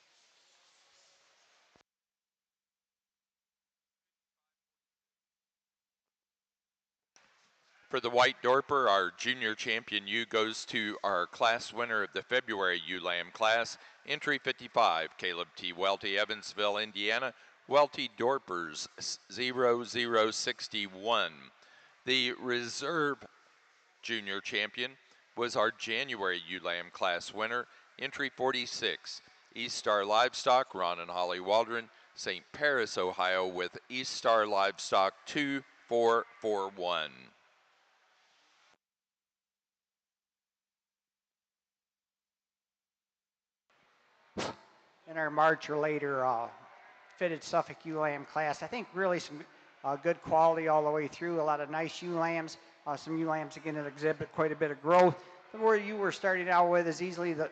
For the White Dorper, our junior champion ewe goes to our class winner of the February ewe lamb class, entry 55, Caleb T. Welty, Evansville, Indiana, Welty Dorpers 0061. The reserve junior champion was our January ewe lamb class winner, entry 46, East Star Livestock, Ron and Holly Waldron, St. Paris, Ohio, with East Star Livestock 2441. In our March or later fitted Suffolk ewe lamb class. I think really some good quality all the way through, a lot of nice ewe lambs. Some ewe lambs, again, that exhibit quite a bit of growth. The where you were starting out with is easily, in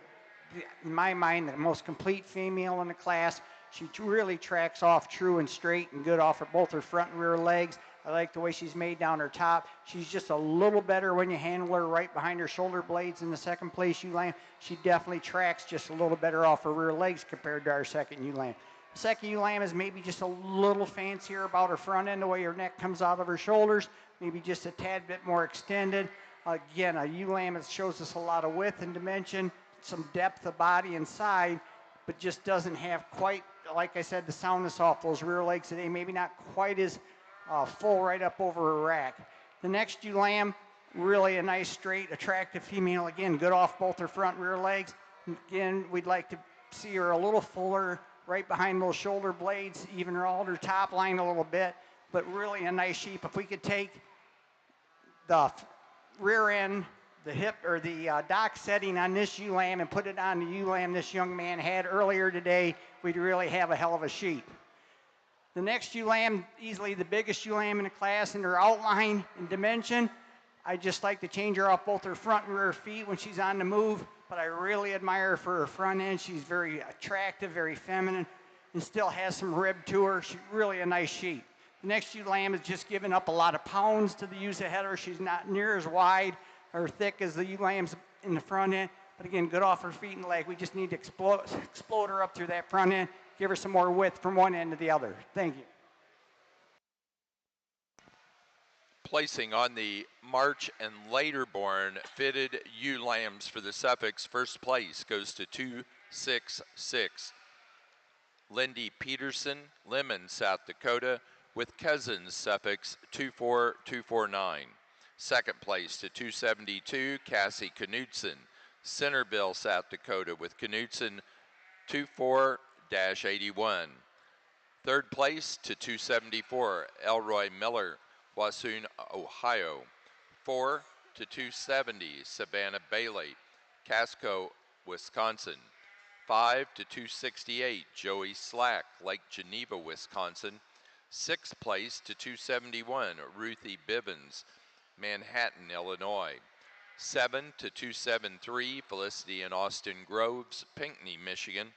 my mind, the most complete female in the class. She really tracks off true and straight and good off of both her front and rear legs. I like the way she's made down her top. She's just a little better when you handle her right behind her shoulder blades in the second place ewe lamb. She definitely tracks just a little better off her rear legs compared to our second ewe lamb. The second ewe lamb is maybe just a little fancier about her front end, the way her neck comes out of her shoulders, maybe just a tad bit more extended. Again, a ewe lamb that shows us a lot of width and dimension, some depth of body and side, but just doesn't have quite, like I said, the soundness off those rear legs today. Maybe not quite as full right up over her rack. The next ewe lamb, really a nice, straight, attractive female. Again, good off both her front and rear legs. Again, we'd like to see her a little fuller right behind those shoulder blades, even her all her top line a little bit, but really a nice sheep. If we could take the rear end, the hip or the dock setting on this ewe lamb and put it on the ewe lamb this young man had earlier today, we'd really have a hell of a sheep. The next ewe lamb, easily the biggest ewe lamb in the class in her outline and dimension. I just like to change her off both her front and rear feet when she's on the move, but I really admire her for her front end. She's very attractive, very feminine, and still has some rib to her. She's really a nice sheep. The next ewe lamb has just given up a lot of pounds to the ewes ahead of her. She's not near as wide or thick as the ewe lambs in the front end, but again, good off her feet and leg. We just need to explode her up through that front end, give her some more width from one end to the other. Thank you. Placing on the March and later born fitted ewe lambs for the Suffolks, first place goes to 266. Lindy Peterson, Lemon, South Dakota, with Cousins, Suffolks, 24249. Second place to 272, Cassie Knudsen, Centerville, South Dakota, with Knudsen, 24-81. Third place to 274, Elroy Miller, Washoe, Ohio. 4 to 270, Savannah Bailey, Casco, Wisconsin. 5 to 268, Joey Slack, Lake Geneva, Wisconsin. Sixth place to 271, Ruthie Bivens, Manhattan, Illinois. 7 to 273, Felicity and Austin Groves, Pinckney, Michigan.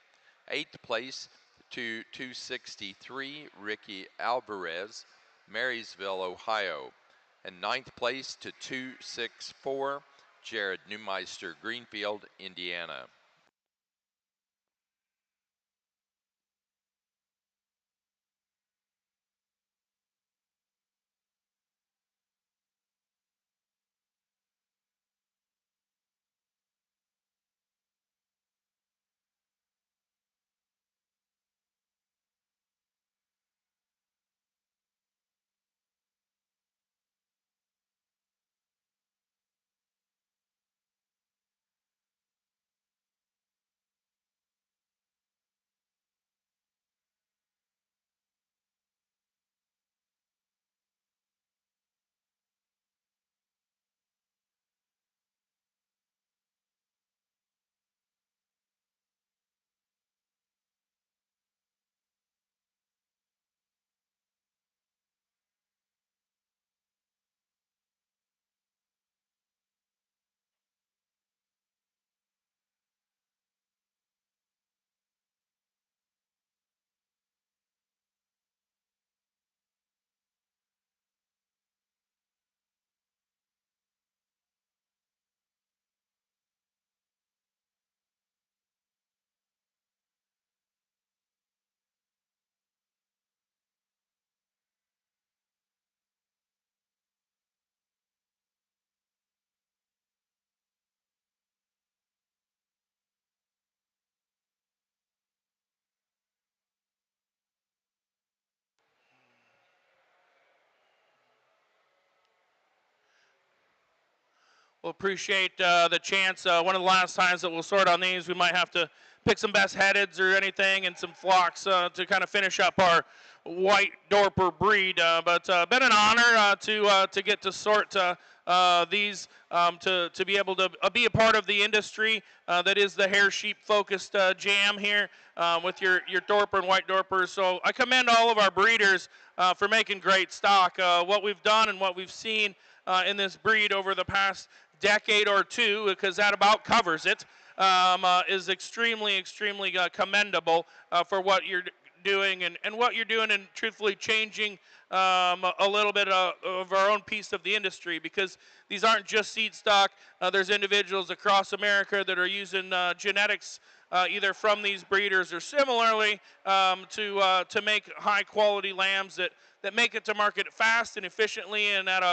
Eighth place to 263, Ricky Alvarez, Marysville, Ohio. And ninth place to 264, Jared Neumeister, Greenfield, Indiana. We'll appreciate the chance. One of the last times that we'll sort on these, we might have to pick some best headeds or anything and some flocks to kind of finish up our white Dorper breed. But been an honor to get to sort these, to be able to be a part of the industry that is the hair sheep focused jam here with your Dorper and white Dorpers. So I commend all of our breeders for making great stock. What we've done and what we've seen in this breed over the past decade or two, because that about covers it, is extremely commendable for what you're doing and what you're doing, and truthfully changing a little bit of our own piece of the industry, because these aren't just seed stock. There's individuals across America that are using genetics either from these breeders or similarly to make high quality lambs that make it to market fast and efficiently and at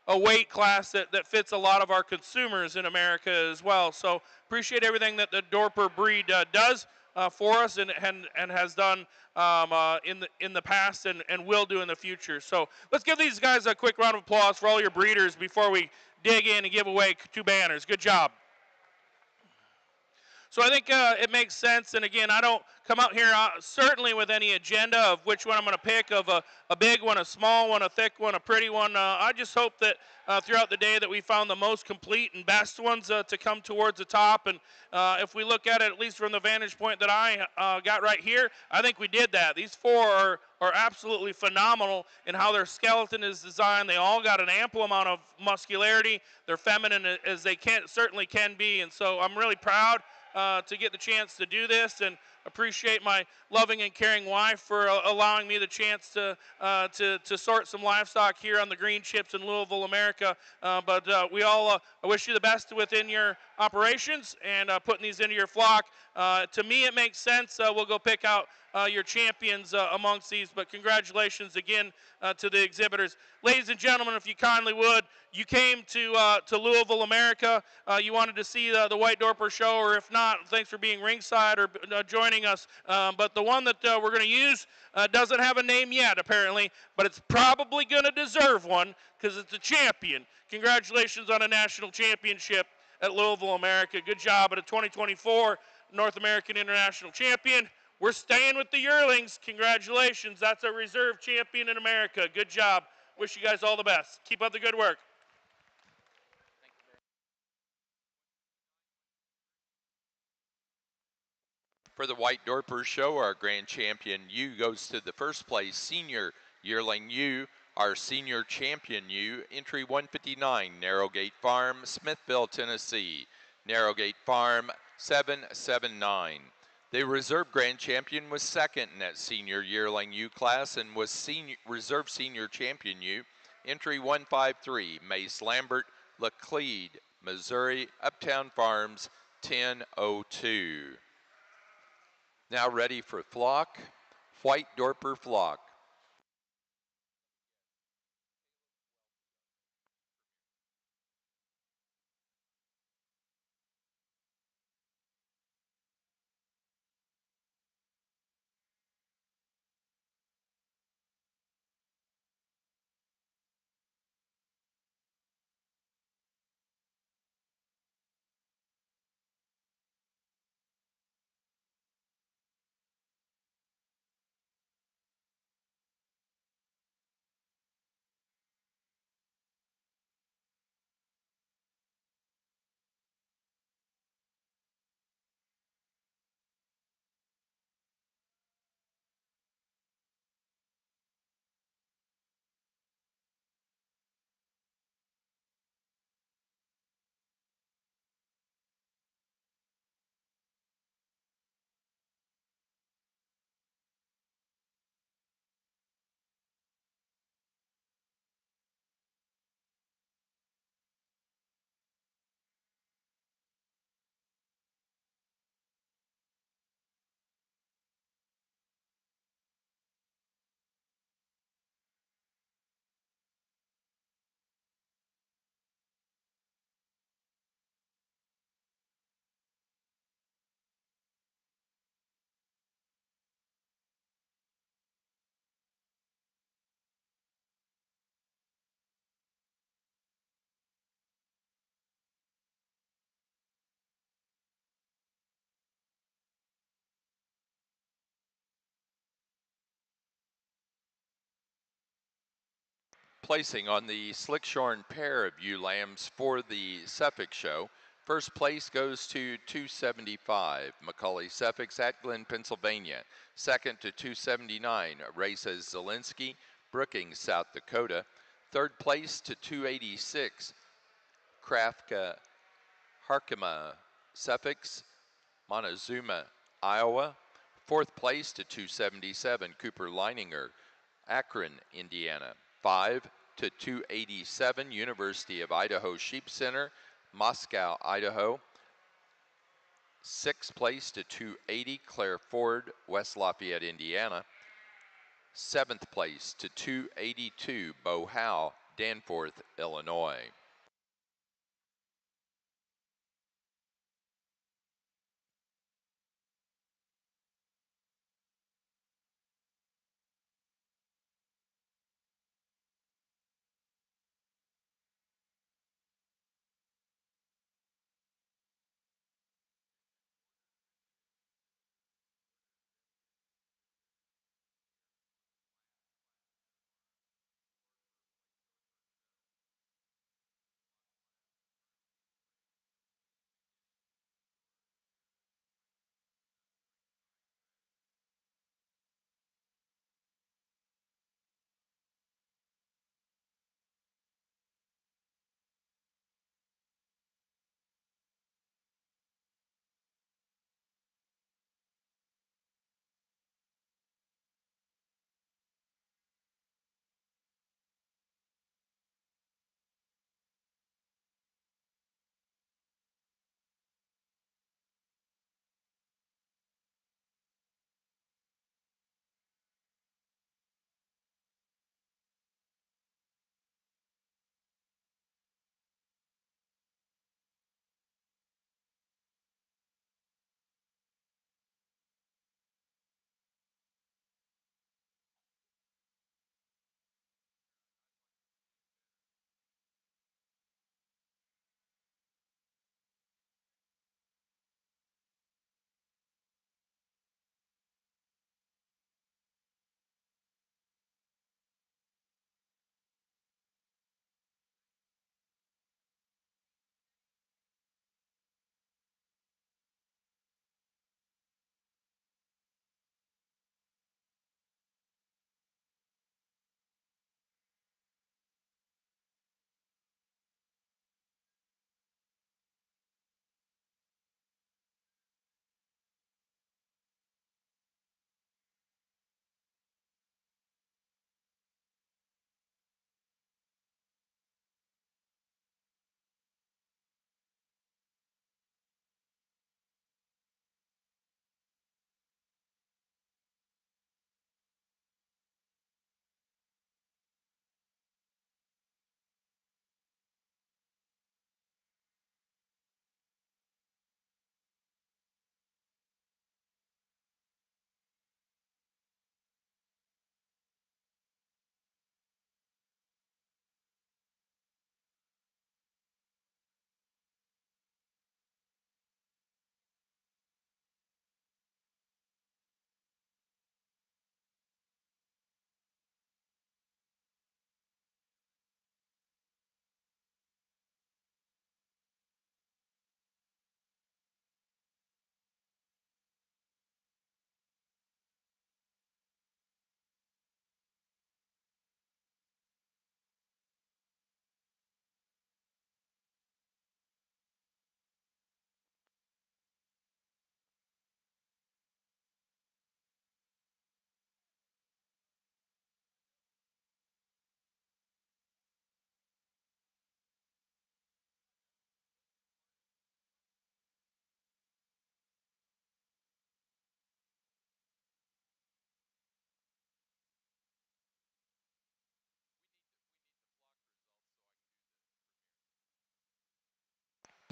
a weight class that fits a lot of our consumers in America as well. So appreciate everything that the Dorper breed does for us and has done in the past and will do in the future. So let's give these guys a quick round of applause for all your breeders before we dig in and give away 2 banners. Good job. So I think it makes sense, and again, I don't come out here certainly with any agenda of which one I'm going to pick, of a big one, a small one, a thick one, a pretty one. I just hope that throughout the day that we found the most complete and best ones to come towards the top, and if we look at it, at least from the vantage point that I got right here, I think we did that. These 4 are absolutely phenomenal in how their skeleton is designed. They all got an ample amount of muscularity. They're feminine as they certainly can be, and so I'm really proud to get the chance to do this, and appreciate my loving and caring wife for allowing me the chance to sort some livestock here on the Green Chips in Louisville, America. But we all I wish you the best within your operations and putting these into your flock. To me, it makes sense. We'll go pick out your champions amongst these, but congratulations again to the exhibitors. Ladies and gentlemen, if you kindly would, you came to Louisville, America. You wanted to see the White Dorper show, or if not, thanks for being ringside or joining us. But the one that we're going to use doesn't have a name yet, apparently, but it's probably going to deserve one because it's a champion. Congratulations on a national championship at Louisville, America. Good job at a 2024 North American International Champion. We're staying with the yearlings. Congratulations. That's a reserve champion in America. Good job. Wish you guys all the best. Keep up the good work. For the White Dorper Show, our grand champion ewe goes to the first place senior yearling ewe. Our senior champion ewe, entry 159, Narrowgate Farm, Smithville, Tennessee. Narrowgate Farm 779. The reserve grand champion was second in that senior yearling ewe class and was reserve senior champion ewe, entry 153, Mace Lambert, Laclede, Missouri, Uptown Farms 1002. Now ready for flock, White Dorper flock. Placing on the slick-shorn pair of ewe lambs for the Suffolk show. First place goes to 275, Macaulay Suffolk's at Glen, Pennsylvania. Second to 279, Reza Zielinski, Brookings, South Dakota. Third place to 286, Krafka Harkema Suffolk's, Montezuma, Iowa. Fourth place to 277, Cooper Leininger, Akron, Indiana. 5 to 287, University of Idaho Sheep Center, Moscow, Idaho. 6th place to 280, Claire Ford, West Lafayette, Indiana. 7th place to 282, Bo Howe, Danforth, Illinois.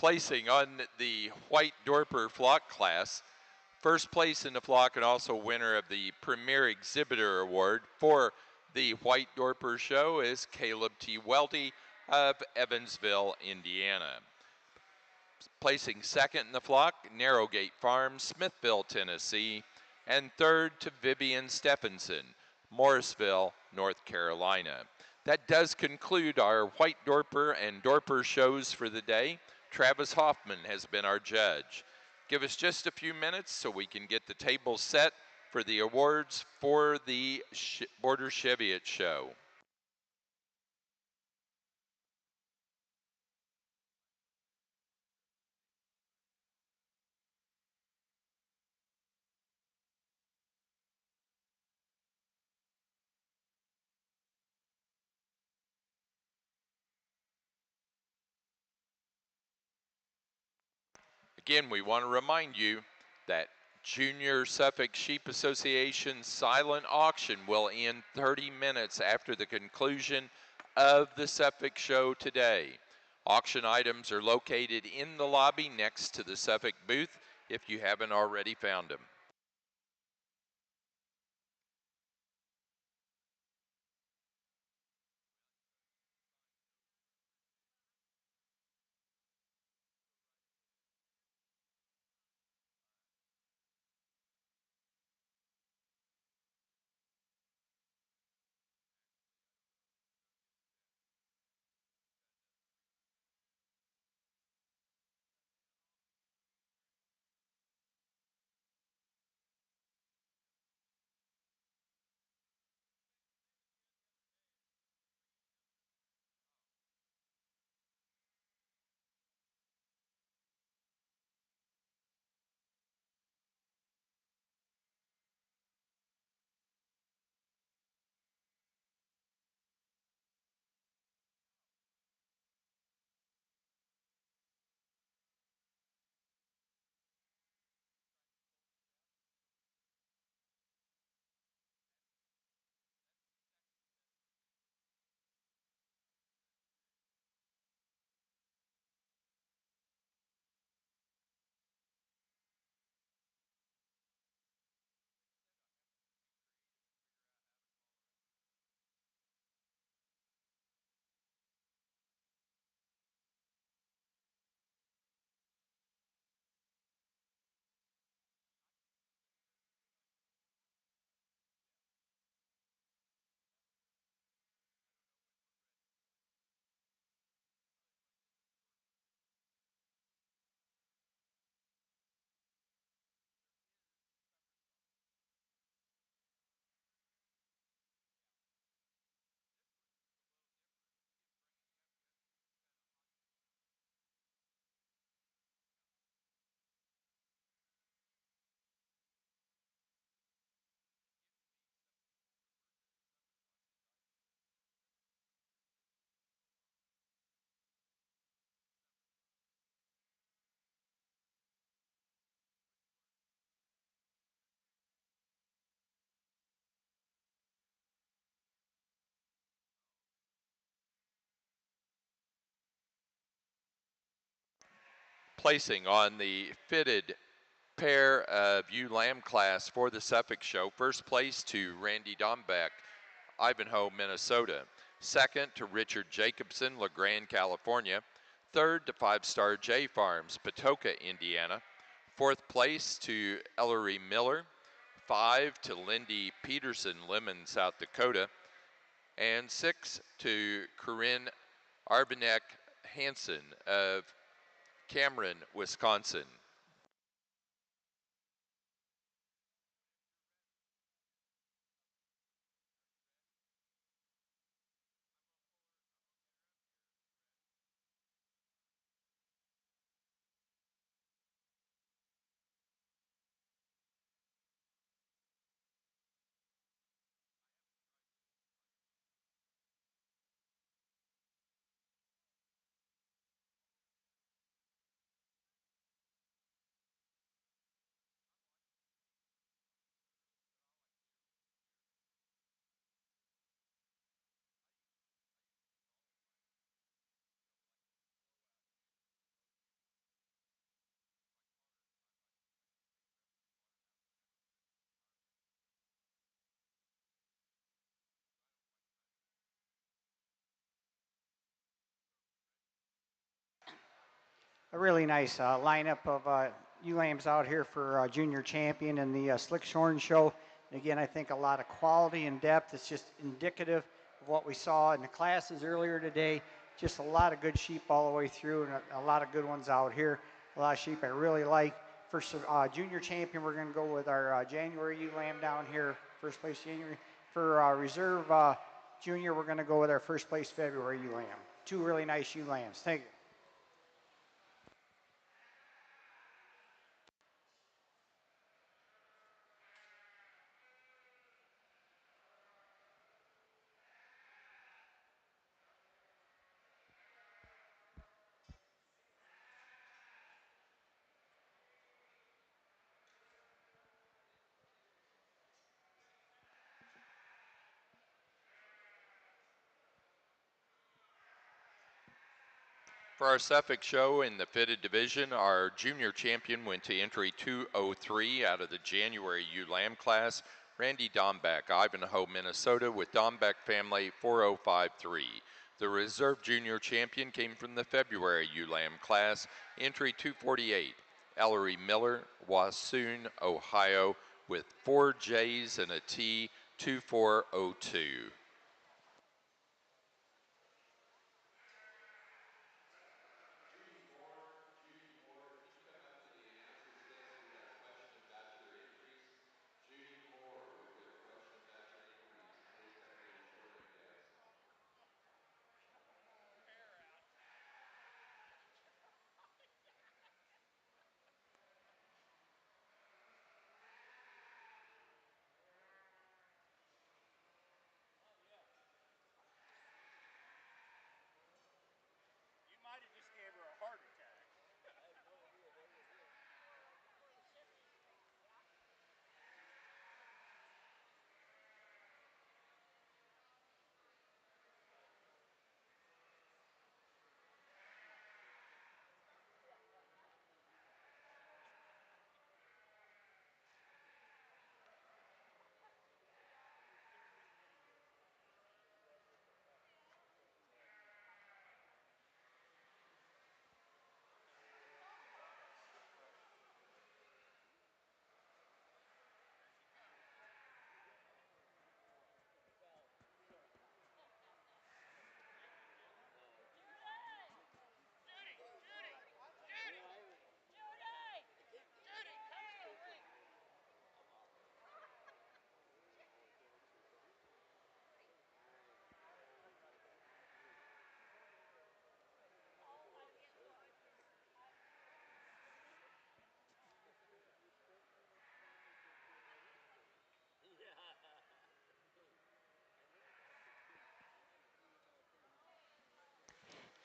Placing on the White Dorper Flock class, first place in the flock and also winner of the Premier Exhibitor Award for the White Dorper Show is Caleb T. Welty of Evansville, Indiana. Placing second in the flock, Narrowgate Farm, Smithville, Tennessee, and third to Vivian Stephenson, Morrisville, North Carolina. That does conclude our White Dorper and Dorper shows for the day. Travis Hoffman has been our judge. Give us just a few minutes so we can get the table set for the awards for the Border Cheviot Show. Again, we want to remind you that Junior Suffolk Sheep Association silent auction will end 30 minutes after the conclusion of the Suffolk show today. Auction items are located in the lobby next to the Suffolk booth if you haven't already found them. Placing on the fitted pair of ewe lamb class for the Suffolk show. First place to Randy Dombeck, Ivanhoe, Minnesota. Second to Richard Jacobson, LeGrand, California. Third to 5-Star J Farms, Patoka, Indiana. Fourth place to Ellery Miller. 5 to Lindy Peterson, Lemon, South Dakota. And 6 to Corinne Arbanek Hansen of Cameron, Wisconsin. A really nice lineup of ewe lambs out here for junior champion and the Slick Shorn show. And again, I think a lot of quality and depth. It's just indicative of what we saw in the classes earlier today. Just a lot of good sheep all the way through and a lot of good ones out here. A lot of sheep I really like. For junior champion, we're going to go with our January ewe lamb down here, first place January. For reserve junior, we're going to go with our first place February ewe lamb. Two really nice ewe lambs. Thank you. For our Suffolk show in the fitted division, our junior champion went to entry 203 out of the January ewe lamb class, Randy Dombeck, Ivanhoe, Minnesota, with Dombeck family 4053. The reserve junior champion came from the February ewe lamb class, entry 248, Ellery Miller, Wassoon, Ohio, with 4 J's and a T, 2402.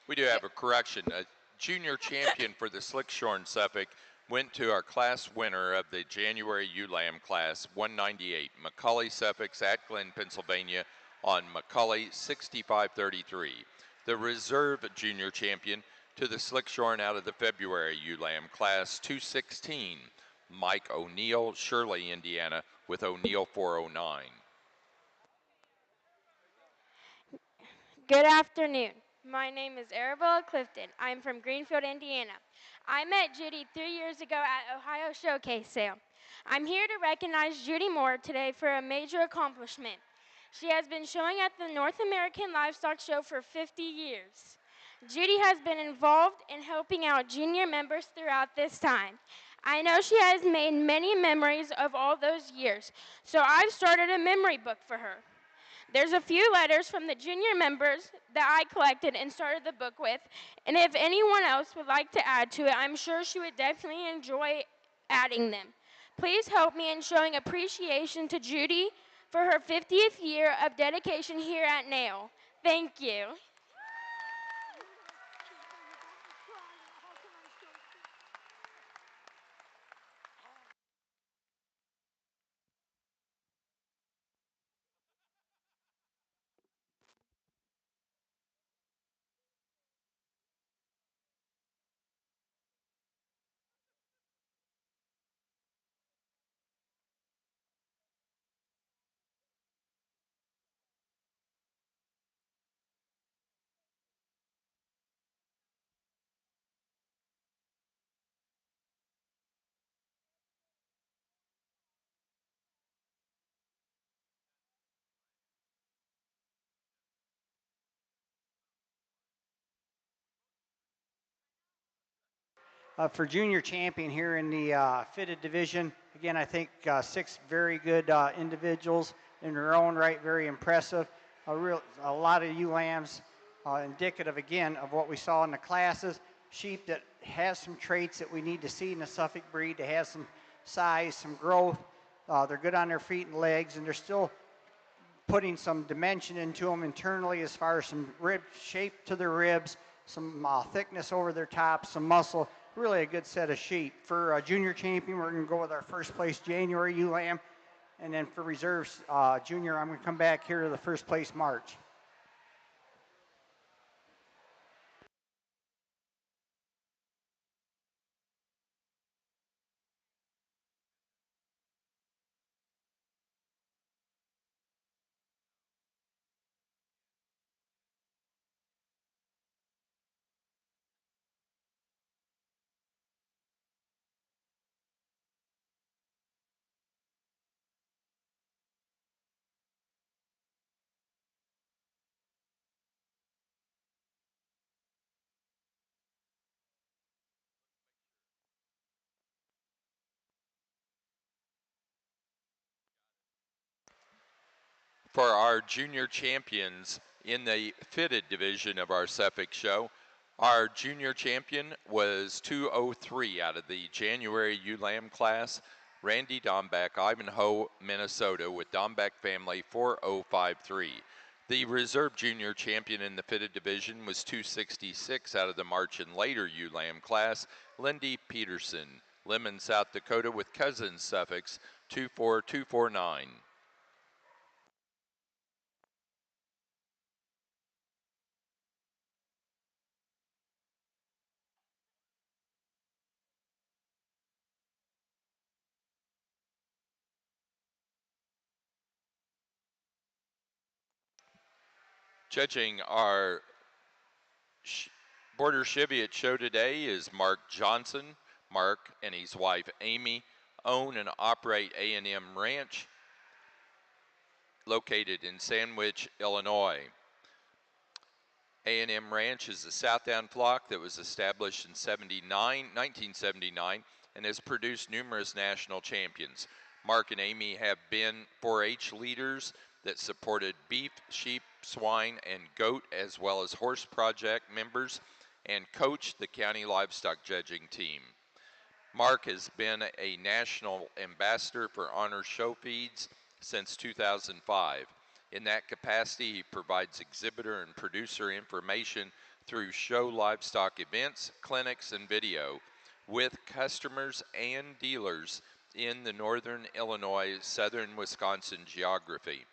We do have a correction. A junior champion for the Slickshorn Suffolk went to our class winner of the January ewe lamb class, 198, Macaulay Suffolks at Glen, Pennsylvania, on Macaulay 6533. The reserve junior champion to the Slickshorn out of the February ewe lamb class, 216, Mike O'Neill, Shirley, Indiana, with O'Neill 409. Good afternoon. My name is Arabella Clifton. I'm from Greenfield, Indiana. I met Judy 3 years ago at Ohio Showcase Sale. I'm here to recognize Judy Moore today for a major accomplishment. She has been showing at the North American Livestock Show for 50 years. Judy has been involved in helping out junior members throughout this time. I know she has made many memories of all those years, so I've started a memory book for her. There's a few letters from the junior members that I collected and started the book with, and if anyone else would like to add to it, I'm sure she would definitely enjoy adding them. Please help me in showing appreciation to Judy for her 50th year of dedication here at NAILE. Thank you. For junior champion here in the fitted division, again, I think 6 very good individuals in their own right, very impressive. A lot of ewe lambs, indicative again of what we saw in the classes. Sheep that has some traits that we need to see in the Suffolk breed. They have some size, some growth. They're good on their feet and legs, and they're still putting some dimension into them internally as far as some rib shape to their ribs, some thickness over their tops, some muscle. Really a good set of sheep. For junior champion, we're going to go with our first place January ewe lamb. And then for reserves junior, I'm going to come back here to the first place March. For our junior champions in the fitted division of our Suffolk show, our junior champion was 203 out of the January ULAM class, Randy Dombeck, Ivanhoe, Minnesota, with Dombeck family 4053. The reserve junior champion in the fitted division was 266 out of the March and later ULAM class, Lindy Peterson, Lemon, South Dakota, with Cousins suffix 24249. Judging our Border Cheviot show today is Mark Johnson. Mark and his wife Amy own and operate A&M Ranch located in Sandwich, Illinois. A&M Ranch is a Southdown flock that was established in 1979 and has produced numerous national champions. Mark and Amy have been 4-H leaders that supported beef, sheep, swine, and goat, as well as horse project members, and coached the county livestock judging team. Mark has been a national ambassador for Honor Show Feeds since 2005. In that capacity, he provides exhibitor and producer information through show livestock events, clinics, and video with customers and dealers in the northern Illinois, southern Wisconsin geography.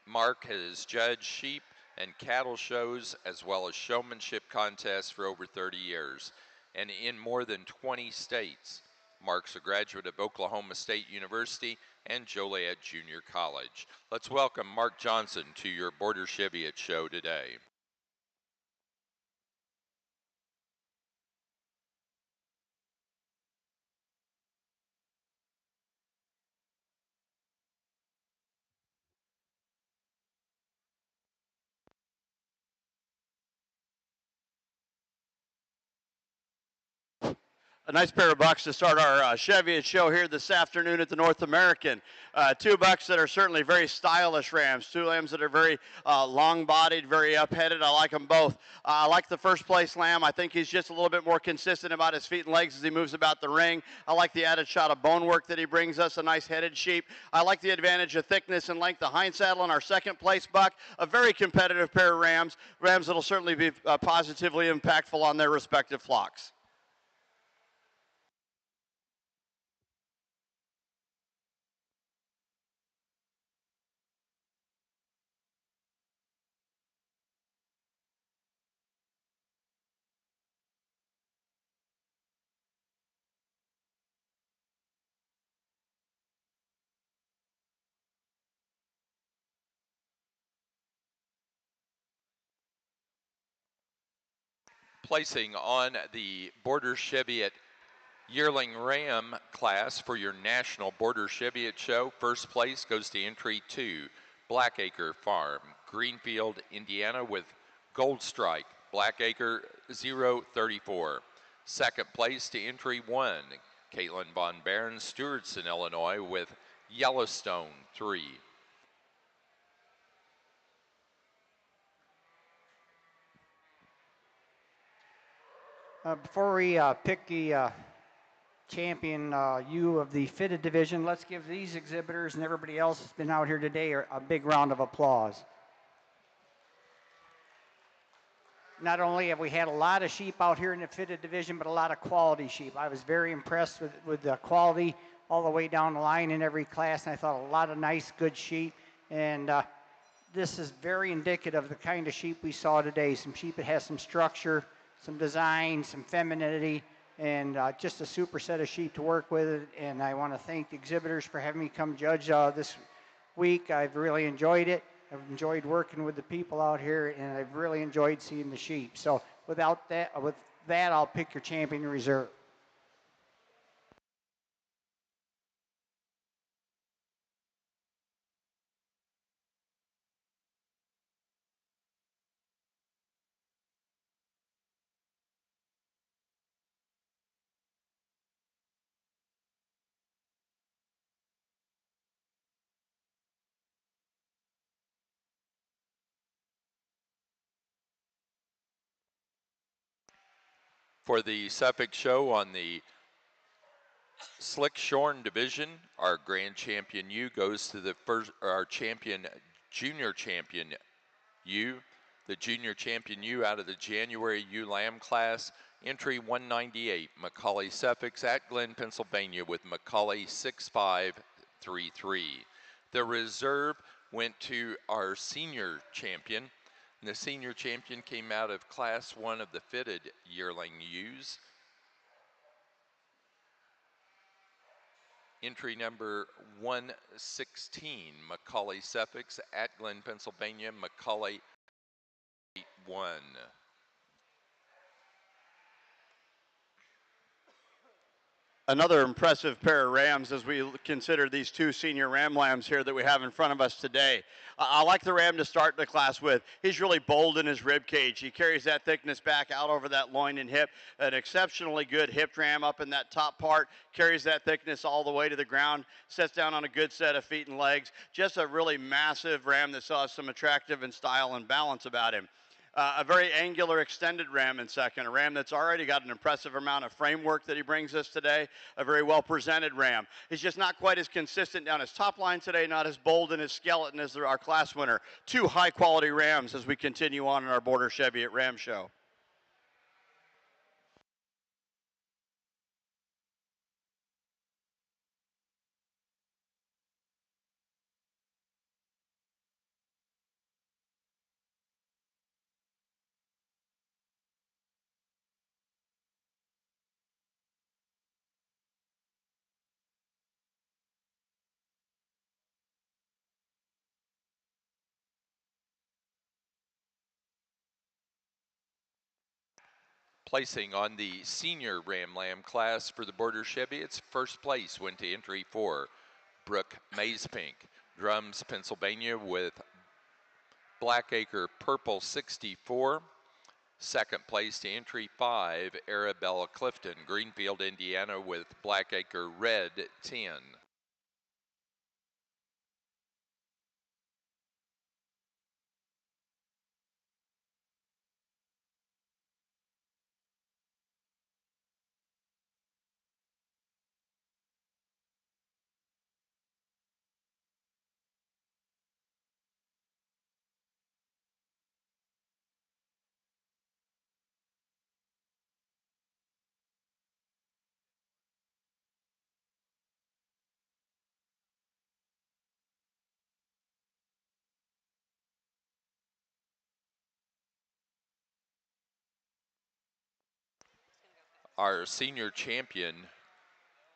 Mark has judged sheep and cattle shows as well as showmanship contests for over 30 years and in more than 20 states. Mark's a graduate of Oklahoma State University and Joliet Junior College. Let's welcome Mark Johnson to your Border Cheviot show today. A nice pair of bucks to start our Cheviot show here this afternoon at the North American. Two bucks that are certainly very stylish rams. Two lambs that are very long-bodied, very up-headed. I like them both. I like the first place lamb. I think he's just a little bit more consistent about his feet and legs as he moves about the ring. I like the added shot of bone work that he brings us, a nice headed sheep. I like the advantage of thickness and length. The hind saddle on our second place buck. A very competitive pair of rams. Rams that will certainly be positively impactful on their respective flocks. Placing on the Border Cheviot Yearling Ram class for your National Border Cheviot show, first place goes to entry 2, Blackacre Farm, Greenfield, Indiana, with Gold Strike, Blackacre 034. Second place to entry 1, Caitlin Von Barron, Stewartson, Illinois, with Yellowstone 3. Before we pick the champion U of the fitted division, let's give these exhibitors and everybody else that's been out here today a big round of applause. Not only have we had a lot of sheep out here in the fitted division, but a lot of quality sheep. I was very impressed with the quality all the way down the line in every class, and I thought a lot of nice, good sheep. And this is very indicative of the kind of sheep we saw today. Some sheep that has some structure, some design, some femininity, and just a super set of sheep to work with. And I want to thank the exhibitors for having me come judge this week. I've really enjoyed it. I've enjoyed working with the people out here, and I've really enjoyed seeing the sheep. So with that, I'll pick your champion reserve. For the Suffolk show on the Slick Shorn division, our grand champion U goes to the our junior champion U. The junior champion U out of the January U Lamb class, entry 198, Macaulay Suffolk at Glen, Pennsylvania with Macaulay 6533. The reserve went to our senior champion. And the senior champion came out of class 1 of the fitted yearling ewes. Entry number 116, Macaulay Suffolk at Glen, Pennsylvania, Macaulay 81. Another impressive pair of rams as we consider these two senior ram lambs here that we have in front of us today. I like the ram to start the class with. He's really bold in his rib cage. He carries that thickness back out over that loin and hip. An exceptionally good hip ram up in that top part, carries that thickness all the way to the ground, sets down on a good set of feet and legs. Just a really massive ram that still has some attractive and style and balance about him. A very angular extended ram in second, a ram that's already got an impressive amount of framework that he brings us today, a very well presented ram. He's just not quite as consistent down his top line today, not as bold in his skeleton as our class winner. Two high quality rams as we continue on in our Border Cheviot Ram Show. Placing on the senior Ram Lamb class for the Border Cheviot's, first place went to entry 4, Brooke Mazepink, Drums, Pennsylvania with Blackacre Purple 64. Second place to entry 5, Arabella Clifton, Greenfield, Indiana with Blackacre Red 10. Our senior champion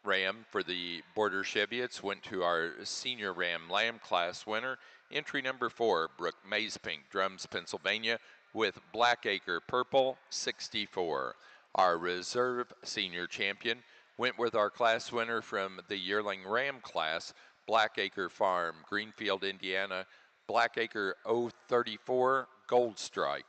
ram for the Border Cheviots went to our senior Ram Lamb class winner, entry number 4, Brooke Mazepink, Drums, Pennsylvania with Blackacre Purple 64. Our reserve senior champion went with our class winner from the yearling Ram class, Blackacre Farm, Greenfield, Indiana, Blackacre 034 Gold Strike.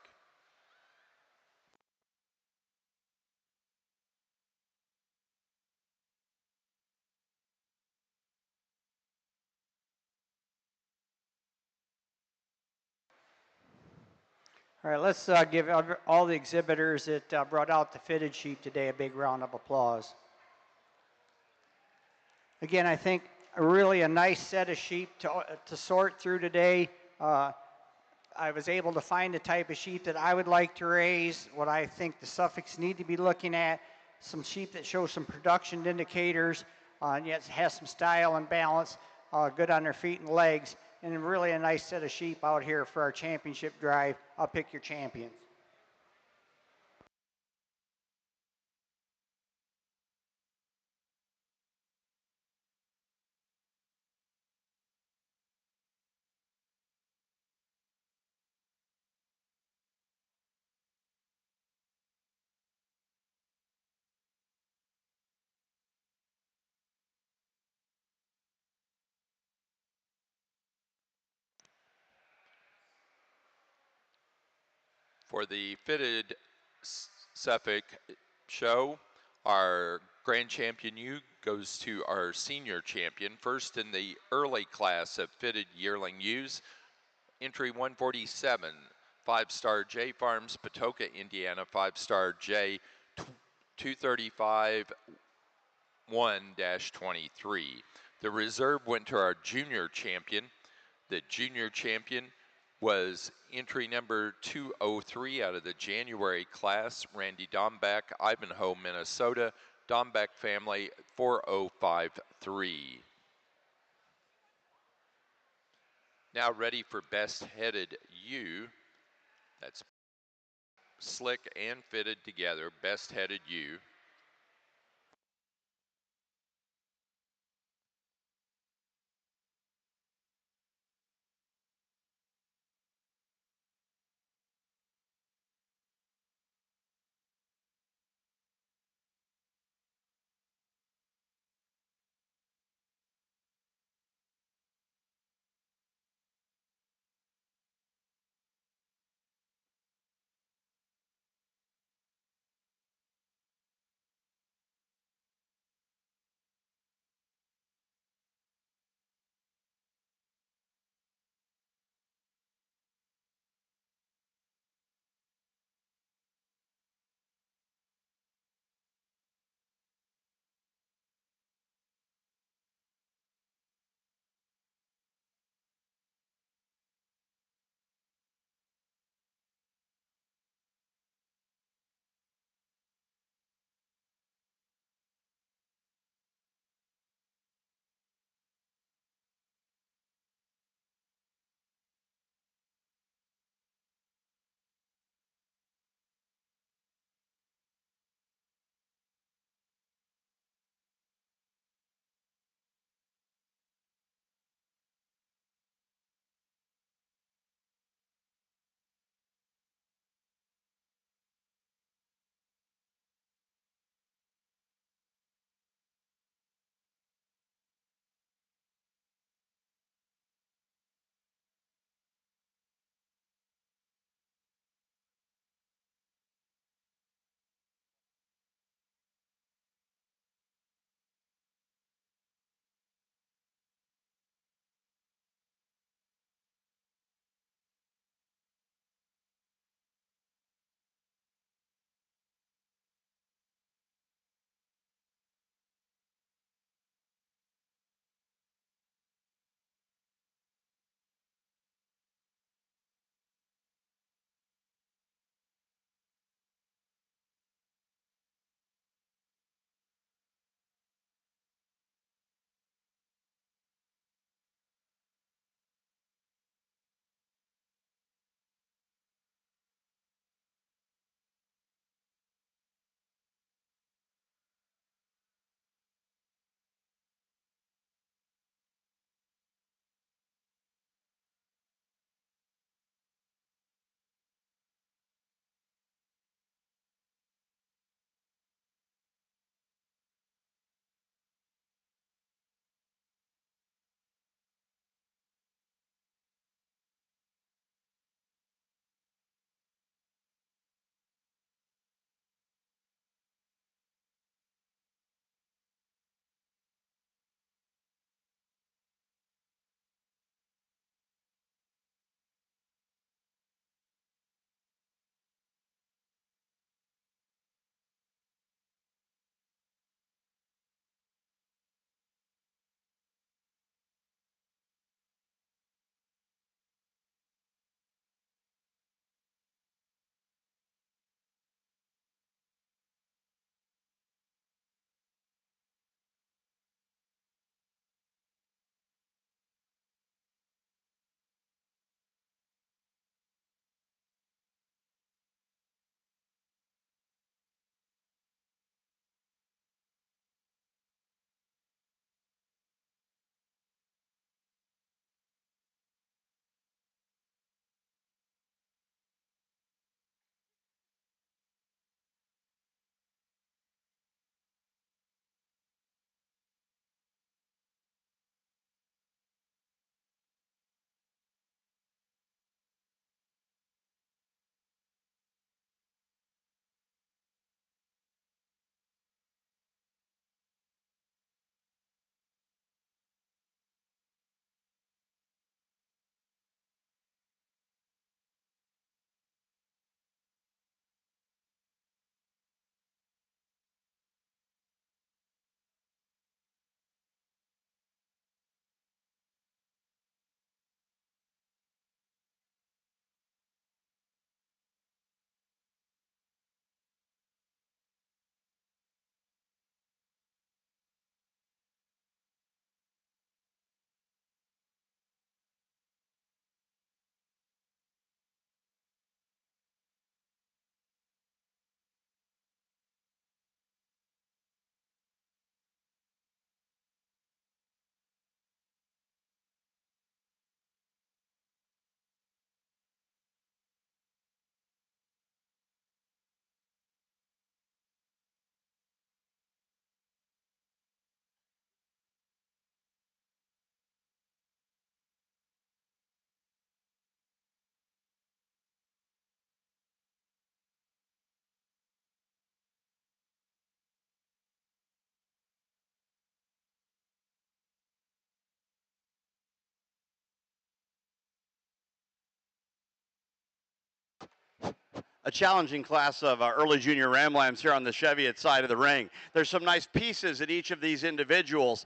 All right, let's give all the exhibitors that brought out the fitted sheep today a big round of applause. Again, I think really a nice set of sheep to sort through today. I was able to find the type of sheep that I would like to raise, what I think the Suffolks need to be looking at, some sheep that show some production indicators, yet has some style and balance, good on their feet and legs, and really a nice set of sheep out here for our championship drive. I'll pick your champions. For the fitted Suffolk show, our grand champion U goes to our senior champion, first in the early class of fitted yearling ewes, entry 147, 5-star J Farms, Patoka, Indiana, 5-star J 235 1-23. The reserve went to our junior champion. The junior champion was entry number 203 out of the January class, Randy Dombeck, Ivanhoe, Minnesota. Dombeck family 4053. Now ready for best headed ewe. That's slick and fitted together, best headed ewe. a challenging class of early junior Ram Lambs here on the Cheviot side of the ring. There's some nice pieces in each of these individuals,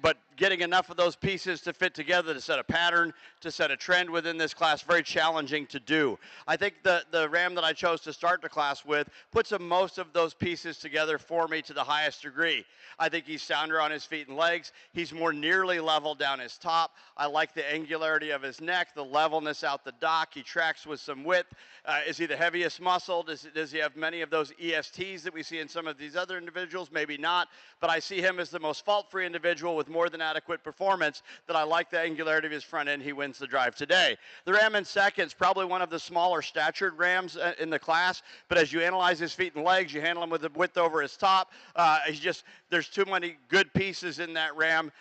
but getting enough of those pieces to fit together to set a pattern, to set a trend within this class, very challenging to do. I think the Ram that I chose to start the class with puts most of those pieces together for me to the highest degree. I think he's sounder on his feet and legs. He's more nearly level down his top. I like the angularity of his neck, the levelness out the dock. He tracks with some width. Is he the heaviest muscle? Does he have many of those ESTs that we see in some of these other individuals? Maybe not, but I see him as the most fault-free individual with more than adequate performance, that I like the angularity of his front end. He wins the drive today. The Ram in second is probably one of the smaller statured Rams in the class, but as you analyze his feet and legs, you handle him with the width over his top. There's too many good pieces in that Ram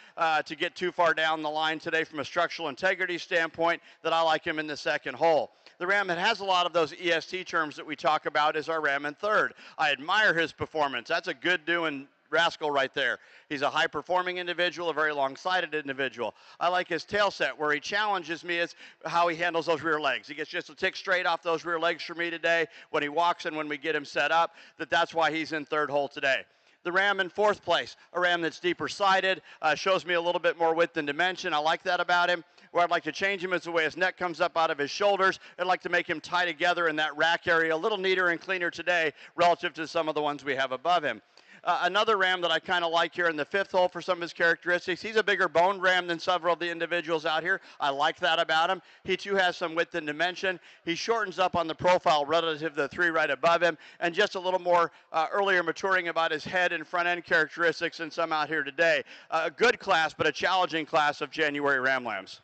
to get too far down the line today from a structural integrity standpoint, that I like him in the second hole. The Ram that has a lot of those EST terms that we talk about is our Ram in third. I admire his performance. That's a good doing rascal right there. He's a high-performing individual, a very long-sided individual. I like his tail set. Where he challenges me is how he handles those rear legs. He gets just a tick straight off those rear legs for me today when he walks and when we get him set up. That's why he's in third hole today. The Ram in fourth place, a Ram that's deeper sided, shows me a little bit more width and dimension. I like that about him. Where I'd like to change him is the way his neck comes up out of his shoulders. I'd like to make him tie together in that rack area a little neater and cleaner today relative to some of the ones we have above him. Another Ram that I kind of like here in the fifth hole for some of his characteristics, he's a bigger boned Ram than several of the individuals out here. I like that about him. He too has some width and dimension. He shortens up on the profile relative to the three right above him, and just a little more earlier maturing about his head and front end characteristics than some out here today. A good class, but a challenging class of January Ram Lambs.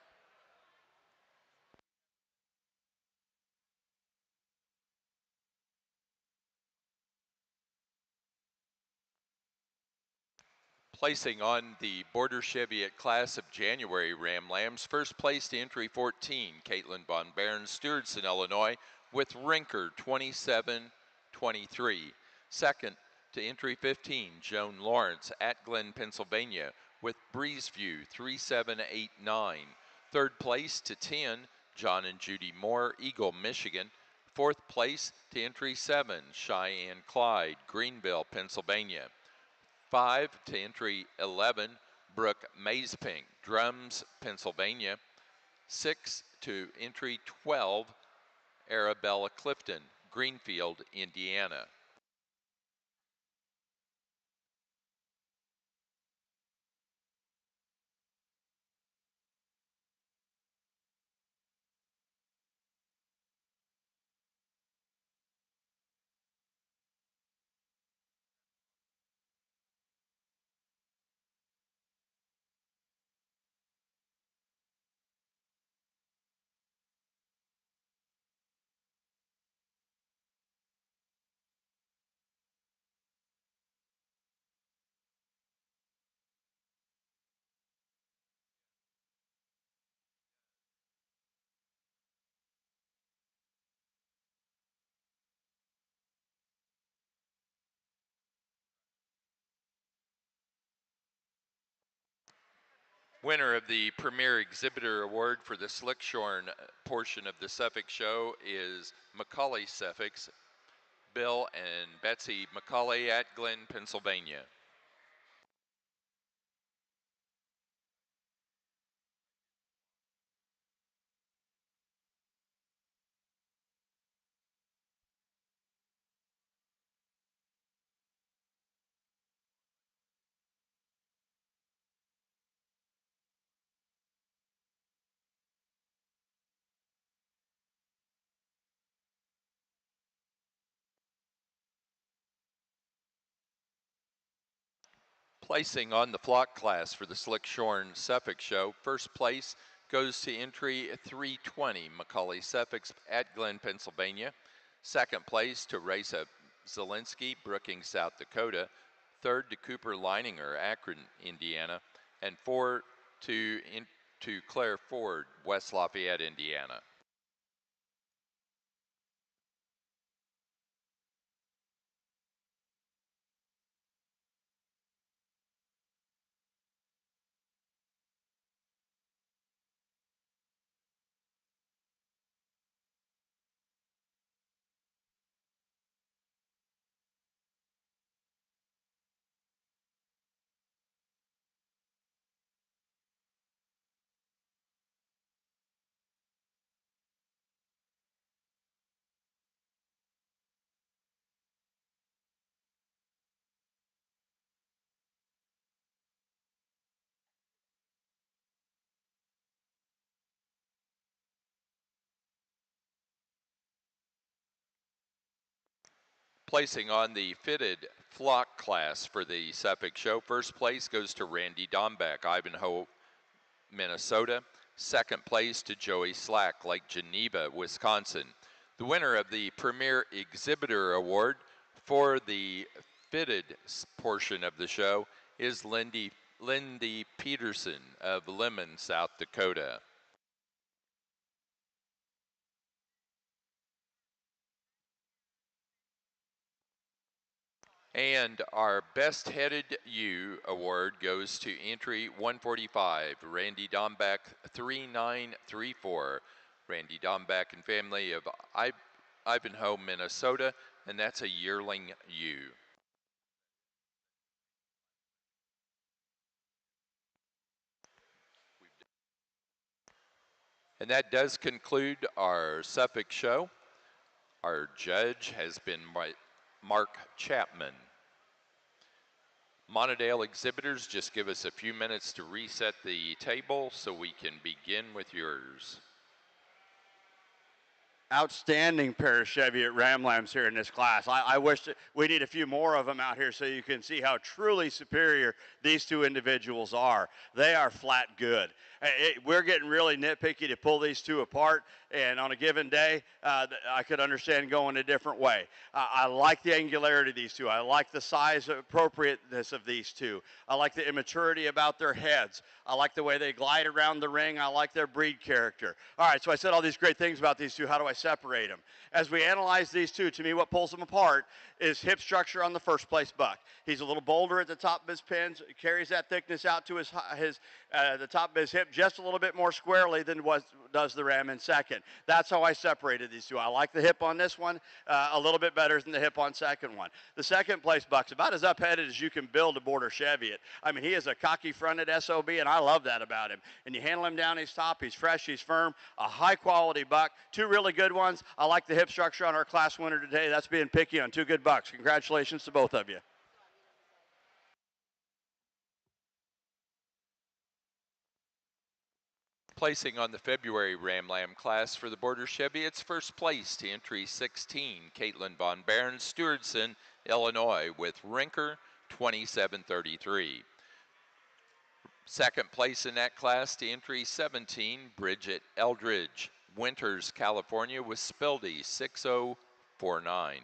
Placing on the Border Cheviot class of January Ram Lambs, first place to entry 14, Caitlin Von Barron, Stewardson, Illinois, with Rinker 27-23. Second to entry 15, Joan Lawrence, at Glen, Pennsylvania, with Breezeview 3789. Third place to 10, John and Judy Moore, Eagle, Michigan. Fourth place to entry 7, Cheyenne Clyde, Greenville, Pennsylvania. 5 to entry 11, Brooke Mazepink, Drums, Pennsylvania. 6 to entry 12, Arabella Clifton, Greenfield, Indiana. Winner of the Premier Exhibitor Award for the Slickshorn portion of the Suffolk Show is Macaulay Suffolk's Bill and Betsy Macaulay at Glen, Pennsylvania. Placing on the flock class for the Slickshorn Suffolk Show, first place goes to entry 320, Macaulay Suffolk's at Glen, Pennsylvania. Second place to Raisa Zielinski, Brookings, South Dakota. Third to Cooper Leininger, Akron, Indiana. And four to Claire Ford, West Lafayette, Indiana. Placing on the fitted flock class for the Suffolk Show, first place goes to Randy Dombeck, Ivanhoe, Minnesota. Second place to Joey Slack, Lake Geneva, Wisconsin. The winner of the Premier Exhibitor Award for the fitted portion of the show is Lindy Peterson of Lemon, South Dakota. And our Best Headed Ewe Award goes to entry 145, Randy Dombeck 3934. Randy Dombeck and family of Ivanhoe, Minnesota, and that's a yearling ewe. And that does conclude our Suffolk show. Our judge has been Mark Chapman. Montadale exhibitors, just give us a few minutes to reset the table so we can begin with yours. Outstanding pair of Cheviot Ram Lambs here in this class. I wish we need a few more of them out here so you can see how truly superior these two individuals are. They are flat good. We're getting really nitpicky to pull these two apart, and on a given day, I could understand going a different way. I like the angularity of these two. I like the size appropriateness of these two. I like the immaturity about their heads. I like the way they glide around the ring. I like their breed character. All right, so I said all these great things about these two. How do I separate them? As we analyze these two, to me what pulls them apart is hip structure on the first place buck. He's a little bolder at the top of his pins, carries that thickness out to the top of his hip just a little bit more squarely than does the ram in second. That's how I separated these two. I like the hip on this one a little bit better than the hip on second one. The second place buck's about as up-headed as you can build a border Cheviot. I mean, he is a cocky fronted SOB, and I love that about him. And you handle him down, he's top, he's fresh, he's firm, a high-quality buck. Two really good ones. I like the hip structure on our class winner today. That's being picky on two good bucks. Congratulations to both of you. Placing on the February Ram Lamb class for the Border Chevy, first place to entry 16, Caitlin Von Barron, Stewardson, Illinois, with Rinker 2733. Second place in that class to entry 17, Bridget Eldridge, Winters, California, with Spildy 6049.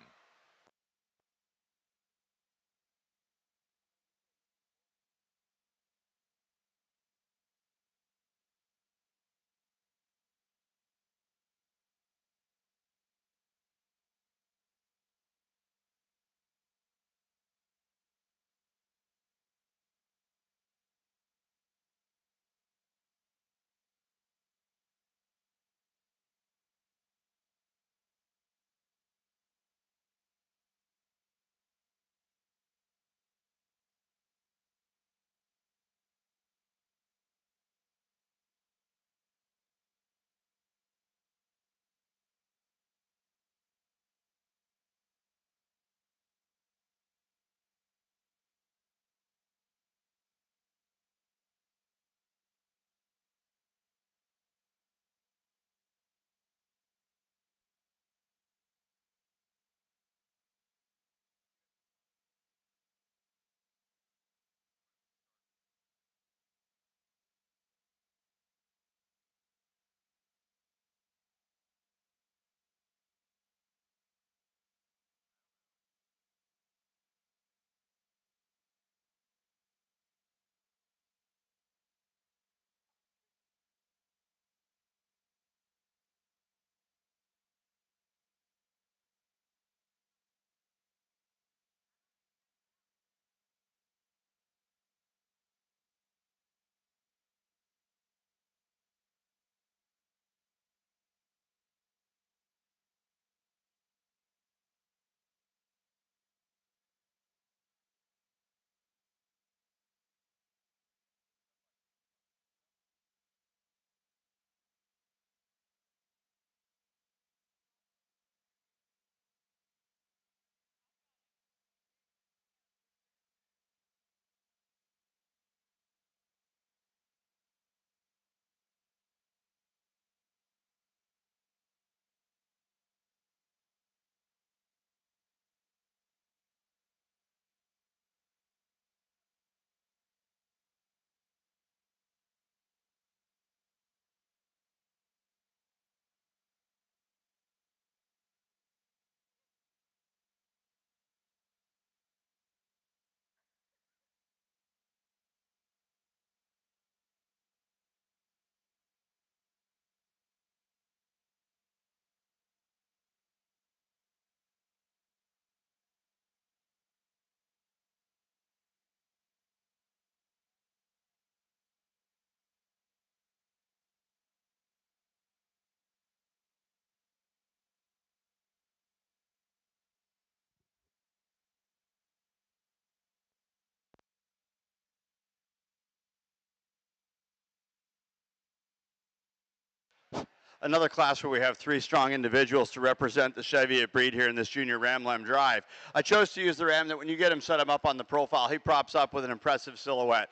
another class where we have 3 strong individuals to represent the Cheviot breed here in this junior Ram Lamb drive. I chose to use the Ram that when you get him set him up on the profile, he props up with an impressive silhouette.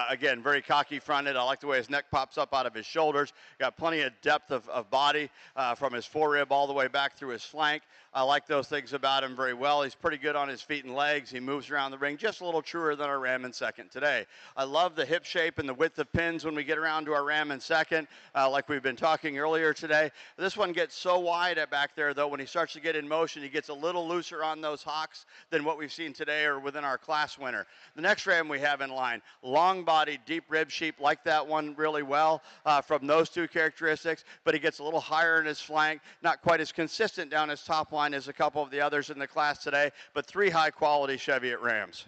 Again, very cocky fronted. I like the way his neck pops up out of his shoulders. Got plenty of depth of body from his forerib all the way back through his flank. I like those things about him very well. He's pretty good on his feet and legs. He moves around the ring just a little truer than our Ram in second today. I love the hip shape and the width of pins when we get around to our Ram in second, like we've been talking earlier today. This one gets so wide at back there, though, when he starts to get in motion, he gets a little looser on those hocks than what we've seen today or within our class winner. The next Ram we have in line, long body, deep rib shape, like that one really well from those 2 characteristics, but he gets a little higher in his flank, not quite as consistent down his top line as a couple of the others in the class today, but 3 high-quality Cheviot Rams.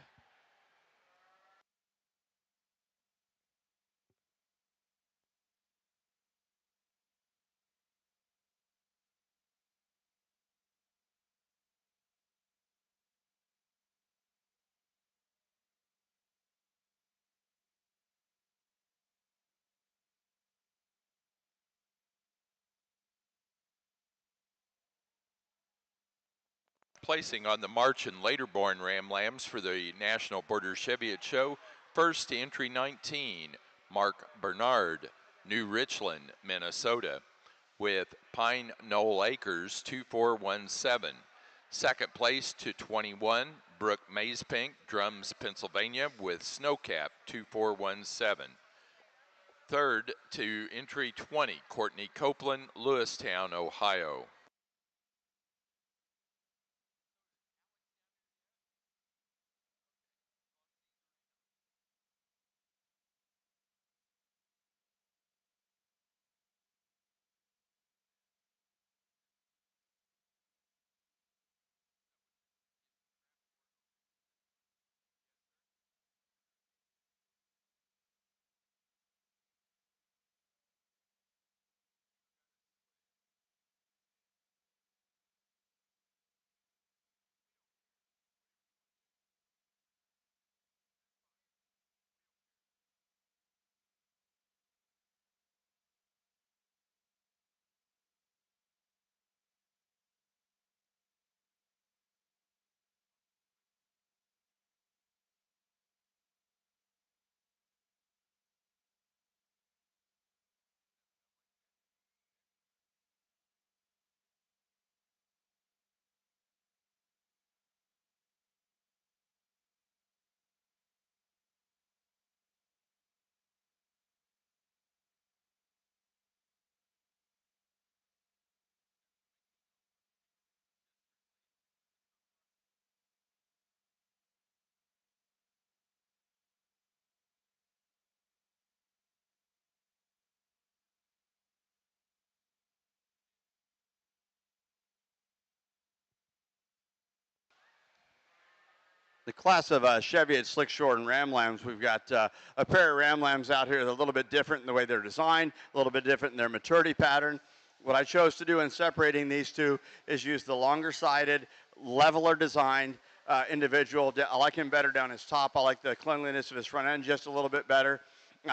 Placing on the March and later born Ram Lambs for the National Border Cheviot Show, first to entry 19, Mark Bernard, New Richland, Minnesota, with Pine Knoll Acres 2417. Second place to 21, Brooke Mazepink, Drums, Pennsylvania, with Snowcap 2417. Third to entry 20, Courtney Copeland, Lewistown, Ohio. The class of Cheviot Slick Short and Ram Lambs, we've got a pair of Ram Lambs out here that are a little bit different in the way they're designed, a little bit different in their maturity pattern. What I chose to do in separating these 2 is use the longer-sided, leveler designed individual. I like him better down his top. I like the cleanliness of his front end just a little bit better.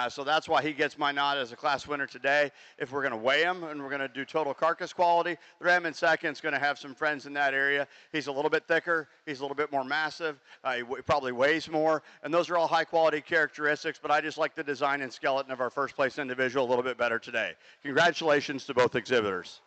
So that's why he gets my nod as a class winner today. If we're going to weigh him and we're going to do total carcass quality, the Ram in second is going to have some friends in that area. He's a little bit thicker. He's a little bit more massive. He probably weighs more. And those are all high-quality characteristics, but I just like the design and skeleton of our first-place individual a little bit better today. Congratulations to both exhibitors.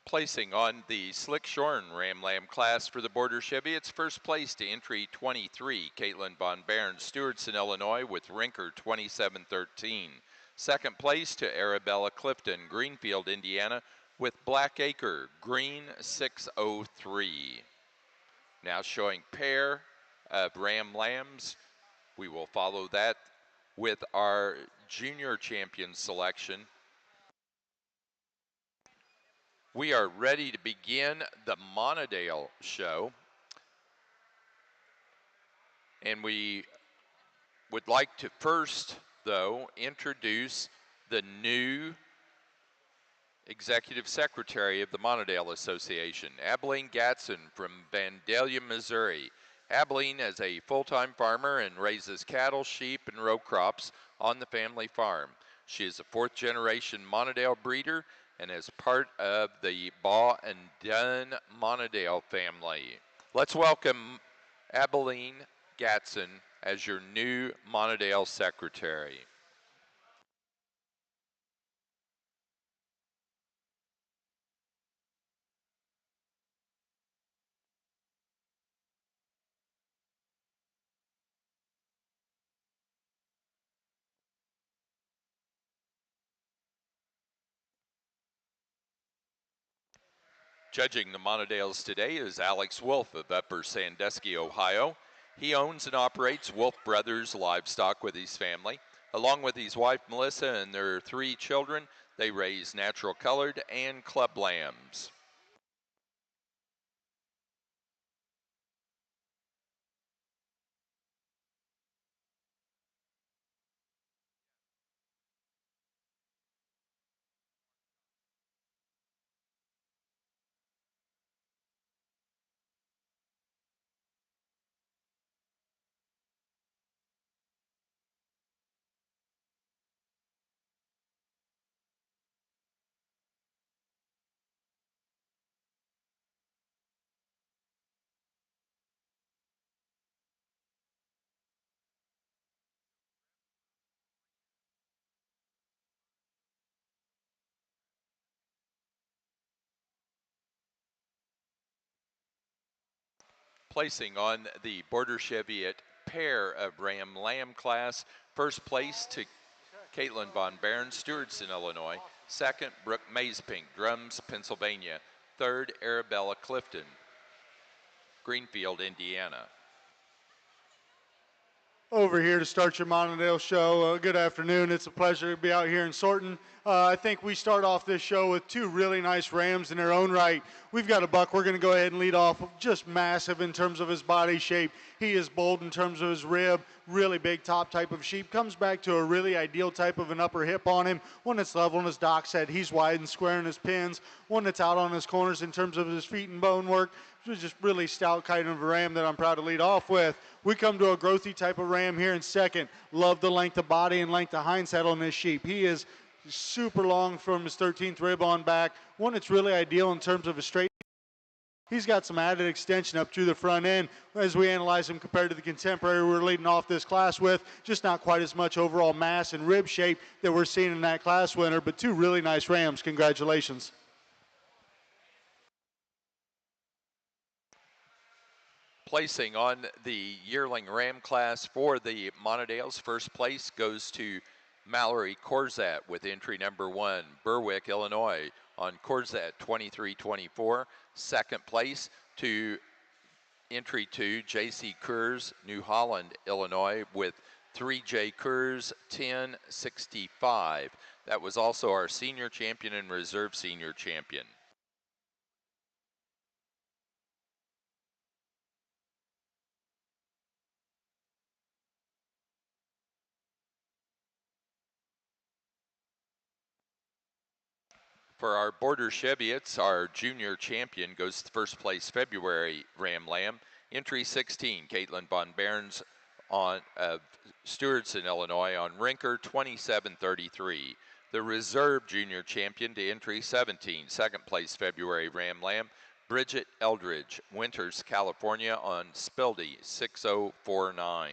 Placing on the Slick Shorn Ram Lamb class for the Border Chevy, it's first place to entry 23, Caitlin Von Bairn, Stewartson, Illinois, with Rinker 2713. Second place to Arabella Clifton, Greenfield, Indiana, with Blackacre, Green 603. Now showing pair of Ram Lambs. We will follow that with our junior champion selection. We are ready to begin the Monadale show. And we would like to first, though, introduce the new Executive Secretary of the Monadale Association, Abilene Gatson from Vandalia, Missouri. Abilene is a full-time farmer and raises cattle, sheep, and row crops on the family farm. She is a fourth-generation Monadale breeder and is part of the Baugh and Dunn Monadale family. Let's welcome Abilene Gatson as your new Monadale Secretary. Judging the Monadales today is Alex Wolf of Upper Sandusky, Ohio. He owns and operates Wolf Brothers Livestock with his family. Along with his wife Melissa and their 3 children, they raise natural colored and club lambs. Placing on the Border Cheviot pair of Ram Lamb class, first place to Caitlin Von Bairn, Stewartson, Illinois. Second, Brooke Mazepink, Drums, Pennsylvania. Third, Arabella Clifton, Greenfield, Indiana. Over here to start your Monadale show. Good afternoon. It's a pleasure to be out here in Sorton. I think we start off this show with 2 really nice rams in their own right. We've got a buck we're going to go ahead and lead off, just massive in terms of his body shape. He is bold in terms of his rib, really big top type of sheep. Comes back to a really ideal type of an upper hip on him. One that's level in his dock set. He's wide and square in his pins. One that's out on his corners in terms of his feet and bone work. Just really stout kind of a ram that I'm proud to lead off with. We come to a growthy type of ram here in second. Love the length of body and length of hindset on this sheep. He is super long from his 13th rib on back. One that's really ideal in terms of a straight. He's got some added extension up through the front end as we analyze him compared to the contemporary we're leading off this class with. Just not quite as much overall mass and rib shape that we're seeing in that class winner, but 2 really nice rams. Congratulations. Placing on the yearling ram class for the Monadales, first place goes to Mallory Corzat with entry number 1, Berwick, Illinois, on Corzat 2324. Second place to entry 2, J.C. Kurz, New Holland, Illinois, with 3J Kurz 1065. That was also our senior champion and reserve senior champion. For our Border Cheviots, our junior champion goes to first place February Ram Lamb. Entry 16, Caitlin Von Bairns on Stewartson, Illinois, on Rinker 2733. The reserve junior champion to entry 17, second place February Ram Lamb, Bridget Eldridge, Winters, California, on Spildy 6049.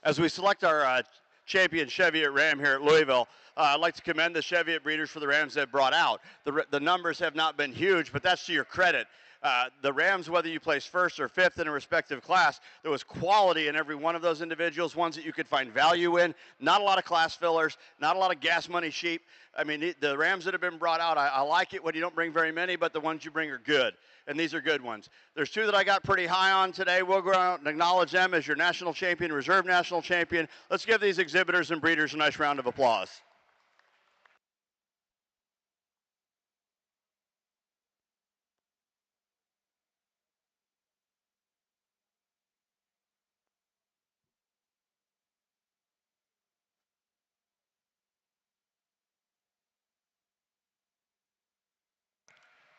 As we select our champion Cheviot Ram here at Louisville, I'd like to commend the Cheviot breeders for the Rams they've brought out. The numbers have not been huge, but that's to your credit. The Rams, whether you place first or fifth in a respective class, there was quality in every one of those individuals, ones that you could find value in. Not a lot of class fillers, not a lot of gas money sheep. I mean, the Rams that have been brought out, I like it when you don't bring very many, but the ones you bring are good, and these are good ones. There's two that I got pretty high on today. We'll go out and acknowledge them as your national champion, reserve national champion. Let's give these exhibitors and breeders a nice round of applause.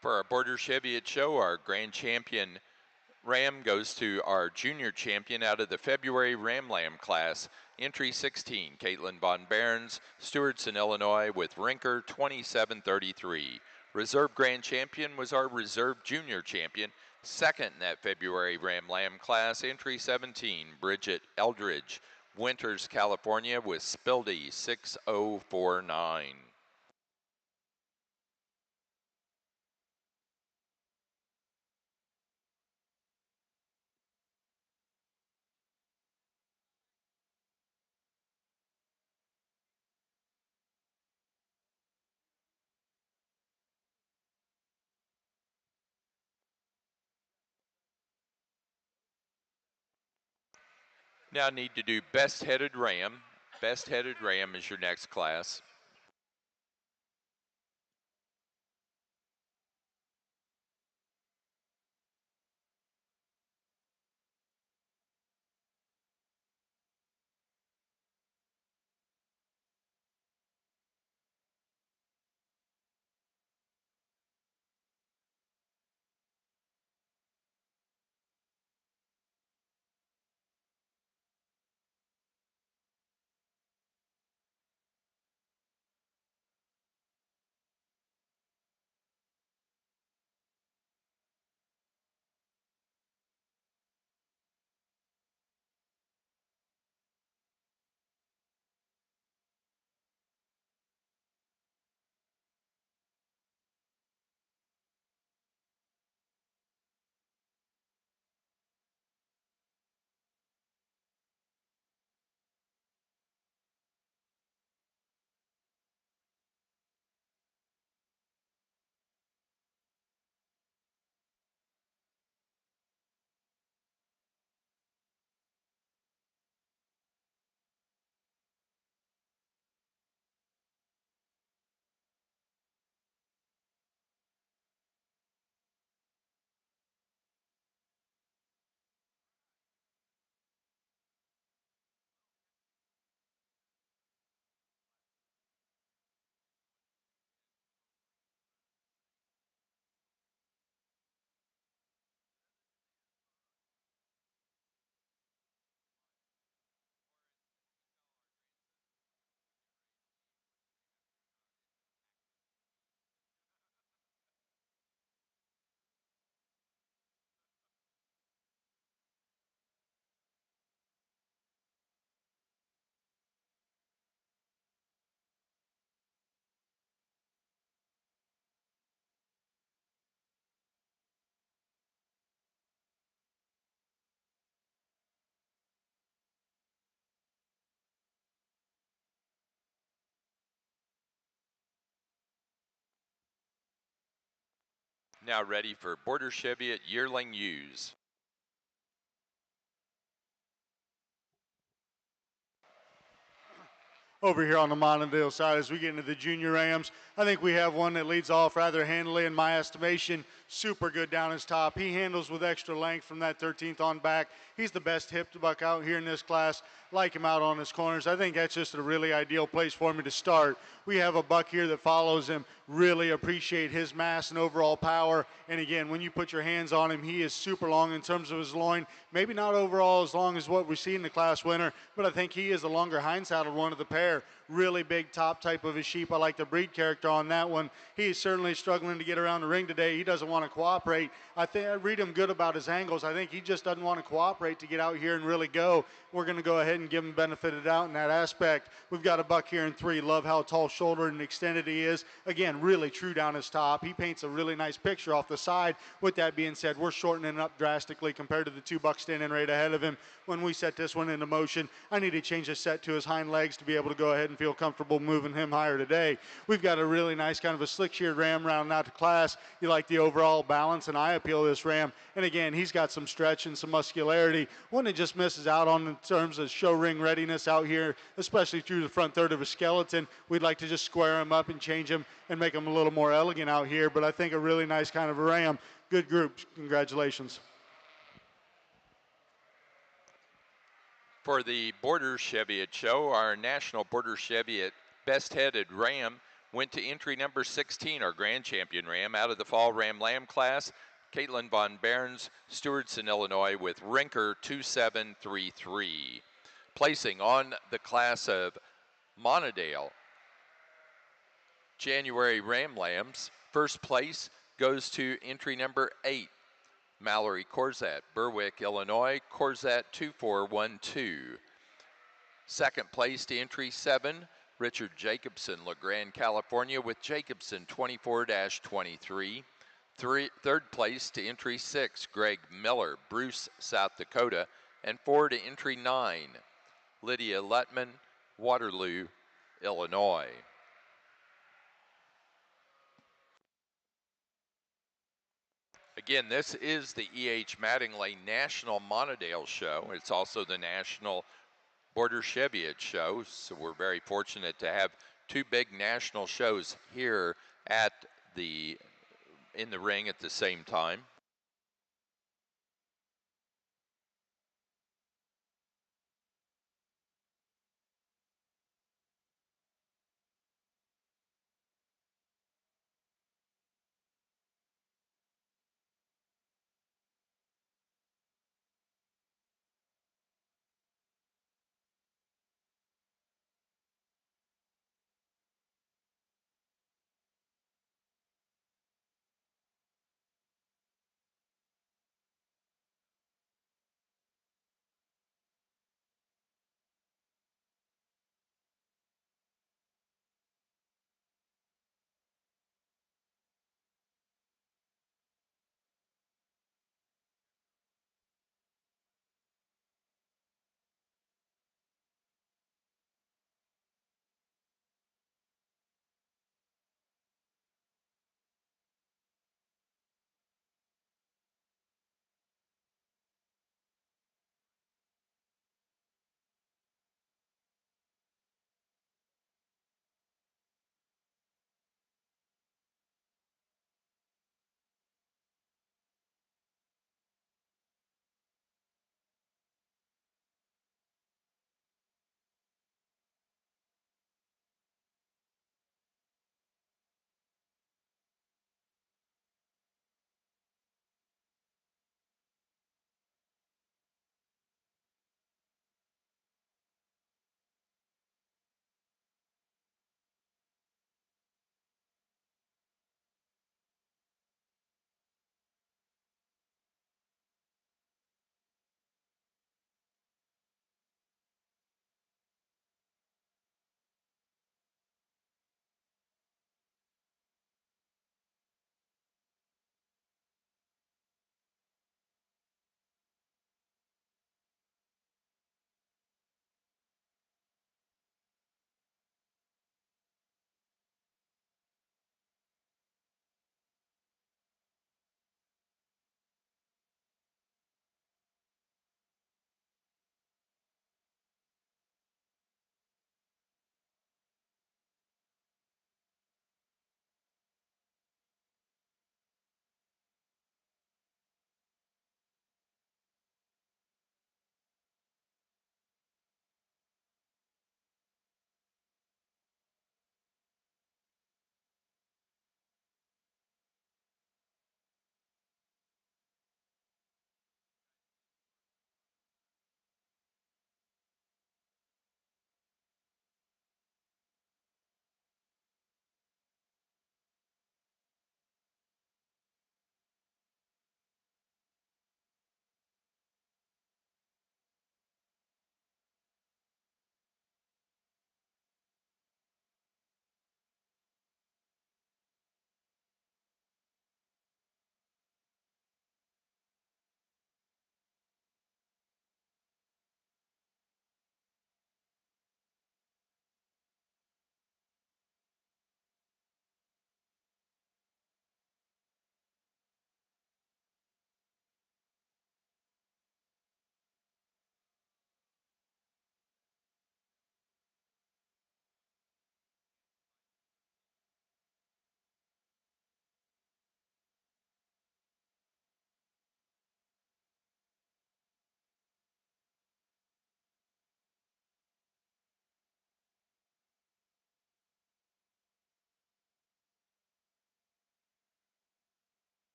For our Border Cheviot show, our grand champion Ram goes to our junior champion out of the February Ram Lamb class. Entry 16, Caitlin Von Behrens, Stewartson, Illinois, with Rinker 2733. Reserve grand champion was our reserve junior champion. Second in that February Ram Lamb class, entry 17, Bridget Eldridge, Winters, California, with Spildy 6049. Now need to do best headed ram. Best headed ram is your next class. Now ready for Border Cheviot yearling ewes. Over here on the Monadale side, as we get into the junior Rams, I think we have one that leads off rather handily in my estimation. Super good down his top. He handles with extra length from that 13th on back. He's the best hipped buck out here in this class. Like him out on his corners. I think that's just a really ideal place for me to start. We have a buck here that follows him. Really appreciate his mass and overall power. And again, when you put your hands on him, he is super long in terms of his loin. Maybe not overall as long as what we see in the class winner, but I think he is the longer hind saddled one of the pair. really big top type of a sheep. I like the breed character on that one. He's certainly struggling to get around the ring today. He doesn't want to cooperate. I read him good about his angles. I think he just doesn't want to cooperate to get out here and really go. We're going to go ahead and give him benefit of the doubt in that aspect. We've got a buck here in 3. Love how tall shouldered and extended he is. Again, really true down his top. He paints a really nice picture off the side. With that being said, we're shortening it up drastically compared to the 2 bucks standing right ahead of him. When we set this one into motion, I need to change the set to his hind legs to be able to go ahead and feel comfortable moving him higher today. We've got a really nice kind of a slick sheared ram rounding out the class. You like the overall balance and eye appeal of this ram. And again, he's got some stretch and some muscularity. One that just misses out on in terms of show ring readiness out here, especially through the front third of his skeleton. We'd like to just square him up and change him and make him a little more elegant out here. But I think a really nice kind of a ram. Good group. Congratulations. For the Border Cheviot Show, our National Border Cheviot Best-Headed Ram went to entry number 16, our Grand Champion Ram, out of the Fall Ram Lamb class, Caitlin Von Behrens, Stewartson, Illinois, with Rinker 2733. Placing on the class of Monadale January Ram Lambs, first place goes to entry number 8, Mallory Corzat, Berwick, Illinois, Corzat 2412. Second place to entry 7, Richard Jacobson, LeGrand, California, with Jacobson 24-23. Third place to entry 6, Greg Miller, Bruce, South Dakota. And 4 to entry 9, Lydia Lutman, Waterloo, Illinois. Again, this is the E.H. Mattingly National Monadale Show. It's also the National Border Cheviot Show, so we're very fortunate to have 2 big national shows here in the ring at the same time.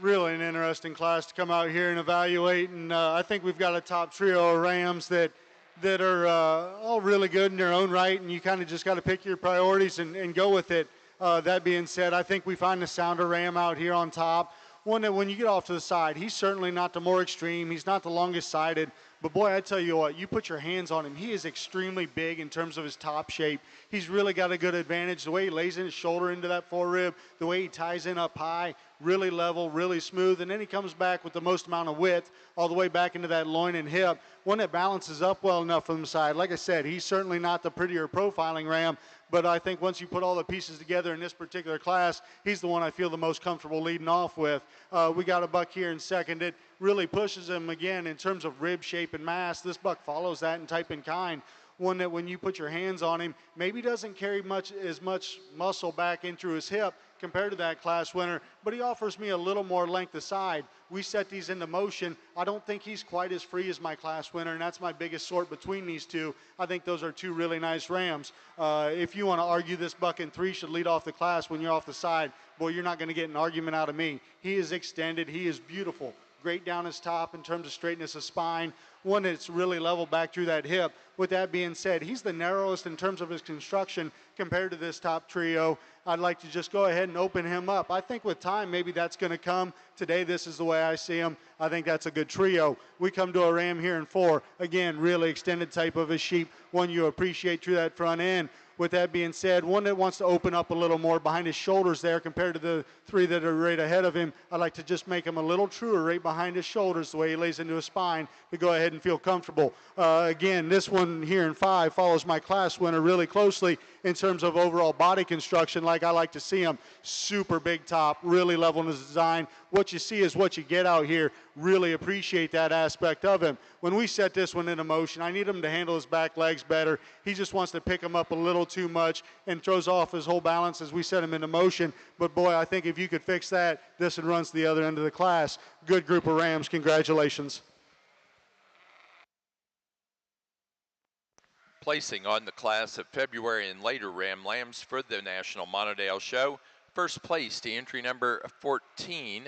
Really an interesting class to come out here and evaluate. And I think we've got a top trio of Rams that are all really good in their own right, and you kind of just got to pick your priorities and go with it. That being said, I think we find the sounder Ram out here on top. One that when you get off to the side, he's certainly not the more extreme. He's not the longest sided. But boy, I tell you what, you put your hands on him, he is extremely big in terms of his top shape. He's really got a good advantage. The way he lays in his shoulder into that forerib, the way he ties in up high, really level, really smooth. And then he comes back with the most amount of width all the way back into that loin and hip. One that balances up well enough from the side. Like I said, he's certainly not the prettier profiling ram, but I think once you put all the pieces together in this particular class, he's the one I feel the most comfortable leading off with. We got a buck here in second. It really pushes him again in terms of rib shape and mass. This buck follows that in type and kind. One that when you put your hands on him, maybe doesn't carry as much muscle back into his hip compared to that class winner, but he offers me a little more length aside. We set these into motion. I don't think he's quite as free as my class winner, and that's my biggest sort between these two. I think those are two really nice rams. If you want to argue this buck in 3 should lead off the class when you're off the side, boy, you're not going to get an argument out of me. He is extended. He is beautiful. Great down his top in terms of straightness of spine. One that's really level back through that hip. With that being said, he's the narrowest in terms of his construction compared to this top trio. I'd like to just go ahead and open him up. I think with time, maybe that's going to come. Today, this is the way I see him. I think that's a good trio. We come to a ram here in 4. Again, really extended type of a sheep, one you appreciate through that front end. With that being said, one that wants to open up a little more behind his shoulders there compared to the 3 that are right ahead of him. I'd like to just make him a little truer right behind his shoulders, the way he lays into his spine, to go ahead and feel comfortable. Again, this one here in 5 follows my class winner really closely in terms of overall body construction, like I like to see him. Super big top, really level in his design. What you see is what you get out here. Really appreciate that aspect of him. When we set this one into motion, I need him to handle his back legs better. He just wants to pick him up a little too much and throws off his whole balance as we set him into motion. But boy, I think if you could fix that, this one runs to the other end of the class. Good group of Rams. Congratulations. Placing on the class of February and later Ram Lambs for the National Monadale Show. First place to entry number 14,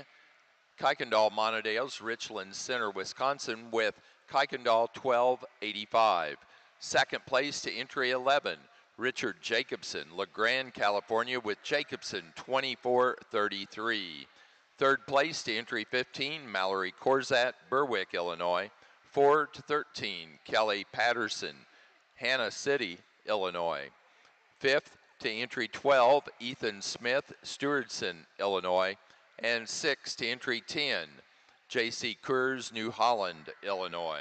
Kuykendall Monadales, Richland Center, Wisconsin, with Kuykendall 1285. Second place to entry 11, Richard Jacobson, LeGrand, California, with Jacobson 2433. Third place to entry 15, Mallory Corzat, Berwick, Illinois, 4-13, Kelly Patterson, Hannah City, Illinois. Fifth to entry 12, Ethan Smith, Stewardson, Illinois. And sixth to entry 10, J.C. Kurz, New Holland, Illinois.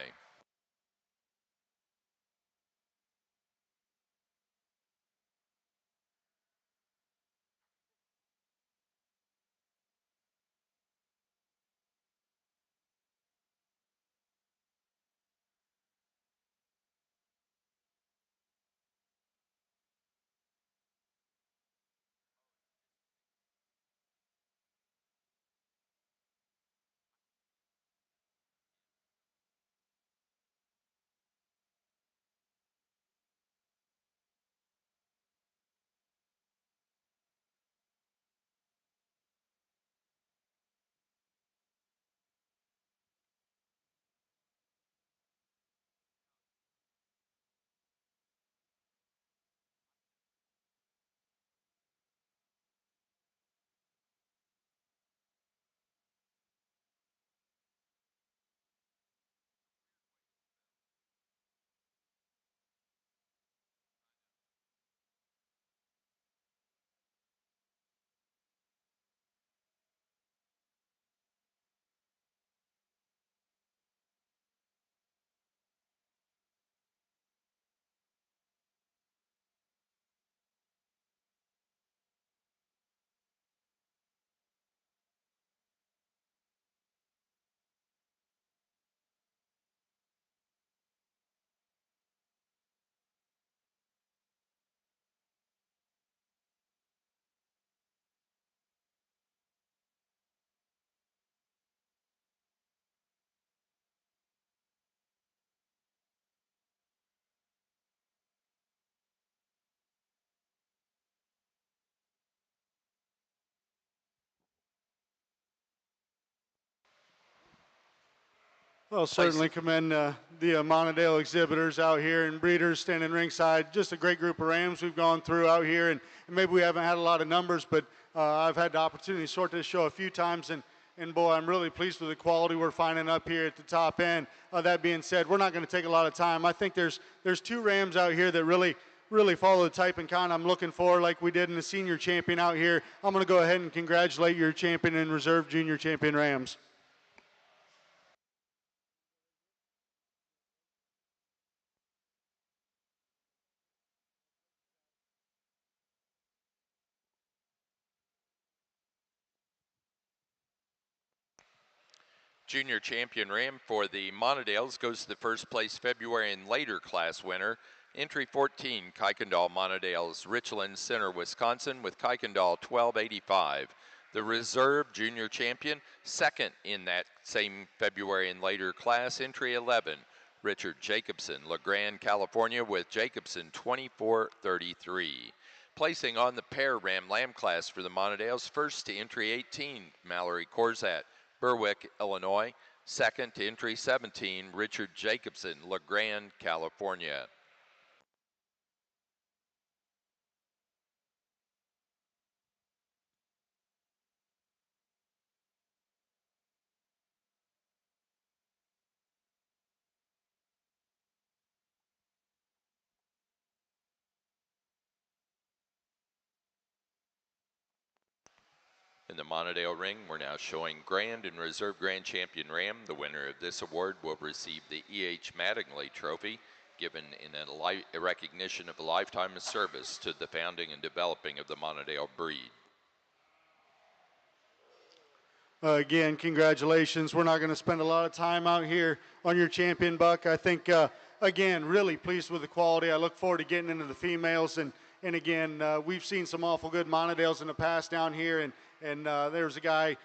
Well, certainly commend the Montadale exhibitors out here and breeders standing ringside. Just a great group of rams we've gone through out here, and maybe we haven't had a lot of numbers, but I've had the opportunity to sort this show a few times, and boy, I'm really pleased with the quality we're finding up here at the top end. That being said, we're not going to take a lot of time. I think there's two rams out here that really follow the type and kind I'm looking for, like we did in the senior champion out here. I'm going to go ahead and congratulate your champion and reserve junior champion rams. Junior champion ram for the Montadales goes to the first place February and later class winner. Entry 14, Kuykendall Montadales, Richland Center, Wisconsin, with Kuykendall 1285. The reserve junior champion, second in that same February and later class, entry 11, Richard Jacobson, LeGrand, California, with Jacobson 2433. Placing on the pair ram lamb class for the Montadales, first to entry 18, Mallory Corzat, Berwick, Illinois. Second to entry 17, Richard Jacobson, LeGrand, California. In the Montadale ring, we're now showing Grand and Reserve Grand Champion Ram. The winner of this award will receive the E.H. Mattingly Trophy, given in a recognition of a lifetime of service to the founding and developing of the Montadale breed. Again, congratulations. We're not going to spend a lot of time out here on your champion buck. I think, again, really pleased with the quality. I look forward to getting into the females. And again, we've seen some awful good Montadales in the past down here. And there's a guy,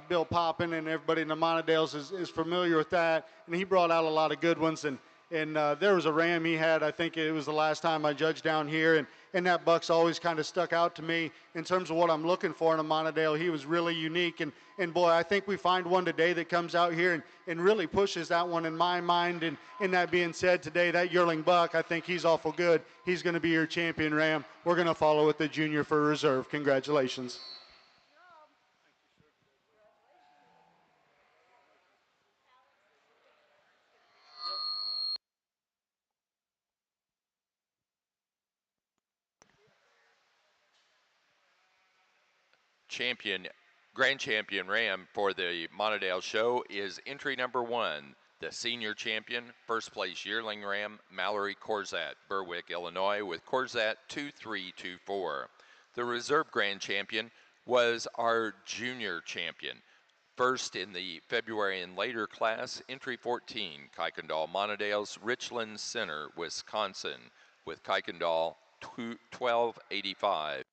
Bill Poppin, and everybody in the Montadales is familiar with that. And he brought out a lot of good ones. And there was a ram he had, I think it was the last time I judged down here. And that buck's always kind of stuck out to me in terms of what I'm looking for in a Montadale. He was really unique. And boy, I think we find one today that comes out here and really pushes that one in my mind. And that being said, today, that yearling buck, I think he's awful good. He's going to be your champion ram. We're going to follow with the junior for reserve. Congratulations. Grand champion ram for the Montadale show is entry number 1, the senior champion, first place yearling ram, Mallory Corzat, Berwick, Illinois, with Corzat 2324. The reserve grand champion was our junior champion. First in the February and later class, entry 14, Kuykendall Montadales, Richland Center, Wisconsin, with Kuykendall 1285.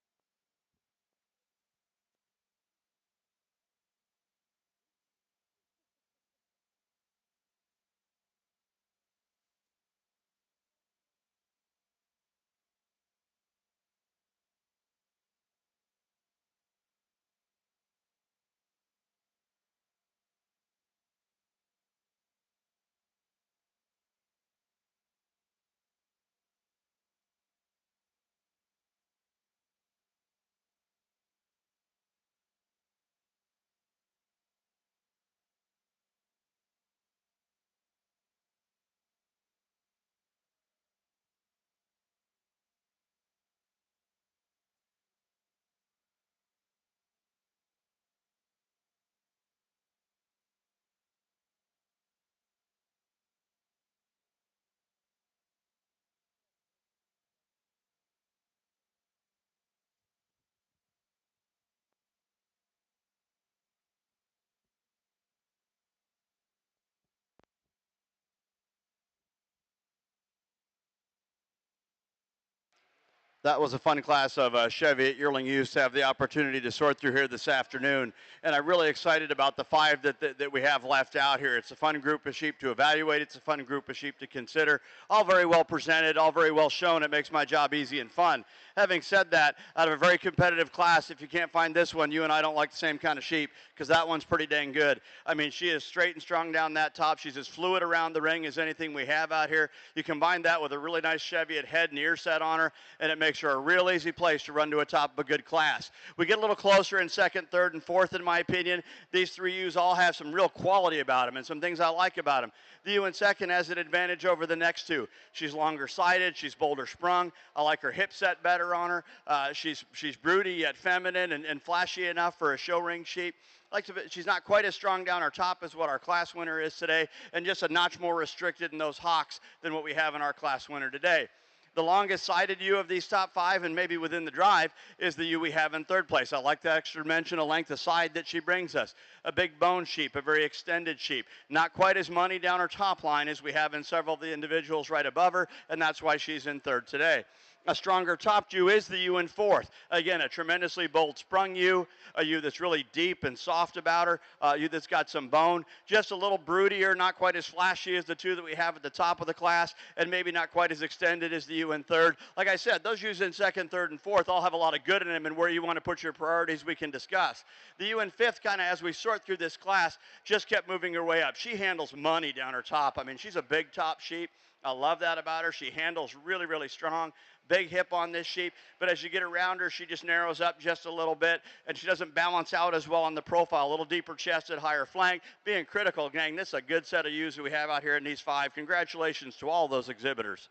That was a fun class of Chevy yearling ewes to have the opportunity to sort through here this afternoon. And I'm really excited about the 5 that we have left out here. It's a fun group of sheep to evaluate. It's a fun group of sheep to consider. All very well presented, all very well shown. It makes my job easy and fun. Having said that, out of a very competitive class, if you can't find this one, you and I don't like the same kind of sheep because that one's pretty dang good. I mean, she is straight and strong down that top. She's as fluid around the ring as anything we have out here. You combine that with a really nice Cheviot head and ear set on her, and it makes her a real easy place to run to a top of a good class. We get a little closer in second, third, and fourth, in my opinion. These 3 ewes all have some real quality about them and some things I like about them. The ewe in second has an advantage over the next 2. She's longer sided, she's bolder sprung. I like her hip set better on her. She's broody yet feminine and flashy enough for a show ring sheep. She's not quite as strong down our top as what our class winner is today, and just a notch more restricted in those hocks than what we have in our class winner today. The longest sided ewe of these top 5, and maybe within the drive, is the ewe we have in third place. I like the extra dimension of length of side that she brings us. A big bone sheep, a very extended sheep. Not quite as money down her top line as we have in several of the individuals right above her, and that's why she's in third today. A stronger top ewe is the ewe in fourth. Again, a tremendously bold sprung ewe, a ewe that's really deep and soft about her, a ewe that's got some bone, just a little broodier, not quite as flashy as the 2 that we have at the top of the class, and maybe not quite as extended as the ewe in third. Like I said, those ewes in second, third, and fourth all have a lot of good in them, and where you want to put your priorities we can discuss. The ewe in fifth, kind of as we sort through this class, just kept moving her way up. She handles money down her top. I mean, she's a big top sheep. I love that about her. She handles really, really strong. Big hip on this sheep, but as you get around her, she just narrows up just a little bit, and she doesn't balance out as well on the profile. A little deeper chested, higher flank. Being critical, gang, this is a good set of ewes that we have out here in these 5. Congratulations to all those exhibitors.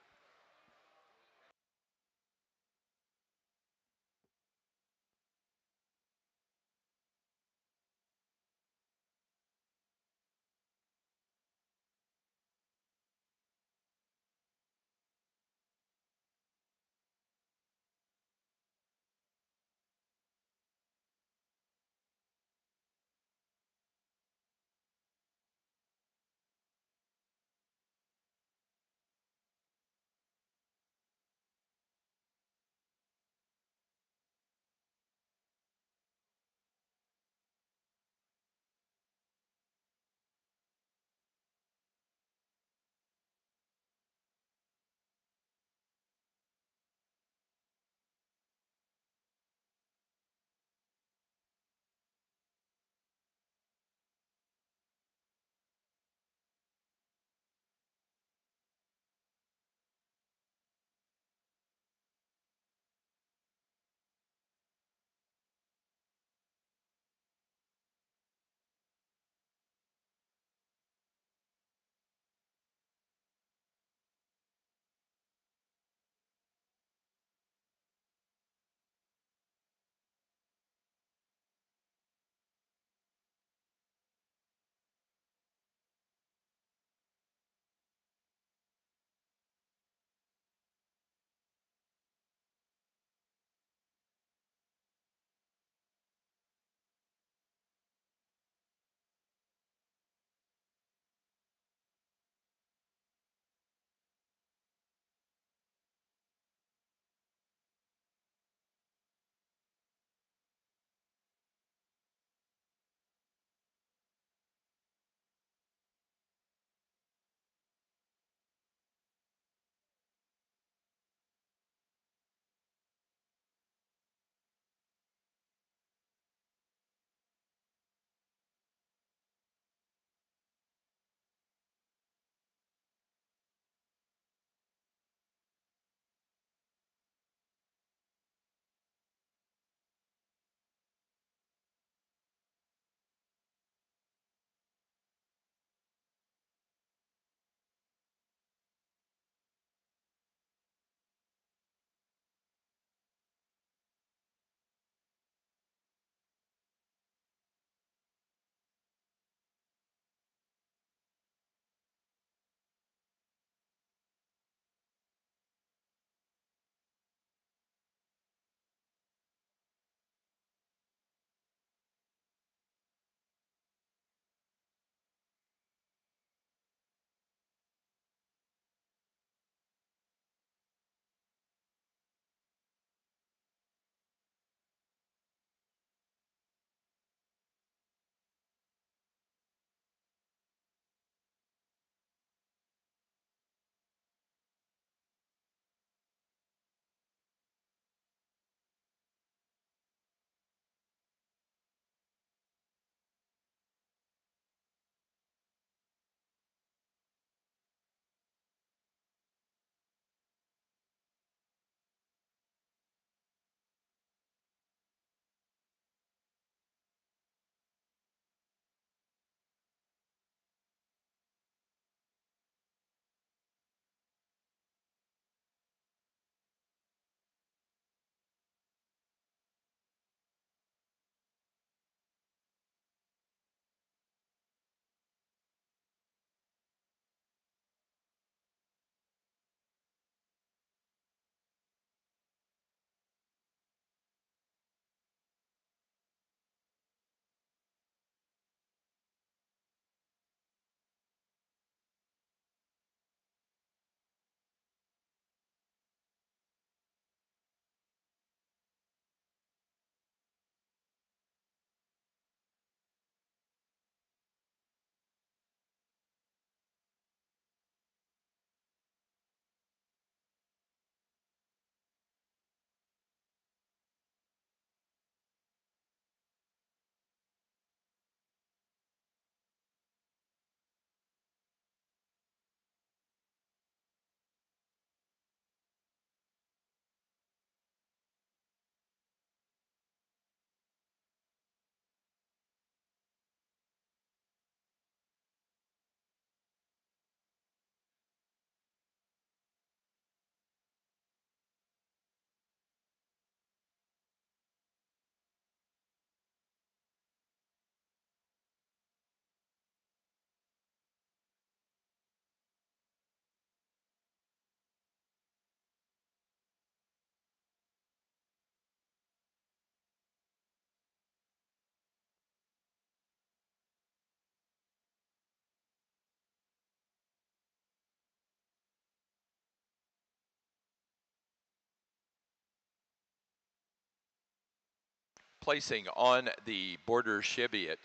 Placing on the Border Cheviot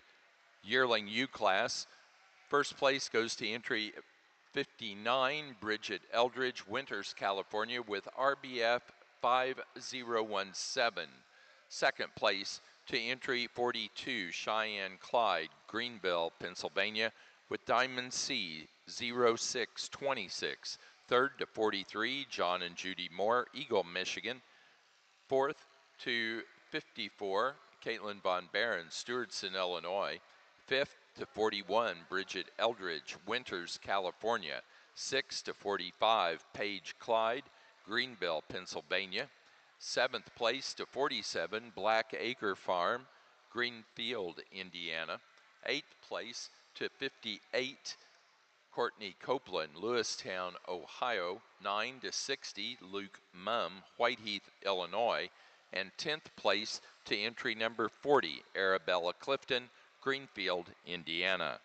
Yearling U class, first place goes to entry 59, Bridget Eldridge, Winters, California, with RBF 5017. Second place to entry 42, Cheyenne Clyde, Greenville, Pennsylvania, with Diamond C 0626. Third to 43, John and Judy Moore, Eagle, Michigan. Fourth to 54, Caitlin Von Barron, Stewardson, Illinois. Fifth to 41, Bridget Eldridge, Winters, California. Sixth to 45, Paige Clyde, Greenville, Pennsylvania. Seventh place to 47, Black Acre Farm, Greenfield, Indiana. Eighth place to 58, Courtney Copeland, Lewistown, Ohio. 9 to 60, Luke Mumm, Whiteheath, Illinois. And 10th place to entry number 40, Arabella Clifton, Greenfield, Indiana.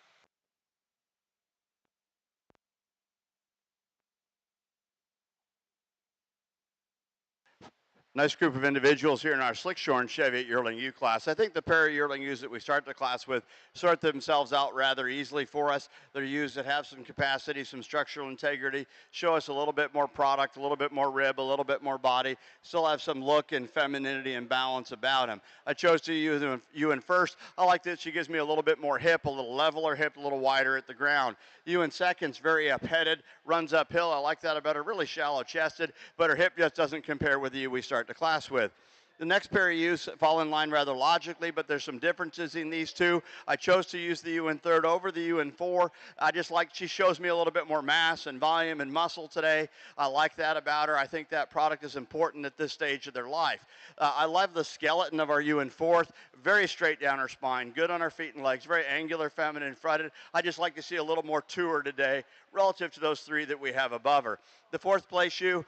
Nice group of individuals here in our Slickshorn Cheviot Yearling U class. I think the pair of Yearling U's that we start the class with sort themselves out rather easily for us. They're U's that have some capacity, some structural integrity, show us a little bit more product, a little bit more rib, a little bit more body, still have some look and femininity and balance about them. I chose to use Ewan first. I like that she gives me a little bit more hip, a little leveler hip, a little wider at the ground. Ewan second's very up-headed, runs uphill. I like that about her, really shallow-chested, but her hip just doesn't compare with the U we start the class with. The next pair of U's fall in line rather logically, but there's some differences in these two. I chose to use the U in third over the U in 4. I just like she shows me a little bit more mass and volume and muscle today. I like that about her. I think that product is important at this stage of their life. I love the skeleton of our U in 4th. Very straight down her spine, good on her feet and legs, very angular, feminine fronted. I just like to see a little more to her today relative to those 3 that we have above her. The 4th place U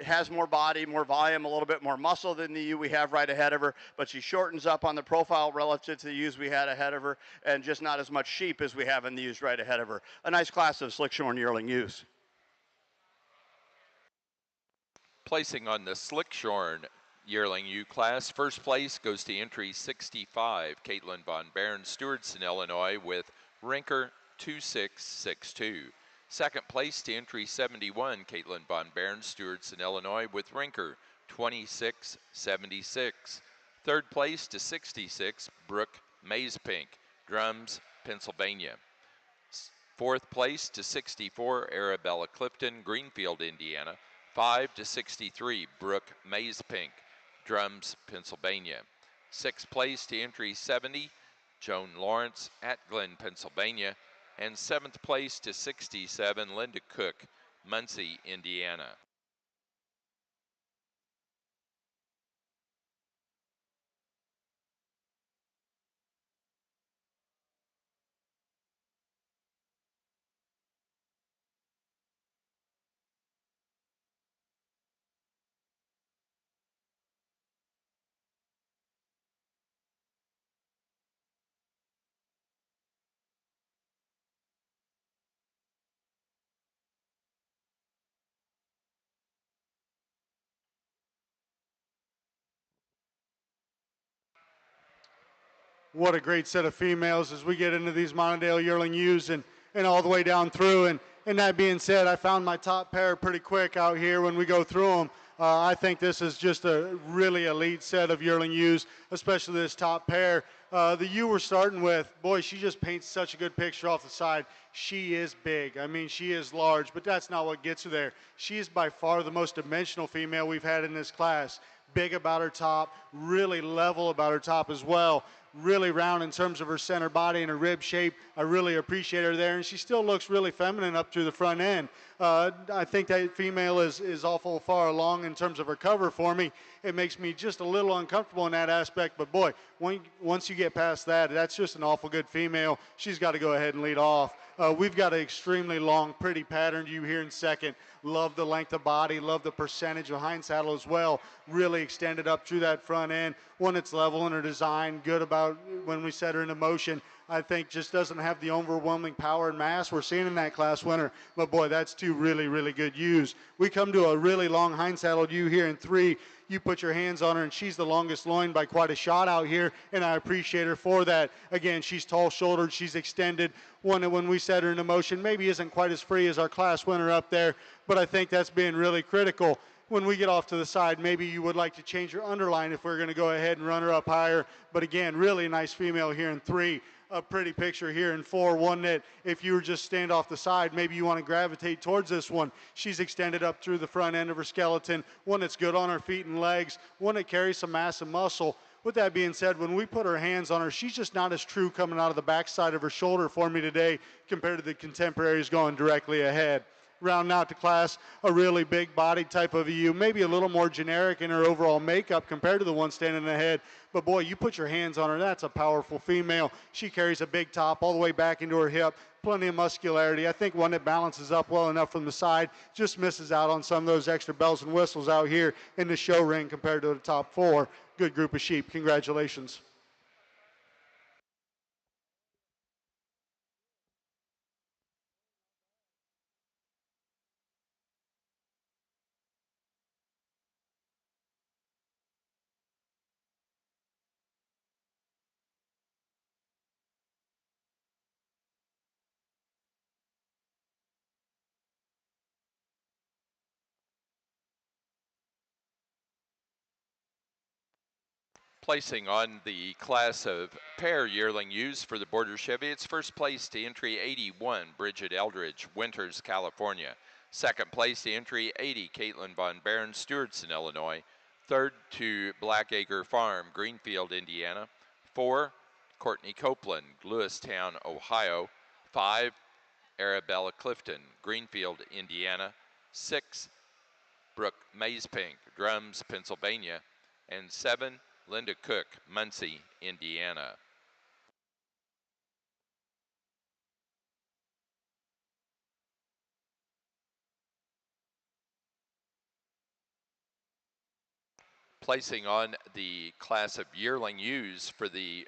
has more body, more volume, a little bit more muscle than the U we have right ahead of her, but she shortens up on the profile relative to the U's we had ahead of her, and just not as much sheep as we have in the U's right ahead of her. A nice class of Slickshorn Yearling U's. Placing on the Slickshorn Yearling U class, first place goes to entry 65, Caitlin Von Barron, Stewardson, Illinois, with Rinker 2662. Second place to entry 71, Caitlin Von Barron, Stewardson, Illinois, with Rinker 2676. Third place to 66, Brooke Mazepink, Drums, Pennsylvania. Fourth place to 64, Arabella Clifton, Greenfield, Indiana. 5 to 63, Brooke Mazepink, Drums, Pennsylvania. Sixth place to entry 70, Joan Lawrence at Glen, Pennsylvania. And 7th place to 67, Linda Cook, Muncie, Indiana. What a great set of females as we get into these Monadale Yearling U's and all the way down through. And that being said, I found my top pair pretty quick out here when we go through them. I think this is just a really elite set of Yearling U's, especially this top pair. The U we're starting with, boy, she just paints such a good picture off the side. She is big. I mean, she is large, but that's not what gets her there. She is by far the most dimensional female we've had in this class. Big about her top, really level about her top as well. Really round in terms of her center body and her rib shape. I really appreciate her there, and she still looks really feminine up through the front end. I think that female is awful far along in terms of her cover for me. It makes me just a little uncomfortable in that aspect, but boy, once you get past that, that's just an awful good female. She's got to go ahead and lead off. We've got an extremely long, pretty pattern you here in second. Love the length of body, love the percentage of hind saddle as well. Really extended up through that front end. One that's level in her design, good about when we set her into motion. I think just doesn't have the overwhelming power and mass we're seeing in that class winner. But boy, that's two really, really good ewes. We come to a really long hind saddled ewe here in 3. You put your hands on her, and she's the longest loin by quite a shot out here, and I appreciate her for that. Again, she's tall-shouldered, she's extended. One that when we set her into motion maybe isn't quite as free as our class winner up there, but I think that's being really critical. When we get off to the side, maybe you would like to change your underline if we're going to go ahead and run her up higher. But again, really nice female here in 3. A pretty picture here in 4, one that if you were just stand off the side, maybe you want to gravitate towards this one. She's extended up through the front end of her skeleton, one that's good on her feet and legs, one that carries some mass and muscle. With that being said, when we put our hands on her, she's just not as true coming out of the backside of her shoulder for me today compared to the contemporaries going directly ahead. Rounding out the class, a really big body type of a ewe, maybe a little more generic in her overall makeup compared to the one standing ahead. But boy, you put your hands on her, that's a powerful female. She carries a big top all the way back into her hip, plenty of muscularity. I think one that balances up well enough from the side, just misses out on some of those extra bells and whistles out here in the show ring compared to the top 4. Good group of sheep. Congratulations. Placing on the class of pair yearling ewes for the Border Chevy, it's first place to entry 81, Bridget Eldridge, Winters, California. Second place to entry 80, Caitlin Von Barron, Stewartson, Illinois. Third to Blackacre Farm, Greenfield, Indiana. 4, Courtney Copeland, Lewistown, Ohio. 5, Arabella Clifton, Greenfield, Indiana. 6, Brooke Mazepink, Drums, Pennsylvania. And 7, Linda Cook, Muncie, Indiana. Placing on the class of yearling ewes for the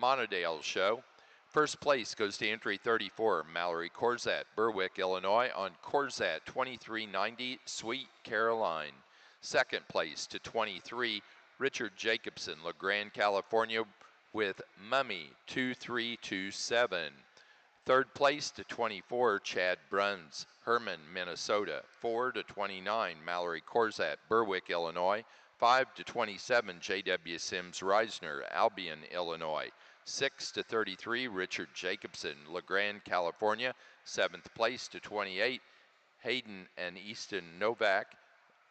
Monadale show. First place goes to entry 34, Mallory Corzat, Berwick, Illinois, on Corzat 2390, Sweet Caroline. Second place to 23, Richard Jacobson, La Grande, California, with Mummy 2327. Third place to 24, Chad Bruns, Herman, Minnesota. 4 to 29, Mallory Corzat, Berwick, Illinois. 5 to 27, J.W. Sims Reisner, Albion, Illinois. 6 to 33, Richard Jacobson, La Grande, California. 7th place to 28, Hayden and Easton Novak,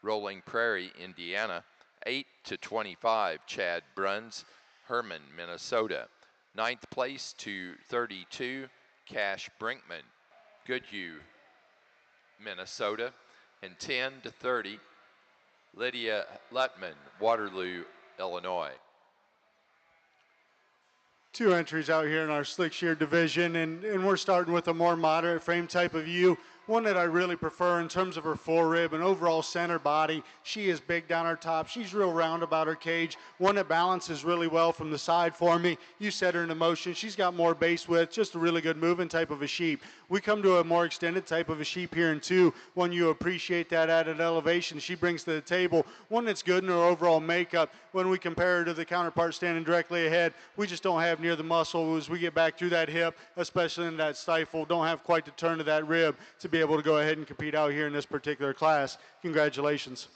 Rolling Prairie, Indiana. 8 to 25, Chad Bruns, Herman, Minnesota. 9th place to 32, Cash Brinkman, Goodhue, Minnesota. And 10 to 30, Lydia Lutman, Waterloo, Illinois. 2 entries out here in our slick shear division, and we're starting with a more moderate frame type of ewe. One that I really prefer in terms of her forerib and overall center body. She is big down her top. She's real round about her cage. One that balances really well from the side for me. You set her into motion. She's got more base width, just a really good moving type of a sheep. We come to a more extended type of a sheep here in 2. One you appreciate that added elevation she brings to the table. One that's good in her overall makeup. When we compare her to the counterpart standing directly ahead, we just don't have near the muscle as we get back through that hip, especially in that stifle. Don't have quite the turn to that rib to be able to go ahead and compete out here in this particular class. Congratulations.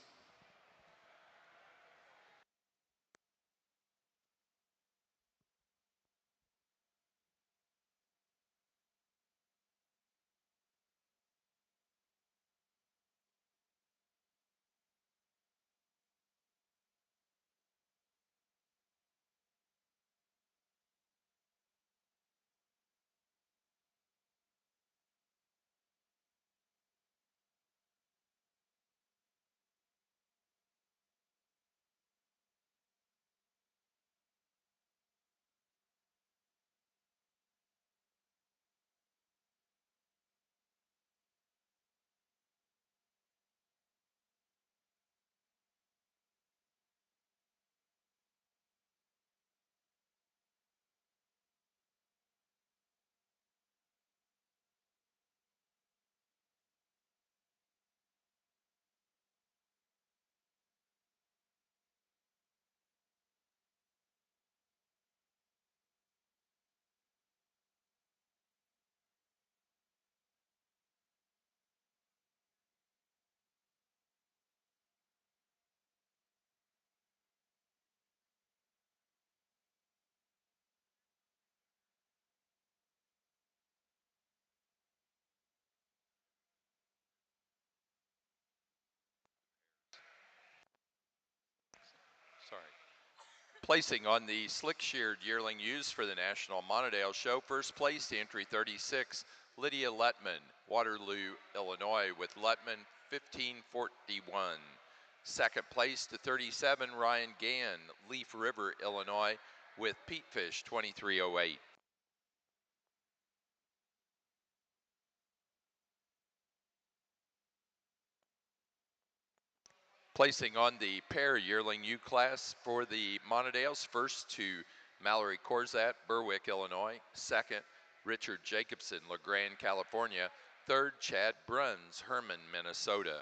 Placing on the slick-sheared yearling used for the National Monadale Show, first place to entry 36, Lydia Letman, Waterloo, Illinois, with Letman 1541. Second place to 37, Ryan Gann, Leaf River, Illinois, with Petefish 2308. Placing on the pair yearling U class for the Monadales, first to Mallory Corzat, Berwick, Illinois. Second, Richard Jacobson, LeGrand, California. Third, Chad Bruns, Herman, Minnesota.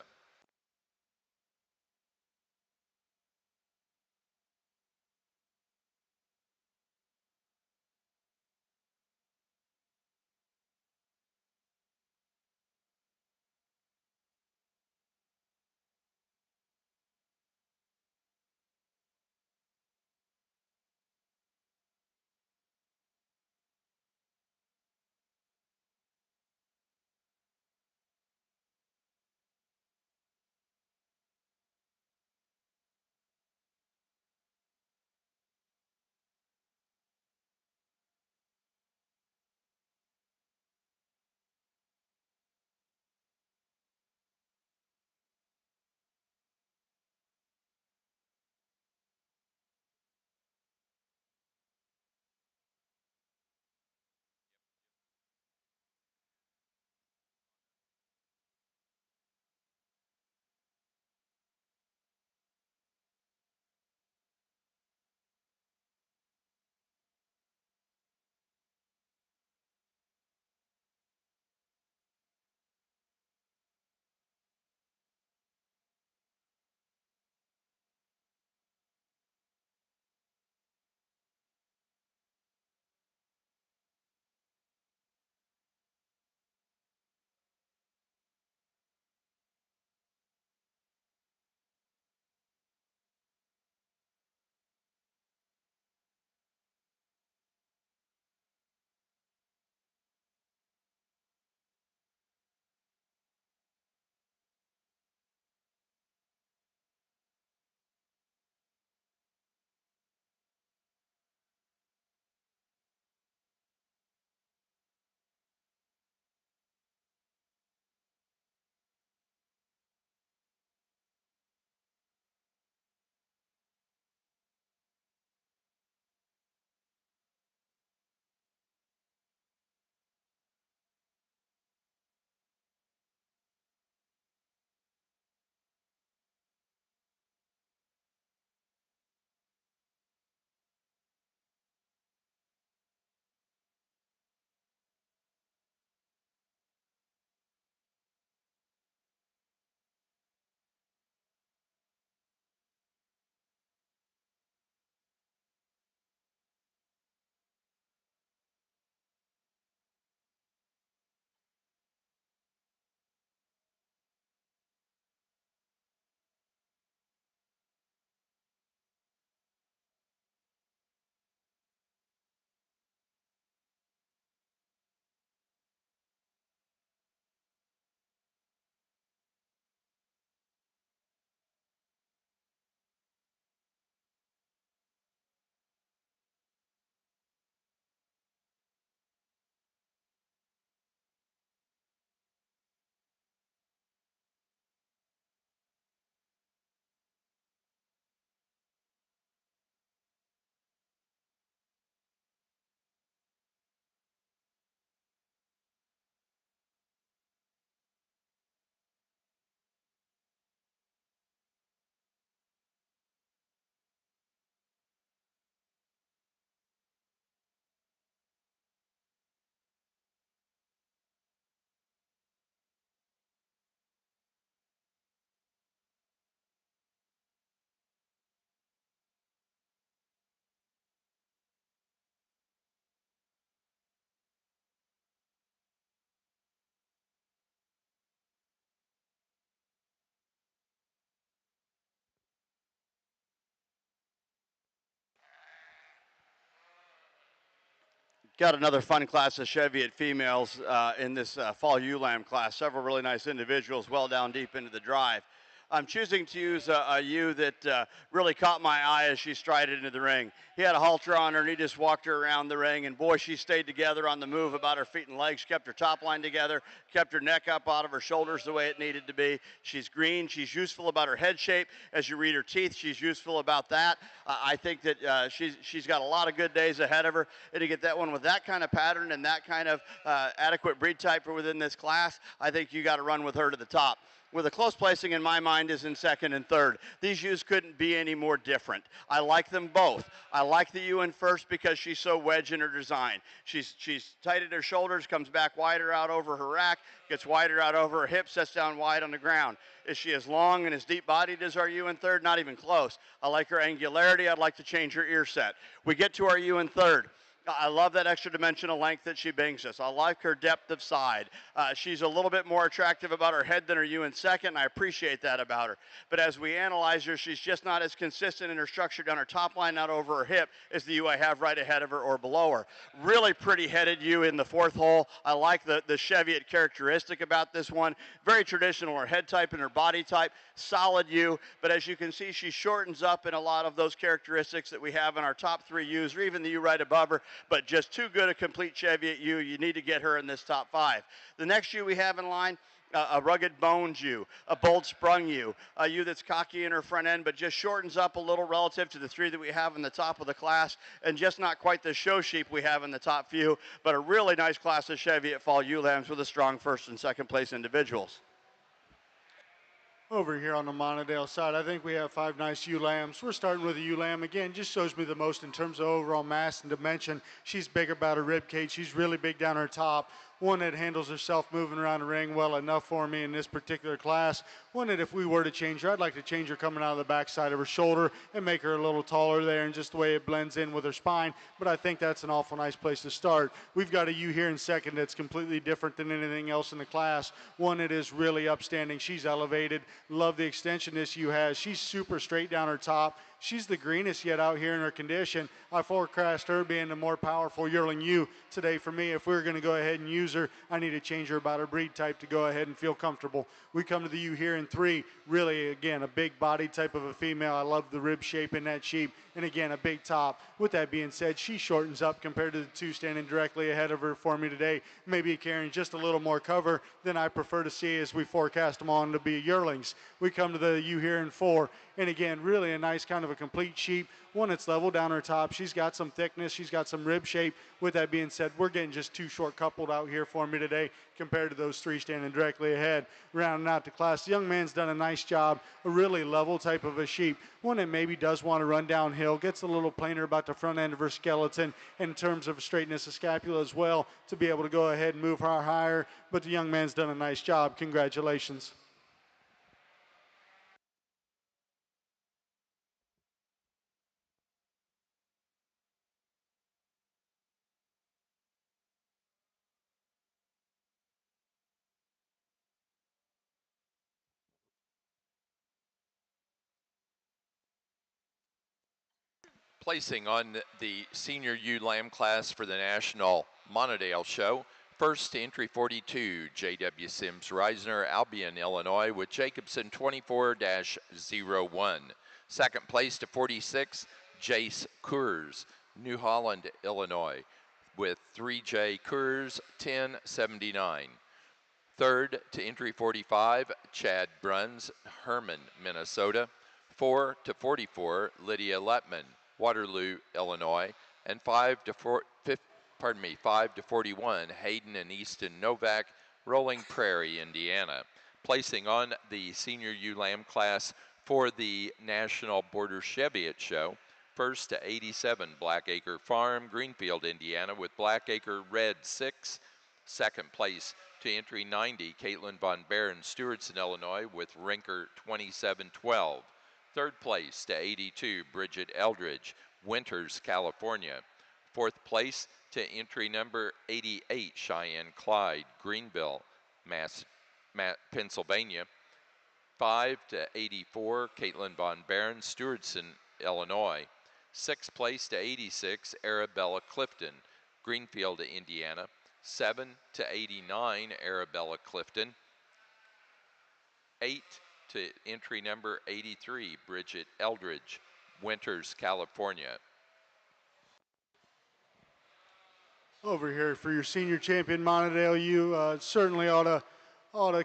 Got another fun class of Cheviot females in this fall ewe lamb class. Several really nice individuals well down deep into the drive. I'm choosing to use a ewe that really caught my eye as she strided into the ring. He had a halter on her, and he just walked her around the ring, and boy, she stayed together on the move about her feet and legs, kept her top line together, kept her neck up out of her shoulders the way it needed to be. She's green. She's useful about her head shape. As you read her teeth, she's useful about that. I think that she's got a lot of good days ahead of her, and to get that one with that kind of pattern and that kind of adequate breed type for within this class, I think you got to run with her to the top. With a close placing in my mind is in second and third. These ewes couldn't be any more different. I like them both. I like the ewe in first because she's so wedge in her design. She's tight at her shoulders, comes back wider out over her rack, gets wider out over her hips, sets down wide on the ground. Is she as long and as deep-bodied as our ewe in third? Not even close. I like her angularity. I'd like to change her ear set. We get to our ewe in third. I love that extra dimensional length that she brings us. I like her depth of side. She's a little bit more attractive about her head than her ewe in second, and I appreciate that about her. But as we analyze her, she's just not as consistent in her structure down her top line, not over her hip, as the ewe I have right ahead of her or below her. Really pretty headed ewe in the fourth hole. I like the Cheviot characteristic about this one. Very traditional, her head type and her body type. Solid ewe, but as you can see, she shortens up in a lot of those characteristics that we have in our top three ewes, or even the ewe right above her, but just too good a complete Cheviot ewe. You need to get her in this top five. The next ewe we have in line, a rugged boned ewe, a bold sprung ewe, a ewe that's cocky in her front end, but just shortens up a little relative to the three that we have in the top of the class, and just not quite the show sheep we have in the top few, but a really nice class of Cheviot fall ewe lambs with a strong first and second place individuals. Over here on the Monadale side, I think we have 5 nice ewe lambs. We're starting with a ewe lamb. Again, just shows me the most in terms of overall mass and dimension. She's big about her rib cage. She's really big down her top. One that handles herself moving around the ring well enough for me in this particular class. One that if we were to change her, I'd like to change her coming out of the backside of her shoulder and make her a little taller there, and just the way it blends in with her spine. But I think that's an awful nice place to start. We've got a ewe here in second that's completely different than anything else in the class. One that is really upstanding. She's elevated. Love the extension this ewe has. She's super straight down her top. She's the greenest yet out here in her condition. I forecast her being the more powerful yearling ewe today for me. If we're going to go ahead and use her, I need to change her about her breed type to go ahead and feel comfortable. We come to the ewe here in 3. Really, again, a big body type of a female. I love the rib shape in that sheep. And again, a big top. With that being said, she shortens up compared to the 2 standing directly ahead of her for me today. Maybe carrying just a little more cover than I prefer to see as we forecast them on to be yearlings. We come to the ewe here in 4. And again, really a nice kind of a complete sheep. One that's level down her top. She's got some thickness. She's got some rib shape. With that being said, we're getting just 2 short coupled out here for me today compared to those 3 standing directly ahead. Rounding out the class, the young man's done a nice job. A really level type of a sheep. One that maybe does want to run downhill. Gets a little plainer about the front end of her skeleton in terms of straightness of scapula as well to be able to go ahead and move her higher. But the young man's done a nice job. Congratulations. Placing on the senior ewe lamb class for the National Monadale Show. First to entry 42, J.W. Sims Reisner, Albion, Illinois, with Jacobson 24-01. Second place to 46, Jace Coors, New Holland, Illinois, with 3J Coors 1079. Third to entry 45, Chad Bruns, Herman, Minnesota. 4 to 44, Lydia Letman, Waterloo, Illinois, and 5 to 41, Hayden and Easton Novak, Rolling Prairie, Indiana. Placing on the senior ewe lamb class for the National Border Cheviot Show. First to 87, Blackacre Farm, Greenfield, Indiana, with Blackacre Red 6. Second place to entry 90, Caitlin Von Baron, Stewartson, Illinois, with Rinker 2712. Third place to 82, Bridget Eldridge, Winters, California. Fourth place to entry number 88, Cheyenne Clyde, Greenville, Pennsylvania. 5 to 84, Caitlin Von Baron, Stewartson, Illinois. Sixth place to 86, Arabella Clifton, Greenfield, Indiana. 7 to 89, Arabella Clifton. 8 to entry number 83, Bridget Eldridge, Winters, California. Over here for your senior champion, Montedale, you certainly ought to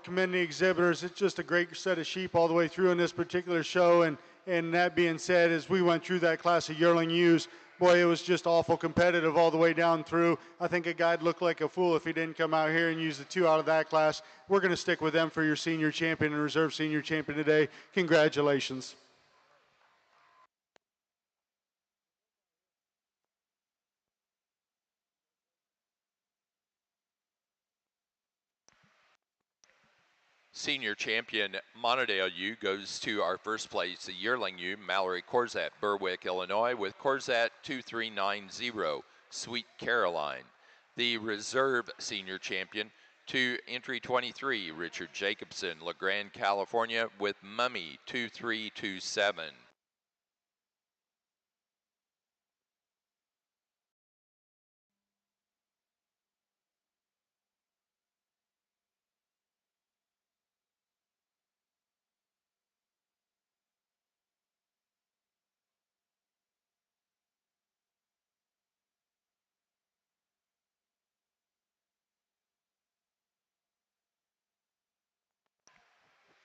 commend the exhibitors. It's just a great set of sheep all the way through in this particular show. And that being said, as we went through that class of yearling ewes, boy, it was just awful competitive all the way down through. I think a guy'd look like a fool if he didn't come out here and use the 2 out of that class. We're going to stick with them for your senior champion and reserve senior champion today. Congratulations. Senior champion Montedale U goes to our first place, the yearling U, Mallory Corzat, Berwick, Illinois, with Corzat 2390, Sweet Caroline. The reserve senior champion to entry 23, Richard Jacobson, LeGrand, California, with Mummy 2327.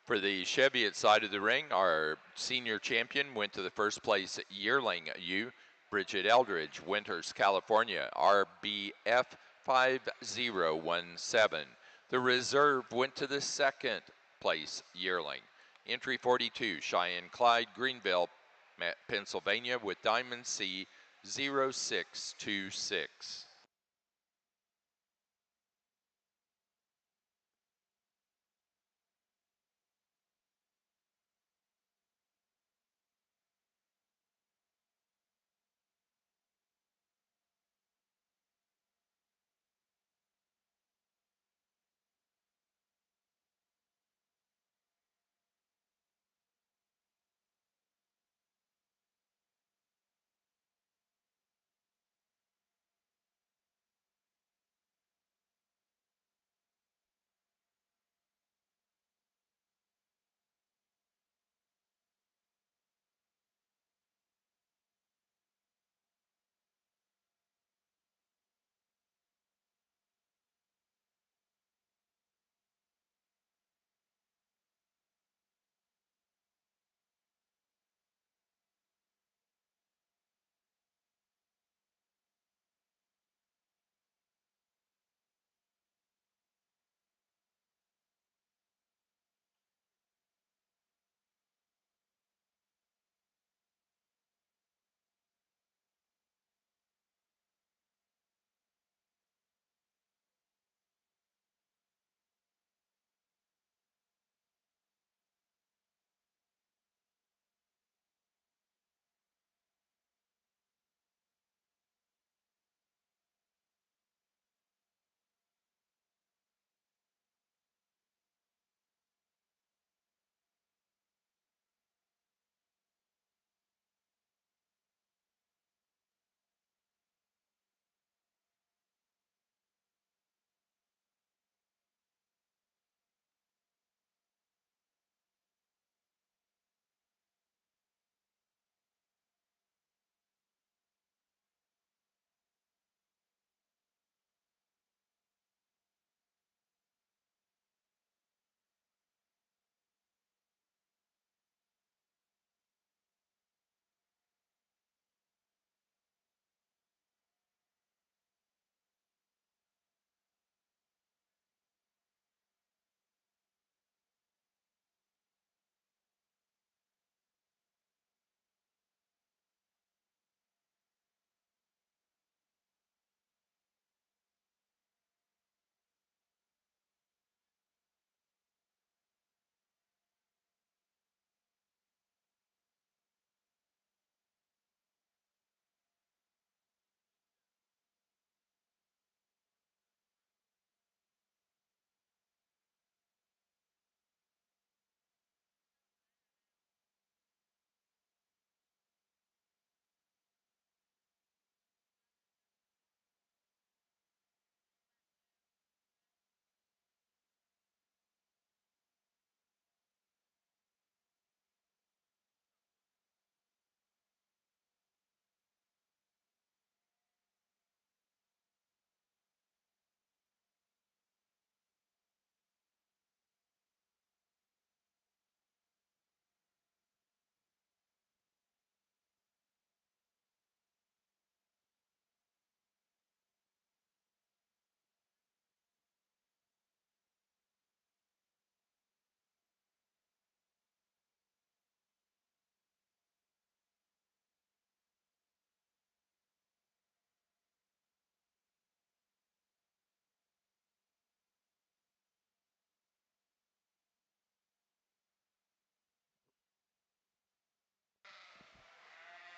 For the Cheviot side of the ring, our senior champion went to the first place yearling U, Bridget Eldridge, Winters, California, RBF 5017. The reserve went to the second place yearling, entry 42, Cheyenne Clyde, Greenville, Pennsylvania, with Diamond C 0626.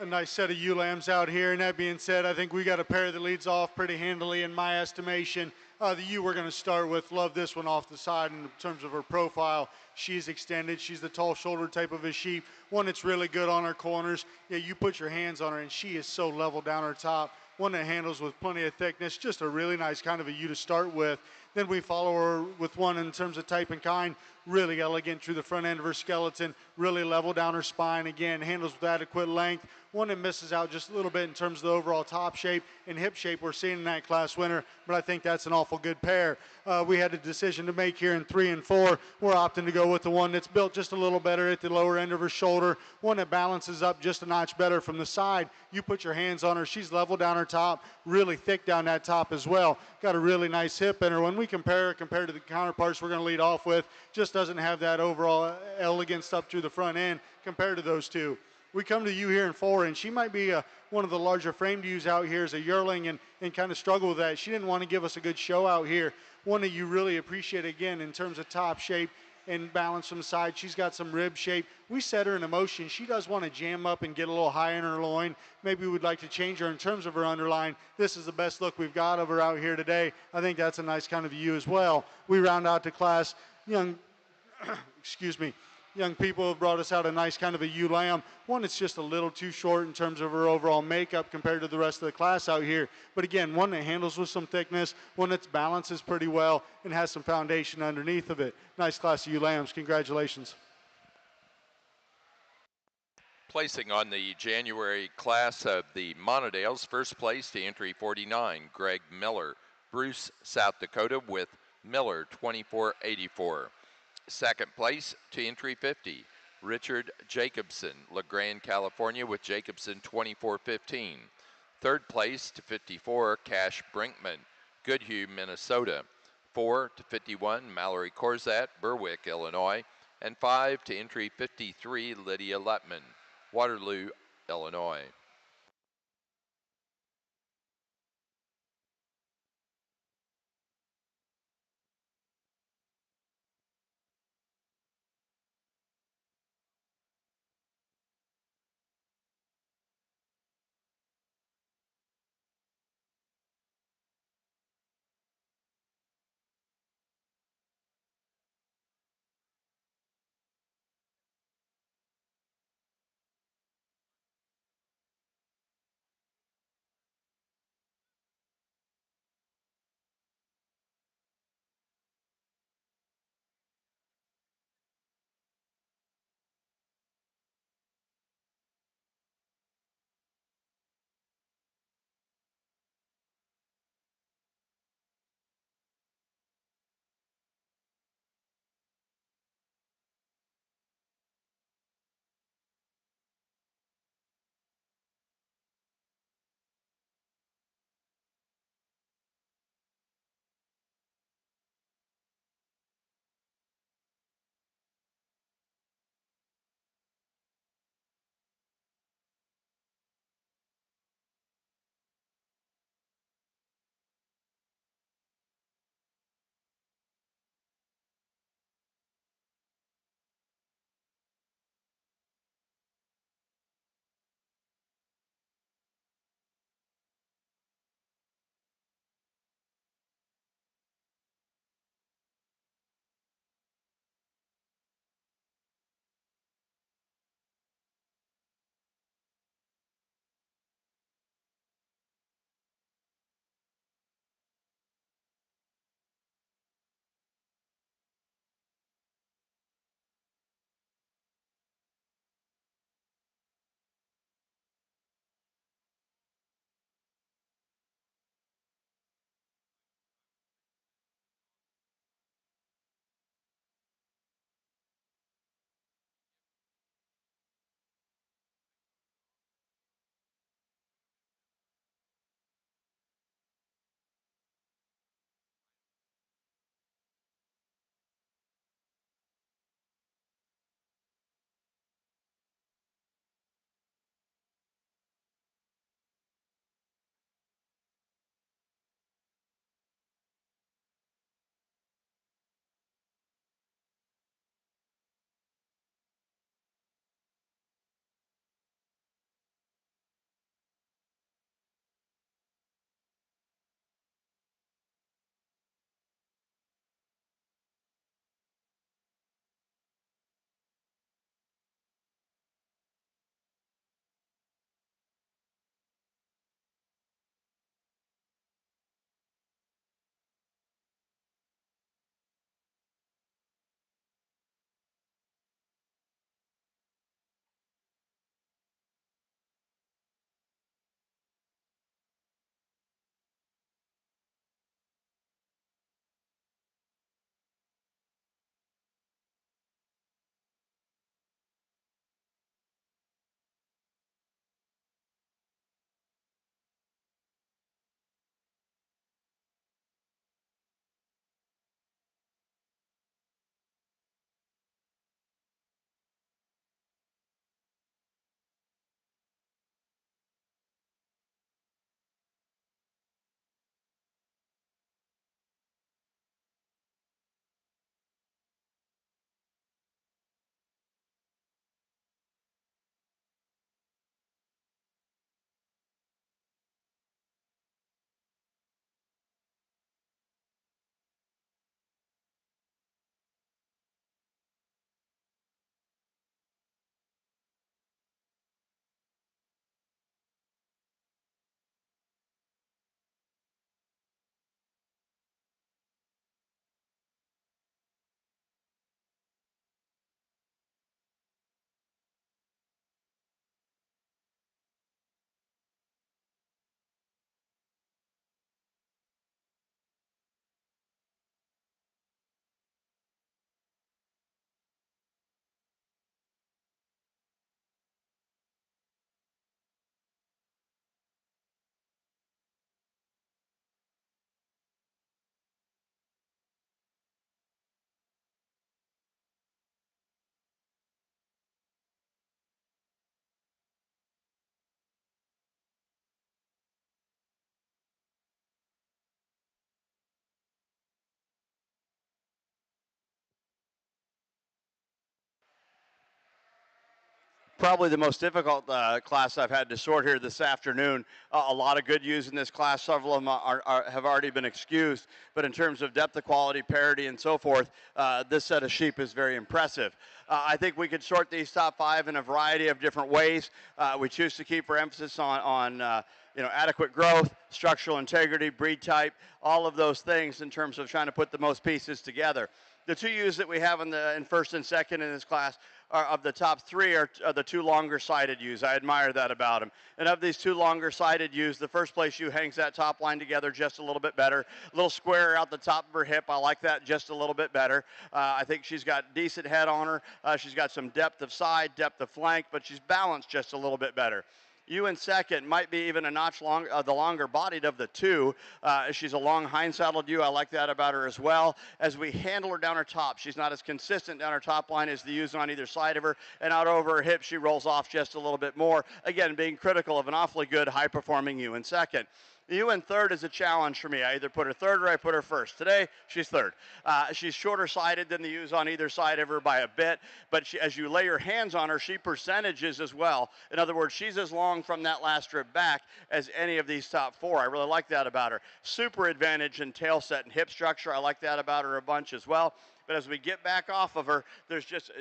a nice set of ewe lambs out here. And that being said, I think we got a pair that leads off pretty handily in my estimation. The ewe we're going to start with, love this one off the side in terms of her profile. She's extended. She's the tall shoulder type of a sheep. One that's really good on her corners. Yeah, you put your hands on her and she is so level down her top. One that handles with plenty of thickness. Just a really nice kind of a ewe to start with. Then we follow her with one in terms of type and kind, really elegant through the front end of her skeleton, really level down her spine. Again, handles with adequate length. One that misses out just a little bit in terms of the overall top shape and hip shape we're seeing in that class winner, but I think that's an awful good pair. We had a decision to make here in 3 and 4. We're opting to go with the one that's built just a little better at the lower end of her shoulder, one that balances up just a notch better from the side. You put your hands on her, she's level down her top, really thick down that top as well. Got a really nice hip in her. When we compare her compared to the counterparts we're going to lead off with, just doesn't have that overall elegance up through the front end compared to those two. We come to you here in 4, and she might be one of the larger framed ewes out here as a yearling and kind of struggle with that. She didn't want to give us a good show out here. One that you really appreciate, again, in terms of top shape and balance from the side. She's got some rib shape. We set her in a motion. She does want to jam up and get a little high in her loin. Maybe we'd like to change her in terms of her underline. This is the best look we've got of her out here today. I think that's a nice kind of ewe as well. We round out the class. Young, excuse me, young people have brought us out a nice kind of a ewe lamb. One that's just a little too short in terms of her overall makeup compared to the rest of the class out here. But again, one that handles with some thickness, one that balances pretty well and has some foundation underneath of it. Nice class of ewe lambs. Congratulations. Placing on the January class of the Monadales, first place to entry 49, Greg Miller, Bruce, South Dakota with Miller 2484. Second place to entry 50, Richard Jacobson, LaGrande, California with Jacobson 2415. Third place to 54, Cash Brinkman, Goodhue, Minnesota. 4 to 51, Mallory Corzat, Berwick, Illinois. And 5 to entry 53, Lydia Lutman, Waterloo, Illinois. Probably the most difficult class I've had to sort here this afternoon. A lot of good ewes in this class. Several of them have already been excused. But in terms of depth of quality, parity, and so forth, this set of sheep is very impressive. I think we could sort these top 5 in a variety of different ways. We choose to keep our emphasis on adequate growth, structural integrity, breed type, all of those things in terms of trying to put the most pieces together. The 2 ewes that we have in first and second in this class of the top 3 are the 2 longer-sided ewes. I admire that about them. And of these 2 longer-sided ewes, the first place ewe hangs that top line together just a little bit better. A little square out the top of her hip. I like that just a little bit better. I think she's got decent head on her. She's got some depth of side, depth of flank, but she's balanced just a little bit better. Ewe in second might be even a notch the longer bodied of the 2. She's a long hind saddled ewe. I like that about her as well. As we handle her down her top, she's not as consistent down her top line as the ewes on either side of her, and out over her hip she rolls off just a little bit more. Again, being critical of an awfully good high performing ewe in second. The ewe in third is a challenge for me. I either put her third or I put her first. Today, she's third. She's shorter sided than the ewes on either side of her by a bit, but as you lay your hands on her, she percentages as well. In other words, she's as long from that last strip back as any of these top 4. I really like that about her. Super advantage in tail set and hip structure. I like that about her a bunch as well. But as we get back off of her,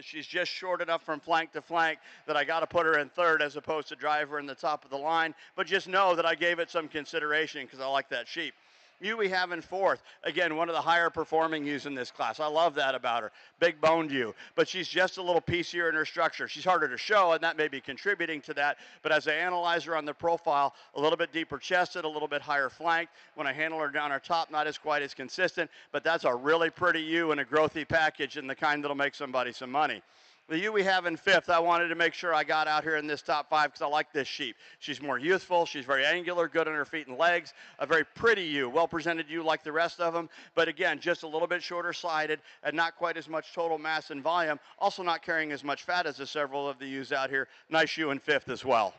she's just short enough from flank to flank that I got to put her in third as opposed to drive her in the top of the line. But just know that I gave it some consideration because I like that sheep. Ewe we have in fourth. Again, one of the higher performing ewes in this class. I love that about her. Big boned ewe, but she's just a little piecier in her structure. She's harder to show, and that may be contributing to that. But as I analyze her on the profile, a little bit deeper chested, a little bit higher flanked. When I handle her down her top, not as quite as consistent, but that's a really pretty ewe and a growthy package and the kind that'll make somebody some money. The ewe we have in fifth, I wanted to make sure I got out here in this top 5 because I like this sheep. She's more youthful. She's very angular, good on her feet and legs. A very pretty ewe, well-presented ewe like the rest of them. But again, just a little bit shorter-sided and not quite as much total mass and volume. Also not carrying as much fat as the several of the ewes out here. Nice ewe in fifth as well.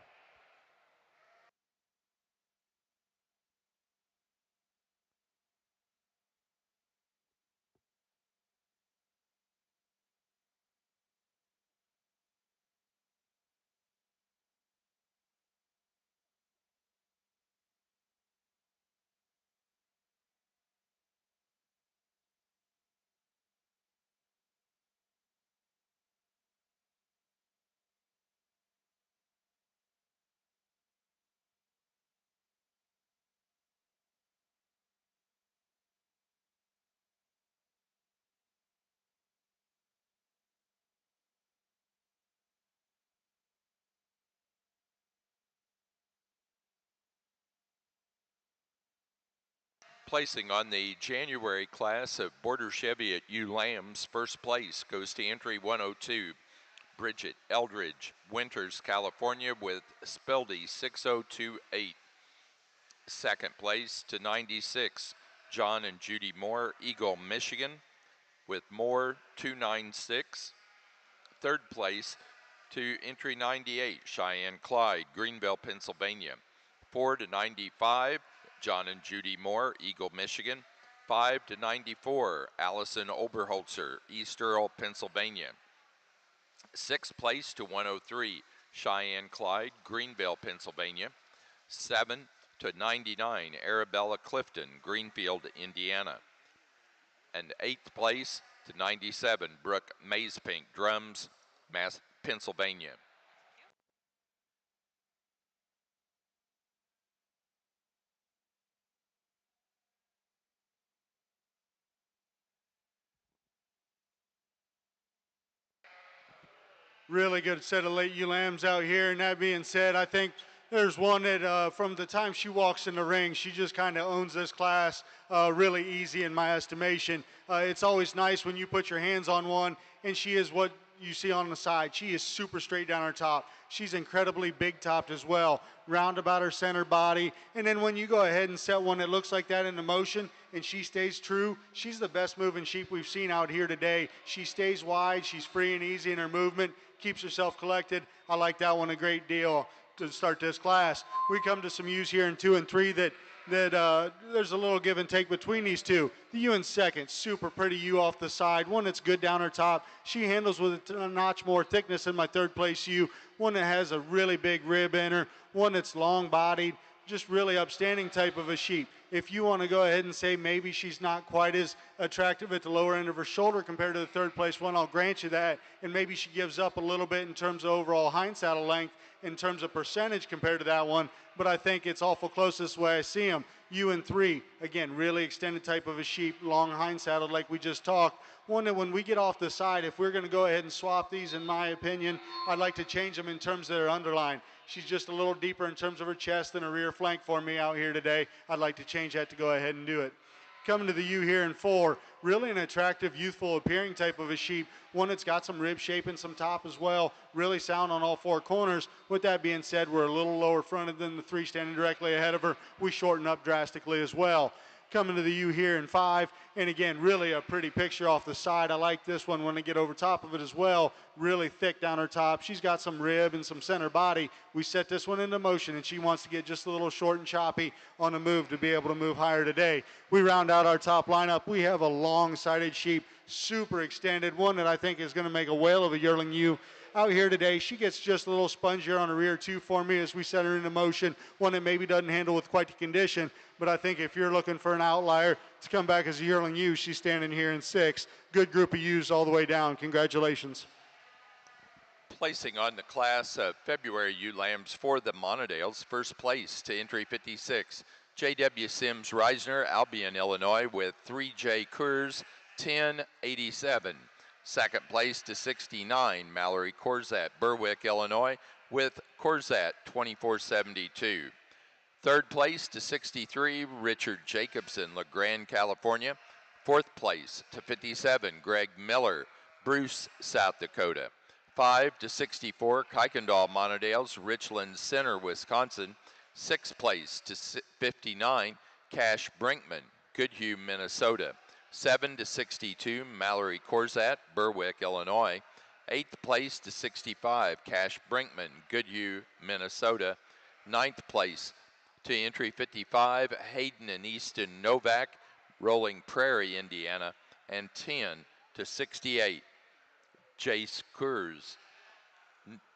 Placing on the January class of Border Chevy at Ewe Lambs, first place goes to entry 102, Bridget Eldridge, Winters, California, with Speldy 6028. Second place to 96, John and Judy Moore, Eagle, Michigan, with Moore 296. Third place to entry 98, Cheyenne Clyde, Greenville, Pennsylvania. 4 to 95, John and Judy Moore, Eagle, Michigan. 5 to 94, Allison Oberholzer, East Earl, Pennsylvania. Sixth place to 103, Cheyenne Clyde, Greenville, Pennsylvania. 7 to 99, Arabella Clifton, Greenfield, Indiana. And eighth place to 97, Brooke Mazepink, Drums, Pennsylvania. Really good set of late ewe lambs out here. And that being said, I think there's one that from the time she walks in the ring, she just kind of owns this class really easy in my estimation. It's always nice when you put your hands on one and she is what you see on the side. She is super straight down her top. She's incredibly big topped as well, round about her center body. And then when you go ahead and set one that looks like that into motion and she stays true, she's the best moving sheep we've seen out here today. She stays wide, she's free and easy in her movement, keeps herself collected. I like that one a great deal to start this class. We come to some ewes here in 2 and 3 that that there's a little give and take between these two. The ewe in second, super pretty ewe off the side, one that's good down her top. She handles with a notch more thickness than my third place ewe, one that has a really big rib in her, one that's long bodied, just really upstanding type of a sheep. If you want to go ahead and say maybe she's not quite as attractive at the lower end of her shoulder compared to the third place one, I'll grant you that. And maybe she gives up a little bit in terms of overall hind saddle length, in terms of percentage compared to that one. But I think it's awful close this way I see them. You and three, again, really extended type of a sheep, long hind saddle like we just talked. One that when we get off the side, if we're going to go ahead and swap these, in my opinion, I'd like to change them in terms of their underline. She's just a little deeper in terms of her chest and her rear flank for me out here today. I'd like to change that to go ahead and do it. Coming to the ewe here in four, really an attractive, youthful appearing type of a sheep. One that's got some rib shape and some top as well. Really sound on all four corners. With that being said, we're a little lower fronted than the three standing directly ahead of her. We shorten up drastically as well. Coming to the ewe here in five, and again, really a pretty picture off the side. I like this one when I get over top of it as well. Really thick down her top. She's got some rib and some center body. We set this one into motion, and she wants to get just a little short and choppy on the move to be able to move higher today. We round out our top lineup. We have a long-sided sheep, super extended, one that I think is going to make a whale of a yearling ewe. Out here today, she gets just a little spongier on her rear too for me as we set her into motion, one that maybe doesn't handle with quite the condition, but I think if you're looking for an outlier to come back as a yearling ewe, she's standing here in six. Good group of ewes all the way down. Congratulations. Placing on the class of February ewe lambs for the Monadales, first place to entry 56, J.W. Sims Reisner, Albion, Illinois, with 3J Coors, 1087. Second place to 69, Mallory Corzat, Berwick, Illinois, with Corzat, 2472. Third place to 63, Richard Jacobson, La Grande, California. Fourth place to 57, Greg Miller, Bruce, South Dakota. 5 to 64, Kuykendall Monadales, Richland Center, Wisconsin. Sixth place to 59, Cash Brinkman, Goodhue, Minnesota. 7 to 62, Mallory Corzat, Berwick, Illinois. Eighth place to 65, Cash Brinkman, Goodhue, Minnesota. Ninth place to entry 55, Hayden and Easton Novak, Rolling Prairie, Indiana. And 10 to 68, Jace Kurz,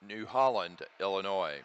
New Holland, Illinois.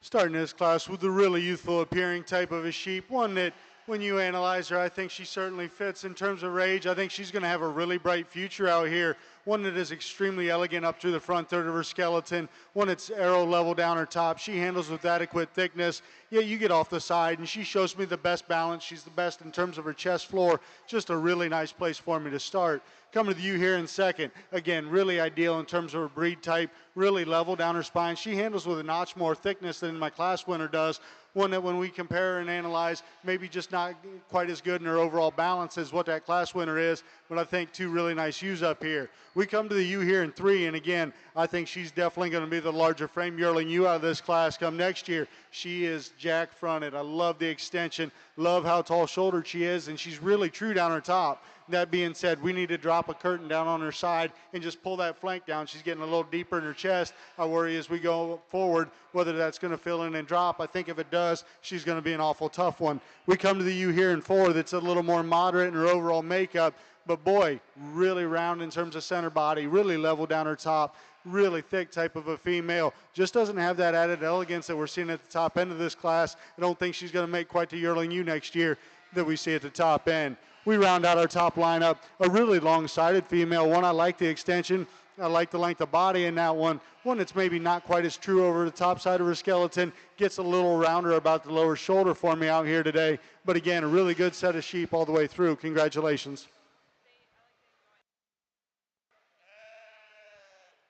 Starting this class with a really youthful appearing type of a sheep, one that when you analyze her, I think she certainly fits in terms of her age. I think she's going to have a really bright future out here. One that is extremely elegant up through the front third of her skeleton, one that's arrow level down her top. She handles with adequate thickness. Yeah, you get off the side, and she shows me the best balance. She's the best in terms of her chest floor. Just a really nice place for me to start. Coming to you here in second. Again, really ideal in terms of her breed type, really level down her spine. She handles with a notch more thickness than my class winner does. One that when we compare and analyze, maybe just not quite as good in her overall balance as what that class winner is, but I think two really nice ewes up here. We come to the ewe here in 3, and again, I think she's definitely going to be the larger frame yearling ewe out of this class come next year. She is jack fronted. I love the extension, love how tall shouldered she is, and she's really true down her top. That being said, we need to drop a curtain down on her side and just pull that flank down. She's getting a little deeper in her chest. I worry as we go forward whether that's going to fill in and drop. I think if it does, she's going to be an awful tough one. We come to the ewe here in 4 that's a little more moderate in her overall makeup, but boy, really round in terms of center body, really level down her top, really thick type of a female. Just doesn't have that added elegance that we're seeing at the top end of this class. I don't think she's going to make quite the yearling ewe next year that we see at the top end. We round out our top lineup, a really long-sided female. One, I like the extension. I like the length of body in that one. One that's maybe not quite as true over the top side of her skeleton. Gets a little rounder about the lower shoulder for me out here today. But again, a really good set of sheep all the way through. Congratulations.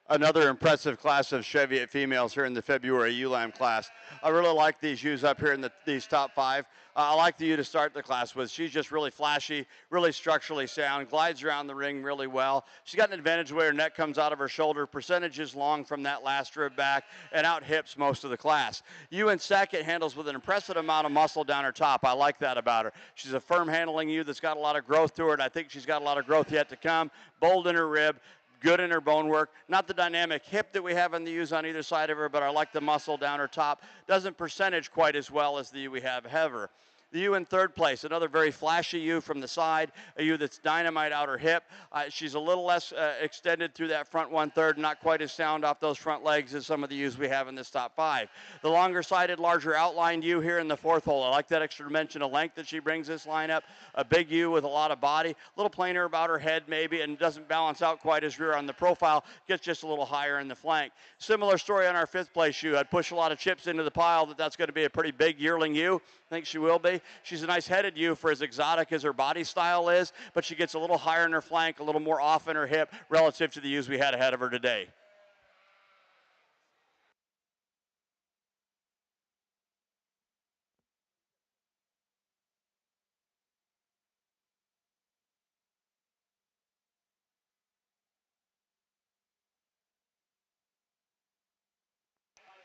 Another impressive class of Cheviot females here in the February ewe lamb class. I really like these ewes up here in these top 5. I like the ewe to start the class with. She's just really flashy, really structurally sound, glides around the ring really well. She's got an advantage where her neck comes out of her shoulder, percentages long from that last rib back, and out hips most of the class. Ewe in second handles with an impressive amount of muscle down her top. I like that about her. She's a firm handling ewe that's got a lot of growth to her, and I think she's got a lot of growth yet to come. Bold in her rib, good in her bone work. Not the dynamic hip that we have in the ewes on either side of her, but I like the muscle down her top. Doesn't percentage quite as well as the ewe we have ahead of her. The ewe in third place, another very flashy ewe from the side, a ewe that's dynamite out her hip. She's a little less extended through that front 1/3, not quite as sound off those front legs as some of the ewes we have in this top 5. The longer-sided, larger outlined ewe here in the 4th hole. I like that extra dimension of length that she brings this lineup. A big ewe with a lot of body, a little plainer about her head maybe, and doesn't balance out quite as rear on the profile, gets just a little higher in the flank. Similar story on our 5th place ewe. I'd push a lot of chips into the pile that's going to be a pretty big yearling ewe. I think she will be. She's a nice headed ewe for as exotic as her body style is, but she gets a little higher in her flank, a little more off in her hip relative to the ewes we had ahead of her today.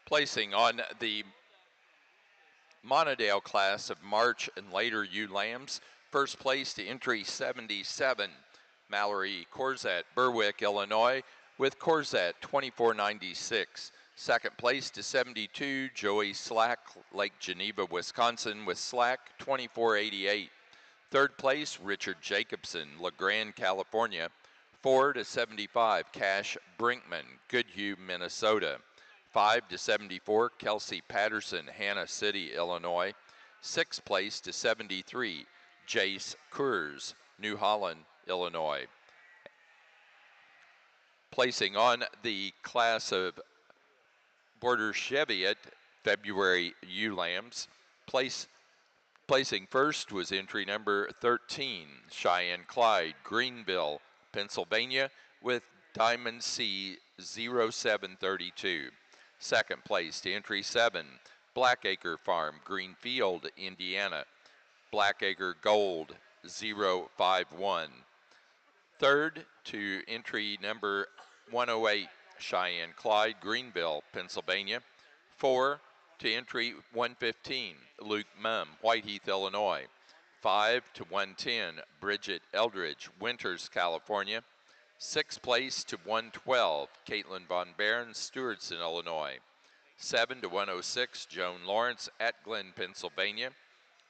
Placing on the Monadale class of March and later ewe lambs, first place to entry 77, Mallory Corzette, Berwick, Illinois, with Corzette 2496. Second place to 72, Joey Slack, Lake Geneva, Wisconsin, with Slack 2488. Third place, Richard Jacobson, LeGrand, California, 4 to 75, Cash Brinkman, Goodhue, Minnesota. 5 to 74, Kelsey Patterson, Hannah City, Illinois. Sixth place to 73, Jace Kurz, New Holland, Illinois. Placing on the class of Border Cheviot February ewe lambs, placing first was entry number 13, Cheyenne Clyde, Greenville, Pennsylvania, with Diamond C 0732. Second place to entry 7, Blackacre Farm, Greenfield, Indiana, Blackacre Gold 051. Third to entry number 108, Cheyenne Clyde, Greenville, Pennsylvania. 4 to entry 115, Luke Mumm, Whiteheath, Illinois. 5 to 110, Bridget Eldridge, Winters, California. Sixth place to 112, Caitlin Von Baron, Stewartson, Illinois. 7 to 106, Joan Lawrence, at Glen, Pennsylvania.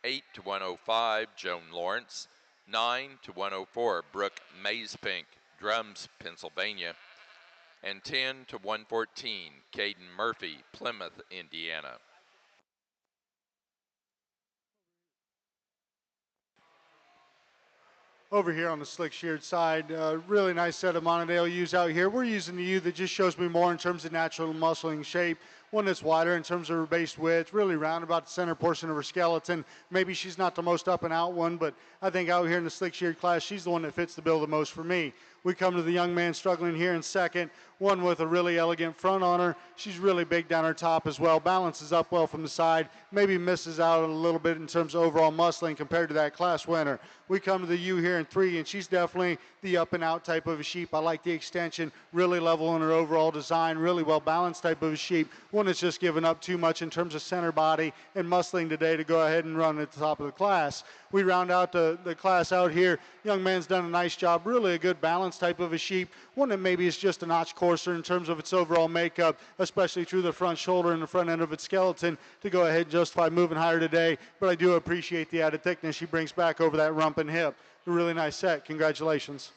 8 to 105, Joan Lawrence. 9 to 104, Brooke Mazepink, Drums, Pennsylvania. And 10 to 114, Caden Murphy, Plymouth, Indiana. over here on the slick sheared side. Really nice set of Monadale ewes out here. We're using the ewe that just shows me more in terms of natural muscling shape. One that's wider in terms of her base width, really round about the center portion of her skeleton. Maybe she's not the most up and out one, but I think out here in the slick sheared class, she's the one that fits the bill the most for me. We come to the young man struggling here in second, one with a really elegant front on her. She's really big down her top as well, balances up well from the side, maybe misses out a little bit in terms of overall muscling compared to that class winner. We come to the ewe here in three, and she's definitely the up and out type of a sheep. I like the extension, really level in her overall design, really well balanced type of a sheep. One that's just given up too much in terms of center body and muscling today to go ahead and run at the top of the class. We round out the class out here. Young man's done a nice job, really a good balance type of a sheep. One that maybe is just a notch coarser in terms of its overall makeup, especially through the front shoulder and the front end of its skeleton to go ahead and justify moving higher today. But I do appreciate the added thickness she brings back over that rump and hip. A really nice set. Congratulations.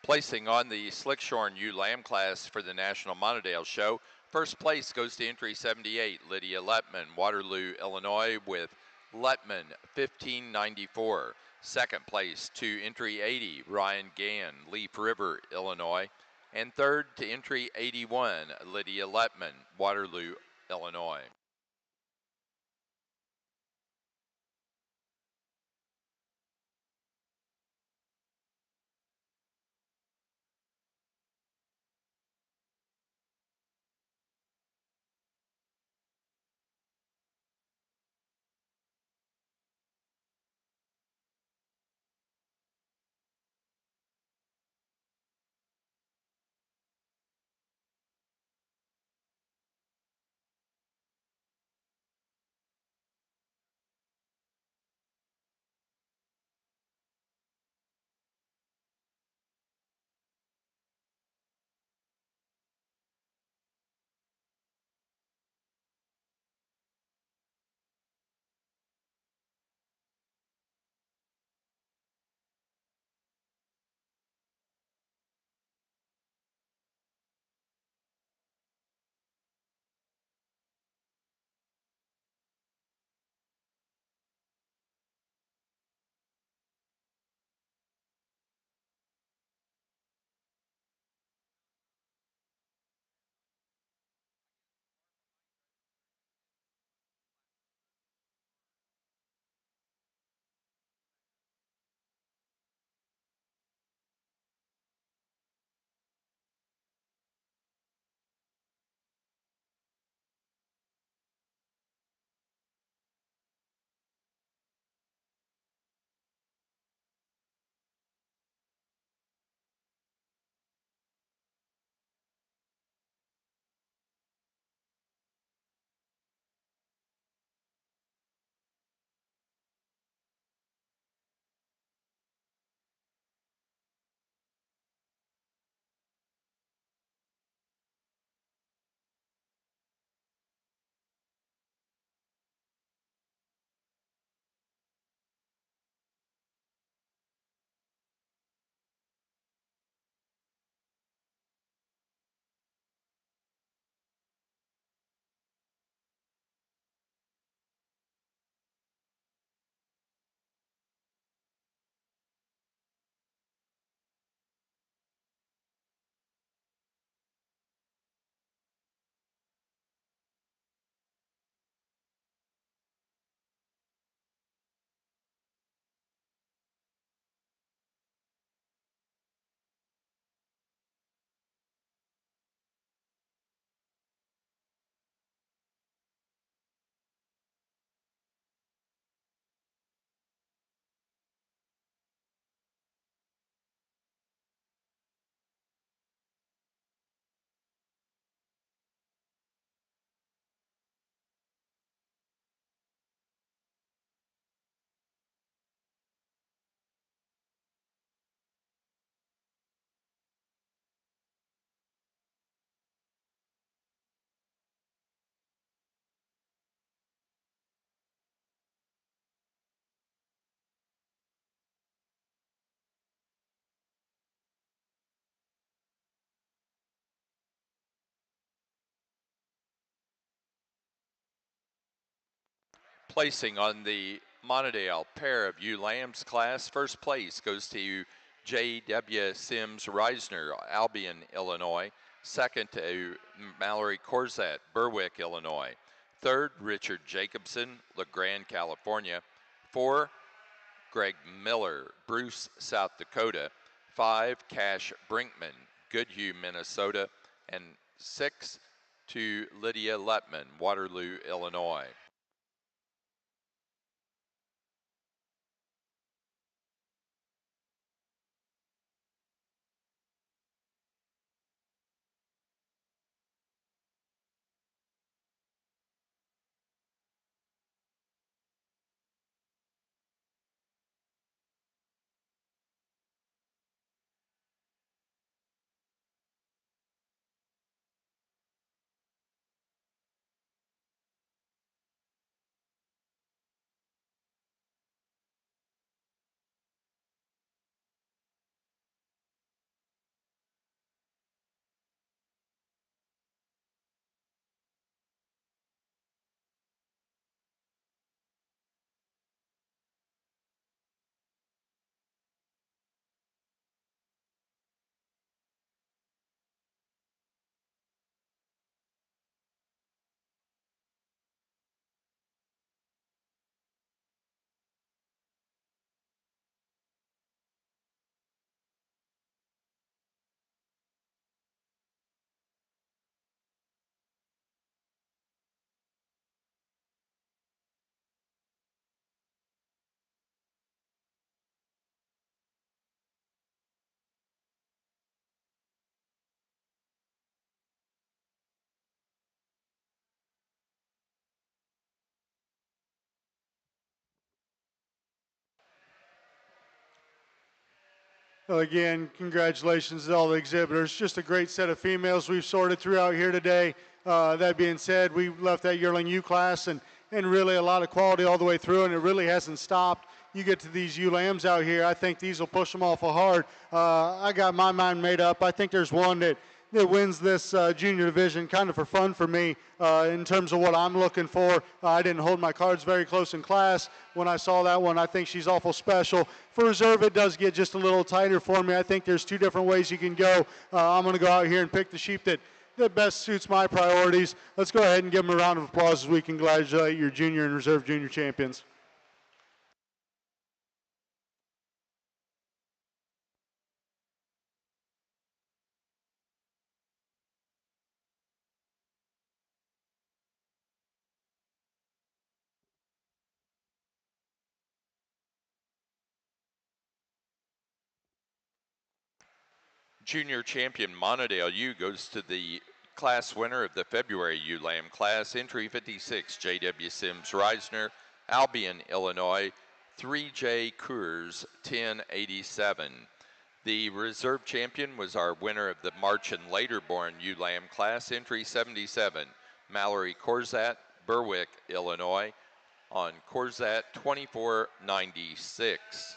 Placing on the Slickshorn ewe lamb class for the National Monadale Show, first place goes to entry 78, Lydia Letman, Waterloo, Illinois, with Letman 1594. Second place to entry 80, Ryan Gann, Leaf River, Illinois. And third to entry 81, Lydia Letman, Waterloo, Illinois. Placing on the Monadale pair of ewe lambs class, first place goes to J.W. Sims Reisner, Albion, Illinois. Second to Mallory Corzat, Berwick, Illinois. Third, Richard Jacobson, LeGrand, California. 4, Greg Miller, Bruce, South Dakota. 5, Cash Brinkman, Goodhue, Minnesota. And 6 to Lydia Lutman, Waterloo, Illinois. Well, again, congratulations to all the exhibitors. Just a great set of females we've sorted throughout here today. That being said, we left that yearling ewe class and really a lot of quality all the way through, and it really hasn't stopped. You get to these ewe lambs out here, I think these will push them awful hard. I got my mind made up. I think there's one that wins this junior division kind of for fun for me in terms of what I'm looking for. I didn't hold my cards very close in class. When I saw that one, I think she's awful special. For reserve, it does get just a little tighter for me. I think there's 2 different ways you can go. I'm going to go out here and pick the sheep that best suits my priorities. Let's go ahead and give them a round of applause as we congratulate your junior and reserve junior champions. Junior champion Monadale ewe goes to the class winner of the February ewe lamb class, entry 56, J.W. Sims Reisner, Albion, Illinois, 3J Coors, 1087. The reserve champion was our winner of the March and later born ewe lamb class, entry 77, Mallory Corzat, Berwick, Illinois, on Corzat 2496.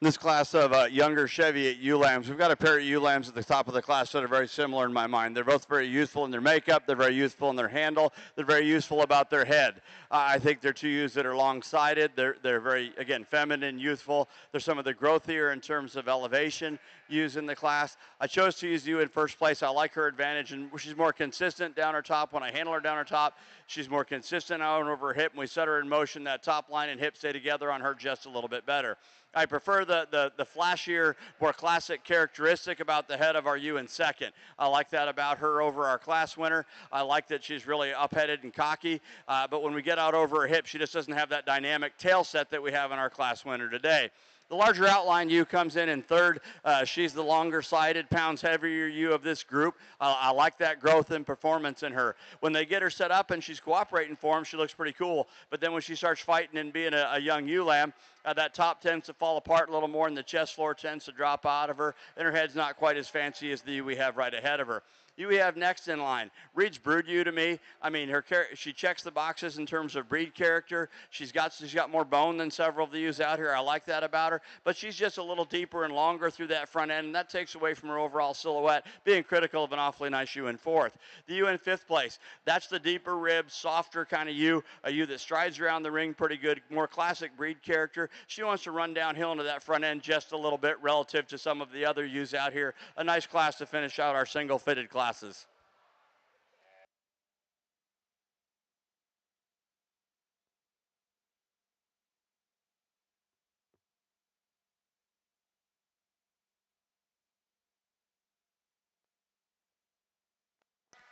This class of younger Cheviot ewe lambs, we've got a pair of ewe lambs at the top of the class that are very similar in my mind. They're both very youthful in their makeup. They're very youthful in their handle. They're very useful about their head. I think they're 2 ewes that are long-sided. They're very, again, feminine, youthful. They're some of the growthier in terms of elevation ewes in the class. I chose to use the ewe in first place. I like her advantage, and she's more consistent down her top. When I handle her down her top, she's more consistent out and over her hip. When we set her in motion, that top line and hip stay together on her just a little bit better. I prefer the flashier, more classic characteristic about the head of our ewe in second. I like that about her over our class winner. I like that she's really up-headed and cocky, but when we get out over her hip, she just doesn't have that dynamic tail set that we have in our class winner today. The larger outline ewe comes in third. She's the longer-sided, pounds heavier ewe of this group. I like that growth and performance in her. When they get her set up and she's cooperating for them, she looks pretty cool. But then when she starts fighting and being a young ewe lamb, that top tends to fall apart a little more and the chest floor tends to drop out of her, and her head's not quite as fancy as the ewe we have right ahead of her. You we have next in line, Reed's brood ewe to me. I mean, she checks the boxes in terms of breed character. She's got more bone than several of the ewes out here. I like that about her. better, but she's just a little deeper and longer through that front end, and that takes away from her overall silhouette, being critical of an awfully nice ewe in fourth. The ewe in fifth place, that's the deeper rib, softer kind of ewe, a ewe that strides around the ring pretty good, more classic breed character. She wants to run downhill into that front end just a little bit relative to some of the other ewes out here. A nice class to finish out our single fitted classes.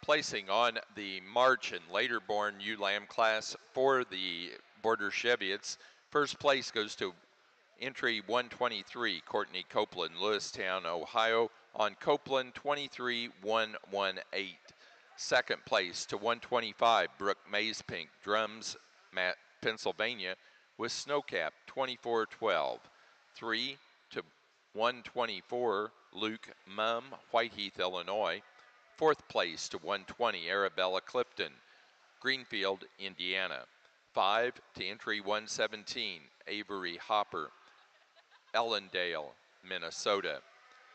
Placing on the March and later born ewe lamb class for the Border Cheviots. First place goes to entry 123, Courtney Copeland, Lewistown, Ohio, on Copeland 23118. Second place to 125, Brooke Mazepink, Drums, Pennsylvania, with Snowcap 2412. 3 to 124, Luke Mumm, Whiteheath, Illinois. Fourth place to 120, Arabella Clifton, Greenfield, Indiana. 5 to entry 117, Avery Hopper, Ellendale, Minnesota.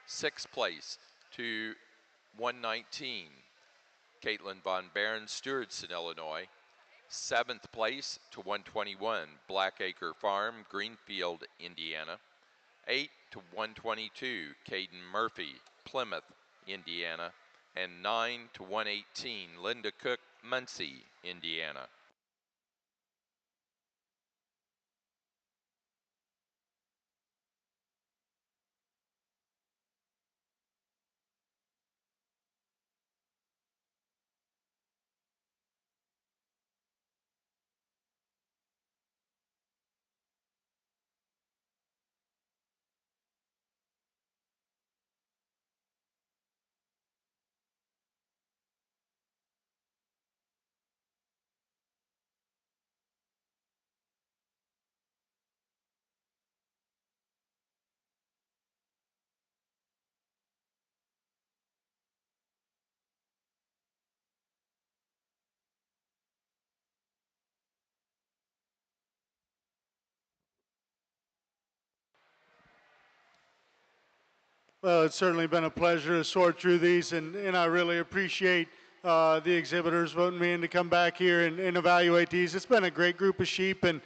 Sixth place to 119, Caitlin Von Barron, Stewardson, Illinois. Seventh place to 121, Blackacre Farm, Greenfield, Indiana. 8 to 122, Caden Murphy, Plymouth, Indiana. And 9 to 118, Linda Cook, Muncie, Indiana. Well, it's certainly been a pleasure to sort through these, and I really appreciate the exhibitors voting me in to come back here and evaluate these. It's been a great group of sheep, and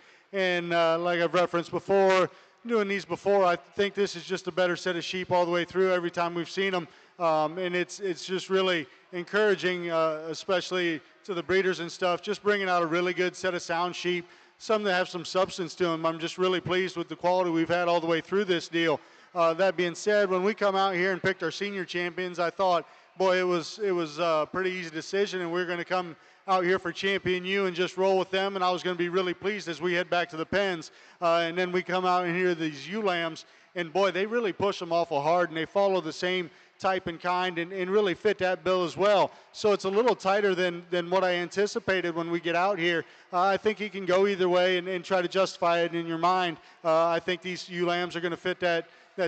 like I've referenced before, doing these before, I think this is just a better set of sheep all the way through every time we've seen them. And it's just really encouraging, especially to the breeders and stuff, just bringing out a really good set of sound sheep, some that have some substance to them. I'm just really pleased with the quality we've had all the way through this deal. That being said, when we come out here and picked our senior champions, I thought, boy, it was a pretty easy decision, and we're going to come out here for Champion U and just roll with them, and I was going to be really pleased as we head back to the pens. And then we come out and hear these ewe lambs, and boy, they really push them awful hard, and they follow the same type and kind and really fit that bill as well. So it's a little tighter than what I anticipated when we get out here. I think he can go either way and try to justify it in your mind. I think these ewe lambs are going to fit that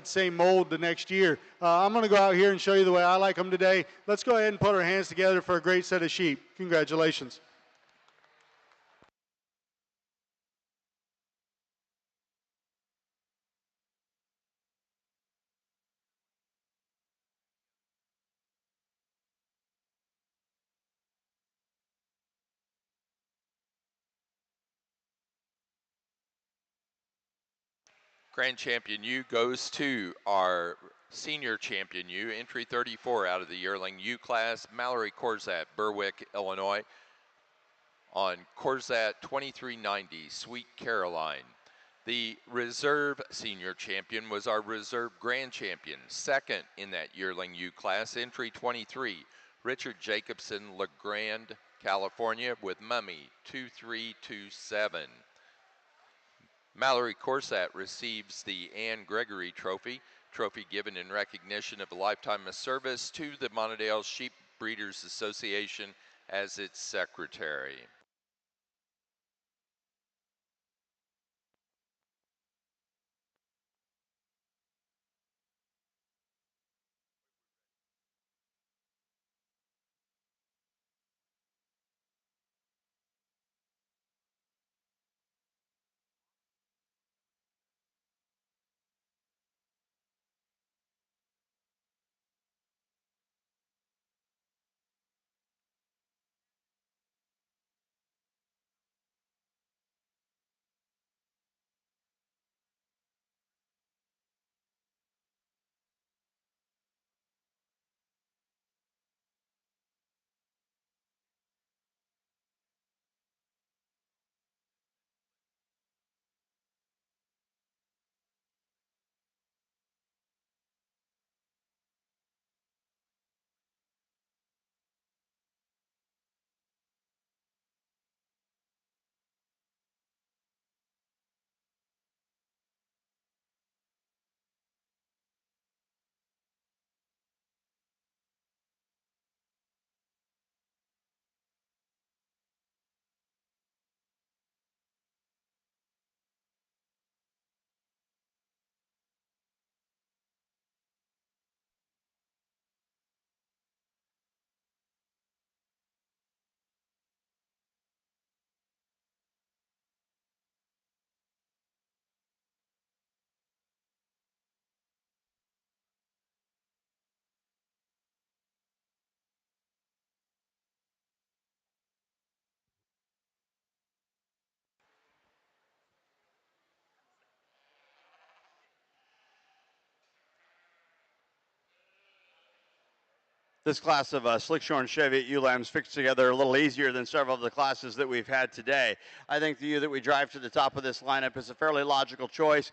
same mold the next year. I'm going to go out here and show you the way I like them today. Let's go ahead and put our hands together for a great set of sheep. Congratulations. Grand Champion U goes to our Senior Champion U, entry 34 out of the yearling U class, Mallory Corzat, Berwick, Illinois, on Corzat 2390, Sweet Caroline. The reserve senior champion was our reserve grand champion, second in that yearling U class, entry 23, Richard Jacobson, LeGrand, California, with Mummy 2327. Mallory Corsat receives the Ann Gregory Trophy given in recognition of a lifetime of service to the Montadale Sheep Breeders Association as its secretary. This class of Slick Shorn Chevy at ULAM's fixed together a little easier than several of the classes that we've had today. I think the ewe that we drive to the top of this lineup is a fairly logical choice.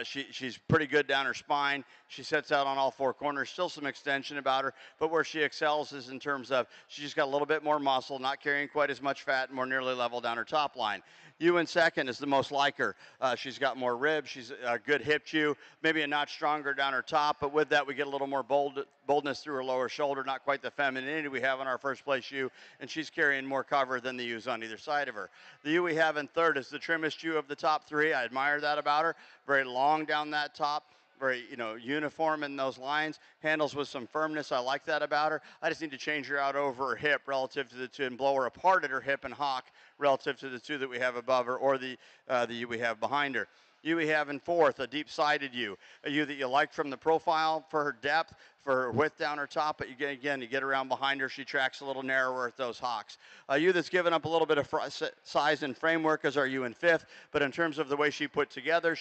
She's pretty good down her spine. She sets out on all four corners, still some extension about her, but where she excels is in terms of she's just got a little bit more muscle, not carrying quite as much fat, and more nearly level down her top line. Ewe in second is the most like her. She's got more ribs. She's a good hip chew, maybe a notch stronger down her top, but with that we get a little more boldness through her lower shoulder, not quite the femininity we have on our first place ewe, and she's carrying more cover than the ewes on either side of her. The ewe we have in third is the trimmest ewe of the top three. I admire that about her. Very long down that top, very uniform in those lines, handles with some firmness. I like that about her. I just need to change her out over her hip relative to the two and blow her apart at her hip and hock relative to the two that we have above her or the ewe we have behind her. Ewe we have in fourth, a deep-sided ewe, a ewe that you like from the profile for her depth, for her width down her top, but you get around behind her, she tracks a little narrower at those hocks. A ewe that's given up a little bit of size and framework as our ewe in fifth, but in terms of the way she's put together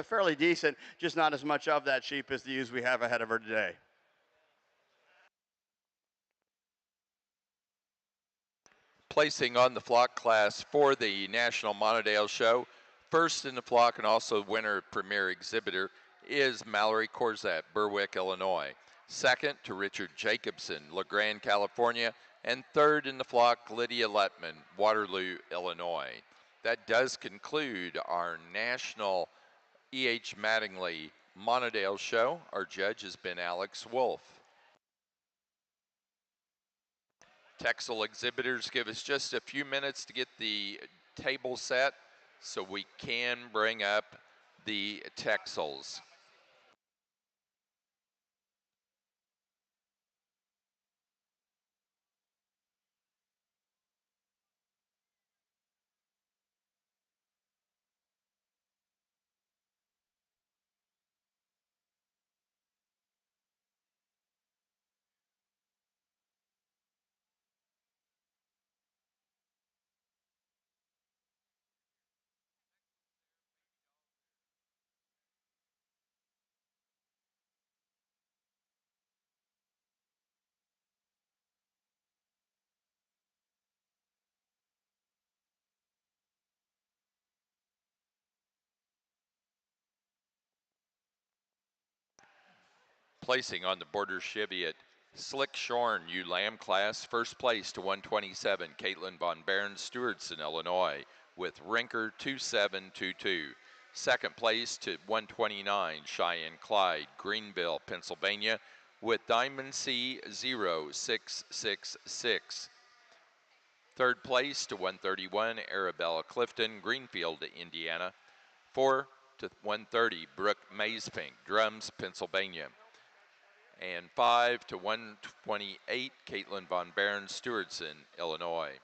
fairly decent, just not as much of that sheep as the ewes we have ahead of her today. Placing on the flock class for the National Monadale Show, first in the flock and also winner premier exhibitor is Mallory Corzette, Berwick, Illinois. Second to Richard Jacobson, LeGrand, California. And third in the flock, Lydia Letman, Waterloo, Illinois. That does conclude our National E.H. Mattingly Monadale Show. Our judge has been Alex Wolf. Texel exhibitors, give us just a few minutes to get the table set so we can bring up the Texels. Placing on the border Cheviot, Slick Shorn, ewe lamb class, first place to 127, Caitlin Von Barron, Stewartson, Illinois, with Rinker 2722. Second place to 129, Cheyenne Clyde, Greenville, Pennsylvania, with Diamond C 0666. Third place to 131, Arabella Clifton, Greenfield, Indiana. 4 to 130, Brooke Mazepink, Drums, Pennsylvania. And 5 to 128, Caitlin Von Barron, Stewartson, Illinois.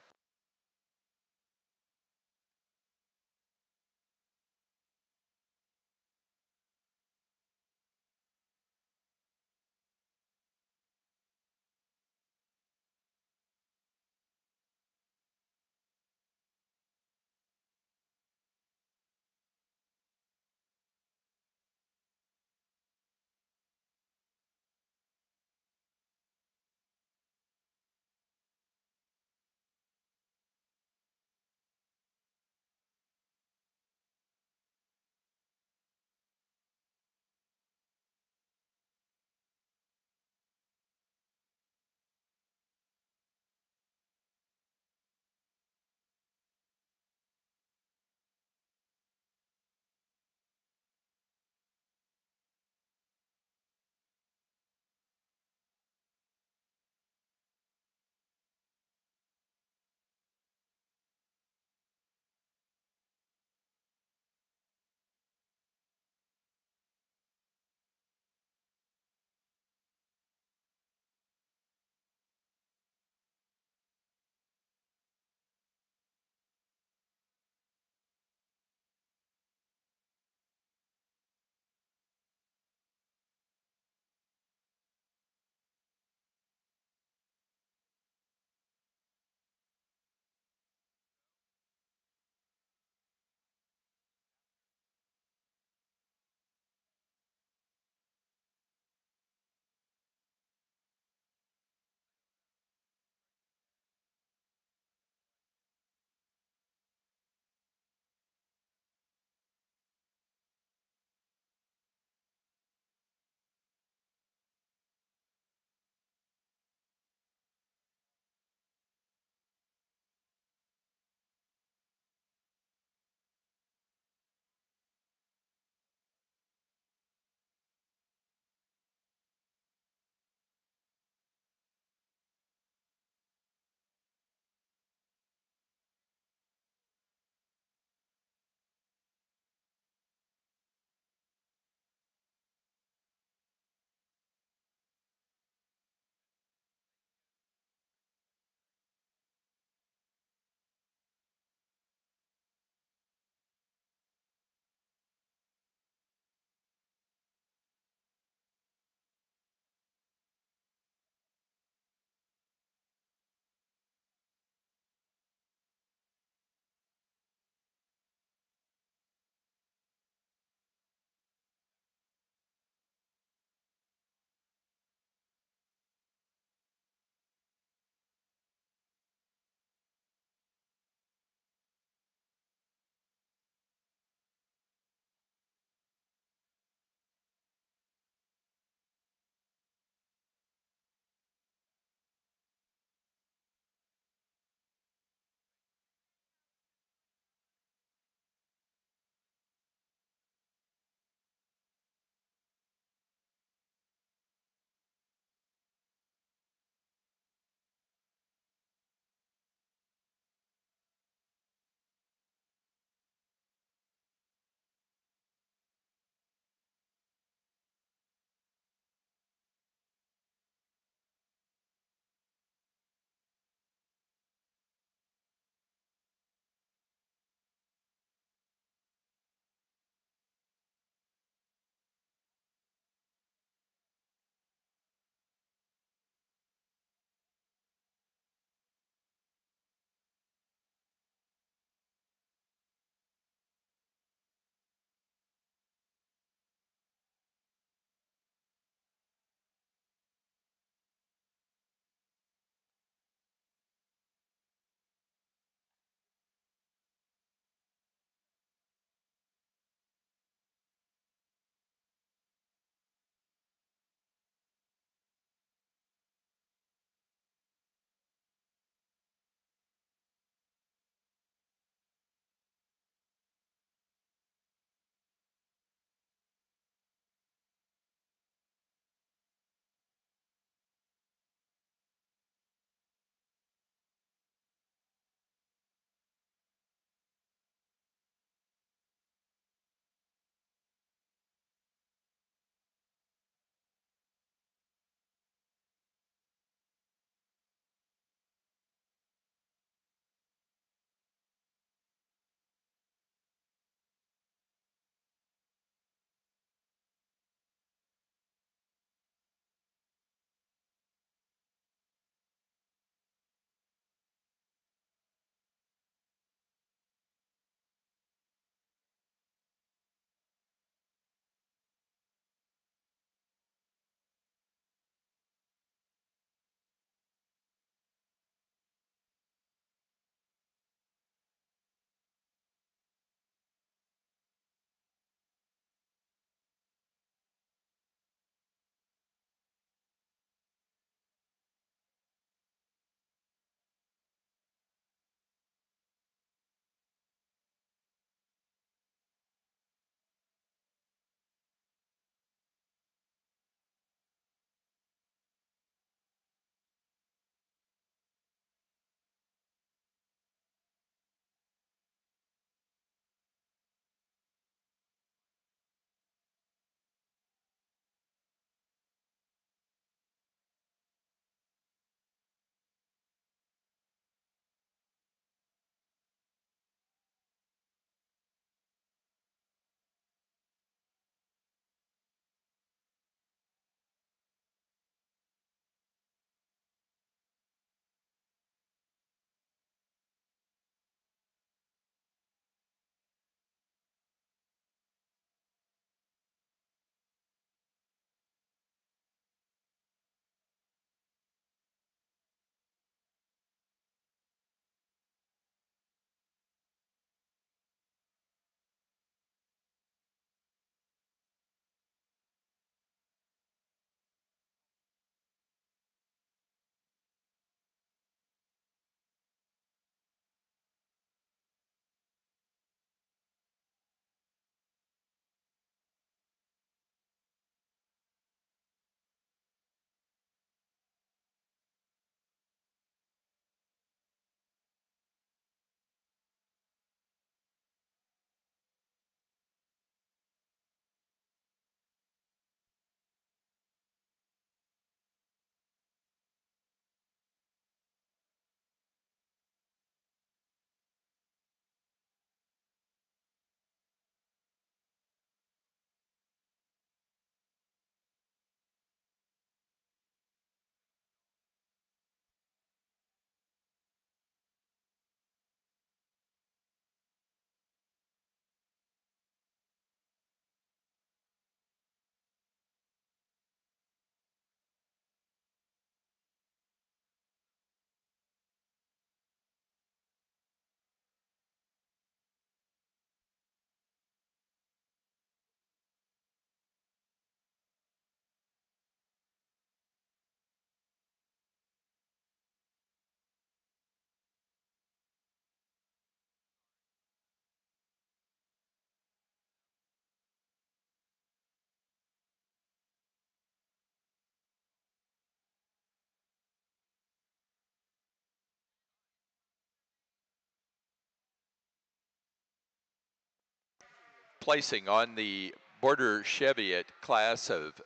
placing on the Border Cheviot class of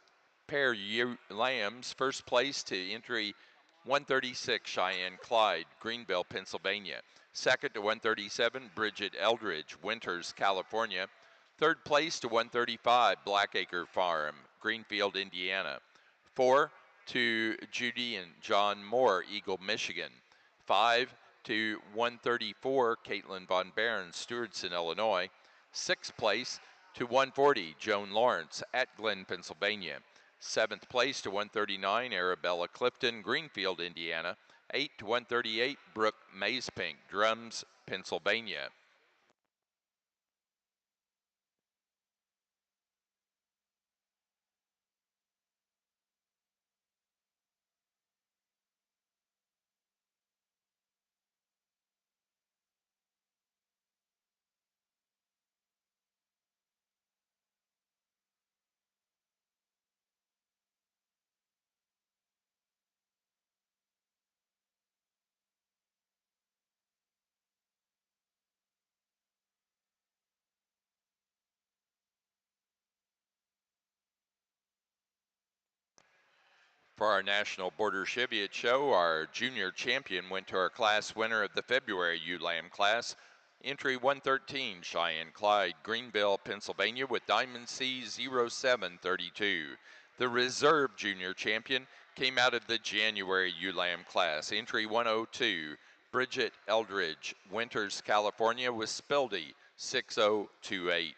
pair lambs, first place to entry 136, Cheyenne Clyde, Greenville, Pennsylvania. Second to 137, Bridget Eldridge, Winters, California. Third place to 135, Blackacre Farm, Greenfield, Indiana. 4 to Judy and John Moore, Eagle, Michigan. 5 to 134, Caitlin Von Barron, Stewardson, Illinois. 6th place to 140, Joan Lawrence at Glen, Pennsylvania. 7th place to 139, Arabella Clifton, Greenfield, Indiana. 8 to 138, Brooke Mazepink, Drums, Pennsylvania. For our National Border Cheviot Show, our junior champion went to our class winner of the February ULAM class, entry 113, Cheyenne Clyde, Greenville, Pennsylvania, with Diamond C0732. The reserve junior champion came out of the January ULAM class, entry 102, Bridget Eldridge, Winters, California, with Spildy 6028.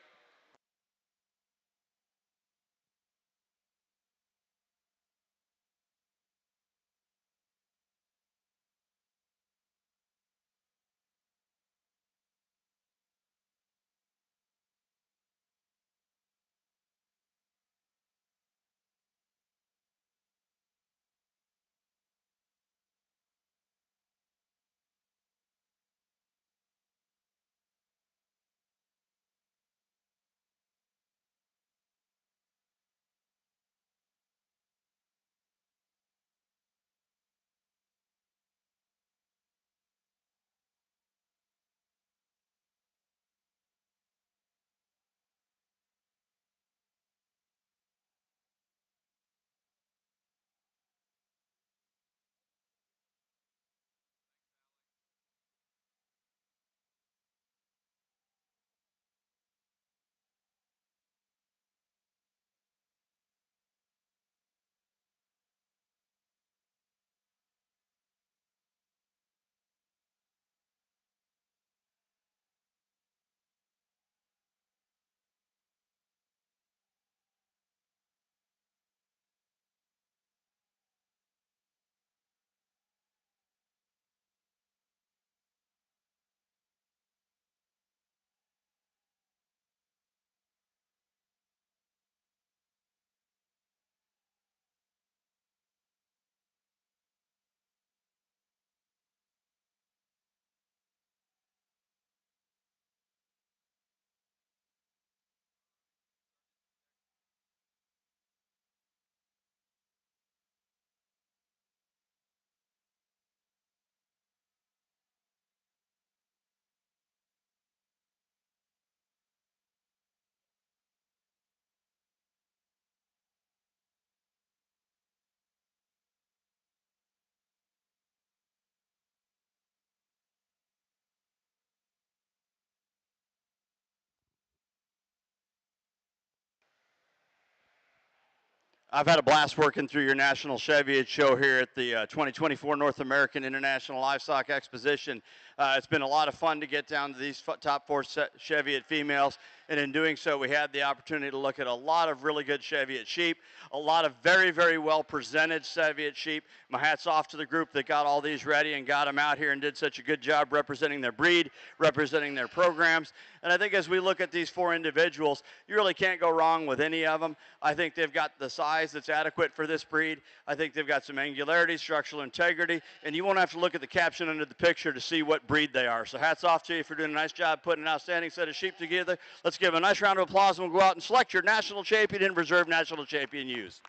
I've had a blast working through your National Cheviot Show here at the 2024 North American International Livestock Exposition. It's been a lot of fun to get down to these top 4 Cheviot females, and in doing so, we had the opportunity to look at a lot of really good Cheviot sheep, a lot of very, very well presented Cheviot sheep. My hat's off to the group that got all these ready and got them out here and did such a good job representing their breed, representing their programs. And I think as we look at these 4 individuals, you really can't go wrong with any of them. I think they've got the size that's adequate for this breed. I think they've got some angularity, structural integrity, and you won't have to look at the caption under the picture to see what breed they are. So hats off to you for doing a nice job putting an outstanding set of sheep together. Let's give them a nice round of applause, and we'll go out and select your national champion and reserve national champion ewes.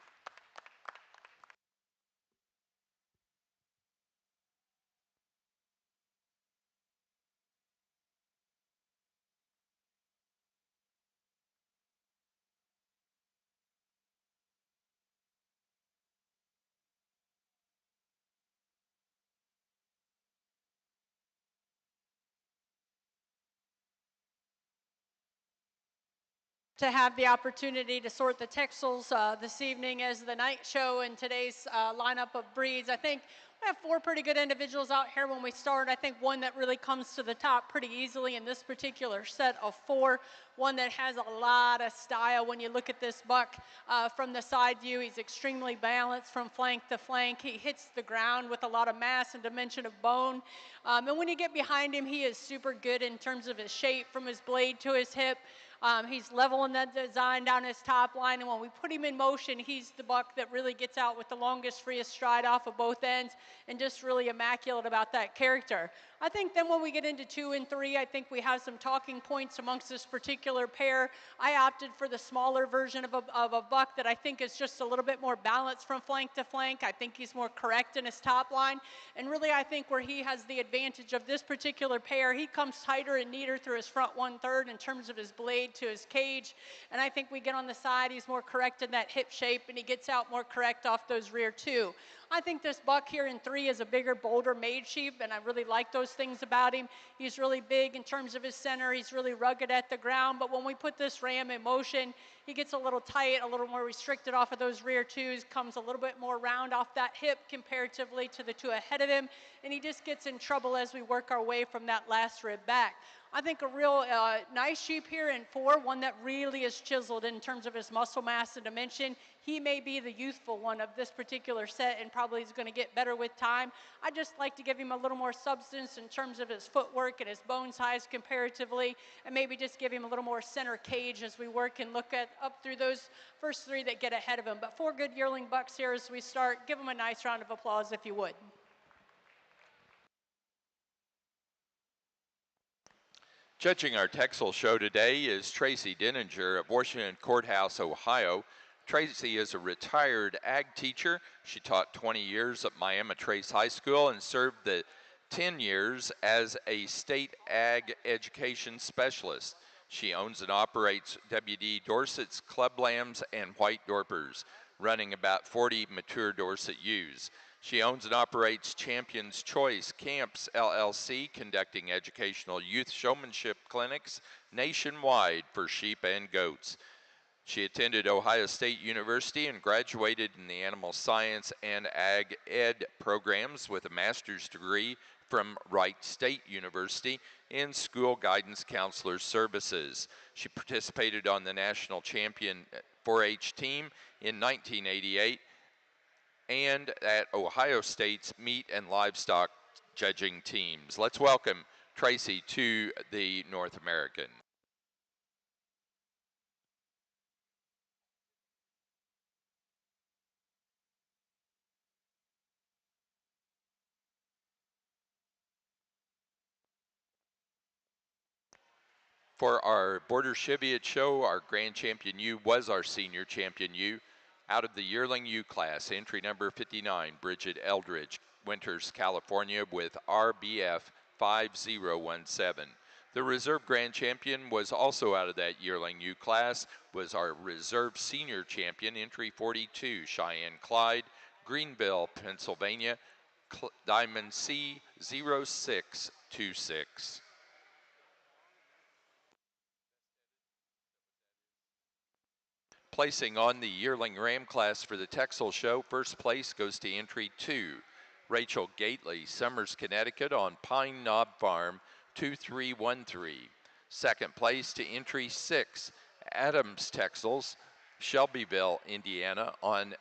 to have the opportunity to sort the Texels this evening as the night show in today's lineup of breeds. I think we have 4 pretty good individuals out here when we start. I think one that really comes to the top pretty easily in this particular set of 4, one that has a lot of style. When you look at this buck from the side view, he's extremely balanced from flank to flank. He hits the ground with a lot of mass and dimension of bone. And when you get behind him, he is super good in terms of his shape from his blade to his hip. He's leveling that design down his top line, and when we put him in motion, he's the buck that really gets out with the longest, freest stride off of both ends, and just really immaculate about that character. I think then when we get into 2 and 3, I think we have some talking points amongst this particular pair. I opted for the smaller version of a buck that I think is just a little bit more balanced from flank to flank. I think he's more correct in his top line, and really I think where he has the advantage of this particular pair, he comes tighter and neater through his front 1/3 in terms of his blade to his cage, and I think we get on the side, he's more correct in that hip shape, and he gets out more correct off those rear 2. I think this buck here in 3 is a bigger, bolder made sheep, and I really like those things about him. He's really big in terms of his center. He's really rugged at the ground, but when we put this ram in motion, he gets a little tight, a little more restricted off of those rear 2s, comes a little bit more round off that hip comparatively to the 2 ahead of him, and he just gets in trouble as we work our way from that last rib back. I think a real nice sheep here in 4, one that really is chiseled in terms of his muscle mass and dimension. He may be the youthful one of this particular set and probably is going to get better with time. I just like to give him a little more substance in terms of his footwork and his bone size comparatively, and maybe just give him a little more center cage as we work and look at up through those first 3 that get ahead of him. But 4 good yearling bucks here as we start. Give them a nice round of applause if you would. Judging our Texel show today is Tracy Denninger of Washington Courthouse, Ohio. Tracy is a retired ag teacher. She taught 20 years at Miami Trace High School and served the 10 years as a state ag education specialist. She owns and operates W.D. Dorset's Club Lambs and White Dorpers, running about 40 mature Dorset ewes. She owns and operates Champion's Choice Camps LLC, conducting educational youth showmanship clinics nationwide for sheep and goats. She attended Ohio State University and graduated in the animal science and ag ed programs with a master's degree from Wright State University in school guidance counselor services. She participated on the national champion 4-H team in 1988 and at Ohio State's meat and livestock judging teams. Let's welcome Tracy to the North American. For our Border Cheviot show, our grand champion ewe was our senior champion ewe. Out of the yearling ewe class, entry number 59, Bridget Eldridge, Winters, California, with RBF 5017. The reserve grand champion was also out of that yearling ewe class, was our reserve senior champion, entry 42, Cheyenne Clyde, Greenville, Pennsylvania, Diamond C 0626. Placing on the yearling ram class for the Texel show, first place goes to entry 2, Rachel Gately, Summers, Connecticut on Pine Knob Farm 2313. Second place to entry 6, Adams Texels, Shelbyville, Indiana on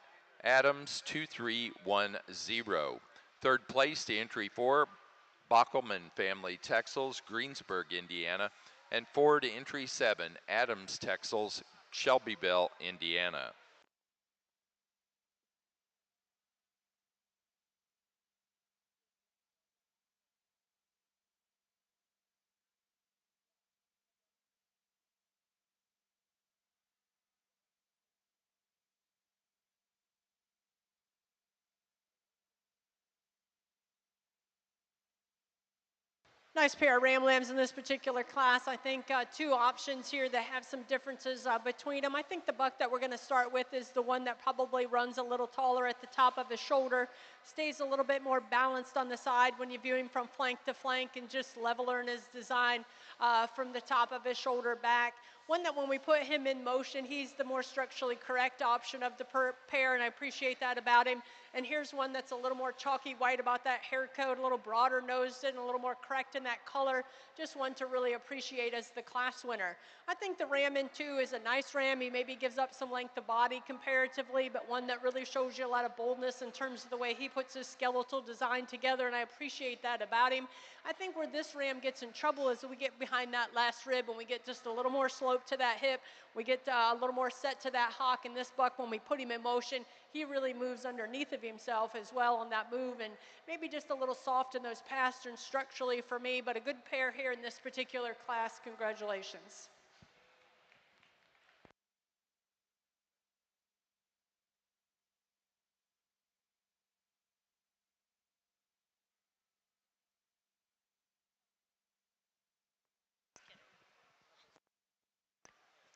Adams 2310. Third place to entry 4, Bockelman Family Texels, Greensburg, Indiana, and 4 to entry 7, Adams Texels, Shelbyville, Indiana. Nice pair of ram lambs in this particular class. I think two options here that have some differences between them. I think the buck that we're going to start with is the one that probably runs a little taller at the top of his shoulder, stays a little bit more balanced on the side when you view him from flank to flank, and just leveler in his design from the top of his shoulder back. One that when we put him in motion, he's the more structurally correct option of the pair, and I appreciate that about him. And here's one that's a little more chalky white about that hair coat, a little broader nosed and a little more correct in that color. Just one to really appreciate as the class winner. I think the ram in 2 is a nice ram. He maybe gives up some length of body comparatively, but one that really shows you a lot of boldness in terms of the way he puts his skeletal design together, and I appreciate that about him. I think where this ram gets in trouble is we get behind that last rib and we get just a little more slope to that hip. We get a little more set to that hock, and this buck, when we put him in motion, he really moves underneath of himself as well on that move, and maybe just a little soft in those pasterns structurally for me, but a good pair here in this particular class. Congratulations.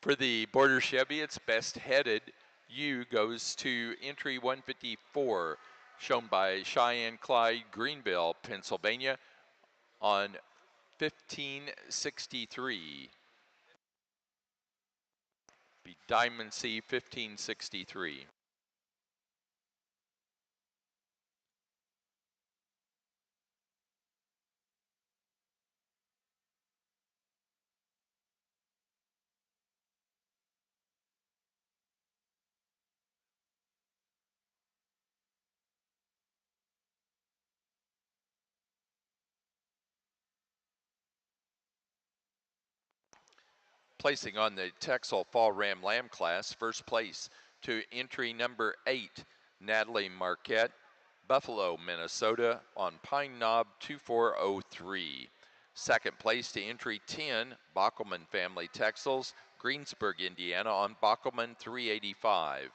For the Border Chevy, its best headed ewe goes to entry 154, shown by Cheyenne Clyde, Greenville, Pennsylvania, on 1563. Be Diamond C 1563. Placing on the Texel Fall Ram Lamb class, first place to entry number 8, Natalie Marquette, Buffalo, Minnesota, on Pine Knob 2403. Second place to entry 10, Bockelman Family Texels, Greensburg, Indiana, on Bockelman 385.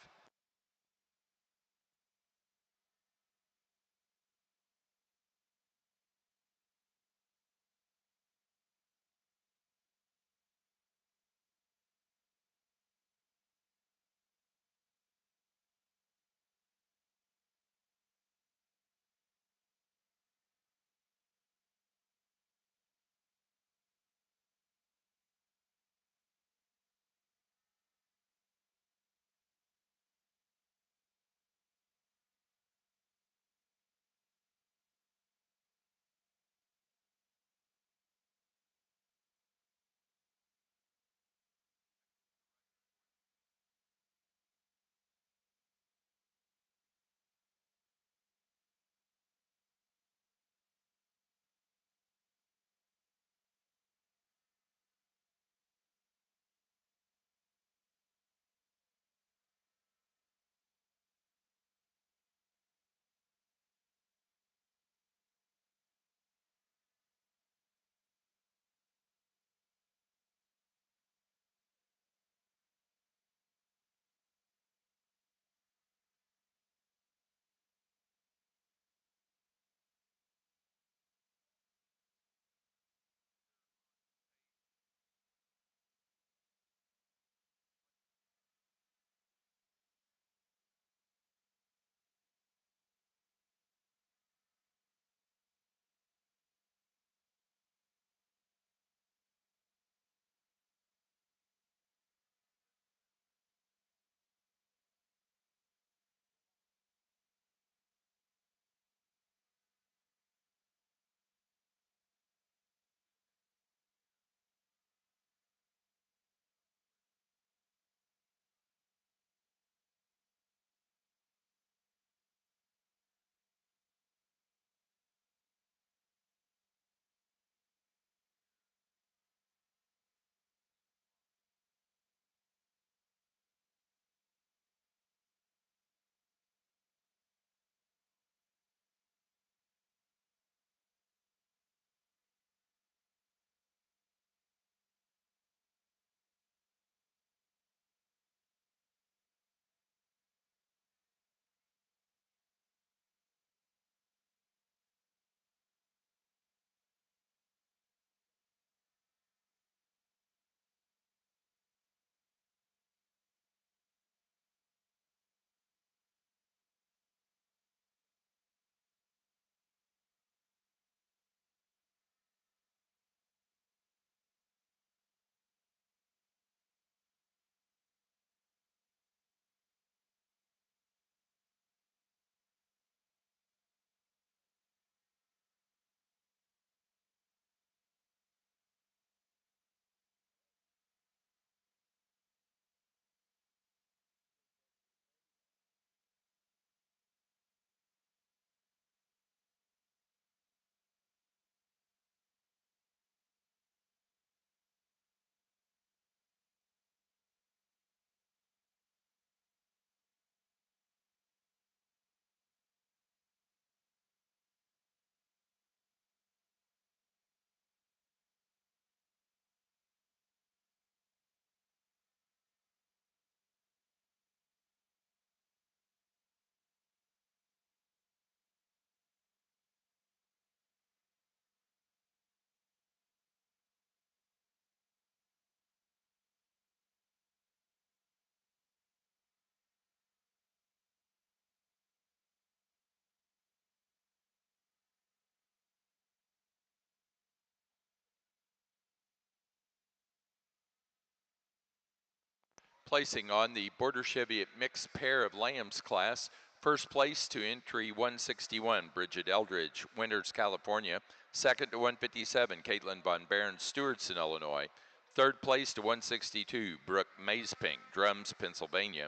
Placing on the Border Cheviot mixed pair of lambs class, first place to entry 161, Bridget Eldridge, Winters, California. Second to 157, Caitlin Von Barron, Stewartson, Illinois. Third place to 162, Brooke Mazepink, Drums, Pennsylvania.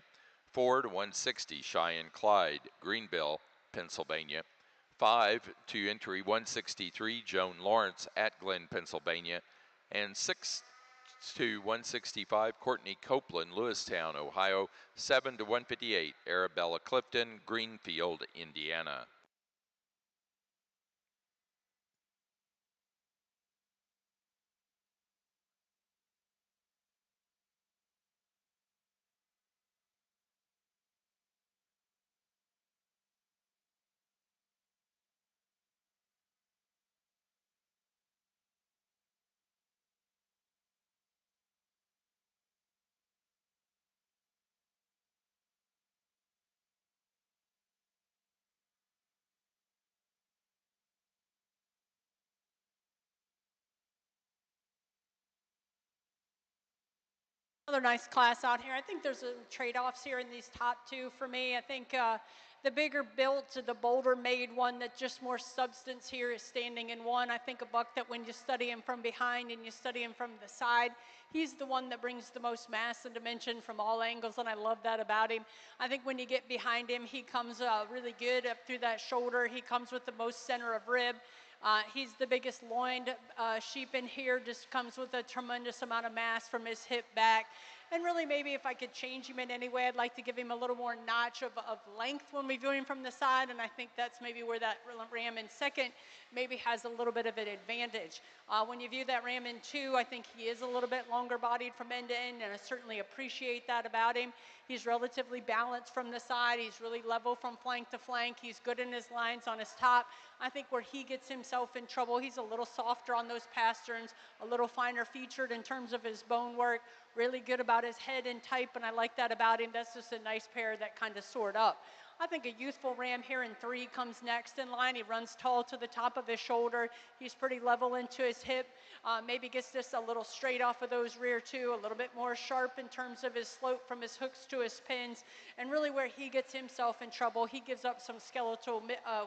4 to 160, Cheyenne Clyde, Greenville, Pennsylvania. 5 to entry 163, Joan Lawrence at Glen, Pennsylvania. And 6 to 165, Courtney Copeland, Lewistown, Ohio. 7 to 158, Arabella Clifton, Greenfield, Indiana. Another nice class out here. I think there's a trade-offs here in these top two for me. I think the bigger built, the bolder made one that just more substance here is standing in one. I think a buck that when you study him from behind and you study him from the side, he's the one that brings the most mass and dimension from all angles, and I love that about him. I think when you get behind him, he comes really good up through that shoulder. He comes with the most center of rib. He's the biggest loined sheep in here, just comes with a tremendous amount of mass from his hip back. And really, maybe if I could change him in any way, I'd like to give him a little more notch of length when we view him from the side, and I think that's maybe where that ram in second maybe has a little bit of an advantage. When you view that ram in two, I think he is a little bit longer bodied from end to end, and I certainly appreciate that about him. He's relatively balanced from the side. He's really level from flank to flank. He's good in his lines on his top. I think where he gets himself in trouble, he's a little softer on those pasterns, a little finer featured in terms of his bone work, really good about his head and type, and I like that about him. That's just a nice pair that kind of soared up. I think a youthful ram here in three comes next in line. He runs tall to the top of his shoulder. He's pretty level into his hip. Maybe gets this a little straight off of those rear two, a little bit more sharp in terms of his slope from his hooks to his pins. And really where he gets himself in trouble, he gives up some skeletal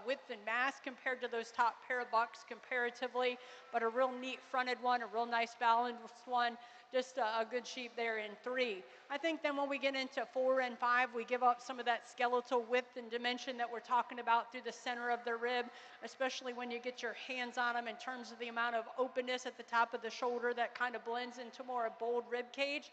width and mass compared to those top pair of bucks comparatively, but a real neat fronted one, a real nice balanced one. Just a good sheep there in three. I think then when we get into 4 and 5, we give up some of that skeletal width and dimension that we're talking about through the center of the rib, especially when you get your hands on them in terms of the amount of openness at the top of the shoulder that kind of blends into more a bold rib cage.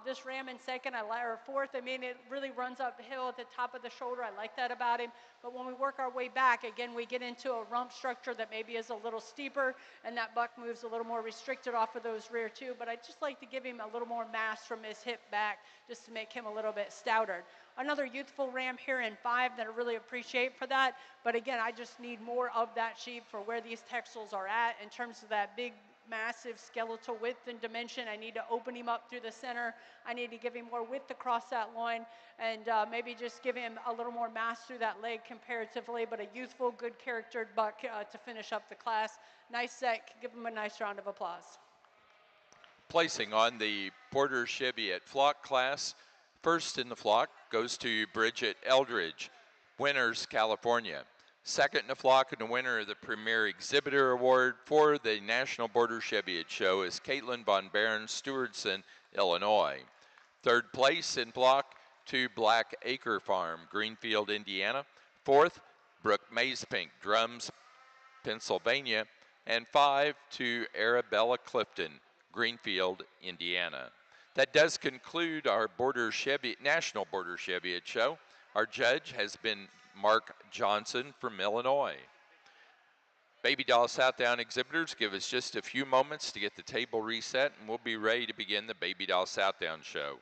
This ram in second, or fourth, I mean, it really runs uphill at the top of the shoulder. I like that about him. But when we work our way back, again, we get into a rump structure that maybe is a little steeper, and that buck moves a little more restricted off of those rear two. But I just like to give him a little more mass from his hip back just to make him a little bit stouter. Another youthful ram here in 5 that I really appreciate for that. But again, I just need more of that sheep for where these texels are at in terms of that big, massive skeletal width and dimension. I need to open him up through the center. I need to give him more width across that loin, and maybe just give him a little more mass through that leg comparatively, but a youthful, good charactered buck to finish up the class. Nice set. Give him a nice round of applause. Placing on the Border Cheviot flock class, first in the flock goes to Bridget Eldridge, Winters, California. Second in the flock and the winner of the Premier Exhibitor Award for the National Border Cheviot Show is Caitlin Von Barron, Stewartson, Illinois. Third place in flock to Black Acre Farm, Greenfield, Indiana. Fourth, Brooke Mazepink, Drums, Pennsylvania. And 5 to Arabella Clifton, Greenfield, Indiana. That does conclude our National Border Cheviot Show. Our judge has been Mark Johnson from Illinois. Baby Doll Southdown exhibitors, give us just a few moments to get the table reset, and we'll be ready to begin the Baby Doll Southdown show.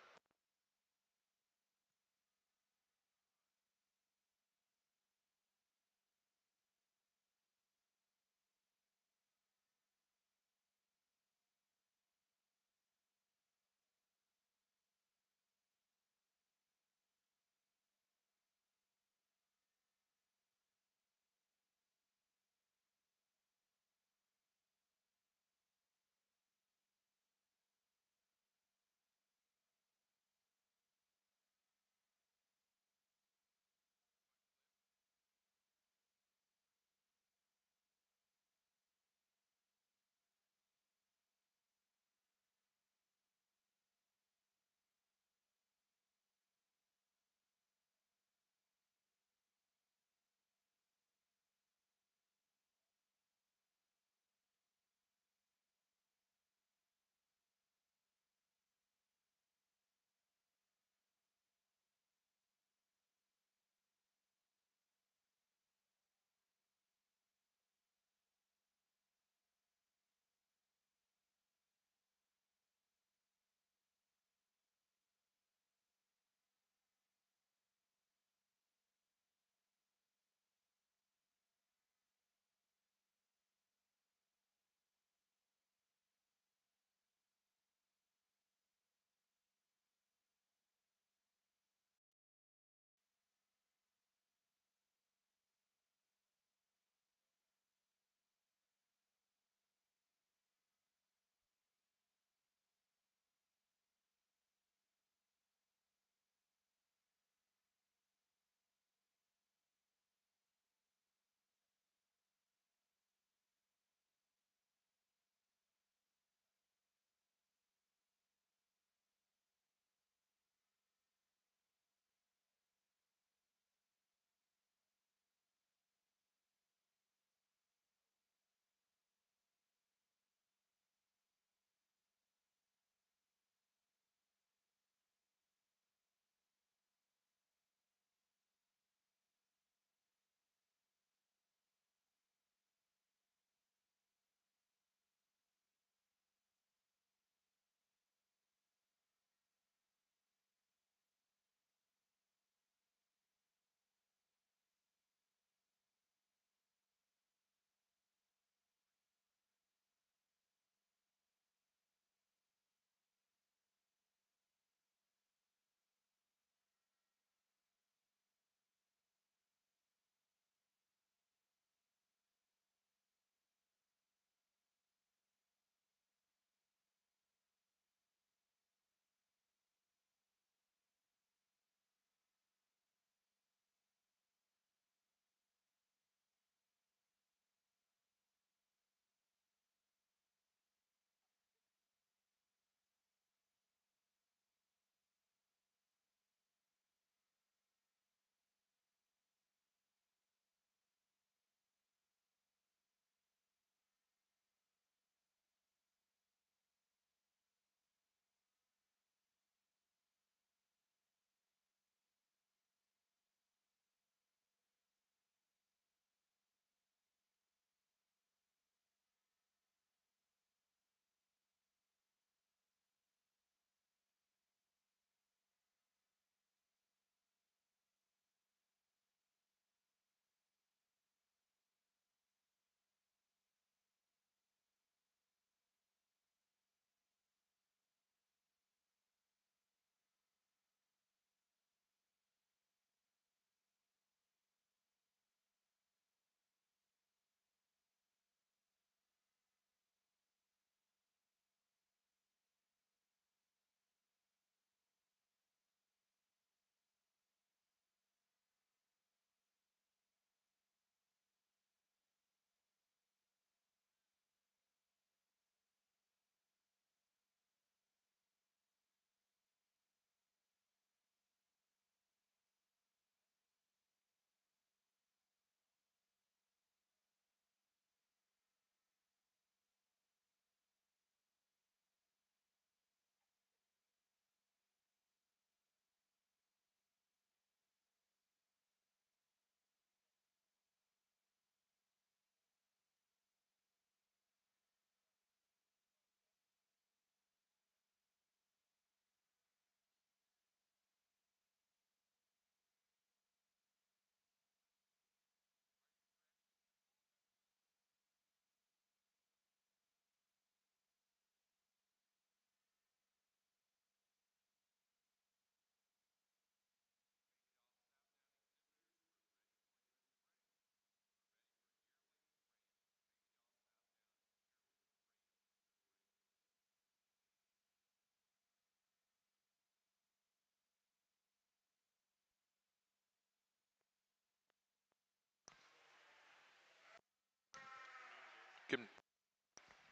Good.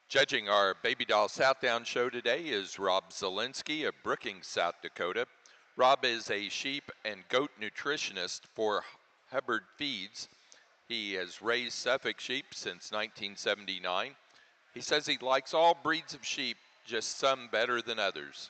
Judging our Baby Doll Southdown show today is Rob Zielinski of Brookings, South Dakota. Rob is a sheep and goat nutritionist for Hubbard Feeds. He has raised Suffolk sheep since 1979. He says he likes all breeds of sheep, just some better than others.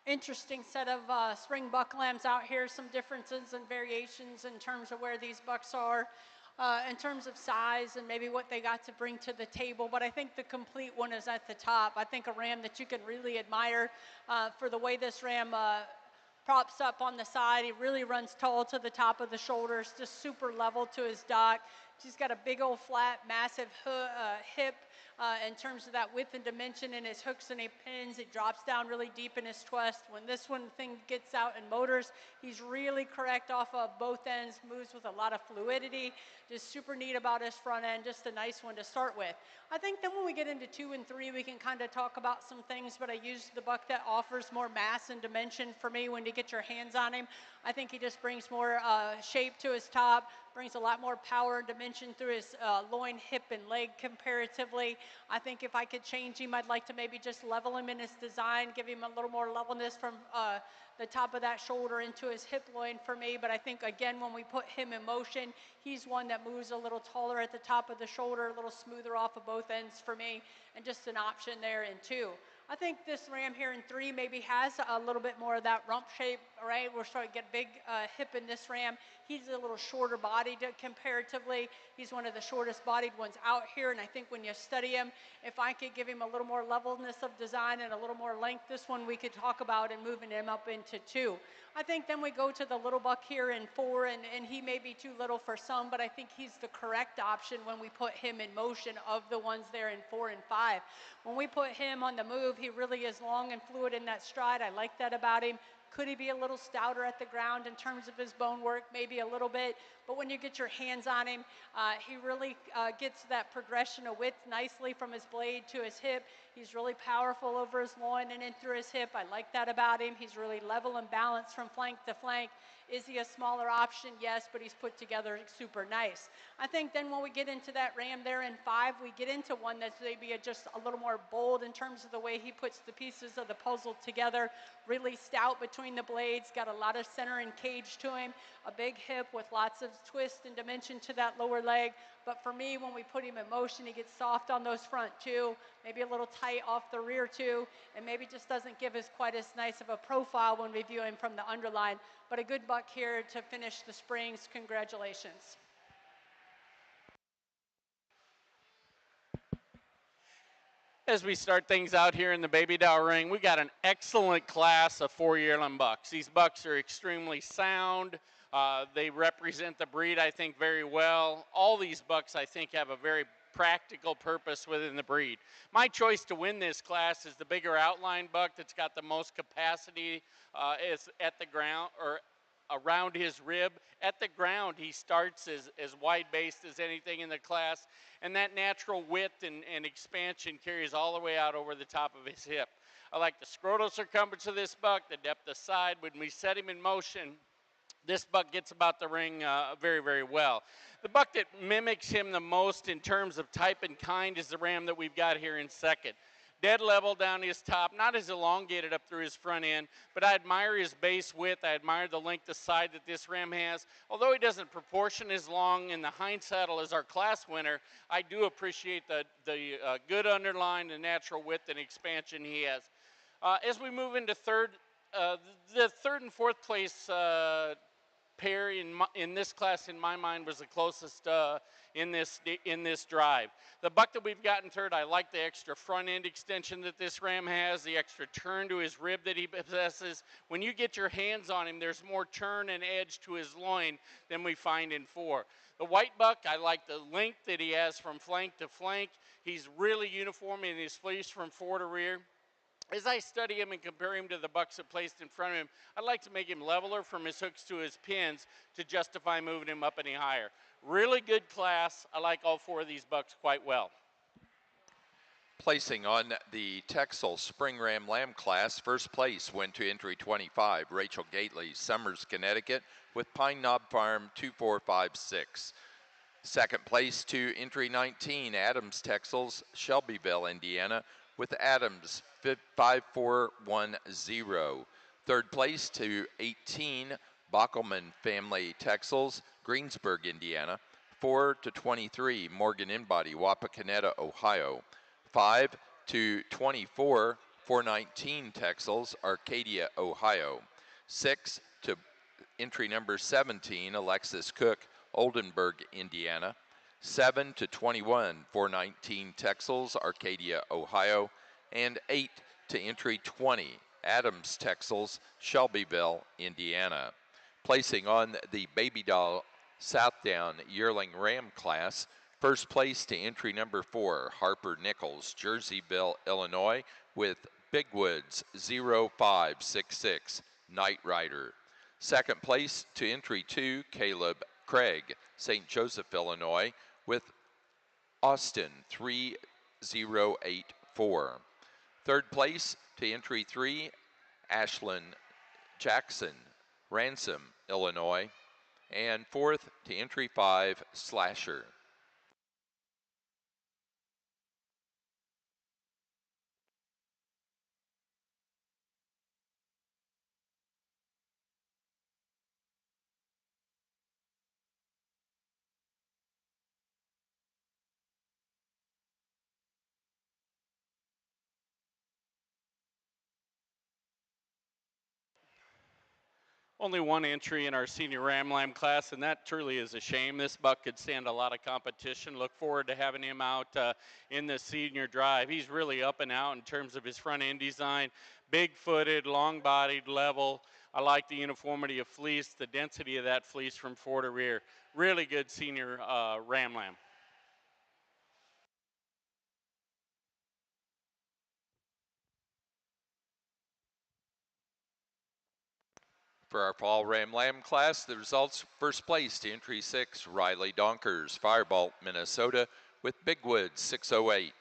Interesting set of spring buck lambs out here. Some differences and variations in terms of where these bucks are, in terms of size and maybe what they got to bring to the table. But I think the complete one is at the top. I think a ram that you can really admire for the way this ram props up on the side. He really runs tall to the top of the shoulders, just super level to his dock. He's got a big old flat, massive hip in terms of that width and dimension in his hooks and he pins. It drops down really deep in his twist. When this one thing gets out and motors, he's really correct off of both ends, moves with a lot of fluidity. Just super neat about his front end, just a nice one to start with. I think then when we get into 2 and 3, we can kind of talk about some things, but I use the buck that offers more mass and dimension for me when you get your hands on him. I think he just brings more shape to his top, brings a lot more power and dimension through his loin, hip, and leg comparatively. I think if I could change him, I'd like to maybe just level him in his design, give him a little more levelness from the top of that shoulder into his hip loin for me. But I think, again, when we put him in motion, he's one that moves a little taller at the top of the shoulder, a little smoother off of both ends for me, and just an option there in 2. I think this ram here in 3 maybe has a little bit more of that rump shape, right? We're starting to get big hip in this ram. He's a little shorter bodied comparatively. He's one of the shortest bodied ones out here, and I think when you study him, if I could give him a little more levelness of design and a little more length, this one we could talk about and moving him up into 2. I think then we go to the little buck here in 4, and he may be too little for some, but I think he's the correct option when we put him in motion of the ones there in 4 and 5. When we put him on the move, he really is long and fluid in that stride. I like that about him. Could he be a little stouter at the ground in terms of his bone work? Maybe a little bit, but when you get your hands on him, he really gets that progression of width nicely from his blade to his hip. He's really powerful over his loin and in through his hip. I like that about him. He's really level and balanced from flank to flank. Is he a smaller option? Yes, but he's put together super nice. I think then when we get into that ram there in 5, we get into one that's maybe just a little more bold in terms of the way he puts the pieces of the puzzle together. Really stout between the blades, got a lot of center and cage to him, a big hip with lots of twist and dimension to that lower leg. But for me, when we put him in motion, he gets soft on those front two, maybe a little tight off the rear two, and maybe just doesn't give us quite as nice of a profile when we view him from the underline. But a good buck here to finish the Springs. Congratulations. As we start things out here in the baby doll ring, we got an excellent class of 4-yearling bucks. These bucks are extremely sound. They represent the breed, I think, very well. All these bucks, I think, have a very practical purpose within the breed. My choice to win this class is the bigger outline buck that's got the most capacity is at the ground or around his rib. At the ground, he starts as wide-based as anything in the class, and that natural width and expansion carries all the way out over the top of his hip. I like the scrotal circumference of this buck, the depth of side. When we set him in motion, this buck gets about the ring very, very well. The buck that mimics him the most in terms of type and kind is the ram that we've got here in second. Dead level down his top, not as elongated up through his front end, but I admire his base width. I admire the length of side that this ram has. Although he doesn't proportion as long in the hind saddle as our class winner, I do appreciate the good underline and natural width and expansion he has. As we move into third, the third and fourth place pair in this class, in my mind, was the closest in this drive. The buck that we've got in third, I like the extra front end extension that this ram has, the extra turn to his rib that he possesses. When you get your hands on him, there's more turn and edge to his loin than we find in 4. The white buck, I like the length that he has from flank to flank. He's really uniform in his fleece from 4 to rear. As I study him and compare him to the bucks that placed in front of him, I'd like to make him leveler from his hooks to his pins to justify moving him up any higher. Really good class. I like all 4 of these bucks quite well. Placing on the Texel Spring Ram Lamb class, first place went to entry 25, Rachel Gately, Summers, Connecticut, with Pine Knob Farm 2456. Second place to entry 19, Adams Texels, Shelbyville, Indiana, with Adams 5410. Third place to 18, Bockelman Family Texels, Greensburg, Indiana, 4 to 23, Morgan Inbody, Wapakoneta, Ohio. 5 to 24, 419 Texels, Arcadia, Ohio. 6 to entry number 17, Alexis Cook, Oldenburg, Indiana. 7 to 21, 419 Texels, Arcadia, Ohio. And 8 to entry 20, Adams Texels, Shelbyville, Indiana. Placing on the Baby Doll Southdown Yearling Ram class, first place to entry number 4, Harper Nichols, Jerseyville, Illinois, with Big Woods 0566, Night Rider. Second place to entry 2, Caleb Craig, St. Joseph, Illinois, with Austin 3084. Third place to entry 3, Ashlyn Jackson, Ransom, Illinois. And fourth to entry 5, Slasher. Only one entry in our senior Ram Lamb class, and that truly is a shame. This buck could stand a lot of competition. Look forward to having him out in the senior drive. He's really up and out in terms of his front end design. Big-footed, long-bodied, level. I like the uniformity of fleece, the density of that fleece from 4 to rear. Really good senior Ram Lamb. For our fall Ram Lamb class, the results: first place to entry 6, Riley Donkers, Firebolt, Minnesota, with Big Woods 608.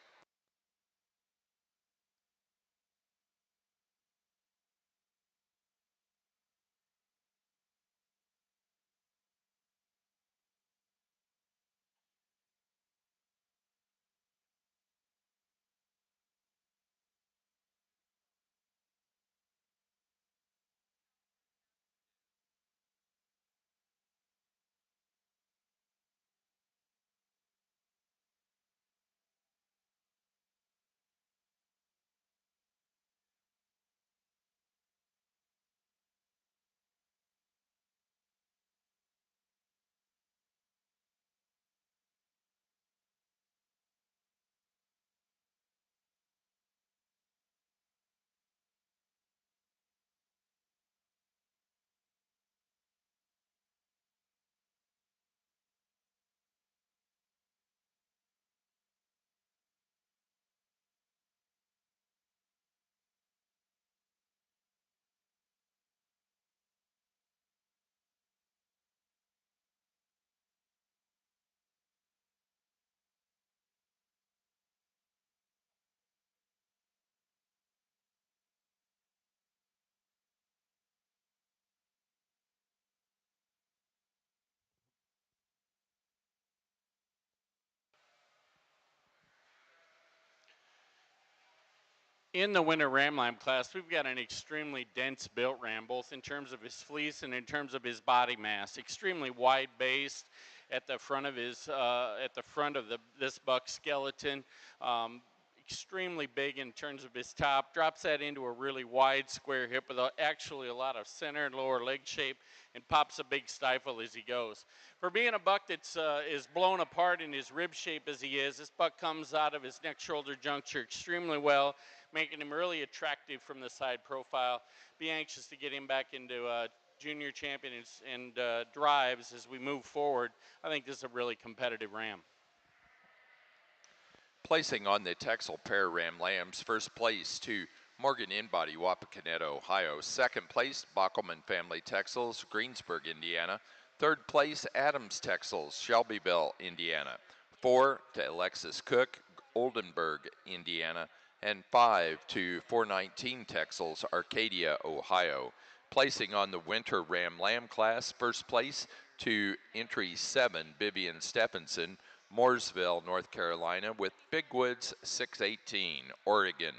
In the winter ram lamb class, we've got an extremely dense built ram, both in terms of his fleece and in terms of his body mass. Extremely wide based at the front of this buck's skeleton. Extremely big in terms of his top. Drops that into a really wide square hip with actually a lot of center and lower leg shape, and pops a big stifle as he goes. For being a buck that's is blown apart in his rib shape as he is, this buck comes out of his neck shoulder juncture extremely well, making him really attractive from the side profile. Be anxious to get him back into junior champions and drives as we move forward. I think this is a really competitive ram. Placing on the Texel pair Ram Lambs, first place to Morgan Inbody, Wapakoneta, Ohio. Second place, Bockelman Family Texels, Greensburg, Indiana. Third place, Adams Texels, Shelbyville, Indiana. 4 to Alexis Cook, Oldenburg, Indiana. And 5 to 419 Texels, Arcadia, Ohio. Placing on the Winter Ram Lamb class, first place to entry 7, Vivian Stephenson, Mooresville, North Carolina, with Big Woods 618, Oregon.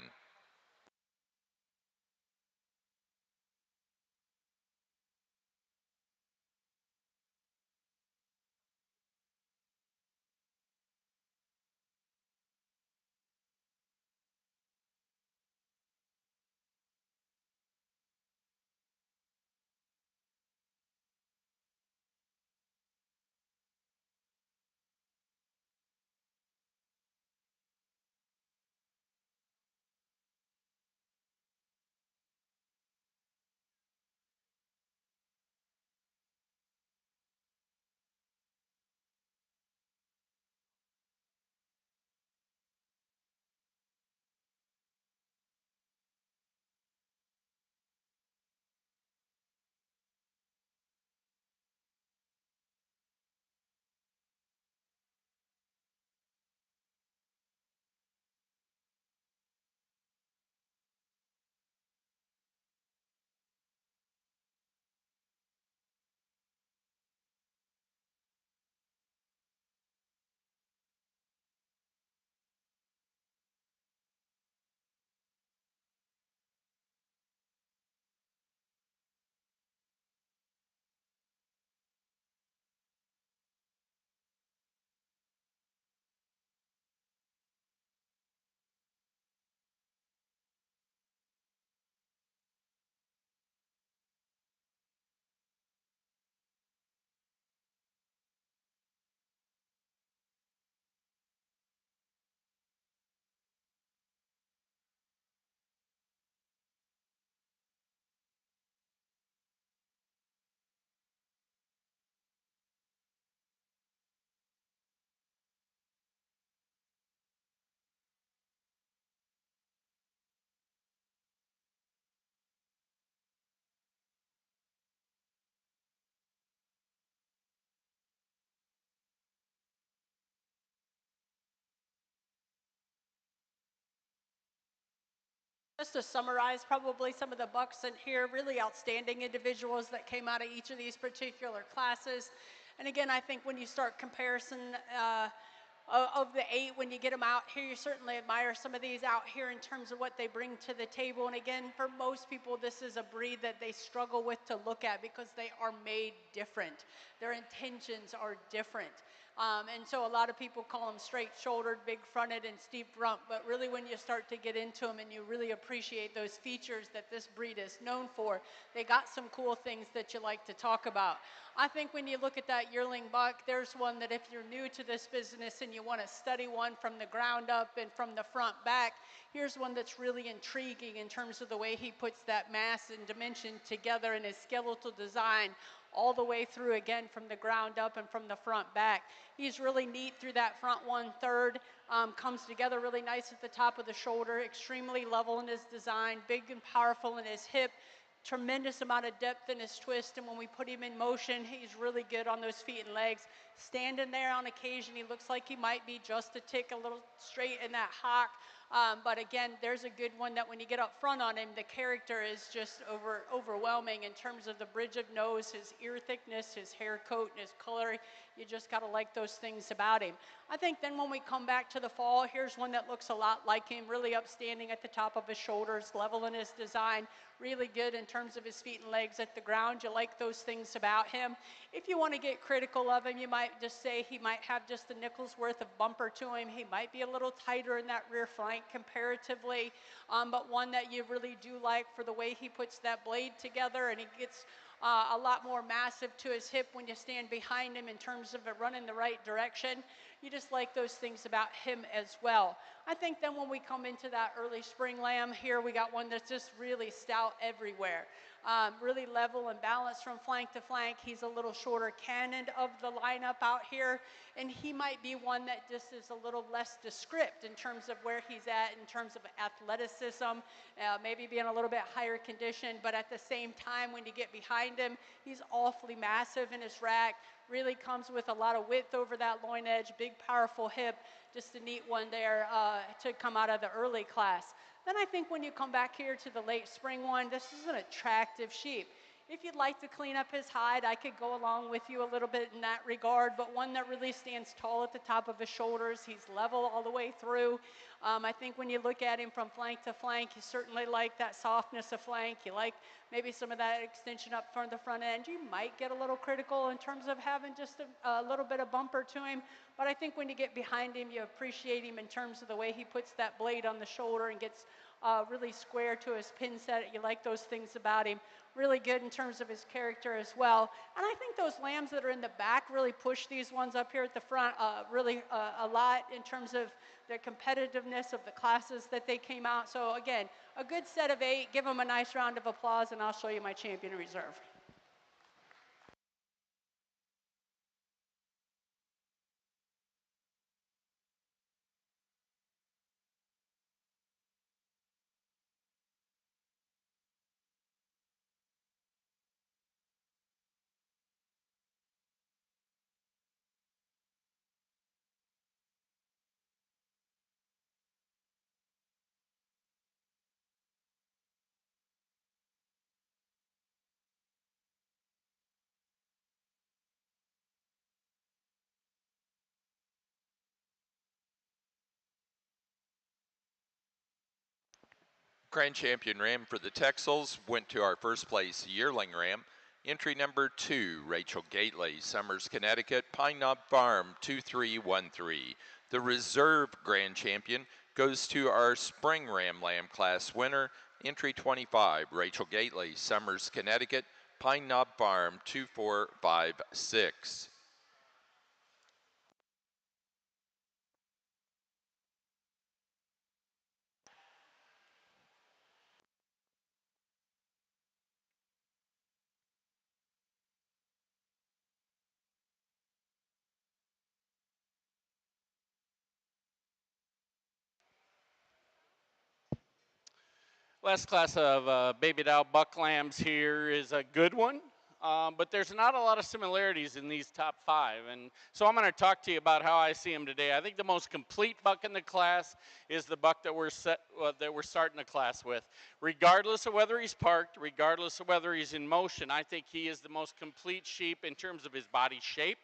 Just to summarize probably some of the bucks in here, really outstanding individuals that came out of each of these particular classes. And again, I think when you start comparison of the 8, when you get them out here, you certainly admire some of these out here in terms of what they bring to the table. And again, for most people, this is a breed that they struggle with to look at because they are made different. Their intentions are different. And so a lot of people call them straight-shouldered, big-fronted, and steep-rump. But really, when you start to get into them and you really appreciate those features that this breed is known for, they got some cool things that you like to talk about. I think when you look at that yearling buck, there's one that if you're new to this business and you want to study one from the ground up and from the front back, here's one that's really intriguing in terms of the way he puts that mass and dimension together in his skeletal design, all the way through again from the ground up and from the front back. He's really neat through that front 1/3, comes together really nice at the top of the shoulder, extremely level in his design, big and powerful in his hip, tremendous amount of depth in his twist, and when we put him in motion, he's really good on those feet and legs. Standing there on occasion, he looks like he might be just a tick a little straight in that hock. But again, there's a good one that when you get up front on him, the character is just overwhelming in terms of the bridge of nose, his ear thickness, his hair coat, and his color. You just got to like those things about him. I think then when we come back to the fall, here's one that looks a lot like him, really upstanding at the top of his shoulders, level in his design, really good in terms of his feet and legs at the ground. You like those things about him. If you want to get critical of him, you might just say he might have just a nickel's worth of bumper to him. He might be a little tighter in that rear flank comparatively, but one that you really do like for the way he puts that blade together, and he gets a lot more massive to his hip when you stand behind him in terms of it running the right direction. You just like those things about him as well. I think then when we come into that early spring lamb here, we got one that's just really stout everywhere. Really level and balanced from flank to flank. He's a little shorter cannon of the lineup out here, and he might be one that just is a little less descript in terms of where he's at, in terms of athleticism, maybe being a little bit higher condition, but at the same time, when you get behind him, he's awfully massive in his rack, really comes with a lot of width over that loin edge, big, powerful hip, just a neat one there to come out of the early class. Then I think when you come back here to the late spring one, this is an attractive sheep. If you'd like to clean up his hide, I could go along with you a little bit in that regard, but one that really stands tall at the top of his shoulders. He's level all the way through. I think when you look at him from flank to flank, you certainly like that softness of flank. You like maybe some of that extension up front the front end. You might get a little critical in terms of having just a little bit of bumper to him, but I think when you get behind him, you appreciate him in terms of the way he puts that blade on the shoulder and gets really square to his pin set. You like those things about him. Really good in terms of his character as well. And I think those lambs that are in the back really push these ones up here at the front really a lot in terms of their competitiveness of the classes that they came out. So again, a good set of 8. Give them a nice round of applause, and I'll show you my champion reserve. Grand Champion Ram for the Texels went to our first place yearling ram. Entry number 2, Rachel Gately, Summers, Connecticut, Pine Knob Farm, 2313. The reserve Grand Champion goes to our Spring Ram Lamb class winner, entry 25, Rachel Gately, Summers, Connecticut, Pine Knob Farm, 2456. Last class of baby dow buck lambs here is a good one. But there's not a lot of similarities in these top 5. And so I'm going to talk to you about how I see him today. I think the most complete buck in the class is the buck that we're starting the class with. Regardless of whether he's parked, regardless of whether he's in motion, I think he is the most complete sheep in terms of his body shape,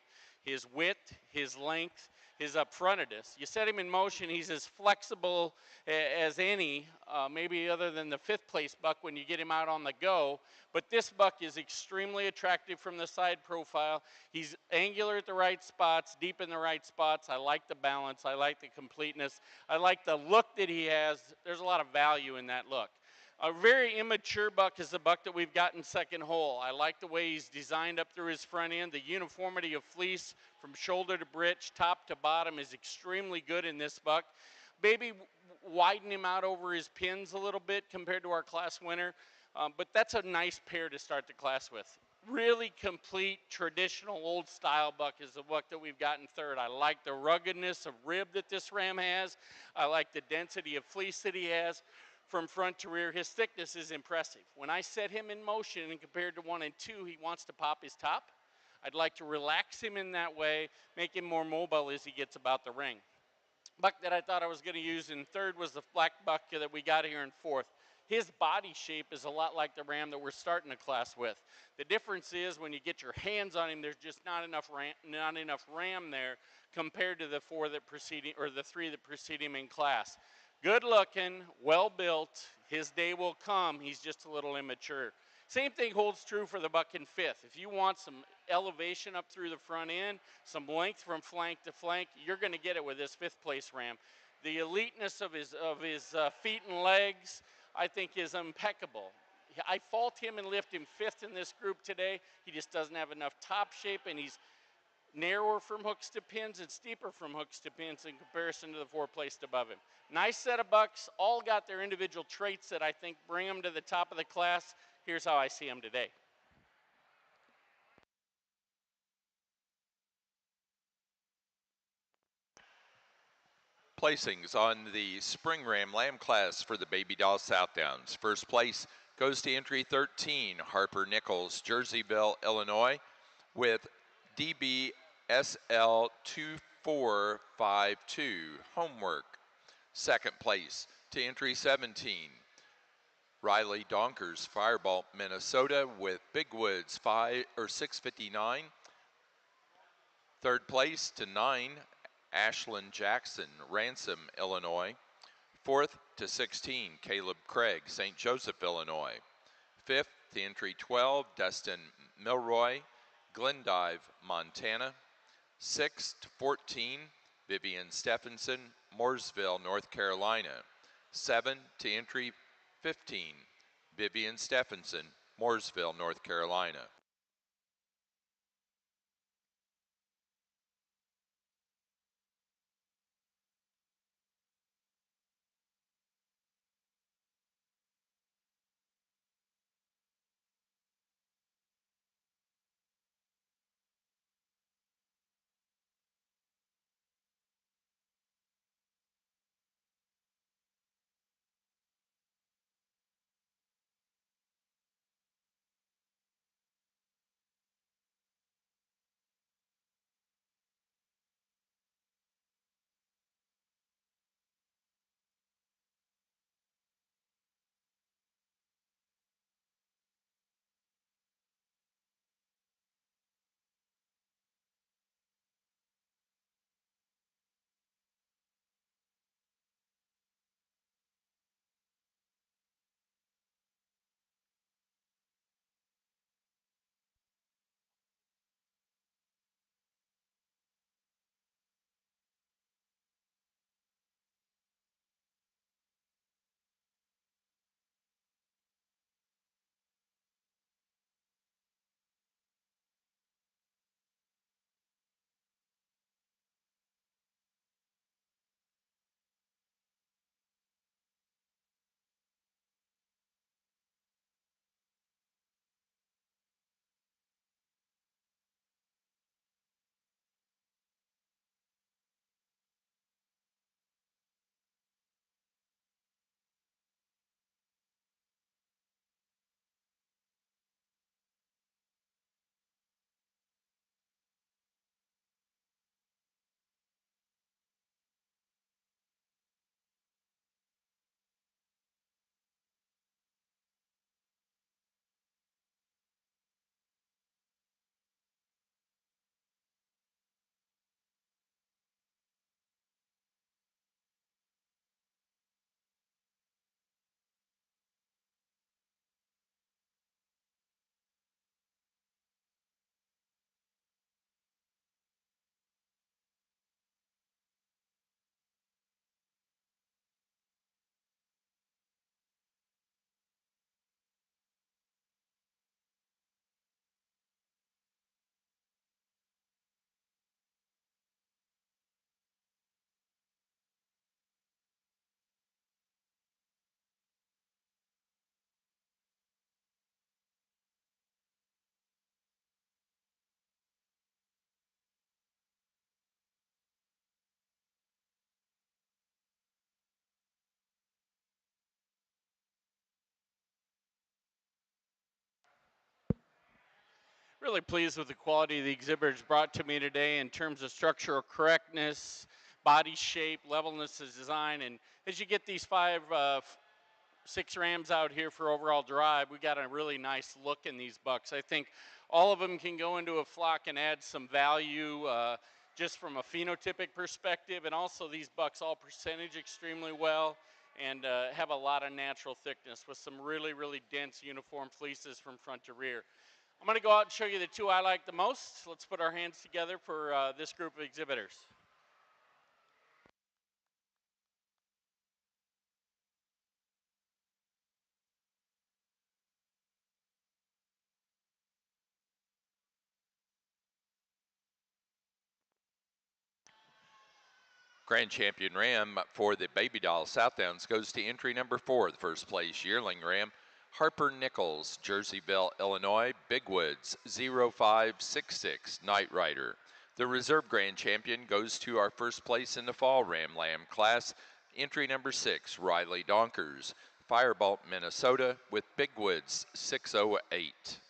his width, his length, his upfrontedness. You set him in motion, he's as flexible as any, maybe other than the 5th place buck when you get him out on the go. But this buck is extremely attractive from the side profile. He's angular at the right spots, deep in the right spots. I like the balance. I like the completeness. I like the look that he has. There's a lot of value in that look. A very immature buck is the buck that we've got in second hole. I like the way he's designed up through his front end. The uniformity of fleece from shoulder to britch, top to bottom is extremely good in this buck. Maybe widen him out over his pins a little bit compared to our class winner, but that's a nice pair to start the class with. Really complete, traditional, old style buck is the buck that we've got in third. I like the ruggedness of rib that this ram has. I like the density of fleece that he has. From front to rear, his thickness is impressive. When I set him in motion and compared to 1 and 2, he wants to pop his top. I'd like to relax him in that way, make him more mobile as he gets about the ring. Buck that I thought I was going to use in third was the black buck that we got here in fourth. His body shape is a lot like the ram that we're starting the class with. The difference is when you get your hands on him, there's just not enough ram there compared to the 3 that precede him in class. Good looking, well built. His day will come. He's just a little immature. Same thing holds true for the buck in 5th. If you want some elevation up through the front end, some length from flank to flank, you're going to get it with this 5th place ram. The eliteness of his feet and legs, I think, is impeccable. I fault him and lift him 5th in this group today. He just doesn't have enough top shape, and he's narrower from hooks to pins and steeper from hooks to pins in comparison to the 4 placed above him. Nice set of bucks, all got their individual traits that I think bring them to the top of the class. Here's how I see them today. Placings on the Spring Ram Lamb class for the Baby Doll Southdowns. First place goes to entry 13, Harper Nichols, Jerseyville, Illinois, with DBSL 2452, homework. Second place to entry 17, Riley Donkers, Firebolt, Minnesota, with Big Woods 659. Third place to 9, Ashlyn Jackson, Ransom, Illinois. 4th to 16, Caleb Craig, St. Joseph, Illinois. 5th to entry 12, Dustin Milroy, Glendive, Montana. 6th to 14, Vivian Stephenson, Mooresville, North Carolina. 7 to entry 15, Vivian Stephenson, Mooresville, North Carolina. really pleased with the quality the exhibitors brought to me today in terms of structural correctness, body shape, levelness of design. And as you get these six Rams out here for overall drive, we got a really nice look in these bucks. I think all of them can go into a flock and add some value just from a phenotypic perspective. And also these bucks all percentage extremely well and have a lot of natural thickness with some really, really dense uniform fleeces from front to rear. I'm going to go out and show you the two I like the most. Let's put our hands together for this group of exhibitors. Grand Champion Ram for the Baby Doll Southdowns goes to entry number 4, the first place yearling Ram, Harper Nichols, Jerseyville, Illinois, Big Woods 0566, Night Rider. The Reserve Grand Champion goes to our first place in the Fall Ram Lamb class, entry number 6, Riley Donkers, Firebolt, Minnesota, with Big Woods 608.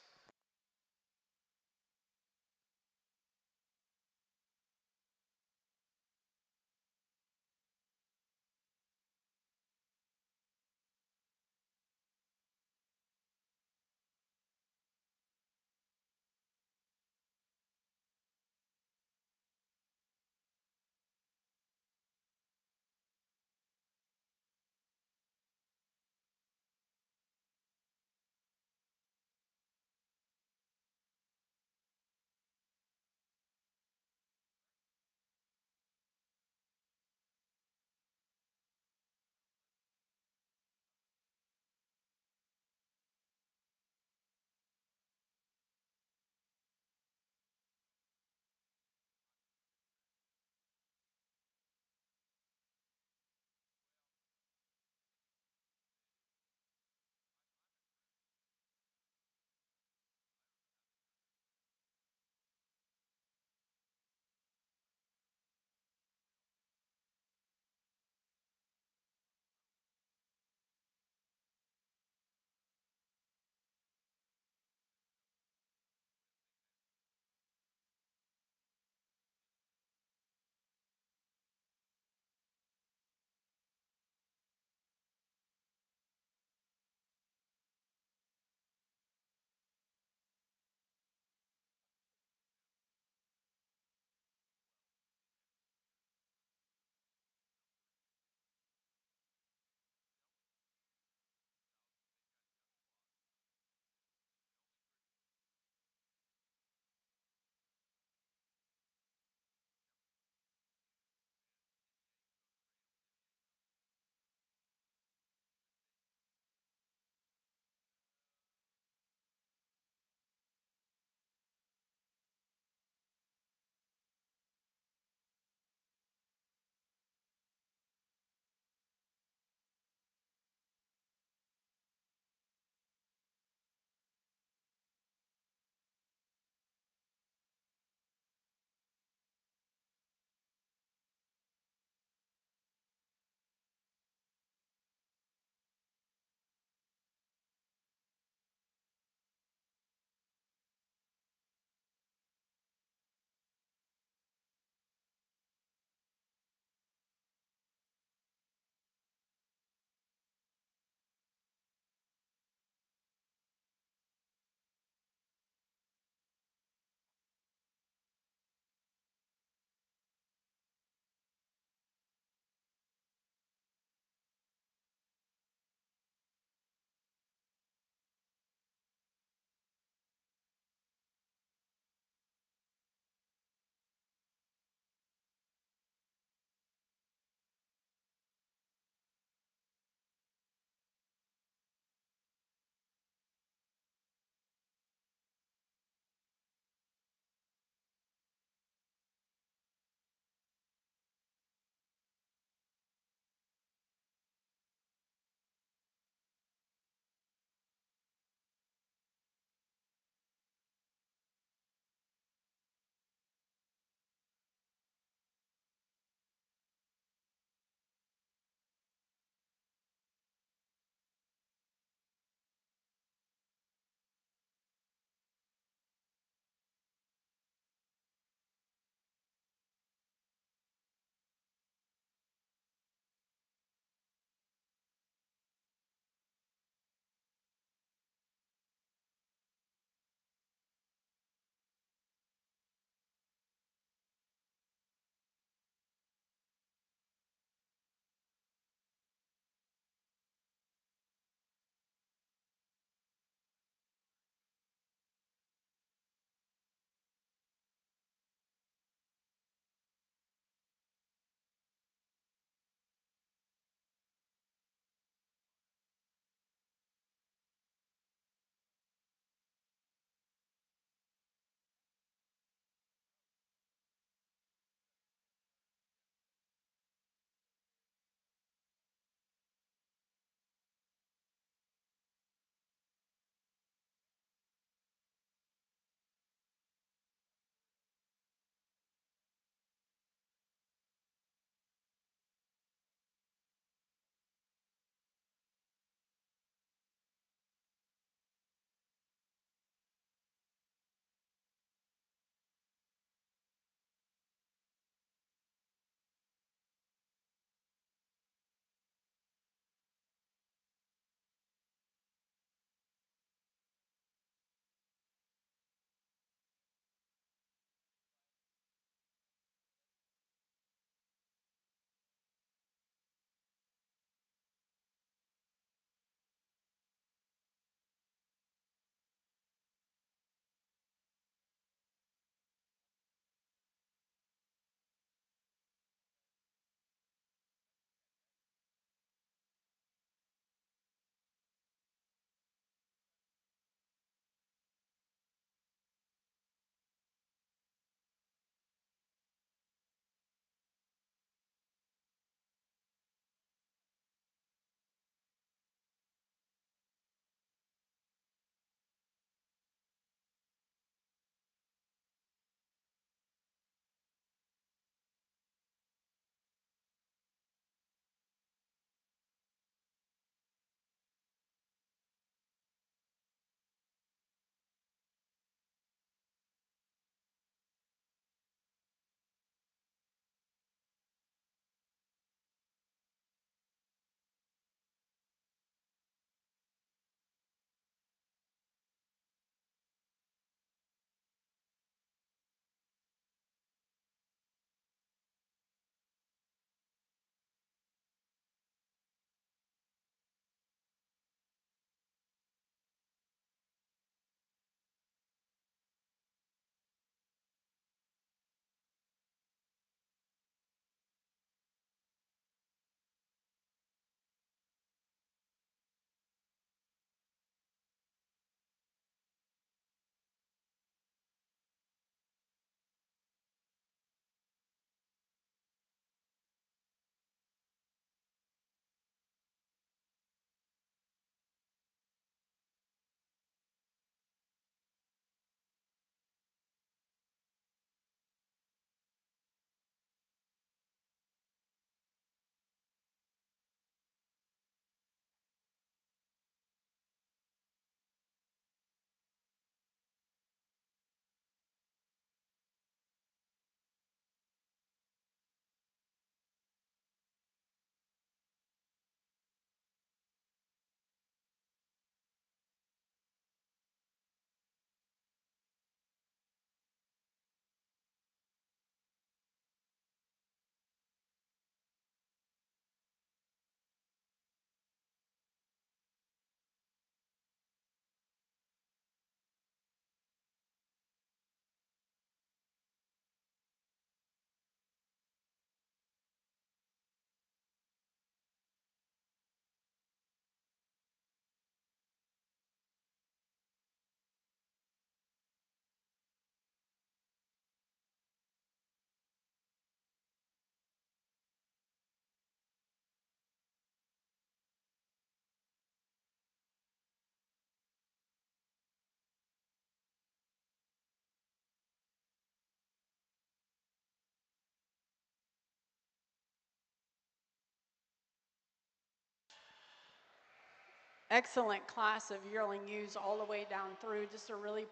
excellent class of yearling ewes all the way down through. Just a really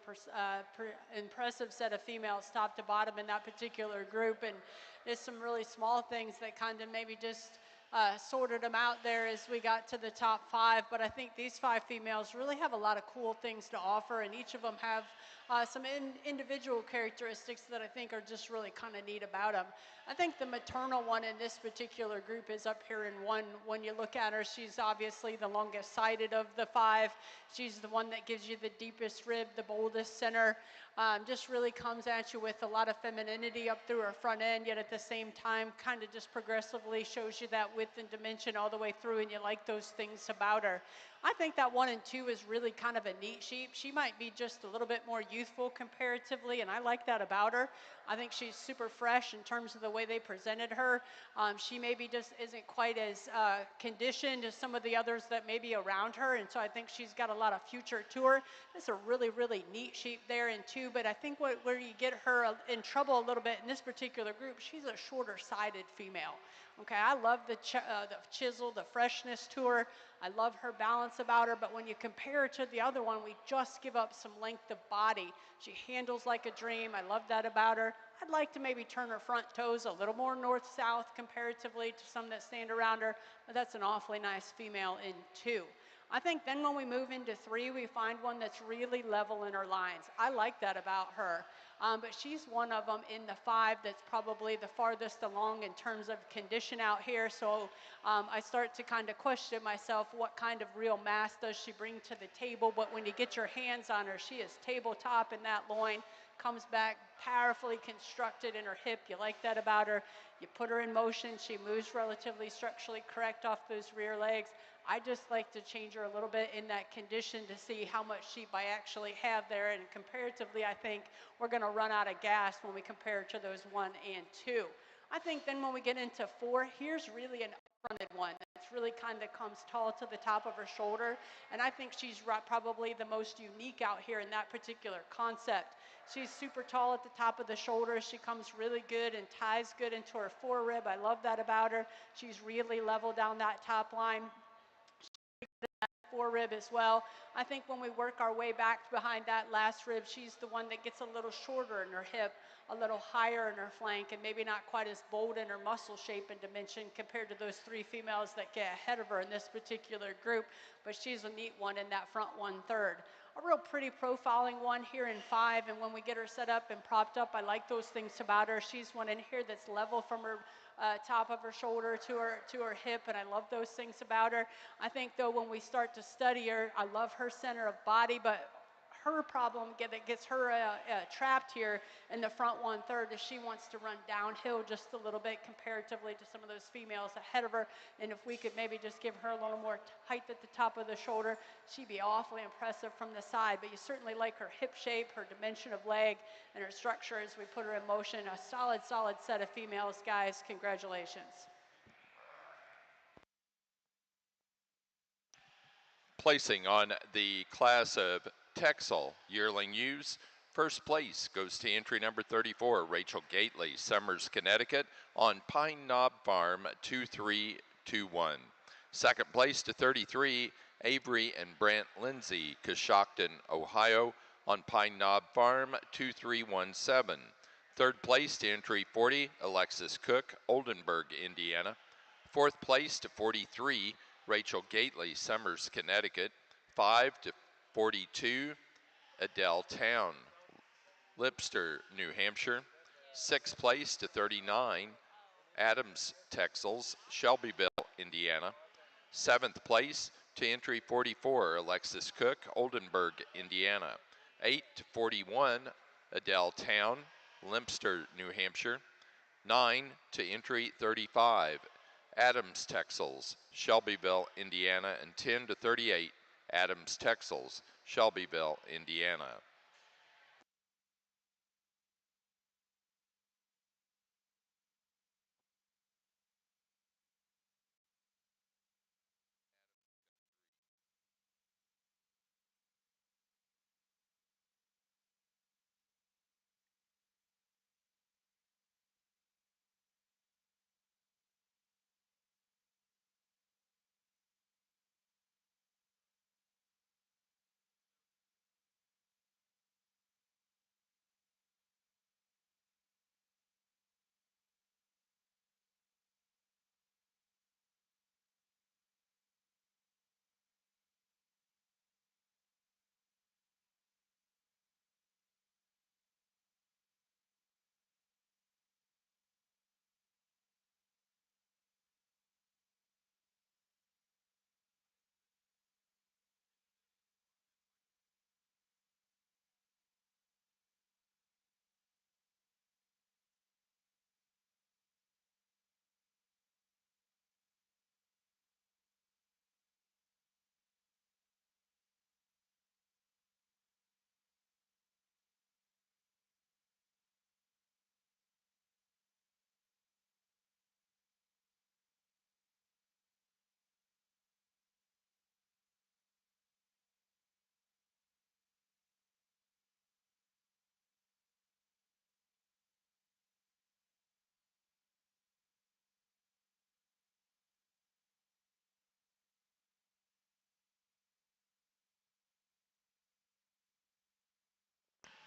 impressive set of females top to bottom in that particular group. And there's some really small things that kind of maybe just sorted them out there as we got to the top 5. But I think these 5 females really have a lot of cool things to offer, and each of them have some individual characteristics that I think are just really kind of neat about them. I think the maternal one in this particular group is up here in 1. When you look at her, she's obviously the longest sided of the 5. She's the one that gives you the deepest rib, the boldest center. Just really comes at you with a lot of femininity up through her front end, yet at the same time kind of just progressively shows you that width and dimension all the way through, and you like those things about her. I think that 1 and 2 is really kind of a neat sheep. She might be just a little bit more youthful comparatively, and I like that about her. I think she's super fresh in terms of the way they presented her. She maybe just isn't quite as conditioned as some of the others that may be around her, and so I think she's got a lot of future to her. It's a really, really neat sheep there in 2, but I think where you get her in trouble a little bit in this particular group, she's a shorter-sided female. Okay, I love the chisel, the freshness to her. I love her balance about her, but when you compare her to the other one, we just give up some length of body. She handles like a dream. I love that about her. I'd like to maybe turn her front toes a little more north-south comparatively to some that stand around her, but that's an awfully nice female in 2. I think then when we move into 3, we find one that's really level in her lines. I like that about her. But she's one of them in the 5 that's probably the farthest along in terms of condition out here. So I start to kind of question myself, what kind of real mass does she bring to the table? But when you get your hands on her, she is tabletop in that loin, comes back powerfully constructed in her hip. You like that about her. You put her in motion, she moves relatively structurally correct off those rear legs. I just like to change her a little bit in that condition to see how much sheep I actually have there. And comparatively, I think we're going to run out of gas when we compare to those 1 and 2. I think then when we get into 4, here's really an up-fronted one that's really kind of comes tall to the top of her shoulder. And I think she's probably the most unique out here in that particular concept. She's super tall at the top of the shoulder. She comes really good and ties good into her forerib. I love that about her. She's really level down that top line. Forerib as well. I think when we work our way back behind that last rib, she's the one that gets a little shorter in her hip, a little higher in her flank, and maybe not quite as bold in her muscle shape and dimension compared to those 3 females that get ahead of her in this particular group, but she's a neat one in that front 1/3. A real pretty profiling one here in 5, and when we get her set up and propped up, I like those things about her. She's one in here that's level from her top of her shoulder to her hip, and I love those things about her. I think though when we start to study her, I love her center of body, but her problem that gets her trapped here in the front 1/3 is she wants to run downhill just a little bit comparatively to some of those females ahead of her. And if we could maybe just give her a little more height at the top of the shoulder, she'd be awfully impressive from the side. But you certainly like her hip shape, her dimension of leg, and her structure as we put her in motion. A solid set of females, guys. Congratulations. Placing on the class of Texel yearling ewes, first place goes to entry number 34, Rachel Gately, Summers, Connecticut, on Pine Knob Farm 2321. Second place to 33, Avery and Brant Lindsay, Coshocton, Ohio, on Pine Knob Farm 2317. Third place to entry 40, Alexis Cook, Oldenburg, Indiana. Fourth place to 43, Rachel Gately, Summers, Connecticut. 5 to 42, Adele Town, Lipster, New Hampshire. Sixth place to 39, Adams Texels, Shelbyville, Indiana. Seventh place to entry 44, Alexis Cook, Oldenburg, Indiana. 8 to 41, Adele Town, Lempster, New Hampshire. 9 to entry 35, Adams Texels, Shelbyville, Indiana. And 10 to 38, Adams Texels, Shelbyville, Indiana.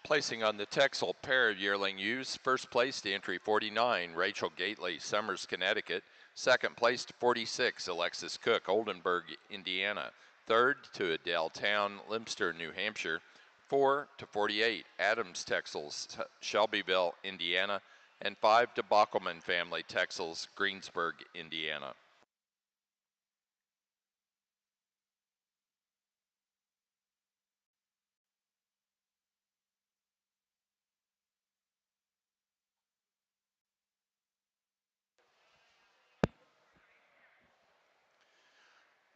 Placing on the Texel pair of yearling ewes, first place to entry 49, Rachel Gately, Summers, Connecticut. Second place to 46, Alexis Cook, Oldenburg, Indiana. Third to Adele Town, Limster, New Hampshire. 4 to 48, Adams Texels, Shelbyville, Indiana. And 5 to Bockelman Family Texels, Greensburg, Indiana.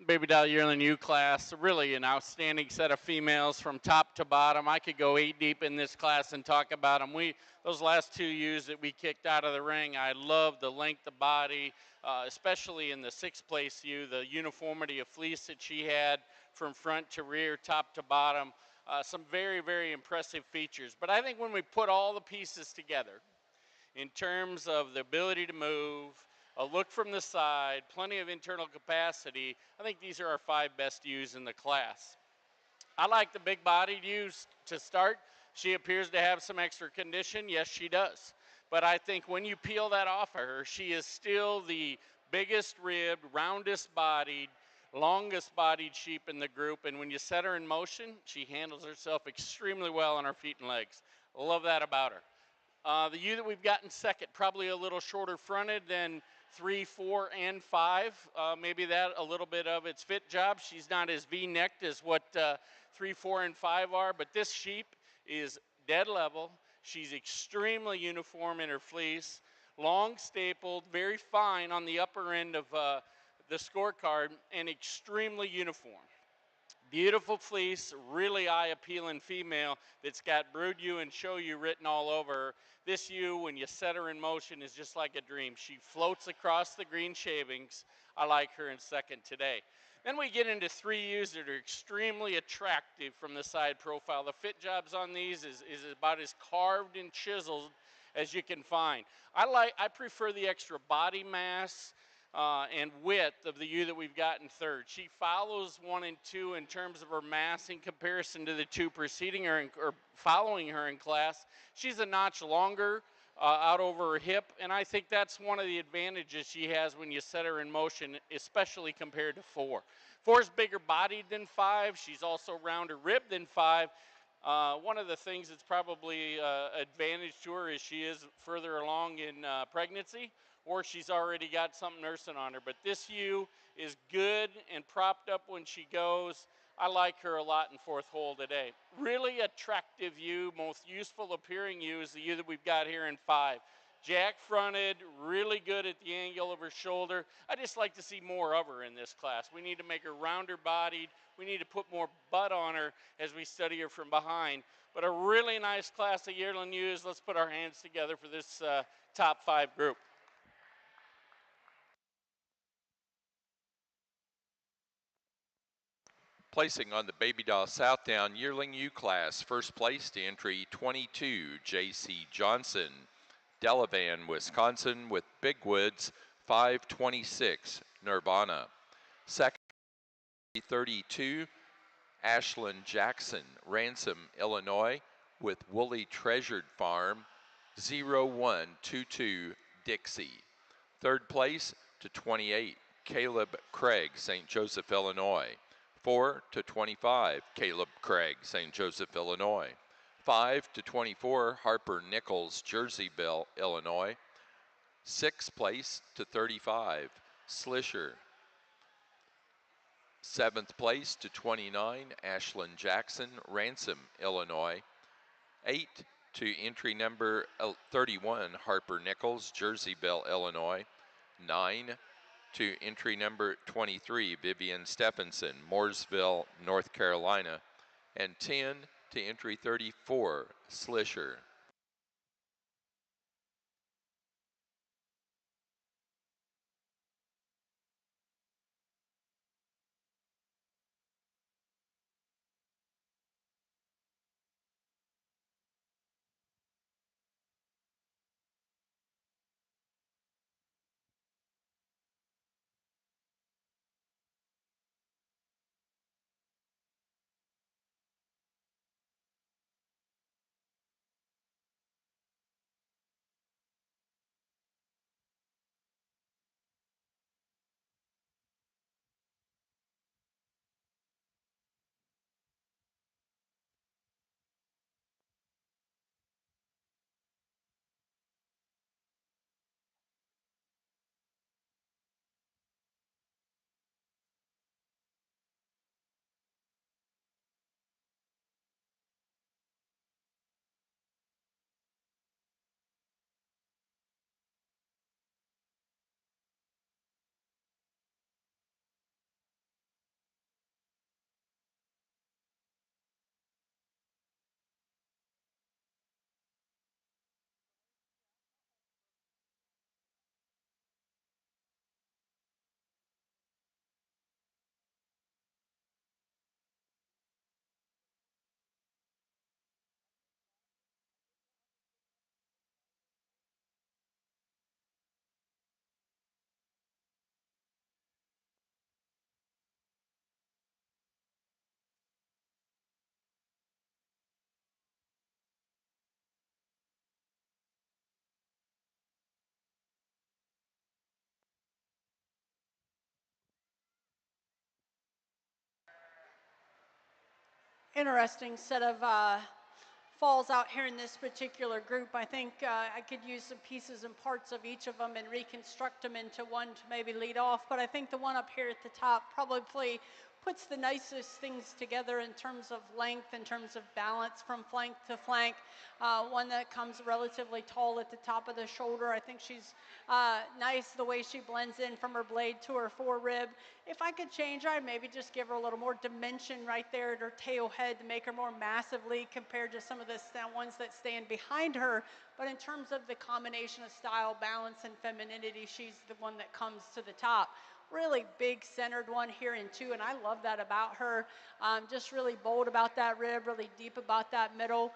Baby Doll Yearling U class, really an outstanding set of females from top to bottom. I could go 8 deep in this class and talk about them. Those last 2 ewes that we kicked out of the ring, I love the length of body, especially in the 6th place ewe, the uniformity of fleece that she had from front to rear, top to bottom. Some very, very impressive features. But I think when we put all the pieces together, in terms of the ability to move, a look from the side, plenty of internal capacity, I think these are our 5 best ewes in the class. I like the big-bodied ewes to start. She appears to have some extra condition. Yes, she does. But I think when you peel that off of her, she is still the biggest ribbed, roundest bodied, longest bodied sheep in the group. And when you set her in motion, she handles herself extremely well on her feet and legs. Love that about her. The ewe that we've got in second, probably a little shorter fronted than 3, 4, and 5. Maybe that a little bit of its fit job. She's not as V-necked as what 3, 4, and 5 are, but this sheep is dead level. She's extremely uniform in her fleece, long stapled, very fine on the upper end of the scorecard, and extremely uniform. Beautiful fleece, really eye-appealing female that's got brood ewe and show ewe written all over her. This ewe, when you set her in motion, is just like a dream. She floats across the green shavings. I like her in second today. Then we get into 3 ewes that are extremely attractive from the side profile. The fit jobs on these is about as carved and chiseled as you can find. I prefer the extra body mass and width of the ewe that we've got in third. She follows 1 and 2 in terms of her mass in comparison to the 2 preceding her or following her in class. She's a notch longer out over her hip, and I think that's one of the advantages she has when you set her in motion, especially compared to 4. 4's bigger bodied than 5. She's also rounder ribbed than 5. One of the things that's probably advantage to her is she is further along in pregnancy, or she's already got something nursing on her. But this ewe is good and propped up when she goes. I like her a lot in 4th hole today. Really attractive ewe, most useful appearing ewe is the ewe that we've got here in 5. Jack fronted, really good at the angle of her shoulder. I just like to see more of her in this class. We need to make her rounder bodied. We need to put more butt on her as we study her from behind. But a really nice class of yearling ewes. Let's put our hands together for this top 5 group. Placing on the Baby Doll Southdown yearling ewe class, first place to entry 22, J.C. Johnson, Delavan, Wisconsin, with Big Woods 526, Nirvana. Second, 32, Ashlyn Jackson, Ransom, Illinois, with Woolly Treasured Farm 0122, Dixie. Third place to 28, Caleb Craig, St. Joseph, Illinois. 4 to 25, Caleb Craig, St. Joseph, Illinois. 5 to 24, Harper Nichols, Jerseyville, Illinois. 6th place to 35, Slisher. 7th place to 29, Ashlyn Jackson, Ransom, Illinois. 8 to entry number 31, Harper Nichols, Jerseyville, Illinois. 9 to entry number 23, Vivian Stephenson, Mooresville, North Carolina. And 10 to entry 34, Slisher. interesting set of falls out here in this particular group. I think I could use some pieces and parts of each of them and reconstruct them into one to maybe lead off, but I think the one up here at the top probably puts the nicest things together in terms of length, in terms of balance from flank to flank. One that comes relatively tall at the top of the shoulder. I think she's nice the way she blends in from her blade to her forerib. If I could change her, I'd maybe just give her a little more dimension right there at her tail head to make her more massively compared to some of the ones that stand behind her. But in terms of the combination of style, balance, and femininity, she's the one that comes to the top. Really big centered one here in two, and I love that about her. Just really bold about that rib, really deep about that middle.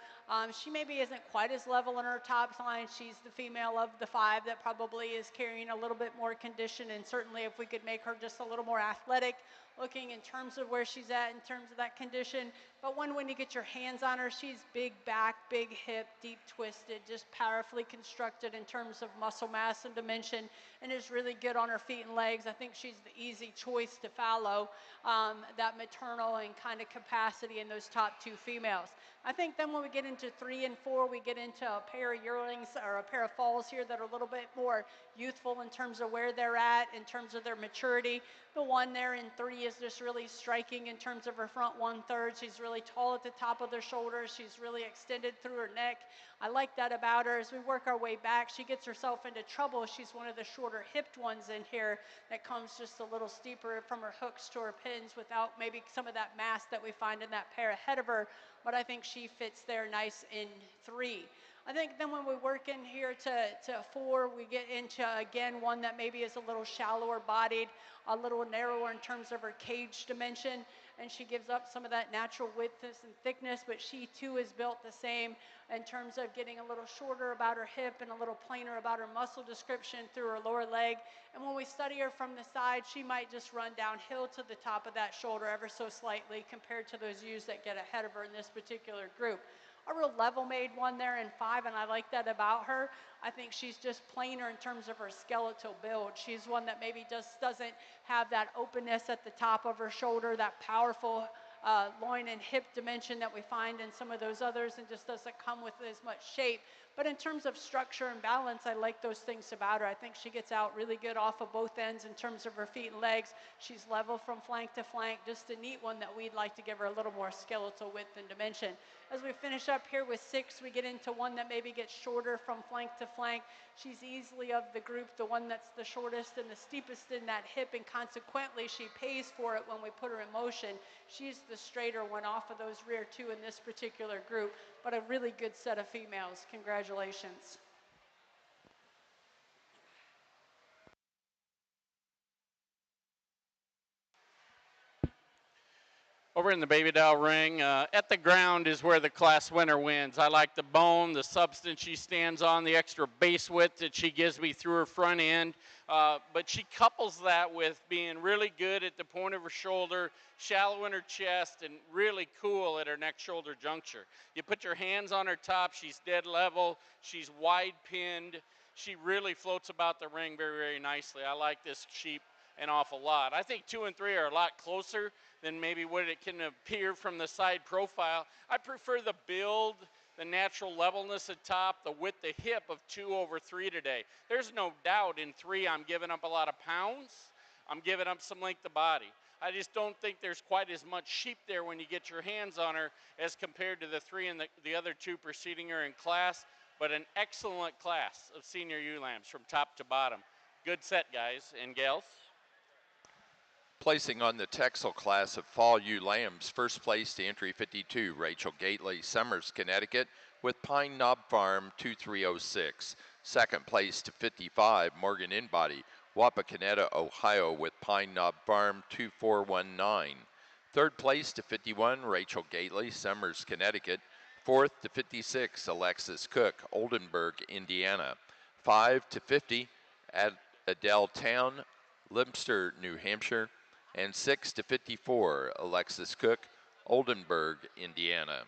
She maybe isn't quite as level in her top line. She's the female of the five that probably is carrying a little bit more condition, and certainly if we could make her just a little more athletic looking in terms of where she's at in terms of that condition. But when you get your hands on her, she's big back, big hip, deep twisted, just powerfully constructed in terms of muscle mass and dimension, and is really good on her feet and legs. I think she's the easy choice to follow, that maternal and kind of capacity in those top two females. I think then when we get into 3 and 4, we get into a pair of yearlings or a pair of falls here that are a little bit more youthful in terms of where they're at, in terms of their maturity. The one there in 3 is just really striking in terms of her front 1/3. She's really tall at the top of their shoulders. She's really extended through her neck. I like that about her. As we work our way back, she gets herself into trouble. She's one of the shorter hipped ones in here that comes just a little steeper from her hooks to her pins without maybe some of that mass that we find in that pair ahead of her. But I think she fits there nice in 3. I think then when we work in here to 4, we get into, again, one that maybe is a little shallower bodied, a little narrower in terms of her cage dimension, and she gives up some of that natural widthness and thickness, but she too is built the same in terms of getting a little shorter about her hip and a little plainer about her muscle description through her lower leg. And when we study her from the side, she might just run downhill to the top of that shoulder ever so slightly compared to those ewes that get ahead of her in this particular group. A real level-made one there in 5, and I like that about her. I think she's just plainer in terms of her skeletal build. She's one that maybe just doesn't have that openness at the top of her shoulder, that powerful loin and hip dimension that we find in some of those others, and just doesn't come with as much shape. But in terms of structure and balance, I like those things about her. I think she gets out really good off of both ends in terms of her feet and legs. She's level from flank to flank, just a neat one that we'd like to give her a little more skeletal width and dimension. As we finish up here with 6, we get into one that maybe gets shorter from flank to flank. She's easily of the group the one that's the shortest and the steepest in that hip, and consequently she pays for it when we put her in motion. She's the straighter one off of those rear 2 in this particular group, but a really good set of females. Congratulations. Over in the baby doll ring, at the ground is where the class winner wins. I like the bone, the substance she stands on, the extra base width that she gives me through her front end. But she couples that with being really good at the point of her shoulder, shallow in her chest, and really cool at her neck shoulder juncture. You put your hands on her top, she's dead level, she's wide pinned. She really floats about the ring very, very nicely. I like this sheep an awful lot. I think 2 and 3 are a lot closer than maybe what it can appear from the side profile. I prefer the build, the natural levelness at top, the width of hip of 2 over 3 today. There's no doubt in 3 I'm giving up a lot of pounds. I'm giving up some length of body. I just don't think there's quite as much sheep there when you get your hands on her as compared to the 3 and the other 2 preceding her in class, but an excellent class of senior ewe lambs from top to bottom. Good set, guys and gals. Placing on the Texel class of fall ewe lambs, first place to entry 52, Rachel Gately, Summers, Connecticut, with Pine Knob Farm 2306. Second place to 55, Morgan Inbody, Wapakoneta, Ohio, with Pine Knob Farm 2419. Third place to 51, Rachel Gately, Summers, Connecticut. Fourth to 56, Alexis Cook, Oldenburg, Indiana. 5 to 50, at Adele Town, Limster, New Hampshire. And 6 to 54, Alexis Cook, Oldenburg, Indiana.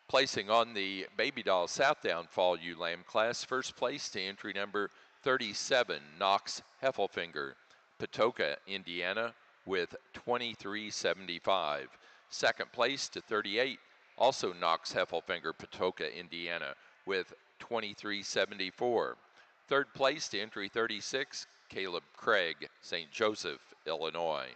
Placing on the Baby Doll Southdown Fall Ewe Lamb class, first place to entry number 37, Knox Heffelfinger, Patoka, Indiana, with 2375. Second place to 38, also Knox Heffelfinger, Patoka, Indiana, with 23.74. Third place to entry 36, Caleb Craig, St. Joseph, Illinois.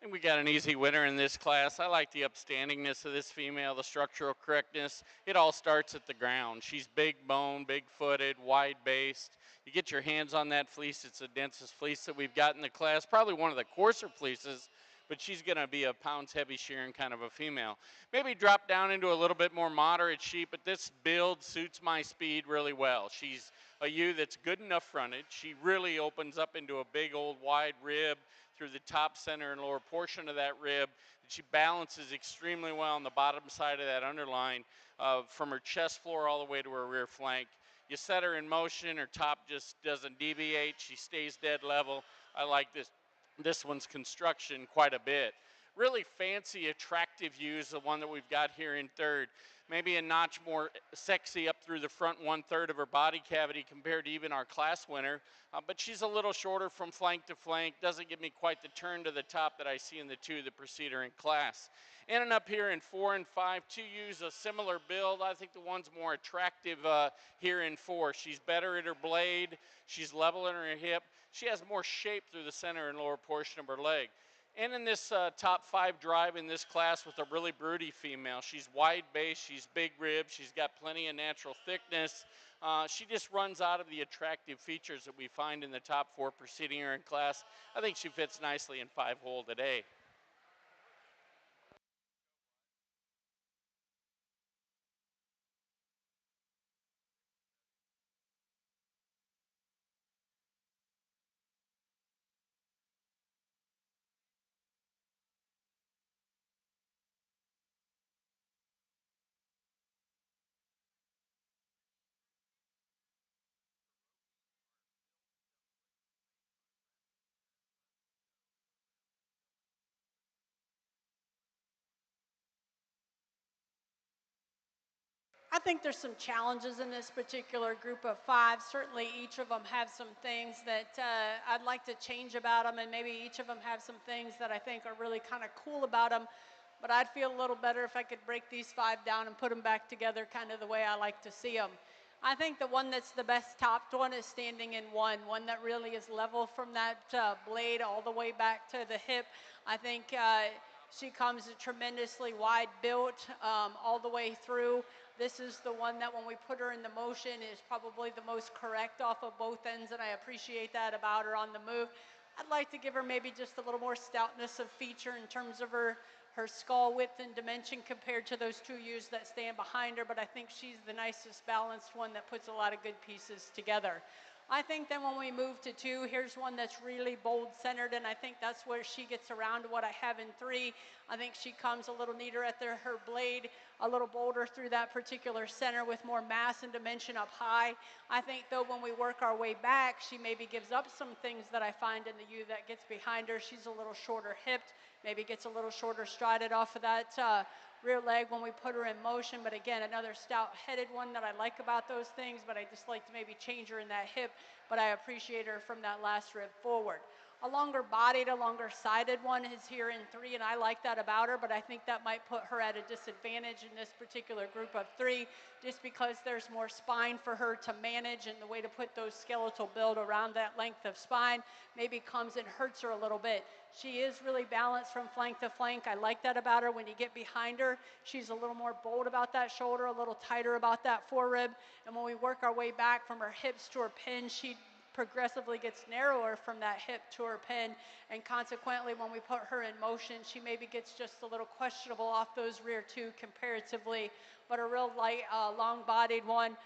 I think we got an easy winner in this class. I like the upstandingness of this female, the structural correctness. It all starts at the ground. She's big bone, big footed, wide based. You get your hands on that fleece, it's the densest fleece that we've got in the class, probably one of the coarser fleeces, but she's going to be a pounds heavy shearing kind of a female. Maybe drop down into a little bit more moderate sheep, but this build suits my speed really well. She's a ewe that's good enough fronted. She really opens up into a big old wide rib through the top, center, and lower portion of that rib. She balances extremely well on the bottom side of that underline from her chest floor all the way to her rear flank. You set her in motion, her top just doesn't deviate. She stays dead level. I like this one's construction quite a bit. Really fancy, attractive ewes, the one that we've got here in third. Maybe a notch more sexy up through the front 1/3 of her body cavity compared to even our class winner. But she's a little shorter from flank to flank, doesn't give me quite the turn to the top that I see in the two that precede her in class. In and up here in 4 and 5, two ewes a similar build. I think the one's more attractive here in 4. She's better at her blade, she's level in her hip, she has more shape through the center and lower portion of her leg. And in this top 5 drive in this class with a really broody female. She's wide base, she's big rib, she's got plenty of natural thickness. She just runs out of the attractive features that we find in the top 4 preceding her in class. I think she fits nicely in 5-hole today. I think there's some challenges in this particular group of 5. Certainly each of them have some things that I'd like to change about them, and maybe each of them have some things that I think are really kind of cool about them. But I'd feel a little better if I could break these 5 down and put them back together kind of the way I like to see them. I think the one that's the best topped one is standing in one that really is level from that blade all the way back to the hip. I think she comes tremendously wide built all the way through. This is the one that when we put her in the motion is probably the most correct off of both ends, and I appreciate that about her on the move. I'd like to give her maybe just a little more stoutness of feature in terms of her skull width and dimension compared to those two ewes that stand behind her, but I think she's the nicest balanced one that puts a lot of good pieces together. I think then when we move to 2, here's one that's really bold centered, and I think that's where she gets around to what I have in 3. I think she comes a little neater at her blade, a little bolder through that particular center with more mass and dimension up high. I think though when we work our way back, she maybe gives up some things that I find in the ewe that gets behind her. She's a little shorter hipped, maybe gets a little shorter strided off of that rear leg when we put her in motion. But again, another stout-headed one that I like about those things, but I just like to maybe change her in that hip, but I appreciate her from that last rib forward. A longer bodied, a longer sided one is here in 3, and I like that about her, but I think that might put her at a disadvantage in this particular group of 3, just because there's more spine for her to manage, and the way to put those skeletal build around that length of spine maybe comes and hurts her a little bit. She is really balanced from flank to flank. I like that about her. When you get behind her, she's a little more bold about that shoulder, a little tighter about that forerib, and when we work our way back from her hips to her pin, she progressively gets narrower from that hip to her pin, and consequently when we put her in motion, she maybe gets just a little questionable off those rear 2 comparatively, but a real light, long-bodied one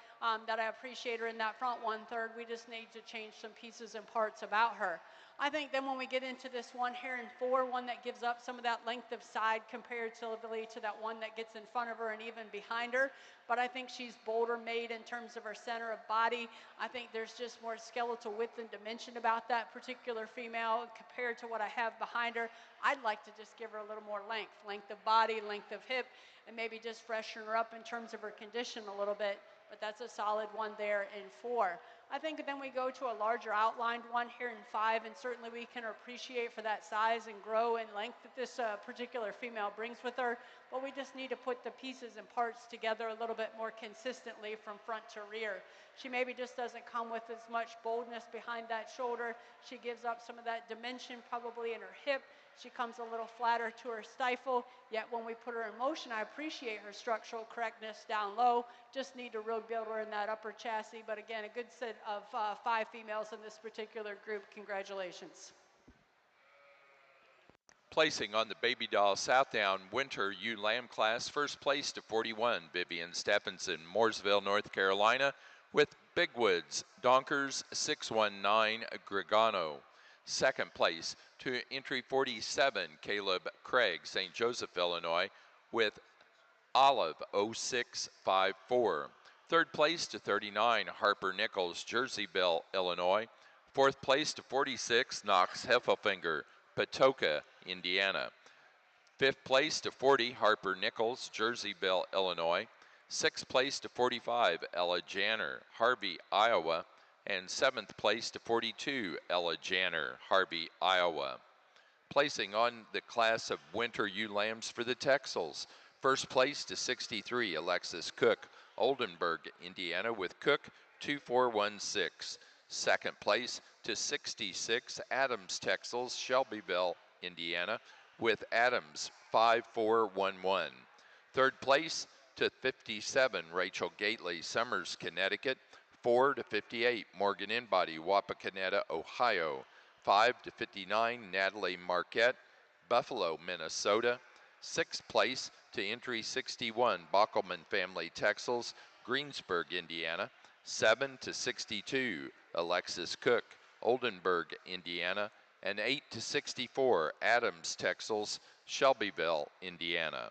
that I appreciate her in that front 1/3. We just need to change some pieces and parts about her. I think then when we get into this one here in 4, one that gives up some of that length of side comparatively to that one that gets in front of her and even behind her, but I think she's bolder made in terms of her center of body. I think there's just more skeletal width and dimension about that particular female compared to what I have behind her. I'd like to just give her a little more length of body, length of hip, and maybe just freshen her up in terms of her condition a little bit, but that's a solid one there in 4. I think then we go to a larger outlined one here in 5, and certainly we can appreciate for that size and grow and length that this particular female brings with her, but we just need to put the pieces and parts together a little bit more consistently from front to rear. She maybe just doesn't come with as much boldness behind that shoulder. She gives up some of that dimension probably in her hip. She comes a little flatter to her stifle, yet when we put her in motion, I appreciate her structural correctness down low. Just need to really build her in that upper chassis. But again, a good set of 5 females in this particular group. Congratulations. Placing on the Baby Doll Southdown Winter Ewe Lamb class, first place to 41, Vivian Stephenson, Mooresville, North Carolina, with Bigwoods Donkers 619 Gregano. Second place to entry 47, Caleb Craig, St. Joseph, Illinois, with Olive 0654. Third place to 39, Harper Nichols, Jerseyville, Illinois. Fourth place to 46, Knox Heffelfinger, Patoka, Indiana. Fifth place to 40, Harper Nichols, Jerseyville, Illinois. Sixth place to 45, Ella Janner, Harvey, Iowa. And seventh place to 42, Ella Janner, Harvey, Iowa. Placing on the class of winter ewe lambs for the Texels. First place to 63, Alexis Cook, Oldenburg, Indiana, with Cook 2416. Second place to 66, Adams Texels, Shelbyville, Indiana, with Adams 5411. Third place to 57, Rachel Gately, Summers, Connecticut, 4 to 58, Morgan Inbody, Wapakoneta, Ohio, 5 to 59, Natalie Marquette, Buffalo, Minnesota. Sixth place to entry 61, Bockelman Family Texels, Greensburg, Indiana. 7 to 62, Alexis Cook, Oldenburg, Indiana. And 8 to 64, Adams Texels, Shelbyville, Indiana.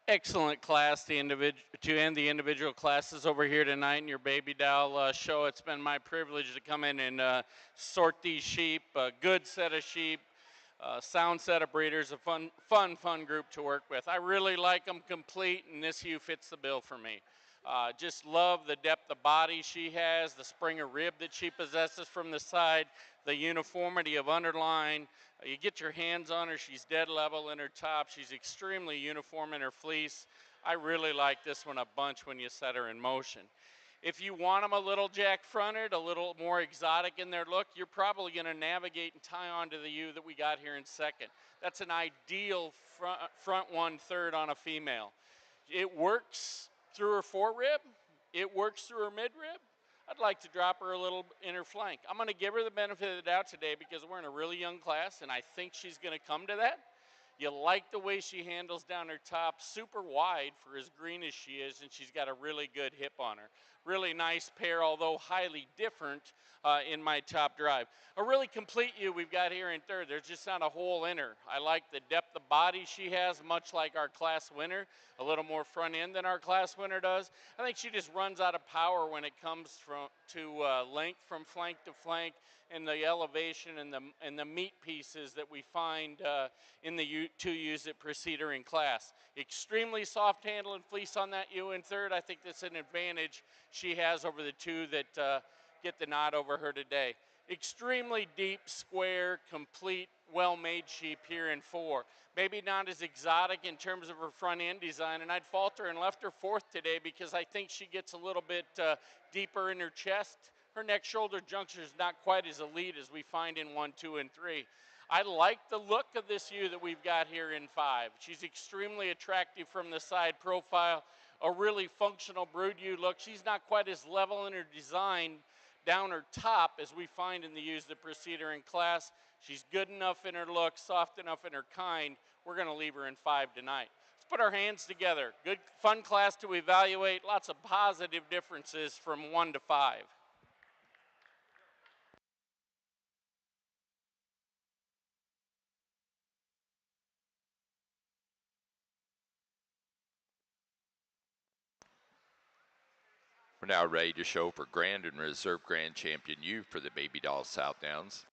Excellent class to end the individual classes over here tonight in your baby doll show. It's been my privilege to come in and sort these sheep. A good set of sheep, sound set of breeders, a fun group to work with. I really like them complete, and this ewe fits the bill for me. Just love the depth of body she has, the spring of rib that she possesses from the side, the uniformity of underline. You get your hands on her, she's dead level in her top. She's extremely uniform in her fleece. I really like this one a bunch when you set her in motion. If you want them a little jack-fronted, a little more exotic in their look, you're probably going to navigate and tie on to the ewe that we got here in second. That's an ideal front 1/3 on a female. It works through her forerib. It works through her midrib. I'd like to drop her a little in her flank. I'm going to give her the benefit of the doubt today because we're in a really young class, and I think she's going to come to that. You like the way she handles down her top, super wide for as green as she is, and she's got a really good hip on her. Really nice pair, although highly different in my top drive. A really complete ewe we've got here in third. There's just not a hole in her. I like the depth of body she has, much like our class winner, a little more front end than our class winner does. I think she just runs out of power when it comes to length from flank to flank, and the elevation and the meat pieces that we find in the two ewes that precede her in class. Extremely soft handle and fleece on that ewe in third. I think that's an advantage she has over the two that get the nod over her today. Extremely deep, square, complete, well-made sheep here in four. Maybe not as exotic in terms of her front end design, and I'd falter and left her fourth today because I think she gets a little bit deeper in her chest. Her neck-shoulder juncture is not quite as elite as we find in 1, 2, and 3. I like the look of this ewe that we've got here in 5. She's extremely attractive from the side profile, a really functional brood ewe look. She's not quite as level in her design down her top as we find in the ewes that precede her in class. She's good enough in her look, soft enough in her kind. We're going to leave her in 5 tonight. Let's put our hands together. Good, fun class to evaluate. Lots of positive differences from 1 to 5. We're now ready to show for Grand and Reserve Grand Champion U for the Baby Doll South Downs.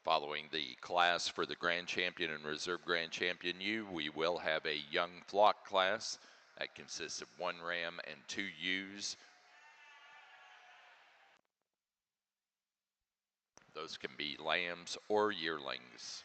Following the class for the Grand Champion and Reserve Grand Champion U, we will have a young flock class that consists of 1 ram and 2 ewes. Those can be lambs or yearlings.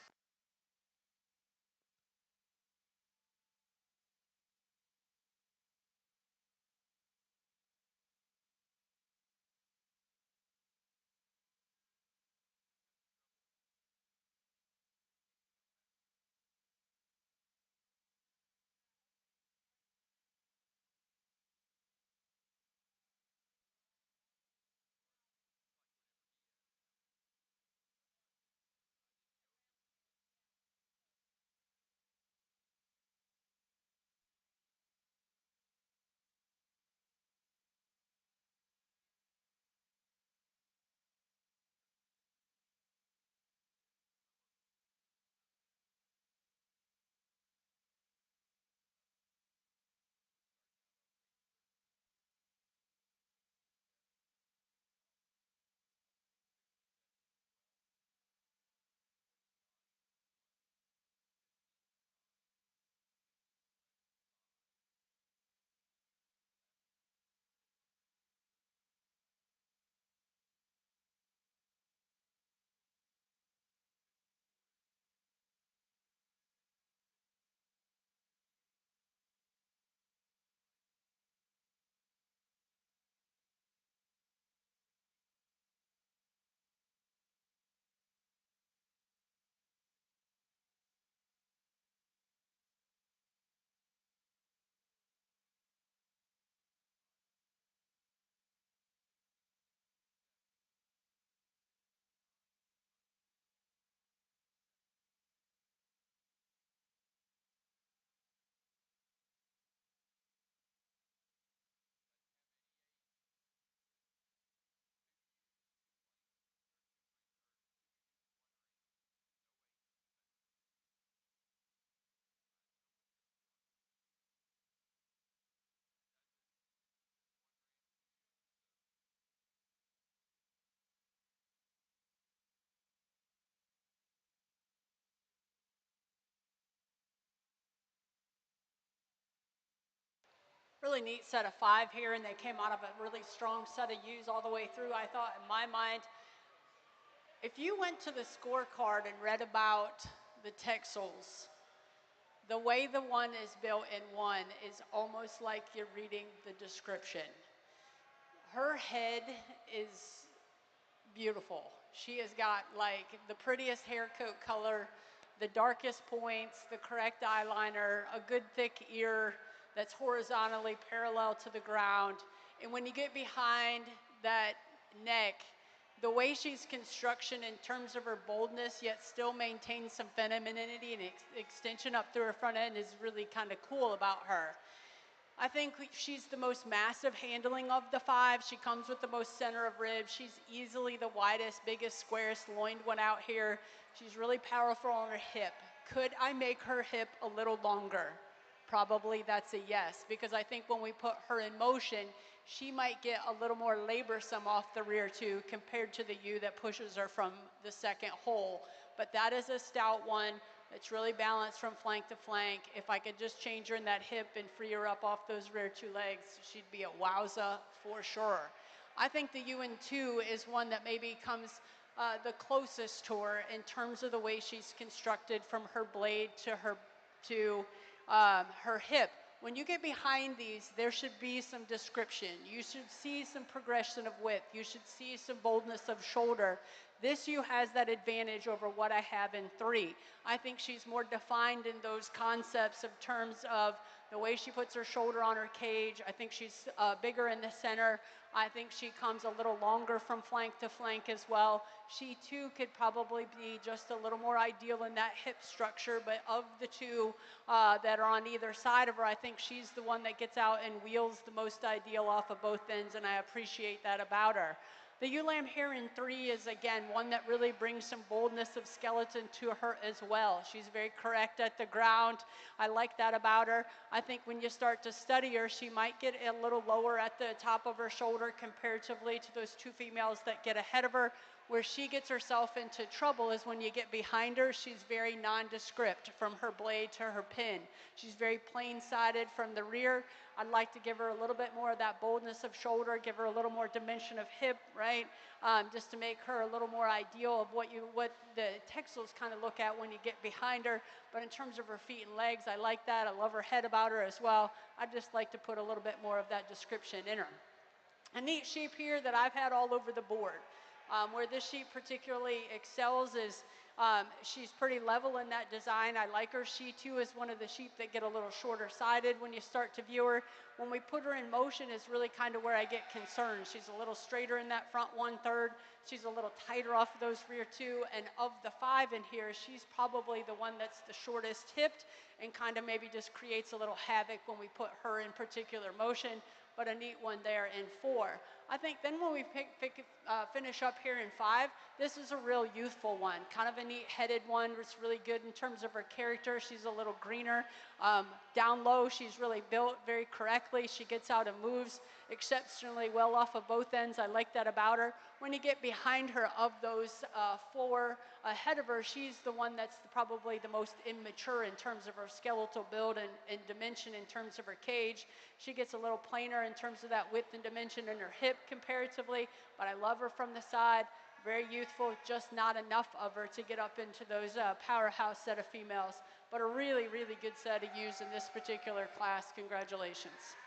Really neat set of 5 here, and they came out of a really strong set of U's all the way through. I thought, in my mind, if you went to the scorecard and read about the Texels, the way the one is built in one is almost like you're reading the description. Her head is beautiful. She has got like the prettiest hair coat color, the darkest points, the correct eyeliner, a good thick ear that's horizontally parallel to the ground. And when you get behind that neck, the way she's construction in terms of her boldness, yet still maintains some femininity and extension up through her front end is really kind of cool about her. I think she's the most massive handling of the 5. She comes with the most center of ribs. She's easily the widest, biggest, squarest loined one out here. She's really powerful on her hip. Could I make her hip a little longer? Probably that's a yes, because I think when we put her in motion, she might get a little more laborsome off the rear too, compared to the U that pushes her from the second hole. But that is a stout one. It's really balanced from flank to flank. If I could just change her in that hip and free her up off those rear 2 legs, she'd be a wowza for sure. I think the UN2 is one that maybe comes the closest to her in terms of the way she's constructed from her blade to her hip. When you get behind these, there should be some description. You should see some progression of width. You should see some boldness of shoulder. This U has that advantage over what I have in 3. I think she's more defined in those concepts of terms of the way she puts her shoulder on her cage. I think she's bigger in the center. I think she comes a little longer from flank to flank as well. She too could probably be just a little more ideal in that hip structure, but of the 2 that are on either side of her, I think she's the one that gets out and wheels the most ideal off of both ends, and I appreciate that about her. The ewe-lamb here in 3 is, again, one that really brings some boldness of skeleton to her as well. She's very correct at the ground. I like that about her. I think when you start to study her, she might get a little lower at the top of her shoulder comparatively to those 2 females that get ahead of her. Where she gets herself into trouble is when you get behind her, she's very nondescript from her blade to her pin. She's very plain-sided from the rear. I'd like to give her a little bit more of that boldness of shoulder, give her a little more dimension of hip, right? Just to make her a little more ideal of what the Texels kind of look at when you get behind her. But in terms of her feet and legs, I like that. I love her head about her as well. I'd just like to put a little bit more of that description in her. A neat sheep here that I've had all over the board. Where this sheep particularly excels is she's pretty level in that design. I like her. She too is one of the sheep that get a little shorter sided when you start to view her. When we put her in motion is really kind of where I get concerned. She's a little straighter in that front 1/3. She's a little tighter off of those rear 2. And of the 5 in here, she's probably the one that's the shortest hipped and kind of maybe just creates a little havoc when we put her in particular motion. But a neat one there in 4. I think then when we finish up here in 5, this is a real youthful one, kind of a neat headed one. It's really good in terms of her character. She's a little greener. Down low, she's really built very correctly. She gets out and moves exceptionally well off of both ends. I like that about her. When you get behind her, of those 4 ahead of her, she's the one that's probably the most immature in terms of her skeletal build and dimension in terms of her cage. She gets a little plainer in terms of that width and dimension in her hip comparatively, but I love her from the side. Very youthful, just not enough of her to get up into those powerhouse set of females, but a really, really good set of ewes in this particular class. Congratulations.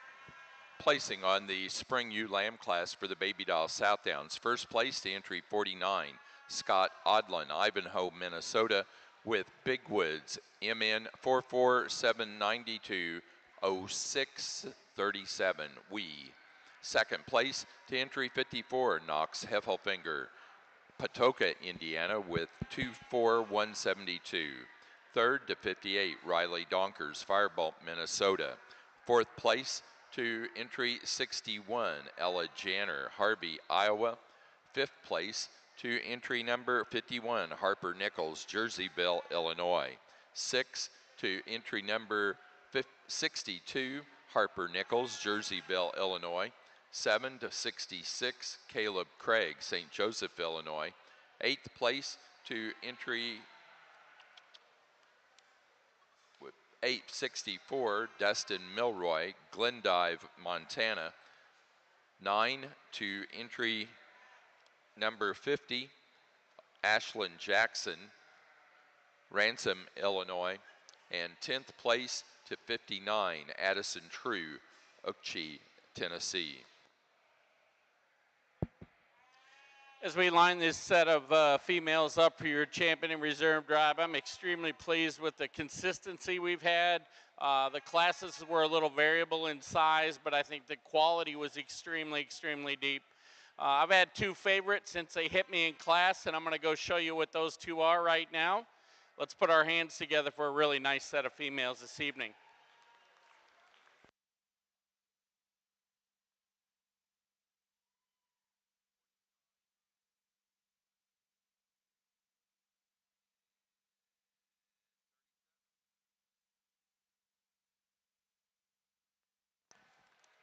Placing on the Spring Ewe Lamb class for the Baby Doll Southdowns. First place to entry 49, Scott Odlin, Ivanhoe, Minnesota, with Big Woods MN 447920637 Wee. Second place to entry 54, Knox Heffelfinger, Patoka, Indiana, with 24172. Third to 58, Riley Donkers, Firebolt, Minnesota. Fourth place to entry 61, Ella Janner, Harvey, Iowa. Fifth place to entry number 51, Harper Nichols, Jerseyville, Illinois. Sixth to entry number 62, Harper Nichols, Jerseyville, Illinois. 7 to 66, Caleb Craig, St. Joseph, Illinois. Eighth place to entry 864, Dustin Milroy, Glendive, Montana. 9 to entry number 50, Ashlyn Jackson, Ransom, Illinois. And 10th place to 59, Addison True, Oakchee, Tennessee. As we line this set of females up for your champion and reserve drive, I'm extremely pleased with the consistency we've had. The classes were a little variable in size, but I think the quality was extremely deep. I've had two favorites since they hit me in class, and I'm going to go show you what those two are right now. Let's put our hands together for a really nice set of females this evening.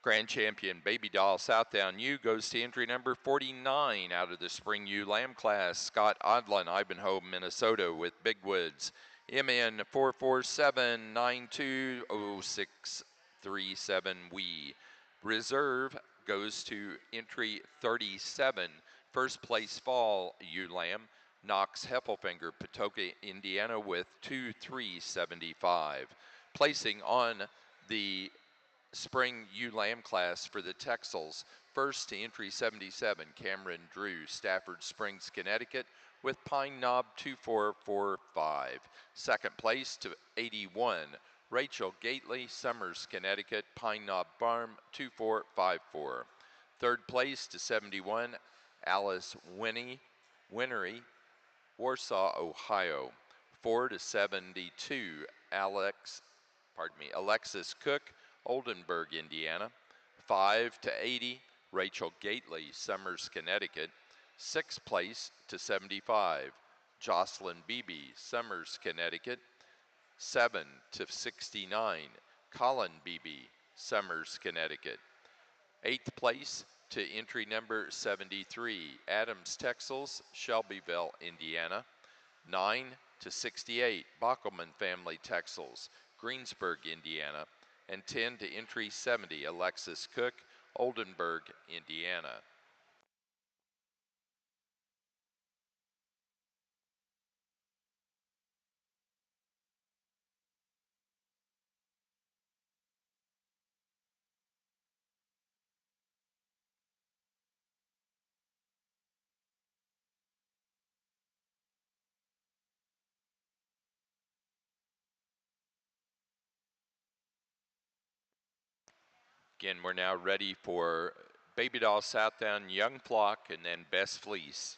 Grand champion Baby Doll Southdown U goes to entry number 49 out of the Spring U Lamb class. Scott Odlin, Ivanhoe, Minnesota with Big Woods. MN 447920637 Wee. Reserve goes to entry 37. First place fall U Lamb. Knox Heffelfinger, Patoka, Indiana with 2375. Placing on the Spring U Lamb class for the Texels. First to entry 77, Cameron Drew, Stafford Springs, Connecticut with Pine Knob 2445. Second place to 81, Rachel Gately, Summers, Connecticut, Pine Knob Farm 2454. Third place to 71, Alice Winnery, Warsaw, Ohio. 4 to 72, Alexis Cook, Oldenburg, Indiana. 5 to 80, Rachel Gately, Summers, Connecticut. Sixth place to 75, Jocelyn Beebe, Summers, Connecticut. 7 to 69, Colin Beebe, Summers, Connecticut. Eighth place to entry number 73, Adams Texels, Shelbyville, Indiana. 9 to 68, Bockelman Family Texels, Greensburg, Indiana. And 10 to entry 70, Alexis Cook, Oldenburg, Indiana. Again, we're now ready for Baby Doll Southdown Young Flock and then Best Fleece.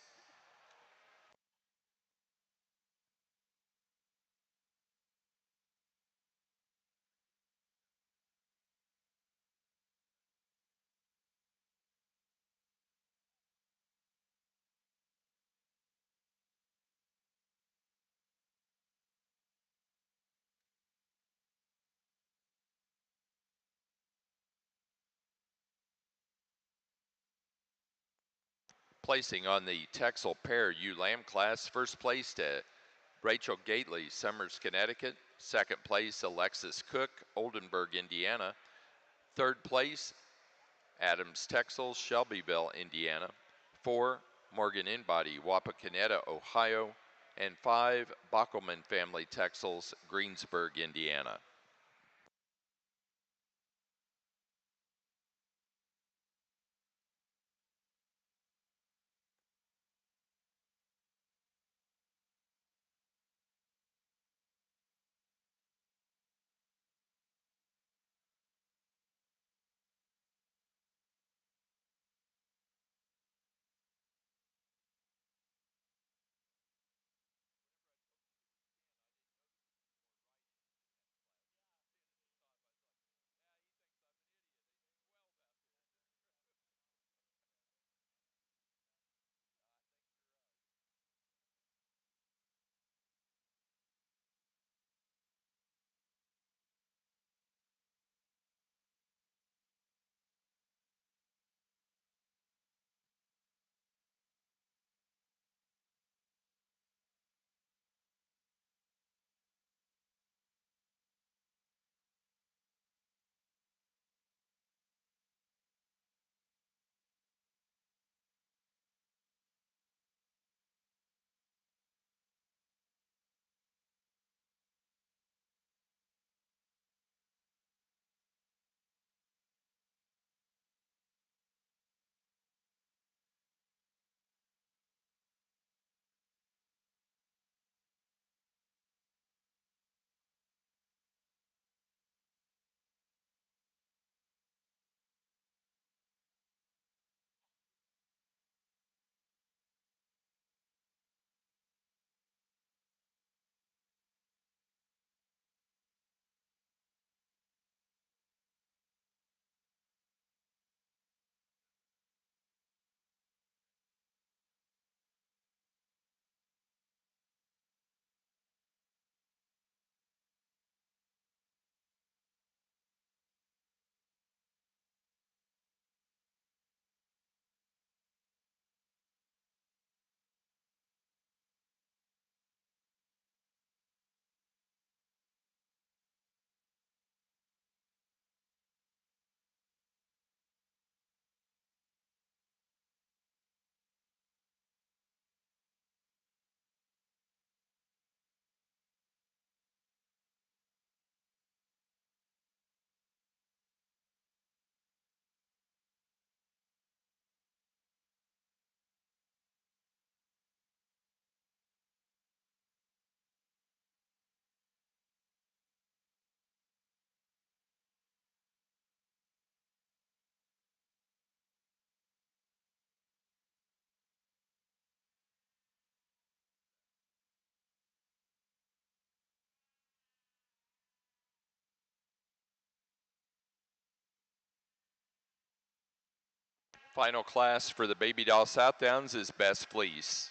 Placing on the Texel Pair U Lamb class, first place to Rachel Gately, Summers, Connecticut. Second place, Alexis Cook, Oldenburg, Indiana. Third place, Adams Texels, Shelbyville, Indiana. 4, Morgan Inbody, Wapakoneta, Ohio. And 5, Bockelman Family Texels, Greensburg, Indiana. Final class for the Baby Doll Southdowns is Best Fleece.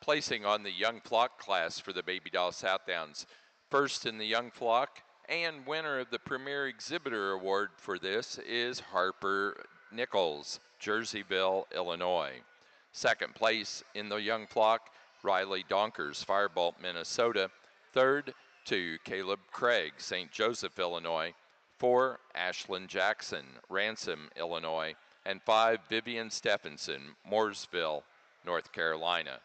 Placing on the Young Flock class for the Baby Doll Southdowns. First in the Young Flock and winner of the Premier Exhibitor Award for this is Harper Nichols, Jerseyville, Illinois. Second place in the Young Flock, Riley Donkers, Firebolt, Minnesota. Third to Caleb Craig, St. Joseph, Illinois. 4, Ashlyn Jackson, Ransom, Illinois. And 5, Vivian Stephenson, Mooresville, North Carolina.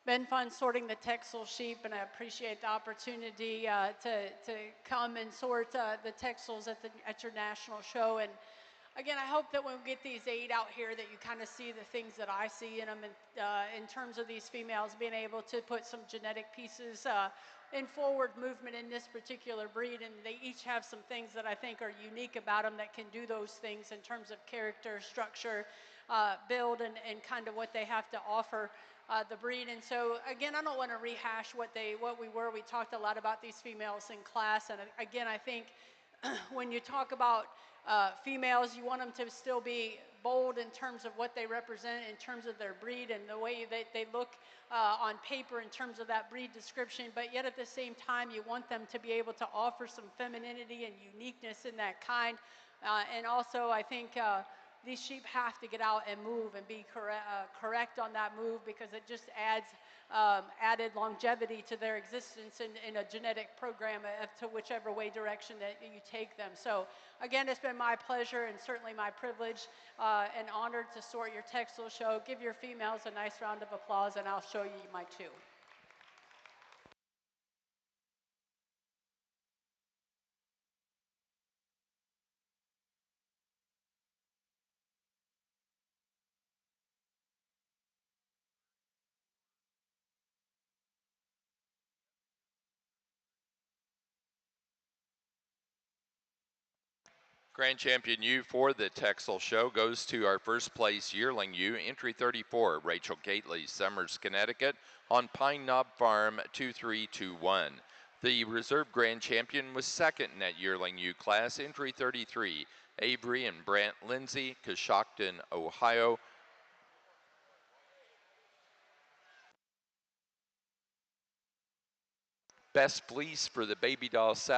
Been fun sorting the Texel sheep, and I appreciate the opportunity to come and sort the Texels at your national show. And again, I hope that when we get these 8 out here that you kind of see the things that I see in them in terms of these females being able to put some genetic pieces in forward movement in this particular breed. And they each have some things that I think are unique about them that can do those things in terms of character, structure, build, and kind of what they have to offer. The breed. And so again, I don't want to rehash what we were. We talked a lot about these females in class, and again, I think when you talk about females, you want them to still be bold in terms of what they represent, in terms of their breed and the way that they look on paper in terms of that breed description, but yet at the same time, you want them to be able to offer some femininity and uniqueness in that kind. And also, I think these sheep have to get out and move and be correct on that move, because it just adds added longevity to their existence in a genetic program to whichever direction that you take them. So again, it's been my pleasure and certainly my privilege and honor to sort your Texel show. Give your females a nice round of applause, and I'll show you my 2. Grand Champion ewe for the Texel show goes to our first place yearling ewe, entry 34, Rachel Gately, Summers, Connecticut, on Pine Knob Farm 2321. The reserve Grand Champion was second in that yearling ewe class, entry 33, Avery and Brant Lindsay, Coshocton, Ohio. Best fleece for the Baby Doll South